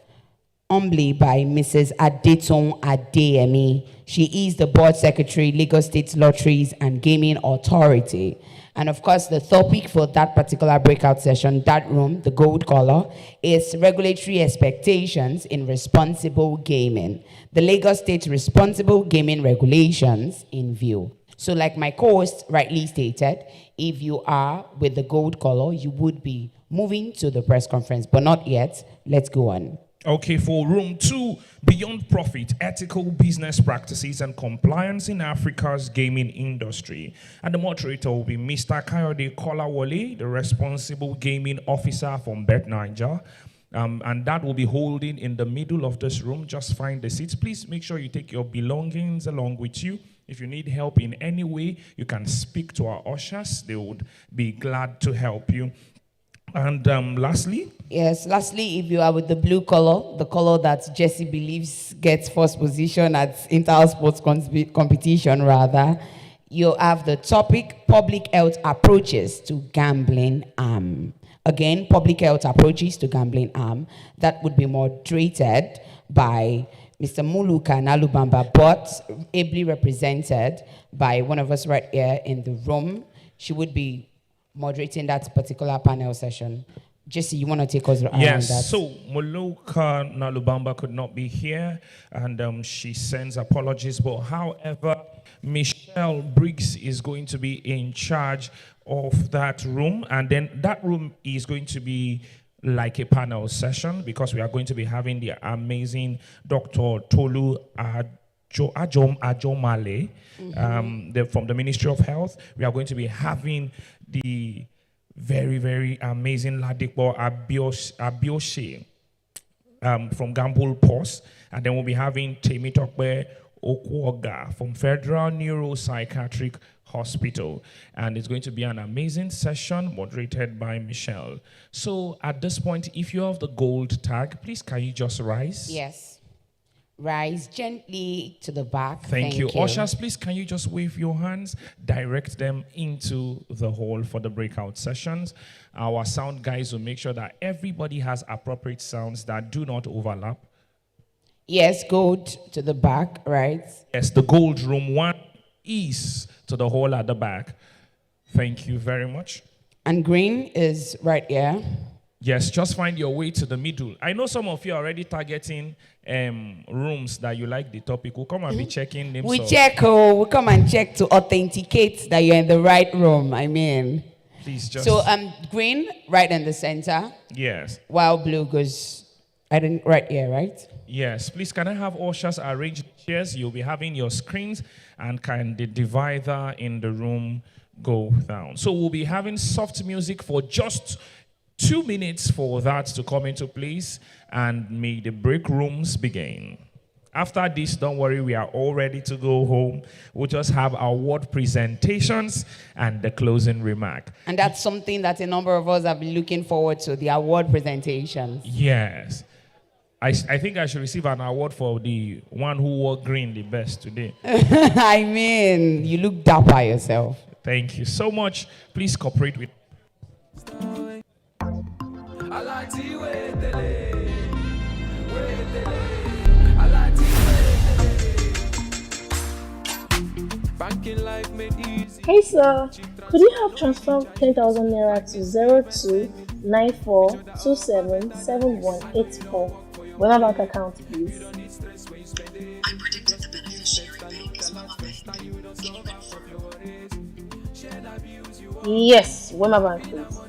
humbly by Mrs. Adeton Adeyemi. She is the board secretary, Lagos State Lotteries and Gaming Authority. And of course, the topic for that particular breakout session, that room, the gold color, is regulatory expectations in responsible gaming. The Lagos State responsible gaming regulations in view. So like my co-host rightly stated, if you are with the gold color, you would be moving to the press conference, but not yet. Let's go on. Okay, for room 2, beyond profit, ethical business practices and compliance in Africa's gaming industry. And the moderator will be Mr. Kayode Kolawole, the responsible gaming officer from Bet Niger. And that will be holding in the middle of this room. Just find the seats. Please make sure you take your belongings along with you. If you need help in any way, you can speak to our ushers. They would be glad to help you. And lastly? Yes, lastly, if you are with the blue color, the color that Jesse believes gets first position at inter-house sports competition, rather, you have the topic, public health approaches to gambling harm. Again, public health approaches to gambling harm. That would be moderated by Mr. Muluka Nalubamba, but ably represented by one of us right here in the room. She would be moderating that particular panel session. Jesse, you want to take us around that? Yes, so Muluka Nalubamba could not be here, and she sends apologies. But however, Michelle Briggs is going to be in charge of that room, and then that room is going to be like a panel session because we are going to be having the amazing Dr. Tolu Ajomale from the Ministry of Health. We are going to be having the very, very amazing Ladipo Abioshe from Gambul Post. And then we'll be having Temitokwe Okwoga from Federal Neuropsychiatric Hospital. And it's going to be an amazing session moderated by Michelle. So at this point, if you have the gold tag, please can you just rise? Yes. Rise gently to the back. Thank you. Ushers, please can you just wave your hands, direct them into the hall for the breakout sessions. Our sound guys will make sure that everybody has appropriate sounds that do not overlap. Yes, gold to the back, right? Yes, the gold room 1 is to the hall at the back. Thank you very much. And green is right here. Yes, just find your way to the middle. I know some of you are already targeting rooms that you like the topic. We'll come and be checking names. We come and check to authenticate that you're in the right room. I mean. Please just. So green right in the center. Yes. While blue goes right here, right? Yes. Please can I have ushers arrange chairs? You'll be having your screens, and can the divider in the room go down? So we'll be having soft music for just 2 minutes for that to come into place, and may the break rooms begin. After this, don't worry, we are all ready to go home. We'll just have our award presentations and the closing remark. And that's something that a number of us have been looking forward to, the award presentations. Yes. I think I should receive an award for the one who wore green the best today. I mean, you look dapper yourself. Thank you so much. Please cooperate with. Hey sir, Could you help transfer 10,000 naira to 0294277184 Wema Bank account, please? I predicted the beneficiary is Mama Bank. Can you confirm? Yes, Wema Bank, please.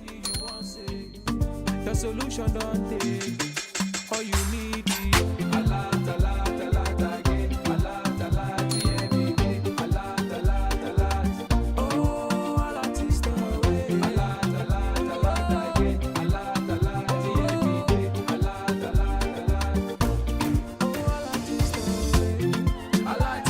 The solution don't take. All you need is a lot again. A lot every day. A lot. Oh, a lot is the way. A lot again. A lot every day. A lot. Oh, a lot is the way. A lot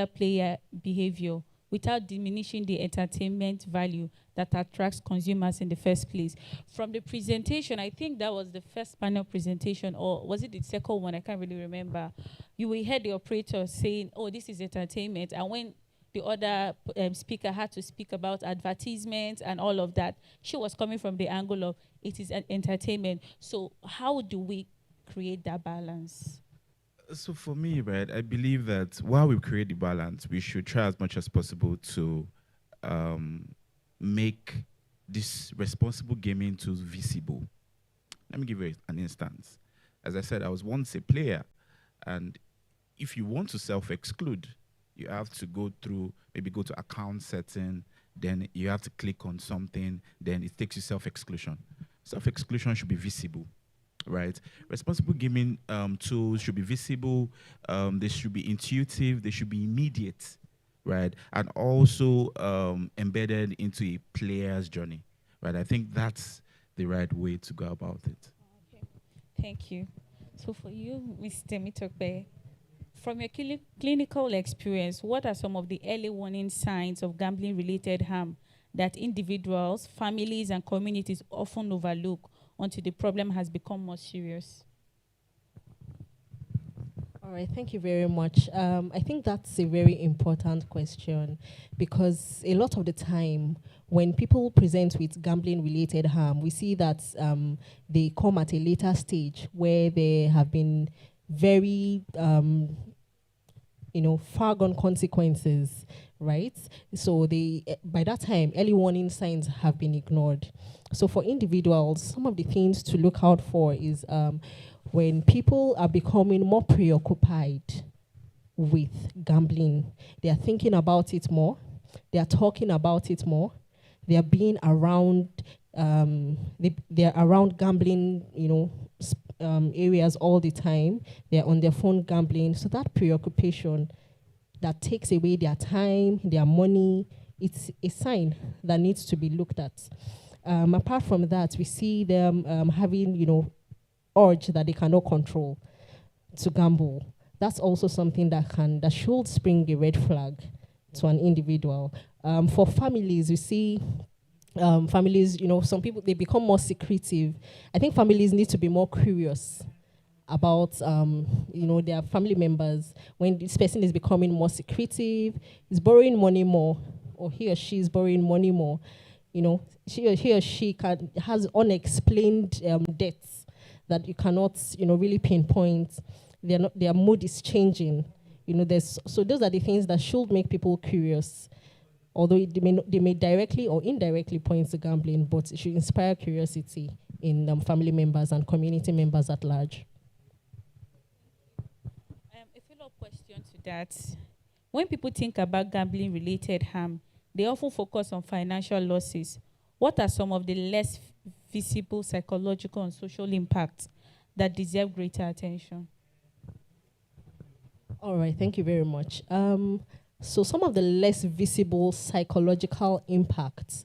player behavior without diminishing the entertainment value that attracts consumers in the first place. From the presentation, I think that was the first panel presentation, or was it the second one? I can't really remember. You will hear the operator saying, oh, this is entertainment. And when the other speaker had to speak about advertisements and all of that, she was coming from the angle of it is an entertainment. So how do we create that balance? So for me, right, I believe that while we create the balance, we should try as much as possible to make this responsible gaming tools visible. Let me give you an instance. As I said, I was once a player, and if you want to self-exclude, you have to go through, maybe go to account setting, then you have to click on something, then it takes you self-exclusion. Self-exclusion should be visible, right? Responsible gaming tools should be visible, they should be intuitive, they should be immediate, right? And also embedded into a player's journey, right? I think that's the right way to go about it. Okay. Thank you. So for you, Mr. Mitokbe, from your clinical experience, what are some of the early warning signs of gambling-related harm that individuals, families, and communities often overlook until the problem has become more serious? All right, thank you very much. I think that's a very important question, because a lot of the time when people present with gambling-related harm, we see that they come at a later stage where they have been very far gone consequences, right? So by that time, early warning signs have been ignored. So for individuals, some of the things to look out for is when people are becoming more preoccupied with gambling, they are thinking about it more, they are talking about it more, they are being around, they're around gambling, areas all the time. They're on their phone gambling. So that preoccupation that takes away their time, their money, it's a sign that needs to be looked at. Apart from that, we see them having, urge that they cannot control to gamble. That's also something that should spring a red flag to an individual. For families, you see families, some people, they become more secretive. I think families need to be more curious about, their family members. When this person is becoming more secretive, is borrowing money more, or he or she is borrowing money more, he or she has unexplained debts that you cannot, really pinpoint. Their mood is changing. So those are the things that should make people curious. Although they may directly or indirectly point to gambling, but it should inspire curiosity in family members and community members at large. A follow-up question to that. When people think about gambling-related harm, they often focus on financial losses. What are some of the less visible psychological and social impacts that deserve greater attention? All right, thank you very much. So some of the less visible psychological impacts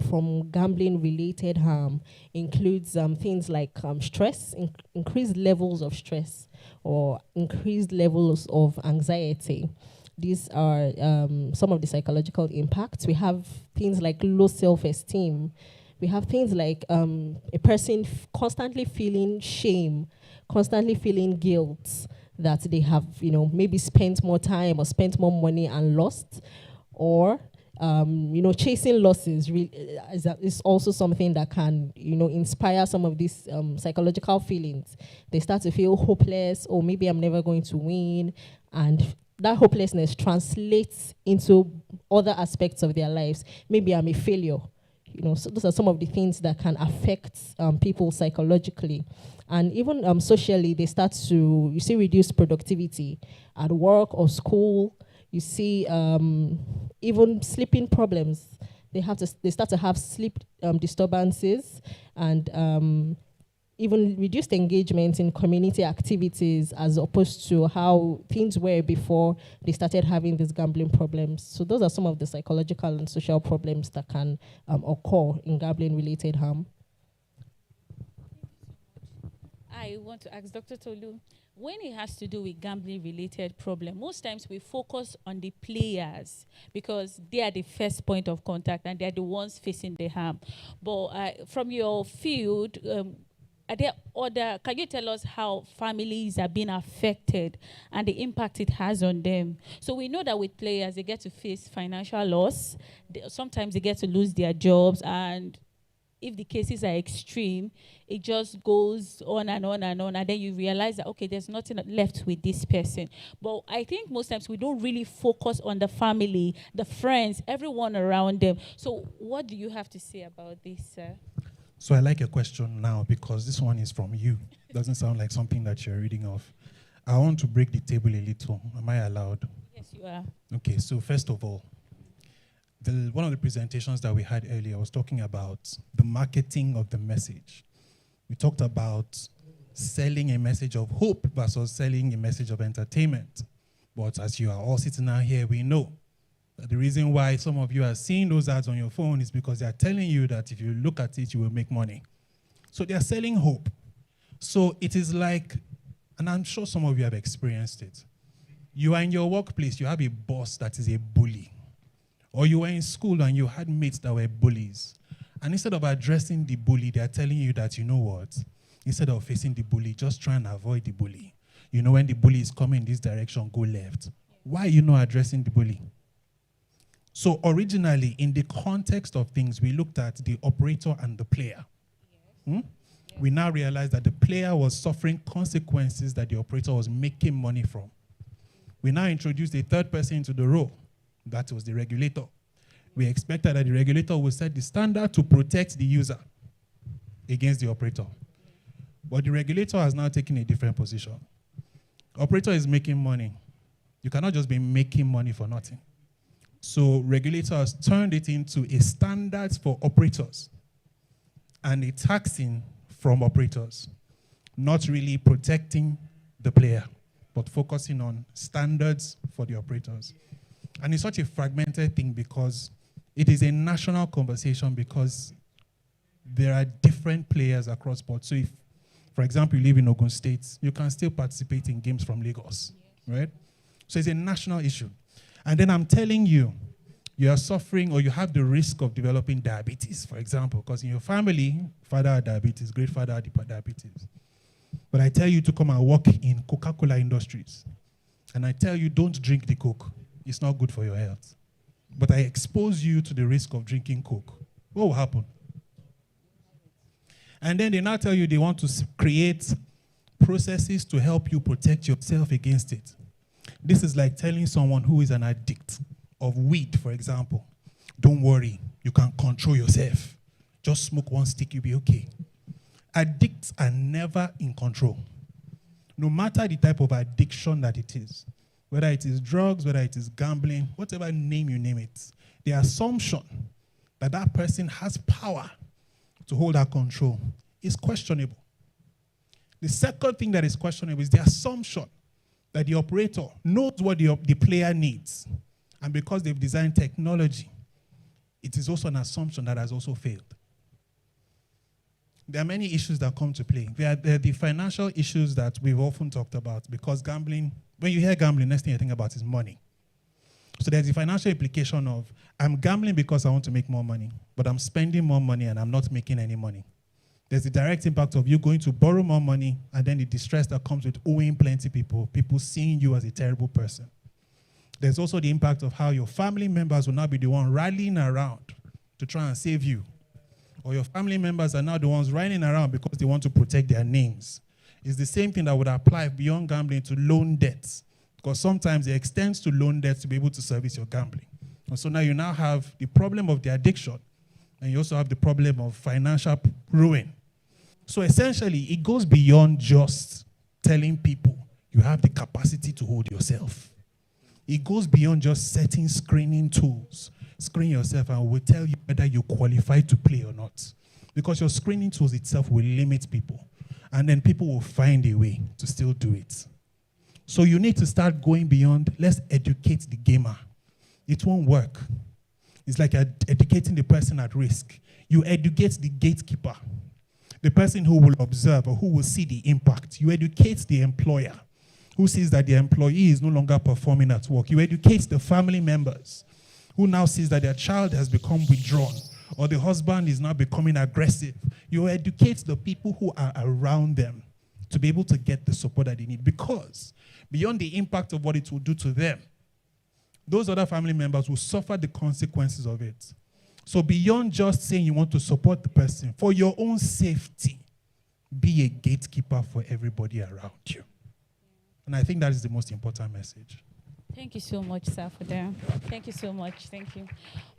from gambling-related harm includes things like stress, increased levels of stress, or increased levels of anxiety. These are some of the psychological impacts. We have things like low self-esteem. We have things like a person constantly feeling shame, constantly feeling guilt, that they have, maybe spent more time or spent more money and lost, or, chasing losses is also something that can, inspire some of these psychological feelings. They start to feel hopeless, or maybe I'm never going to win, and that hopelessness translates into other aspects of their lives. Maybe I'm a failure. So those are some of the things that can affect people psychologically. And even socially, they start to, reduce productivity at work or school. You see even sleeping problems. They start to have sleep disturbances, and even reduced engagement in community activities as opposed to how things were before they started having these gambling problems. So those are some of the psychological and social problems that can occur in gambling-related harm. I want to ask Dr. Tolu, when it has to do with gambling-related problem, most times we focus on the players because they are the first point of contact and they're the ones facing the harm. But from your field, are there other, can you tell us how families are being affected and the impact it has on them? So we know that with players, they get to face financial loss. Sometimes they get to lose their jobs, and if the cases are extreme, it just goes on and on and on, and then you realize that, okay, there's nothing left with this person. But I think most times we don't really focus on the family, the friends, everyone around them. So what do you have to say about this, sir? So I like your question now because this one is from you. Doesn't sound like something that you're reading off. I want to break the table a little. Am I allowed? Yes, you are. Okay, so first of all, one of the presentations that we had earlier was talking about the marketing of the message. We talked about selling a message of hope versus selling a message of entertainment. But as you are all sitting out here, we know that the reason why some of you are seeing those ads on your phone is because they are telling you that if you look at it, you will make money. So they are selling hope. So it is like, and I'm sure some of you have experienced it. You are in your workplace, you have a boss that is a bully. Or you were in school and you had mates that were bullies. And instead of addressing the bully, they are telling you that, you know what? Instead of facing the bully, just try and avoid the bully. You know, when the bully is coming in this direction, go left. Why are you not addressing the bully? So originally, in the context of things, we looked at the operator and the player. We now realize that the player was suffering consequences that the operator was making money from. We now introduced a third person into the role. That was the regulator. We expected that the regulator would set the standard to protect the user against the operator. But the regulator has now taken a different position. Operator is making money. You cannot just be making money for nothing. So regulators turned it into a standard for operators and a taxing from operators, not really protecting the player, but focusing on standards for the operators. And it's such a fragmented thing because it is a national conversation because there are different players across board. So if, for example, you live in Ogun State, you can still participate in games from Lagos, right? So it's a national issue. And then I'm telling you, you are suffering or you have the risk of developing diabetes, for example, because in your family, father had diabetes, great father had diabetes. But I tell you to come and work in Coca-Cola Industries. And I tell you, don't drink the Coke. It's not good for your health. But I expose you to the risk of drinking Coke. What will happen? And then they now tell you they want to create processes to help you protect yourself against it. This is like telling someone who is an addict of weed, for example, don't worry, you can control yourself. Just smoke one stick, you'll be okay. Addicts are never in control. No matter the type of addiction that it is, whether it is drugs, whether it is gambling, whatever name you name it, the assumption that that person has power to hold that control is questionable. The second thing that is questionable is the assumption that the operator knows what the player needs. And because they've designed technology, it is also an assumption that has also failed. There are many issues that come to play. There are the financial issues that we've often talked about because gambling, when you hear gambling, next thing you think about is money. So there's the financial implication of, I'm gambling because I want to make more money, but I'm spending more money and I'm not making any money. There's the direct impact of you going to borrow more money and then the distress that comes with owing plenty people seeing you as a terrible person. There's also the impact of how your family members will now be the one rallying around to try and save you. Or your family members are now the ones running around because they want to protect their names. It's the same thing that would apply beyond gambling to loan debts. Because sometimes it extends to loan debts to be able to service your gambling. And so now you now have the problem of the addiction, and you also have the problem of financial ruin. So essentially, it goes beyond just telling people you have the capacity to hold yourself. It goes beyond just setting screening tools. Screen yourself and we'll tell you whether you qualify to play or not. Because your screening tools itself will limit people. And then people will find a way to still do it. So you need to start going beyond, let's educate the gamer. It won't work. It's like educating the person at risk. You educate the gatekeeper. the person who will observe or who will see the impact. You educate the employer who sees that the employee is no longer performing at work. You educate the family members who now sees that their child has become withdrawn or the husband is now becoming aggressive. You educate the people who are around them to be able to get the support that they need, because beyond the impact of what it will do to them, those other family members will suffer the consequences of it. So beyond just saying you want to support the person, for your own safety, be a gatekeeper for everybody around you. And I think that is the most important message. Thank you so much, sir, for that. Thank you so much. Thank you.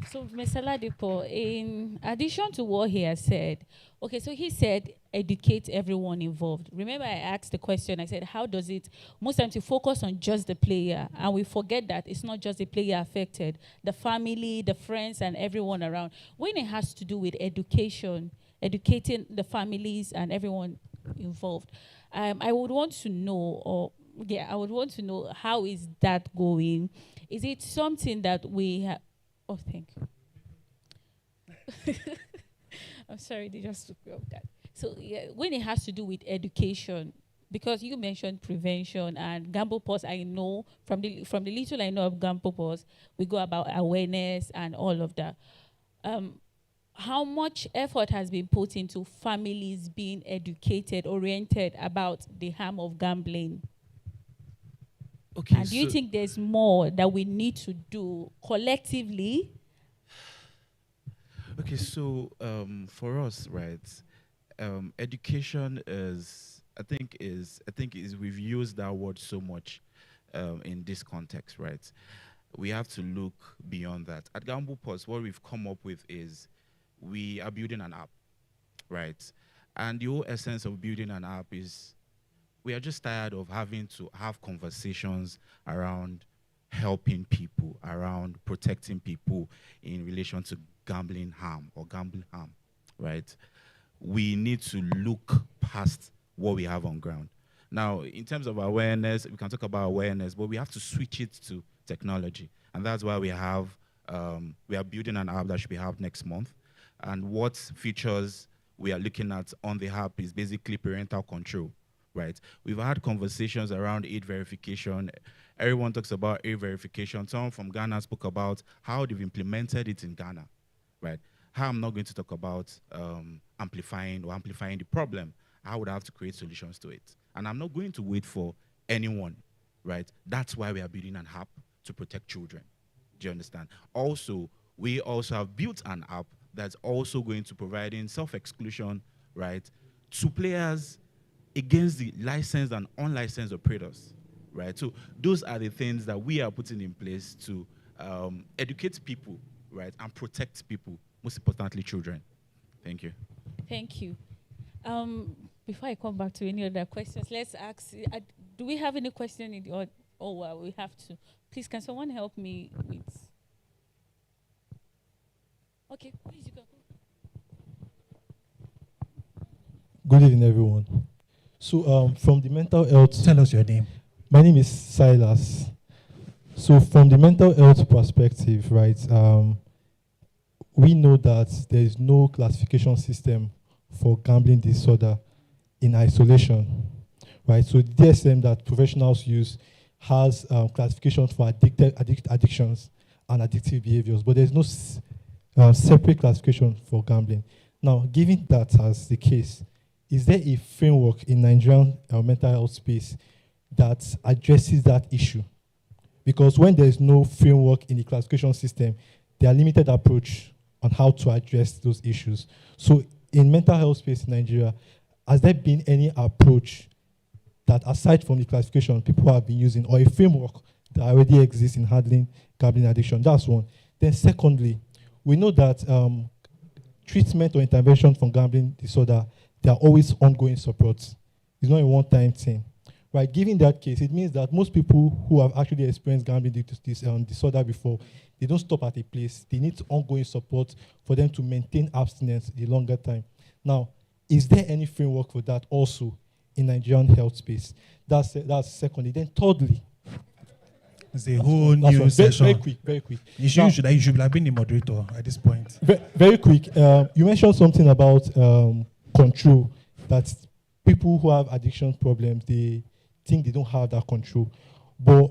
So, Mr. Ladipo, in addition to what he has said, okay, so he said educate everyone involved. Remember, I asked the question, I said, how does it, most times we focus on just the player, and we forget that it's not just the player affected, the family, the friends, and everyone around. When it has to do with education, educating the families and everyone involved, I would want to know, I would want to know, how is that going? Is it something that we have? Oh, thank you. I'm sorry, they just took me off that. So yeah, when it has to do with education, because you mentioned prevention and Gamble Pause, I know from the little I know of Gamble Pause, we go about awareness and all of that. How much effort has been put into families being educated, oriented about the harm of gambling? Okay, and do you think there's more that we need to do collectively? Okay, so for us, right, education is, I think we've used that word so much in this context, right? We have to look beyond that. At Gamble Pause, what we've come up with is we are building an app, right? And the whole essence of building an app is we are just tired of having to have conversations around helping people, around protecting people in relation to gambling harm or gambling harm, right? We need to look past what we have on ground. Now, in terms of awareness, we can talk about awareness, but we have to switch it to technology. And that's why we are building an app that should be out next month. And what features we are looking at on the app is basically parental control, right? We've had conversations around age verification. Everyone talks about age verification. Someone from Ghana spoke about how they've implemented it in Ghana, right? How I'm not going to talk about amplifying the problem. I would have to create solutions to it. And I'm not going to wait for anyone, right? That's why we are building an app to protect children. Do you understand? Also, we also have built an app that's also going to provide in self-exclusion, right, to players against the licensed and unlicensed operators, right? So those are the things that we are putting in place to educate people, right, and protect people, most importantly children. Thank you. Thank you. Before I come back to any other questions, let's ask, do we have any question in the audience? Oh, well, we have to. Please, can someone help me with? Okay, please, you go. Good evening, everyone. So, from the mental health... Tell us your name. My name is Silas. So, from the mental health perspective, right, we know that there is no classification system for gambling disorder in isolation, right? So, the DSM that professionals use has classifications for addictions and addictive behaviors, but there's no separate classification for gambling. Now, given that as the case, is there a framework in Nigerian mental health space that addresses that issue? Because when there is no framework in the classification system, there are limited approach on how to address those issues. So in mental health space in Nigeria, has there been any approach that, aside from the classification, people have been using, or a framework that already exists in handling gambling addiction? That's one. Then secondly, we know that treatment or intervention for gambling disorder, there are always ongoing supports. It's not a one-time thing. Right? Given that case, it means that most people who have actually experienced gambling disorder before, they don't stop at a place. They need ongoing support for them to maintain abstinence the longer time. Now, is there any framework for that also in Nigerian health space? That's secondly. Then thirdly, it's a whole new session. Very quick. You should have been the moderator at this point. Very quick. You mentioned something about control that people who have addiction problems, they think they don't have that control. But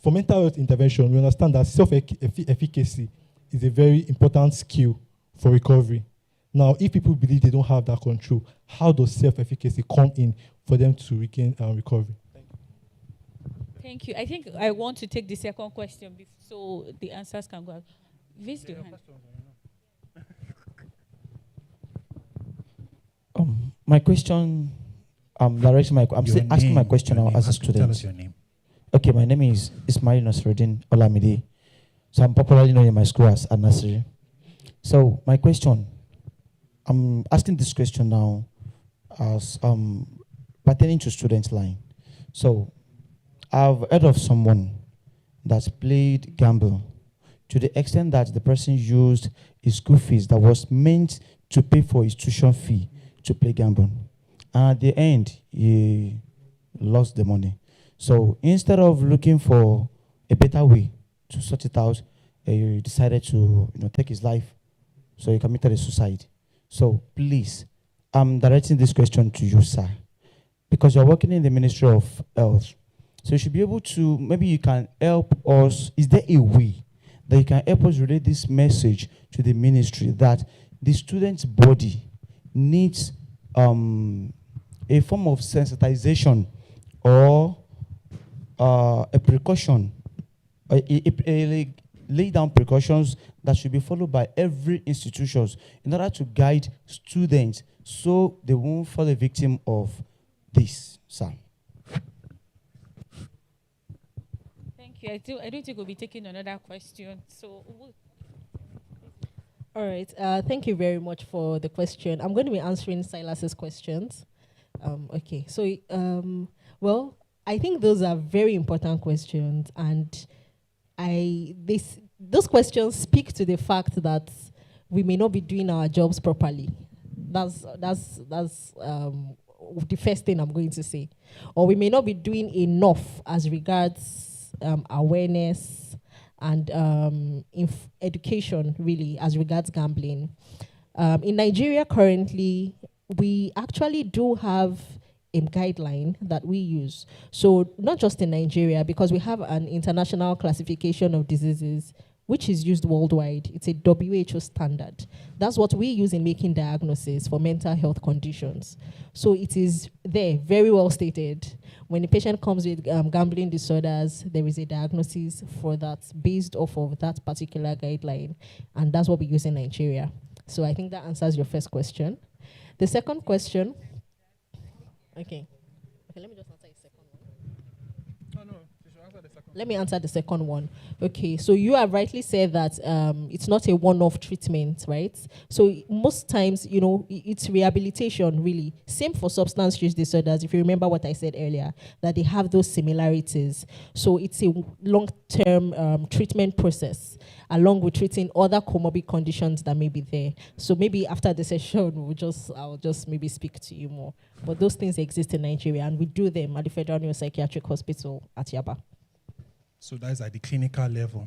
for mental health intervention, we understand that self-efficacy is a very important skill for recovery. Now, if people believe they don't have that control, how does self-efficacy come in for them to regain recovery? Thank you. I think I want to take the second question so the answers can go out. Raise your hand. My question, asking my question now as a student. Tell us your name. Okay, my name is Ismail Nasruddin Olamide. So I'm popularly known in my school as Anasiri. So my question, I'm asking this question now as pertaining to student line. So I've heard of someone that's played gamble to the extent that the person used his school fees that was meant to pay for his tuition fee to play gamble. And at the end, he lost the money. So instead of looking for a better way to sort it out, he decided to take his life. So he committed a suicide. So please, I'm directing this question to you, sir, because you're working in the Ministry of Health. So you should be able to, maybe you can help us. Is there a way that you can help us relay this message to the ministry that the student's body needs a form of sensitization or a precaution, lay down precautions that should be followed by every institution in order to guide students so they won't fall a victim of this, sir? Thank you. I don't think we'll be taking another question. So, all right. Thank you very much for the question. I'm going to be answering Silas's questions. Okay. So, well, I think those are very important questions, and those questions speak to the fact that we may not be doing our jobs properly. That's the first thing I'm going to say. Or we may not be doing enough as regards awareness and education, really, as regards gambling. In Nigeria currently, we actually do have a guideline that we use. So not just in Nigeria, because we have an international classification of diseases which is used worldwide. It's a WHO standard. That's what we use in making diagnoses for mental health conditions. So it is there, very well stated. When a patient comes with gambling disorders, there is a diagnosis for that based off of that particular guideline. And that's what we use in Nigeria. So I think that answers your first question. The second question, okay, let me just answer the second one. Oh, no, you should answer the second one. Let me answer the second one. Okay, so you have rightly said that it's not a one-off treatment, right? So most times, it's rehabilitation, really. Same for substance use disorders, if you remember what I said earlier, that they have those similarities. So it's a long-term treatment process, along with treating other comorbid conditions that may be there. So maybe after the session, I'll just maybe speak to you more. But those things exist in Nigeria, and we do them at the Federal Neuropsychiatric Hospital at Yaba. So that's at the clinical level.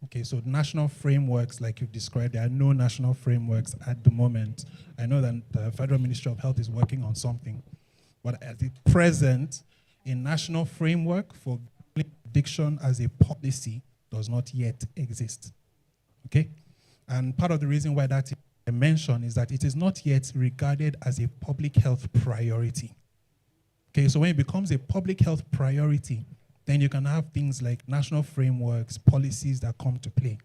Okay, so national frameworks, like you've described, there are no national frameworks at the moment. I know that the Federal Ministry of Health is working on something. But at the present, a national framework for addiction as a policy does not yet exist. Okay? And part of the reason why that I mention is that it is not yet regarded as a public health priority. Okay, so when it becomes a public health priority, then you can have things like national frameworks, policies that come to play.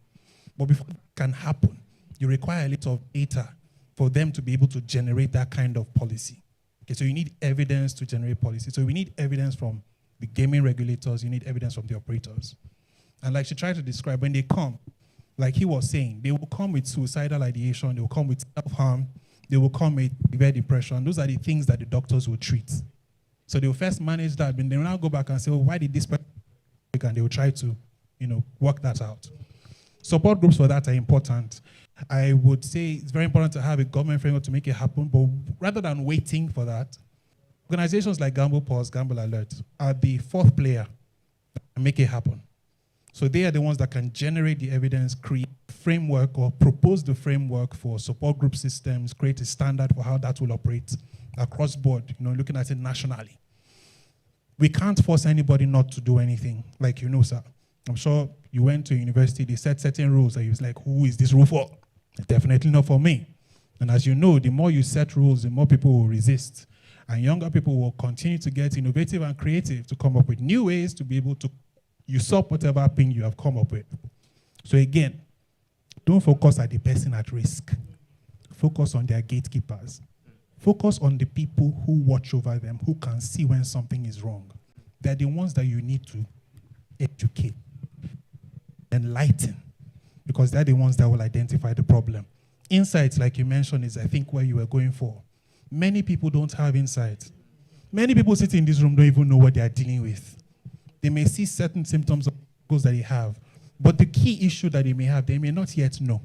But before that can happen, you require a little of data for them to be able to generate that kind of policy. Okay, so you need evidence to generate policy. So we need evidence from the gaming regulators, you need evidence from the operators. And like she tried to describe, when they come, like he was saying, they will come with suicidal ideation, they will come with self-harm, they will come with severe depression. Those are the things that the doctors will treat. So they will first manage that, but they will now go back and say, well, why did this person? And they will try to, work that out. Support groups for that are important. I would say it's very important to have a government framework to make it happen, but rather than waiting for that, organizations like Gamble Pulse, Gamble Alert are the fourth player that can make it happen. So they are the ones that can generate the evidence, create framework or propose the framework for support group systems, create a standard for how that will operate across board, looking at it nationally. We can't force anybody not to do anything, like sir. I'm sure you went to university, they set certain rules, and you was like, who is this rule for? Definitely not for me. And as you know, the more you set rules, the more people will resist. And younger people will continue to get innovative and creative to come up with new ways to be able to usurp whatever thing you have come up with. So again, don't focus on the person at risk. Focus on their gatekeepers. Focus on the people who watch over them, who can see when something is wrong. They're the ones that you need to educate, enlighten, because they're the ones that will identify the problem. Insights, like you mentioned, is I think where you were going for. Many people don't have insights. Many people sitting in this room don't even know what they are dealing with. They may see certain symptoms of goals that they have, but the key issue that they may have, they may not yet know.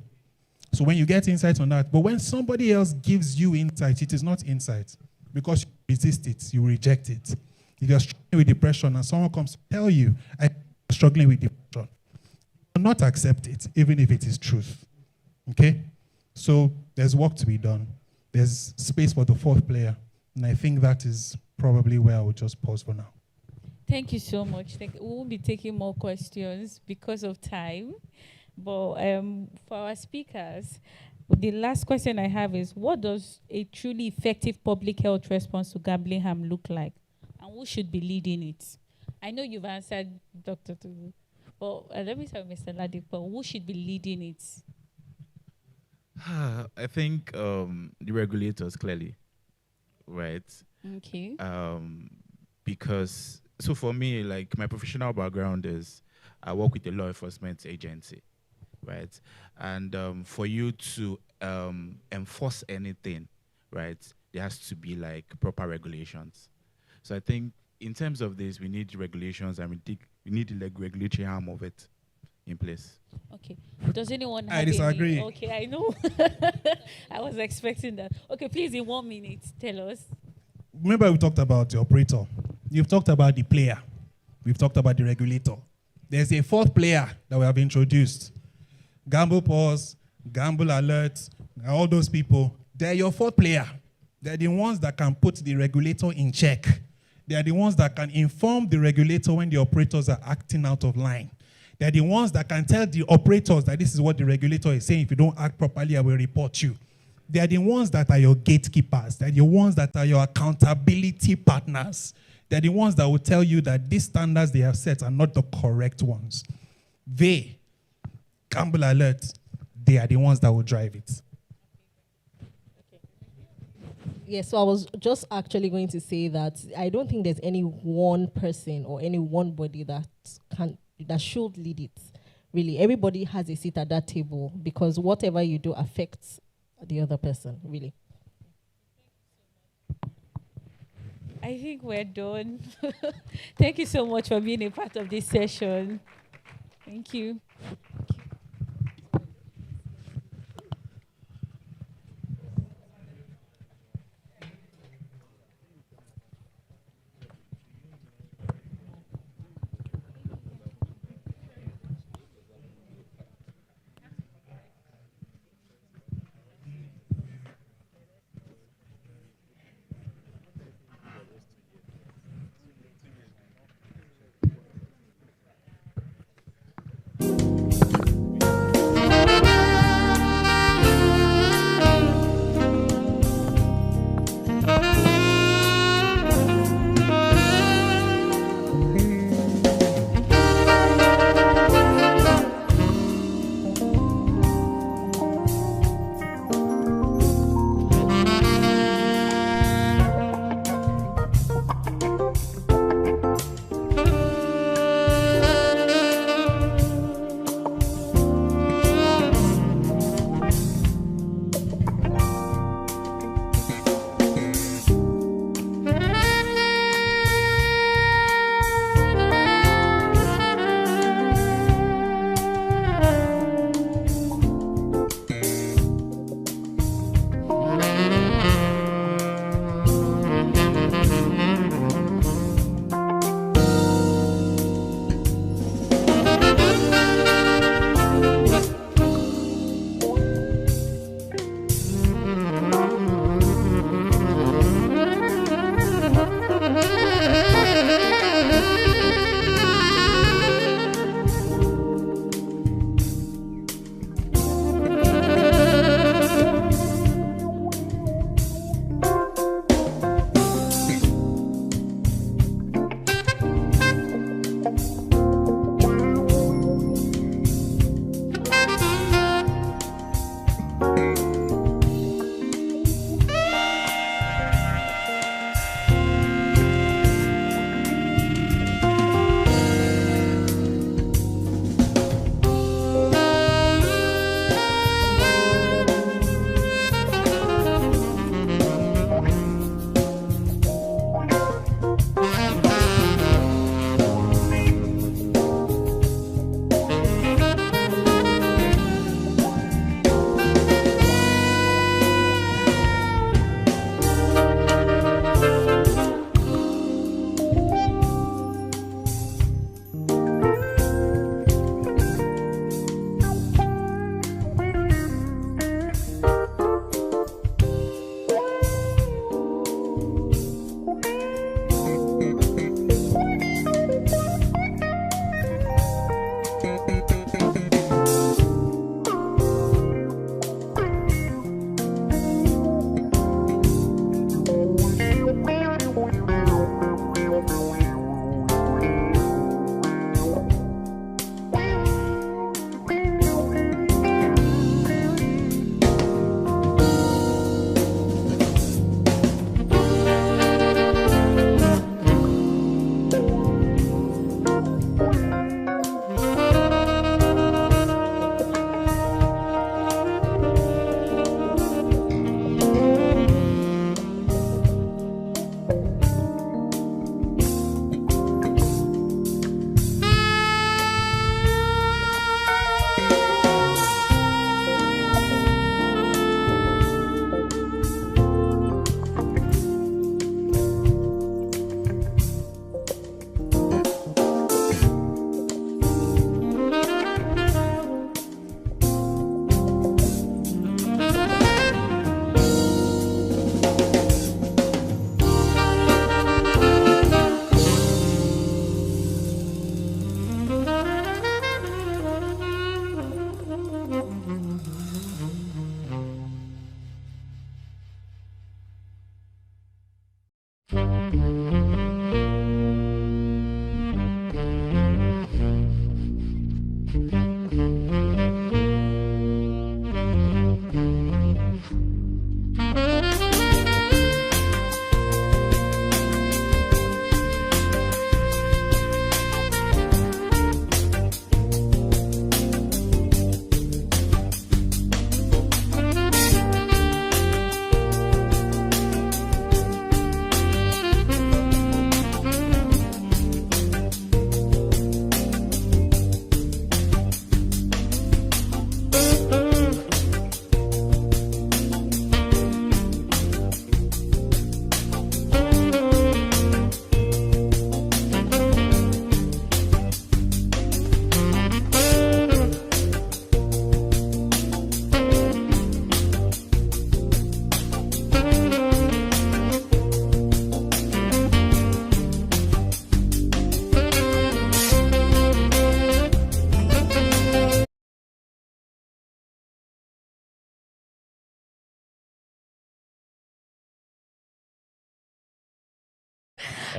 So when you get insights on that, but when somebody else gives you insight, it is not insight, because you resist it, you reject it. If you're struggling with depression and someone comes to tell you, I'm struggling with depression, do not accept it, even if it is truth. Okay? So there's work to be done. There's space for the fourth player. And I think that is probably where I will just pause for now. Thank you so much. We won't be taking more questions because of time. But for our speakers, the last question I have is, what does a truly effective public health response to gambling harm look like? And who should be leading it? I know you've answered, Dr. Tugu, but let me start with Mr. Ladipo. Who should be leading it? I think the regulators, clearly, right? Okay. Because, so for me, like my professional background is I work with the law enforcement agency, right? And for you to enforce anything, right, there has to be like proper regulations. So I think in terms of this, we need regulations and we need the regulatory arm of it in place. Okay. Does anyone have I disagree. any? Okay, I know. I was expecting that. Okay, please, in 1 minute, tell us. Remember we talked about the operator. You've talked about the player. We've talked about the regulator. There's a fourth player that we have introduced. Gamble Pause, Gamble Alert, all those people, they're your fourth player. They're the ones that can put the regulator in check. They are the ones that can inform the regulator when the operators are acting out of line. They're the ones that can tell the operators that this is what the regulator is saying. If you don't act properly, I will report you. They are the ones that are your gatekeepers. They're the ones that are your accountability partners. They're the ones that will tell you that these standards they have set are not the correct ones. They, Gamble Alert, they are the ones that will drive it. Yes, so I was just actually going to say that I don't think there's any one person or any one body that should lead it. Really, everybody has a seat at that table because whatever you do affects the other person, really. I think we're done. Thank you so much for being a part of this session. Thank you.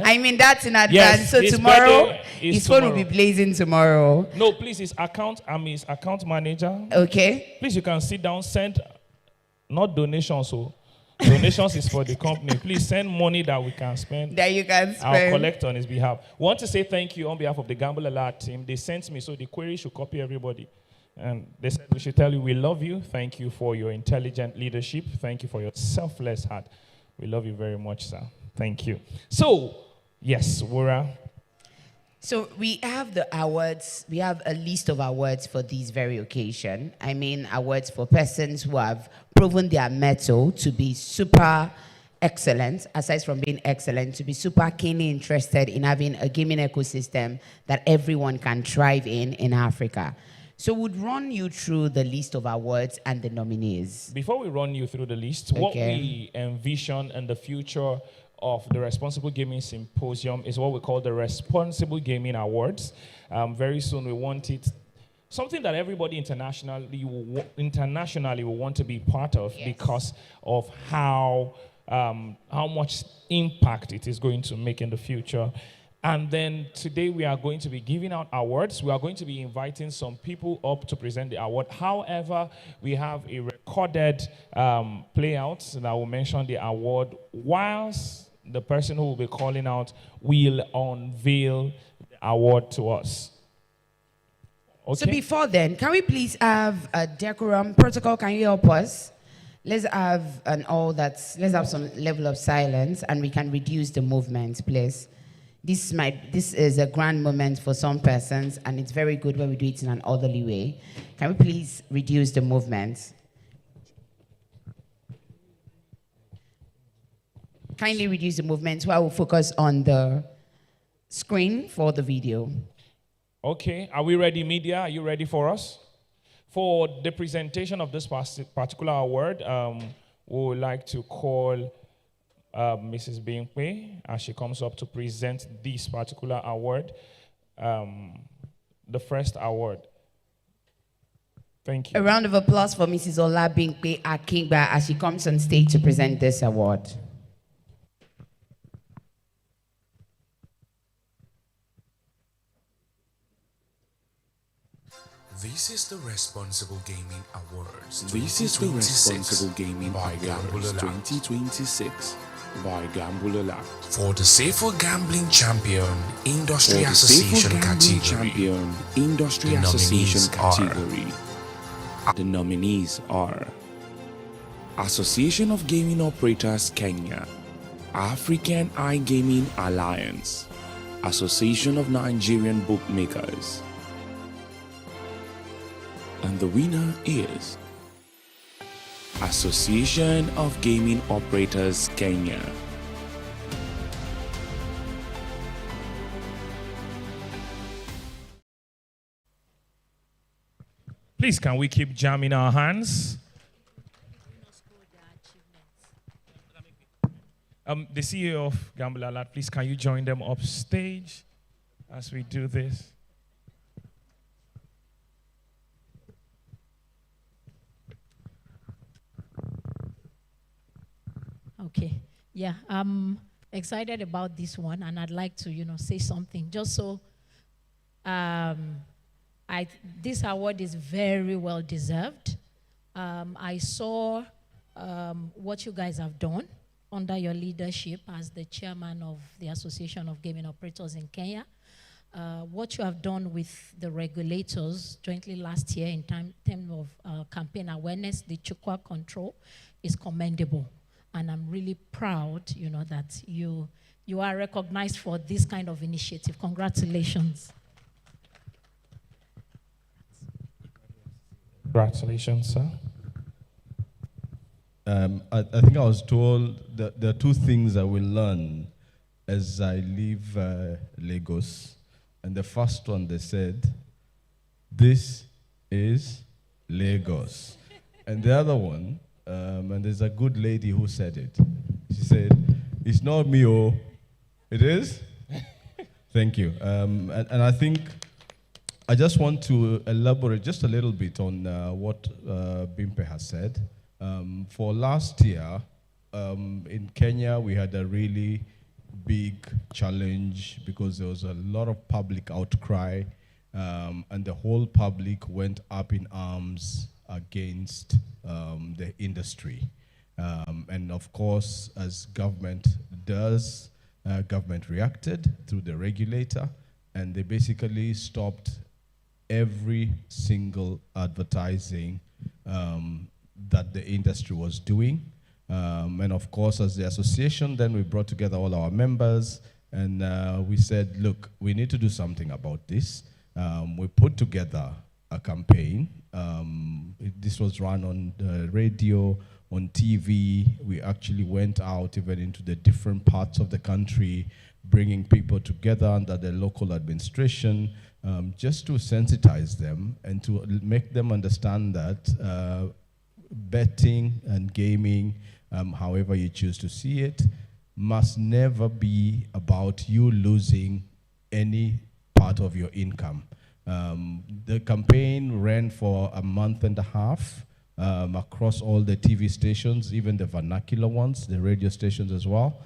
I mean, that's in advance. Yes, so his tomorrow, birthday is his phone will tomorrow. be blazing tomorrow. No, please, I'm his account manager. Okay. Please, you can sit down, send, not donations, so donations is for the company. Please send money that we can spend. That you can I'll spend. collect on his behalf. We want to say thank you on behalf of the Gamble Alert team. They sent me, so the query should copy everybody. And they said we should tell you we love you. Thank you for your intelligent leadership. Thank you for your selfless heart. We love you very much, sir. Thank you. So, yes, Wura. So we have the awards. We have a list of awards for this very occasion. I mean, awards for persons who have proven their mettle to be super excellent, aside from being excellent, to be super keenly interested in having a gaming ecosystem that everyone can thrive in Africa. So we'll run you through the list of awards and the nominees. Before we run you through the list, what we envision in the future of the Responsible Gaming Symposium is what we call the Responsible Gaming Awards. Very soon we want it, something that everybody internationally will want to be part of, because of how much impact it is going to make in the future. And then today we are going to be giving out awards. We are going to be inviting some people up to present the award. However, we have a recorded playout that will mention the award, whilst the person who will be calling out will unveil the award to us. Okay? So before then, can we please have a decorum protocol? Can you help us? Let's have let's have some level of silence, and we can reduce the movement, please. This is a grand moment for some persons, and it's very good when we do it in an orderly way. Can we please reduce the movement? Kindly reduce the movement while we focus on the screen for the video. Okay, are we ready, media? Are you ready for us? For the presentation of this particular award, we would like to call Mrs. Binkwe as she comes up to present this particular award, the first award. Thank you. A round of applause for Mrs. Ola Binkwe Akingba as she comes on stage to present this award. This is the Responsible Gaming Awards. This is the 2026 Responsible Gaming by Gamble Awards Alert. 2026 by Gamble Alert. For the Safer Gambling Champion Industry For the Association Safer Gambling category, Champion Industry the Association nominees are category. The nominees are Association of Gaming Operators Kenya, African iGaming Alliance, Association of Nigerian Bookmakers. And the winner is Association of Gaming Operators Kenya. Please, can we keep jamming our hands? The CEO of Gamble Alert, please, can you join them up stage as we do this? Okay. Yeah, I'm excited about this one, and I'd like to, say something. Just so, this award is very well deserved. I saw what you guys have done under your leadership as the chairman of the Association of Gaming Operators in Kenya. What you have done with the regulators jointly last year in terms of campaign awareness, the Chukwa control, is commendable. And I'm really proud, that you are recognized for this kind of initiative. Congratulations. Congratulations, sir. I think I was told that there are two things I will learn as I leave Lagos. And the first one, they said, this is Lagos. And the other one, and there's a good lady who said it. She said, it's not me, oh. It is? Thank you. And I think I just want to elaborate just a little bit on what Bimpe has said. For last year, in Kenya, we had a really big challenge because there was a lot of public outcry, and the whole public went up in arms against the industry. And of course, as government does, government reacted through the regulator, and they basically stopped every single advertising that the industry was doing. And of course, as the association, then we brought together all our members, and we said, look, we need to do something about this. We put together a campaign. This was run on the radio, on TV. We actually went out even into the different parts of the country, bringing people together under the local administration, just to sensitize them and to make them understand that betting and gaming, however you choose to see it, must never be about you losing any part of your income. The campaign ran for a month and a half across all the TV stations, even the vernacular ones, the radio stations as well.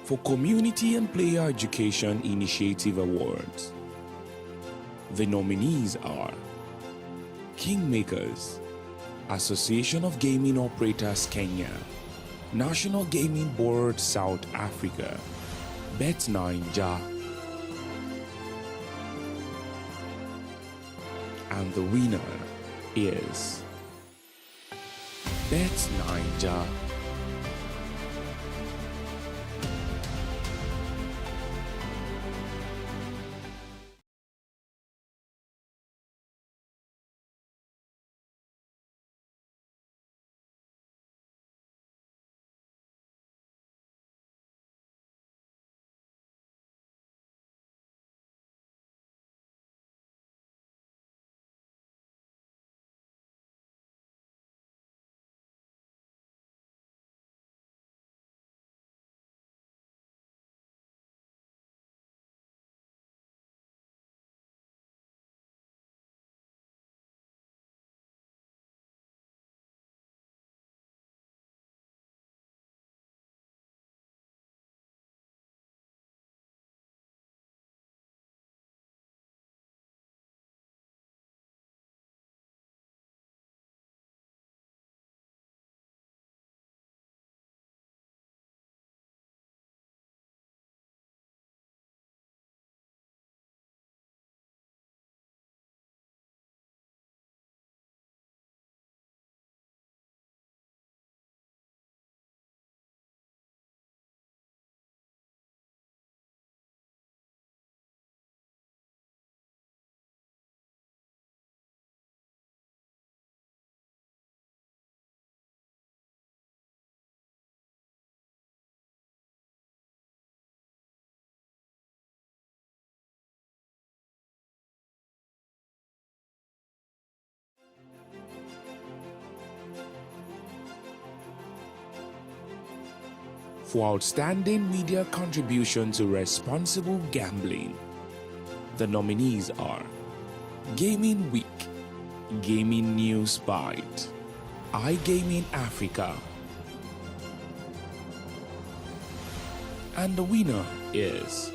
For Community and Player Education Initiative Awards, the nominees are Kingmakers, Association of Gaming Operators Kenya, National Gaming Board South Africa, Bet9ja, and the winner is Bet9ja. for outstanding media contribution to responsible gambling. The nominees are Gaming Week, Gaming News Bite, iGaming Africa, and the winner is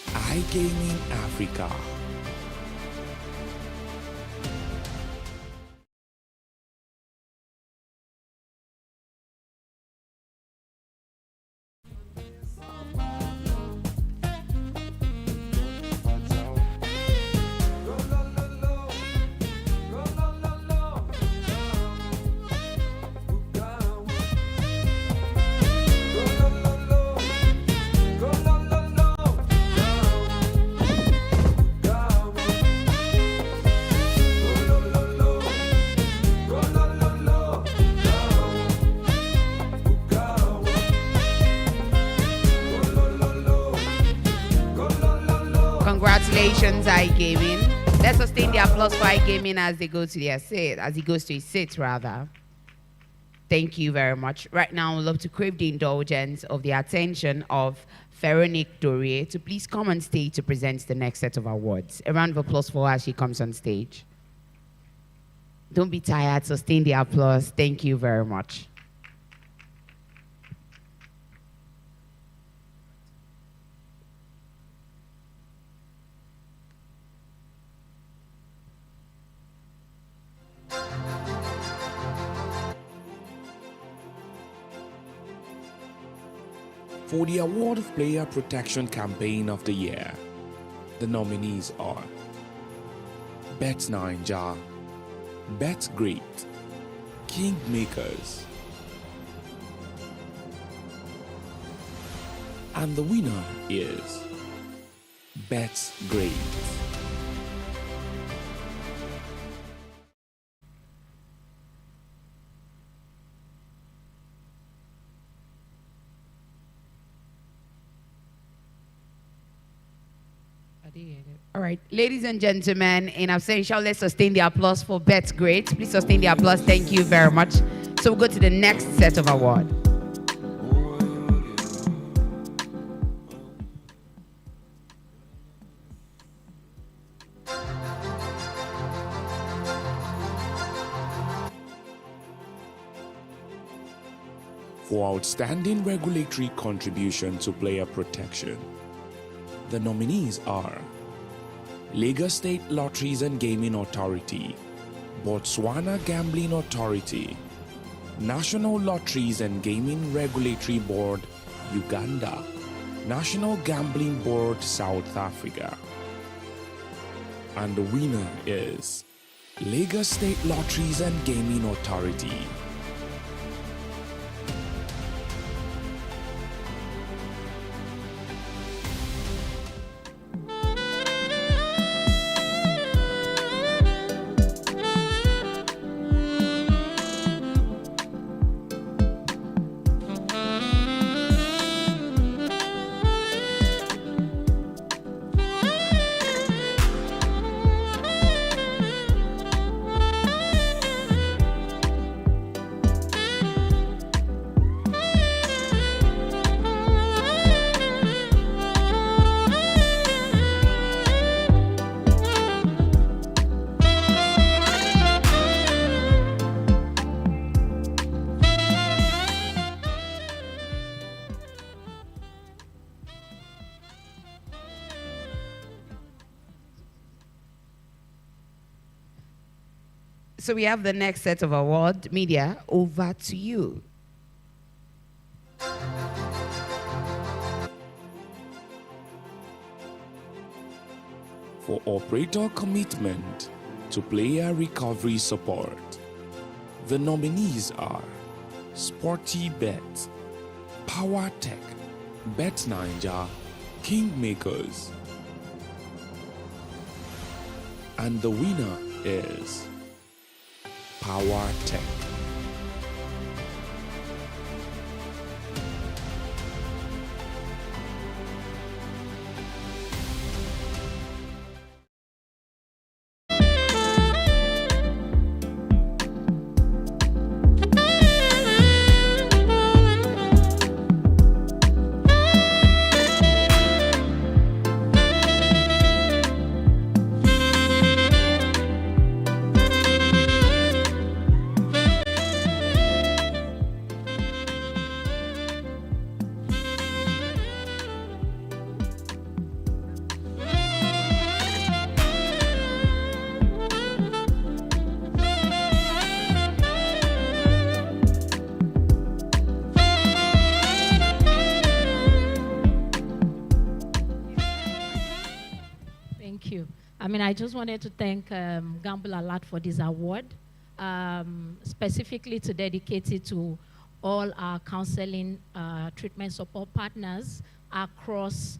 iGaming Africa. Congratulations, iGaming. Let's sustain the applause for iGaming as they go to their seat, as he goes to his seat, rather. Thank you very much. Right now, I'd love to crave the indulgence of the attention of Veronique Dorier to please come on stage to present the next set of awards. A round of applause for her as she comes on stage. Don't be tired. Sustain the applause. Thank you very much. For the Award of Player Protection Campaign of the Year, the nominees are Bet Ninja, Bet Great, Kingmakers, and the winner is Bet Great. All right, ladies and gentlemen, in absentia, let's sustain the applause for Bet Great. Please sustain the applause. Thank you very much. So we'll go to the next set of awards. For outstanding regulatory contribution to player protection, the nominees are Lagos State Lotteries and Gaming Authority, Botswana Gambling Authority, National Lotteries and Gaming Regulatory Board, Uganda, National Gambling Board, South Africa. And the winner is Lagos State Lotteries and Gaming Authority. So we have the next set of award. Media, over to you. For operator commitment to player recovery support, the nominees are Sporty Bet, Power Tech, Bet Ninja, Kingmakers, and the winner is Power Tech. I mean, I just wanted to thank Gamble Alert for this award, specifically to dedicate it to all our counseling treatment support partners across,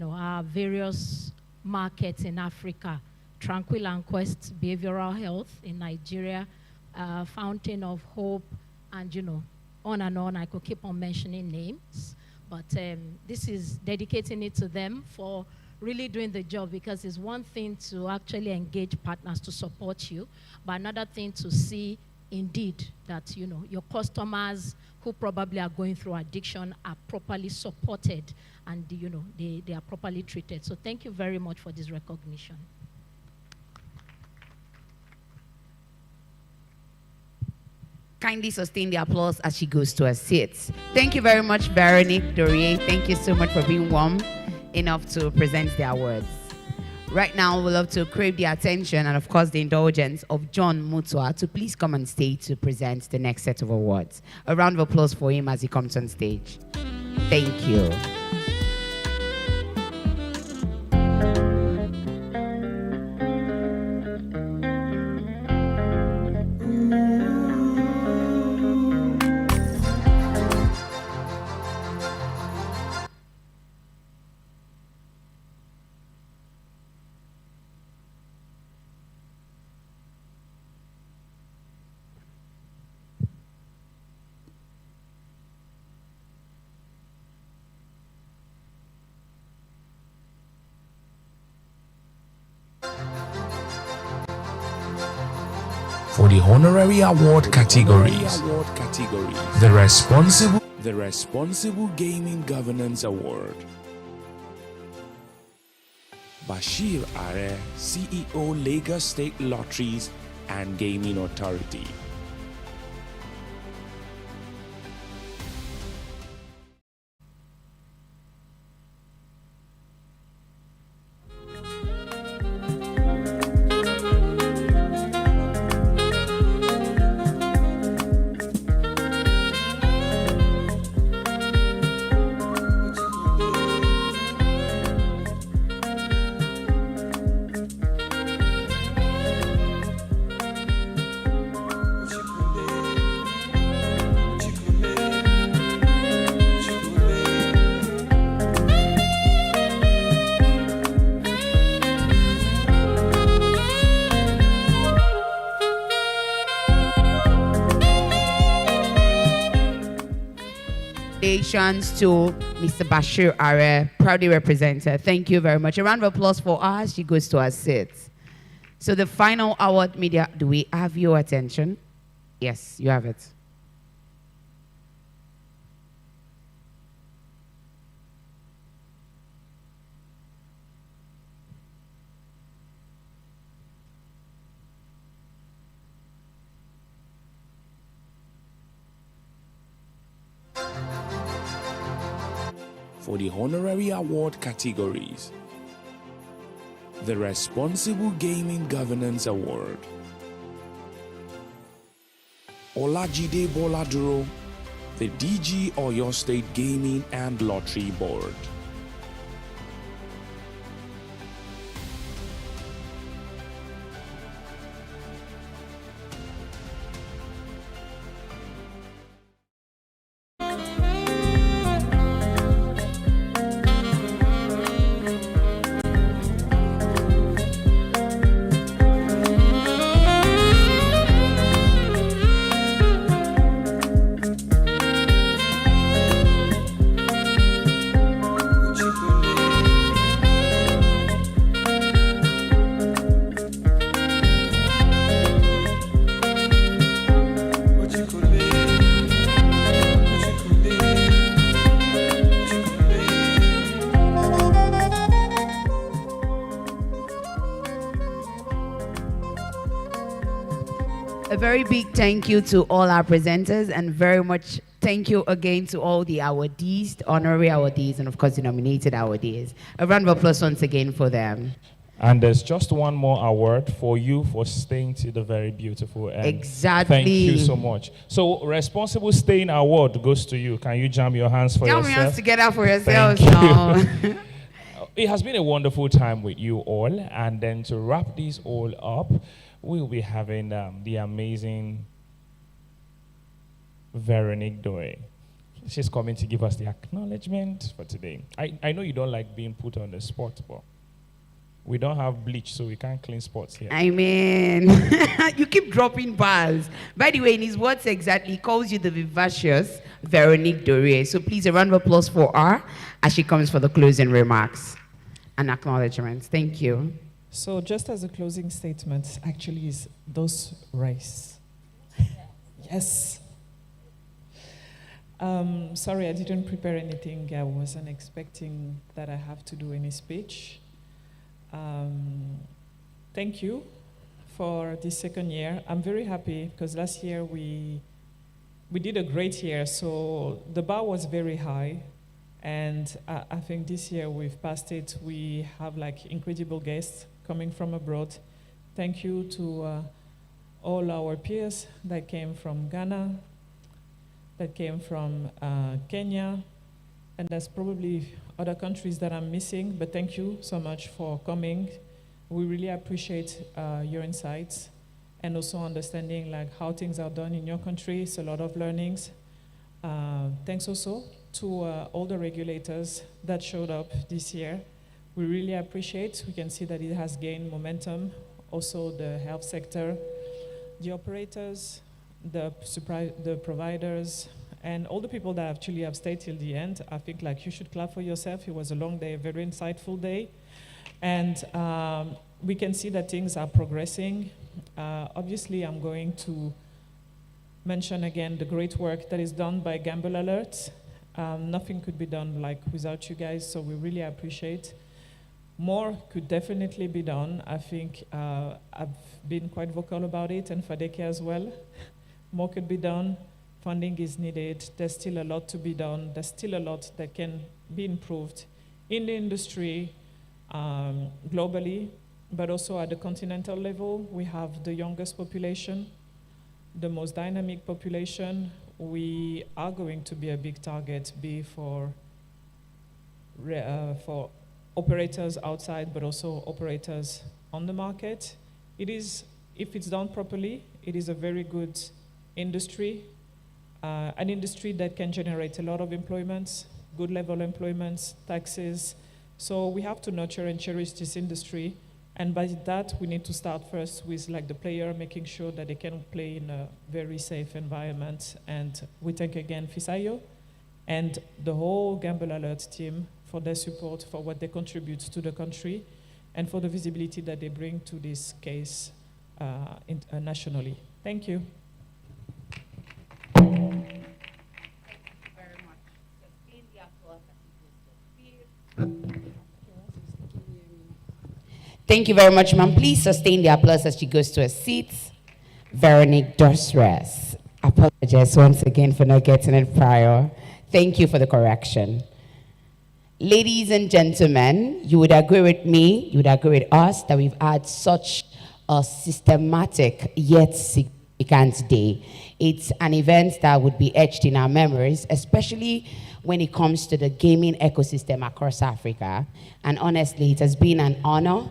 our various markets in Africa. Tranquil and Quest Behavioral Health in Nigeria, Fountain of Hope, and, on and on. I could keep on mentioning names, but this is dedicating it to them for really doing the job, because it's one thing to actually engage partners to support you, but another thing to see indeed that, your customers who probably are going through addiction are properly supported and, they are properly treated. So thank you very much for this recognition. Kindly sustain the applause as she goes to her seat. Thank you very much, Veronique Dorier. Thank you so much for being warm enough to present the awards. Right now, we'd love to crave the attention and, of course, the indulgence of John Mutua to please come on stage to present the next set of awards. A round of applause for him as he comes on stage. Thank you. For the honorary award categories, the Responsible Gaming Governance Award. Bashir Are, CEO, Lagos State Lotteries and Gaming Authority. Congratulations to Mr. Bashir Are, proudly represented. Thank you very much. A round of applause for her. She goes to her seat. So the final award media, do we have your attention? Yes, you have it. For the honorary award categories, the Responsible Gaming Governance Award. Olajide Boladuro, the DG Oyo State Gaming and Lottery Board. A very big thank you to all our presenters, and very much thank you again to all the awardees, the honorary awardees, and of course the nominated awardees. A round of applause once again for them. And there's just one more award for you for staying to the very beautiful end. Exactly. Thank you so much. So, Responsible Staying Award goes to you. Can you jam your hands for yourself? Jam your hands together for yourselves Thank now. you. It has been a wonderful time with you all. And then to wrap this all up, we'll be having the amazing Veronique Doe. She's coming to give us the acknowledgement for today. I know you don't like being put on the spot, but we don't have bleach, so we can't clean spots here. I mean, you keep dropping bars. By the way, in his words exactly, he calls you the vivacious Veronique Doe. So please, a round of applause for her as she comes for the closing remarks and acknowledgements. Thank you. So just as a closing statement, actually is those race. Yes. Sorry, I didn't prepare anything. I wasn't expecting that I have to do any speech. Thank you for this second year. I'm very happy because last year we did a great year, so the bar was very high. And I think this year we've passed it. We have like incredible guests coming from abroad. Thank you to all our peers that came from Ghana, that came from Kenya, and there's probably other countries that I'm missing, but thank you so much for coming. We really appreciate your insights and also understanding like how things are done in your country. It's a lot of learnings. Thanks also to all the regulators that showed up this year. We really appreciate. We can see that it has gained momentum. Also the health sector, the operators, the providers, and all the people that actually have stayed till the end. I think like you should clap for yourself. It was a long day, a very insightful day. And we can see that things are progressing. Obviously, I'm going to mention again the great work that is done by Gamble Alert. Nothing could be done like without you guys, so we really appreciate. More could definitely be done. I think I've been quite vocal about it, and Fadeke as well. More could be done. Funding is needed. There's still a lot to be done. There's still a lot that can be improved in the industry, globally, but also at the continental level. We have the youngest population, the most dynamic population. We are going to be a big target, be for operators outside, but also operators on the market. It is, if it's done properly, it is a very good industry, an industry that can generate a lot of employments, good level employments, taxes. So we have to nurture and cherish this industry. And by that, we need to start first with like the player, making sure that they can play in a very safe environment. And we thank again Fisayo and the whole Gamble Alert team for their support, for what they contribute to the country, and for the visibility that they bring to this case nationally. Thank you. Thank you very much, ma'am. Please sustain the applause as she goes to her seat. Veronique Dosres. Apologize once again for not getting it prior. Thank you for the correction. Ladies and gentlemen, you would agree with me, you would agree with us that we've had such a systematic yet significant day. It's an event that would be etched in our memories, especially when it comes to the gaming ecosystem across Africa. And honestly, it has been an honor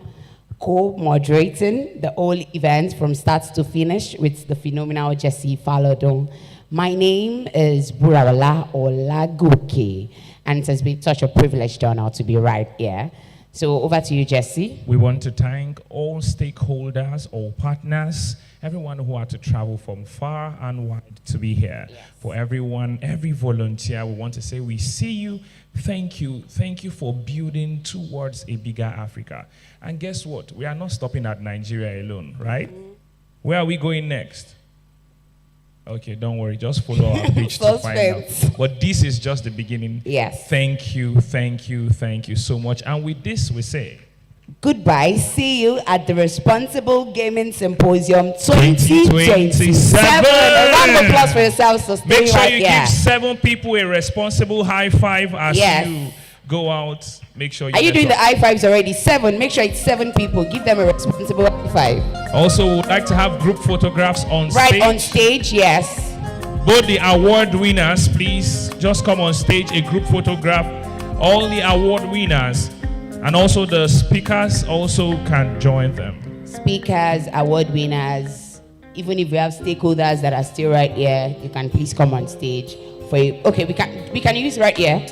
co-moderating the whole event from start to finish with the phenomenal Jessie Falodon. My name is Burawala Olagoke, and it has been such a privileged honor to be right here. So over to you, Jessie. We want to thank all stakeholders, all partners, everyone who had to travel from far and wide to be here. Yes. For everyone, every volunteer, we want to say we see you. Thank you. Thank you for building towards a bigger Africa. And guess what? We are not stopping at Nigeria alone, right? Where are we going next? Okay, don't worry. Just follow our page to find out. But this is just the beginning. Yes. Thank you, thank you, thank you so much. And with this, we say goodbye. See you at the Responsible Gaming Symposium 2027. A round of applause for yourselves. So make sure you give 7 people a responsible high five as you go out. Make sure you. Are you doing the high fives already? 7. Make sure it's 7 people. Give them a responsible high five. Also, we would like to have group photographs on stage. Right on stage, yes. Both the award winners, please just come on stage. A group photograph. All the award winners. And also the speakers also can join them. Speakers, award winners, even if we have stakeholders that are still right here, you can please come on stage for you. Okay, we can use right here.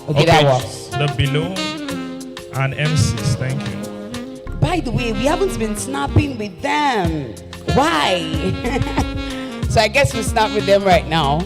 Okay, that works. The below and MCs, thank you. By the way, we haven't been snapping with them. Why? So I guess we'll snap with them right now.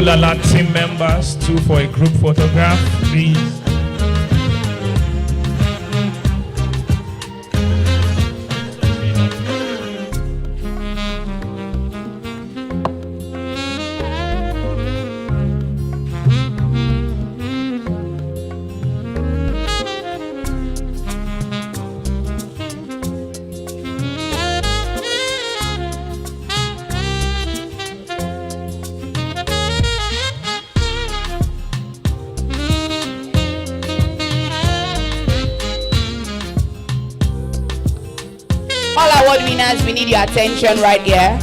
Alert team members, too, for a group photograph, please. Award winners, we need your attention right here.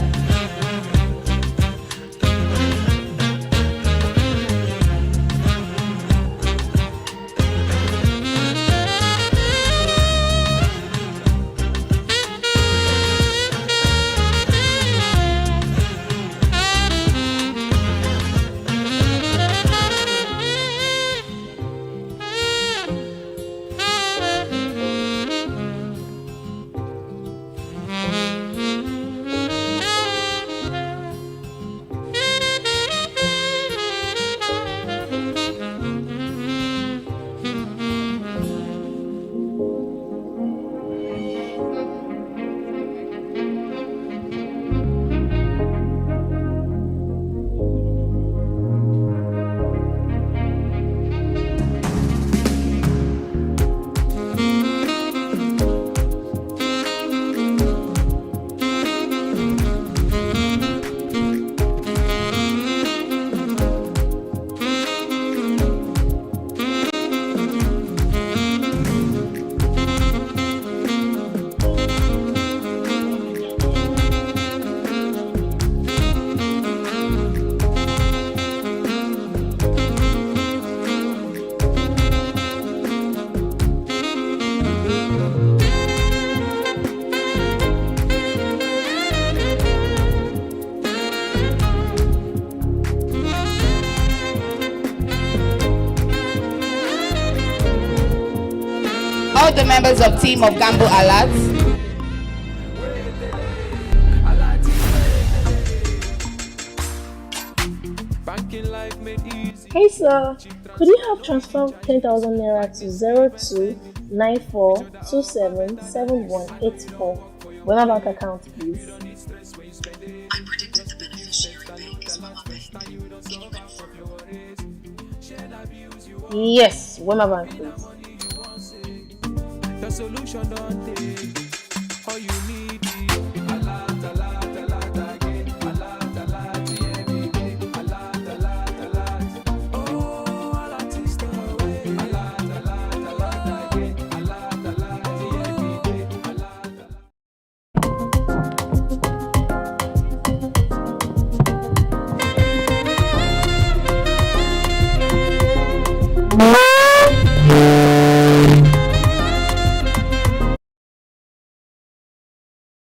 All the members of team of Gamble Alert. Hey sir, could you help transfer 10,000 naira to 0294277184? Wema Bank account, please. I predicted the beneficiary bank is Wema Bank. Can you confirm? Yes, Wema Bank, please. The solution don't take all you need is alert, alert, alert again, alert, alert, every day, alert, alert, alert. Oh, alert is the way. Alert, alert, alert again, alert, alert, every day, alert, alert.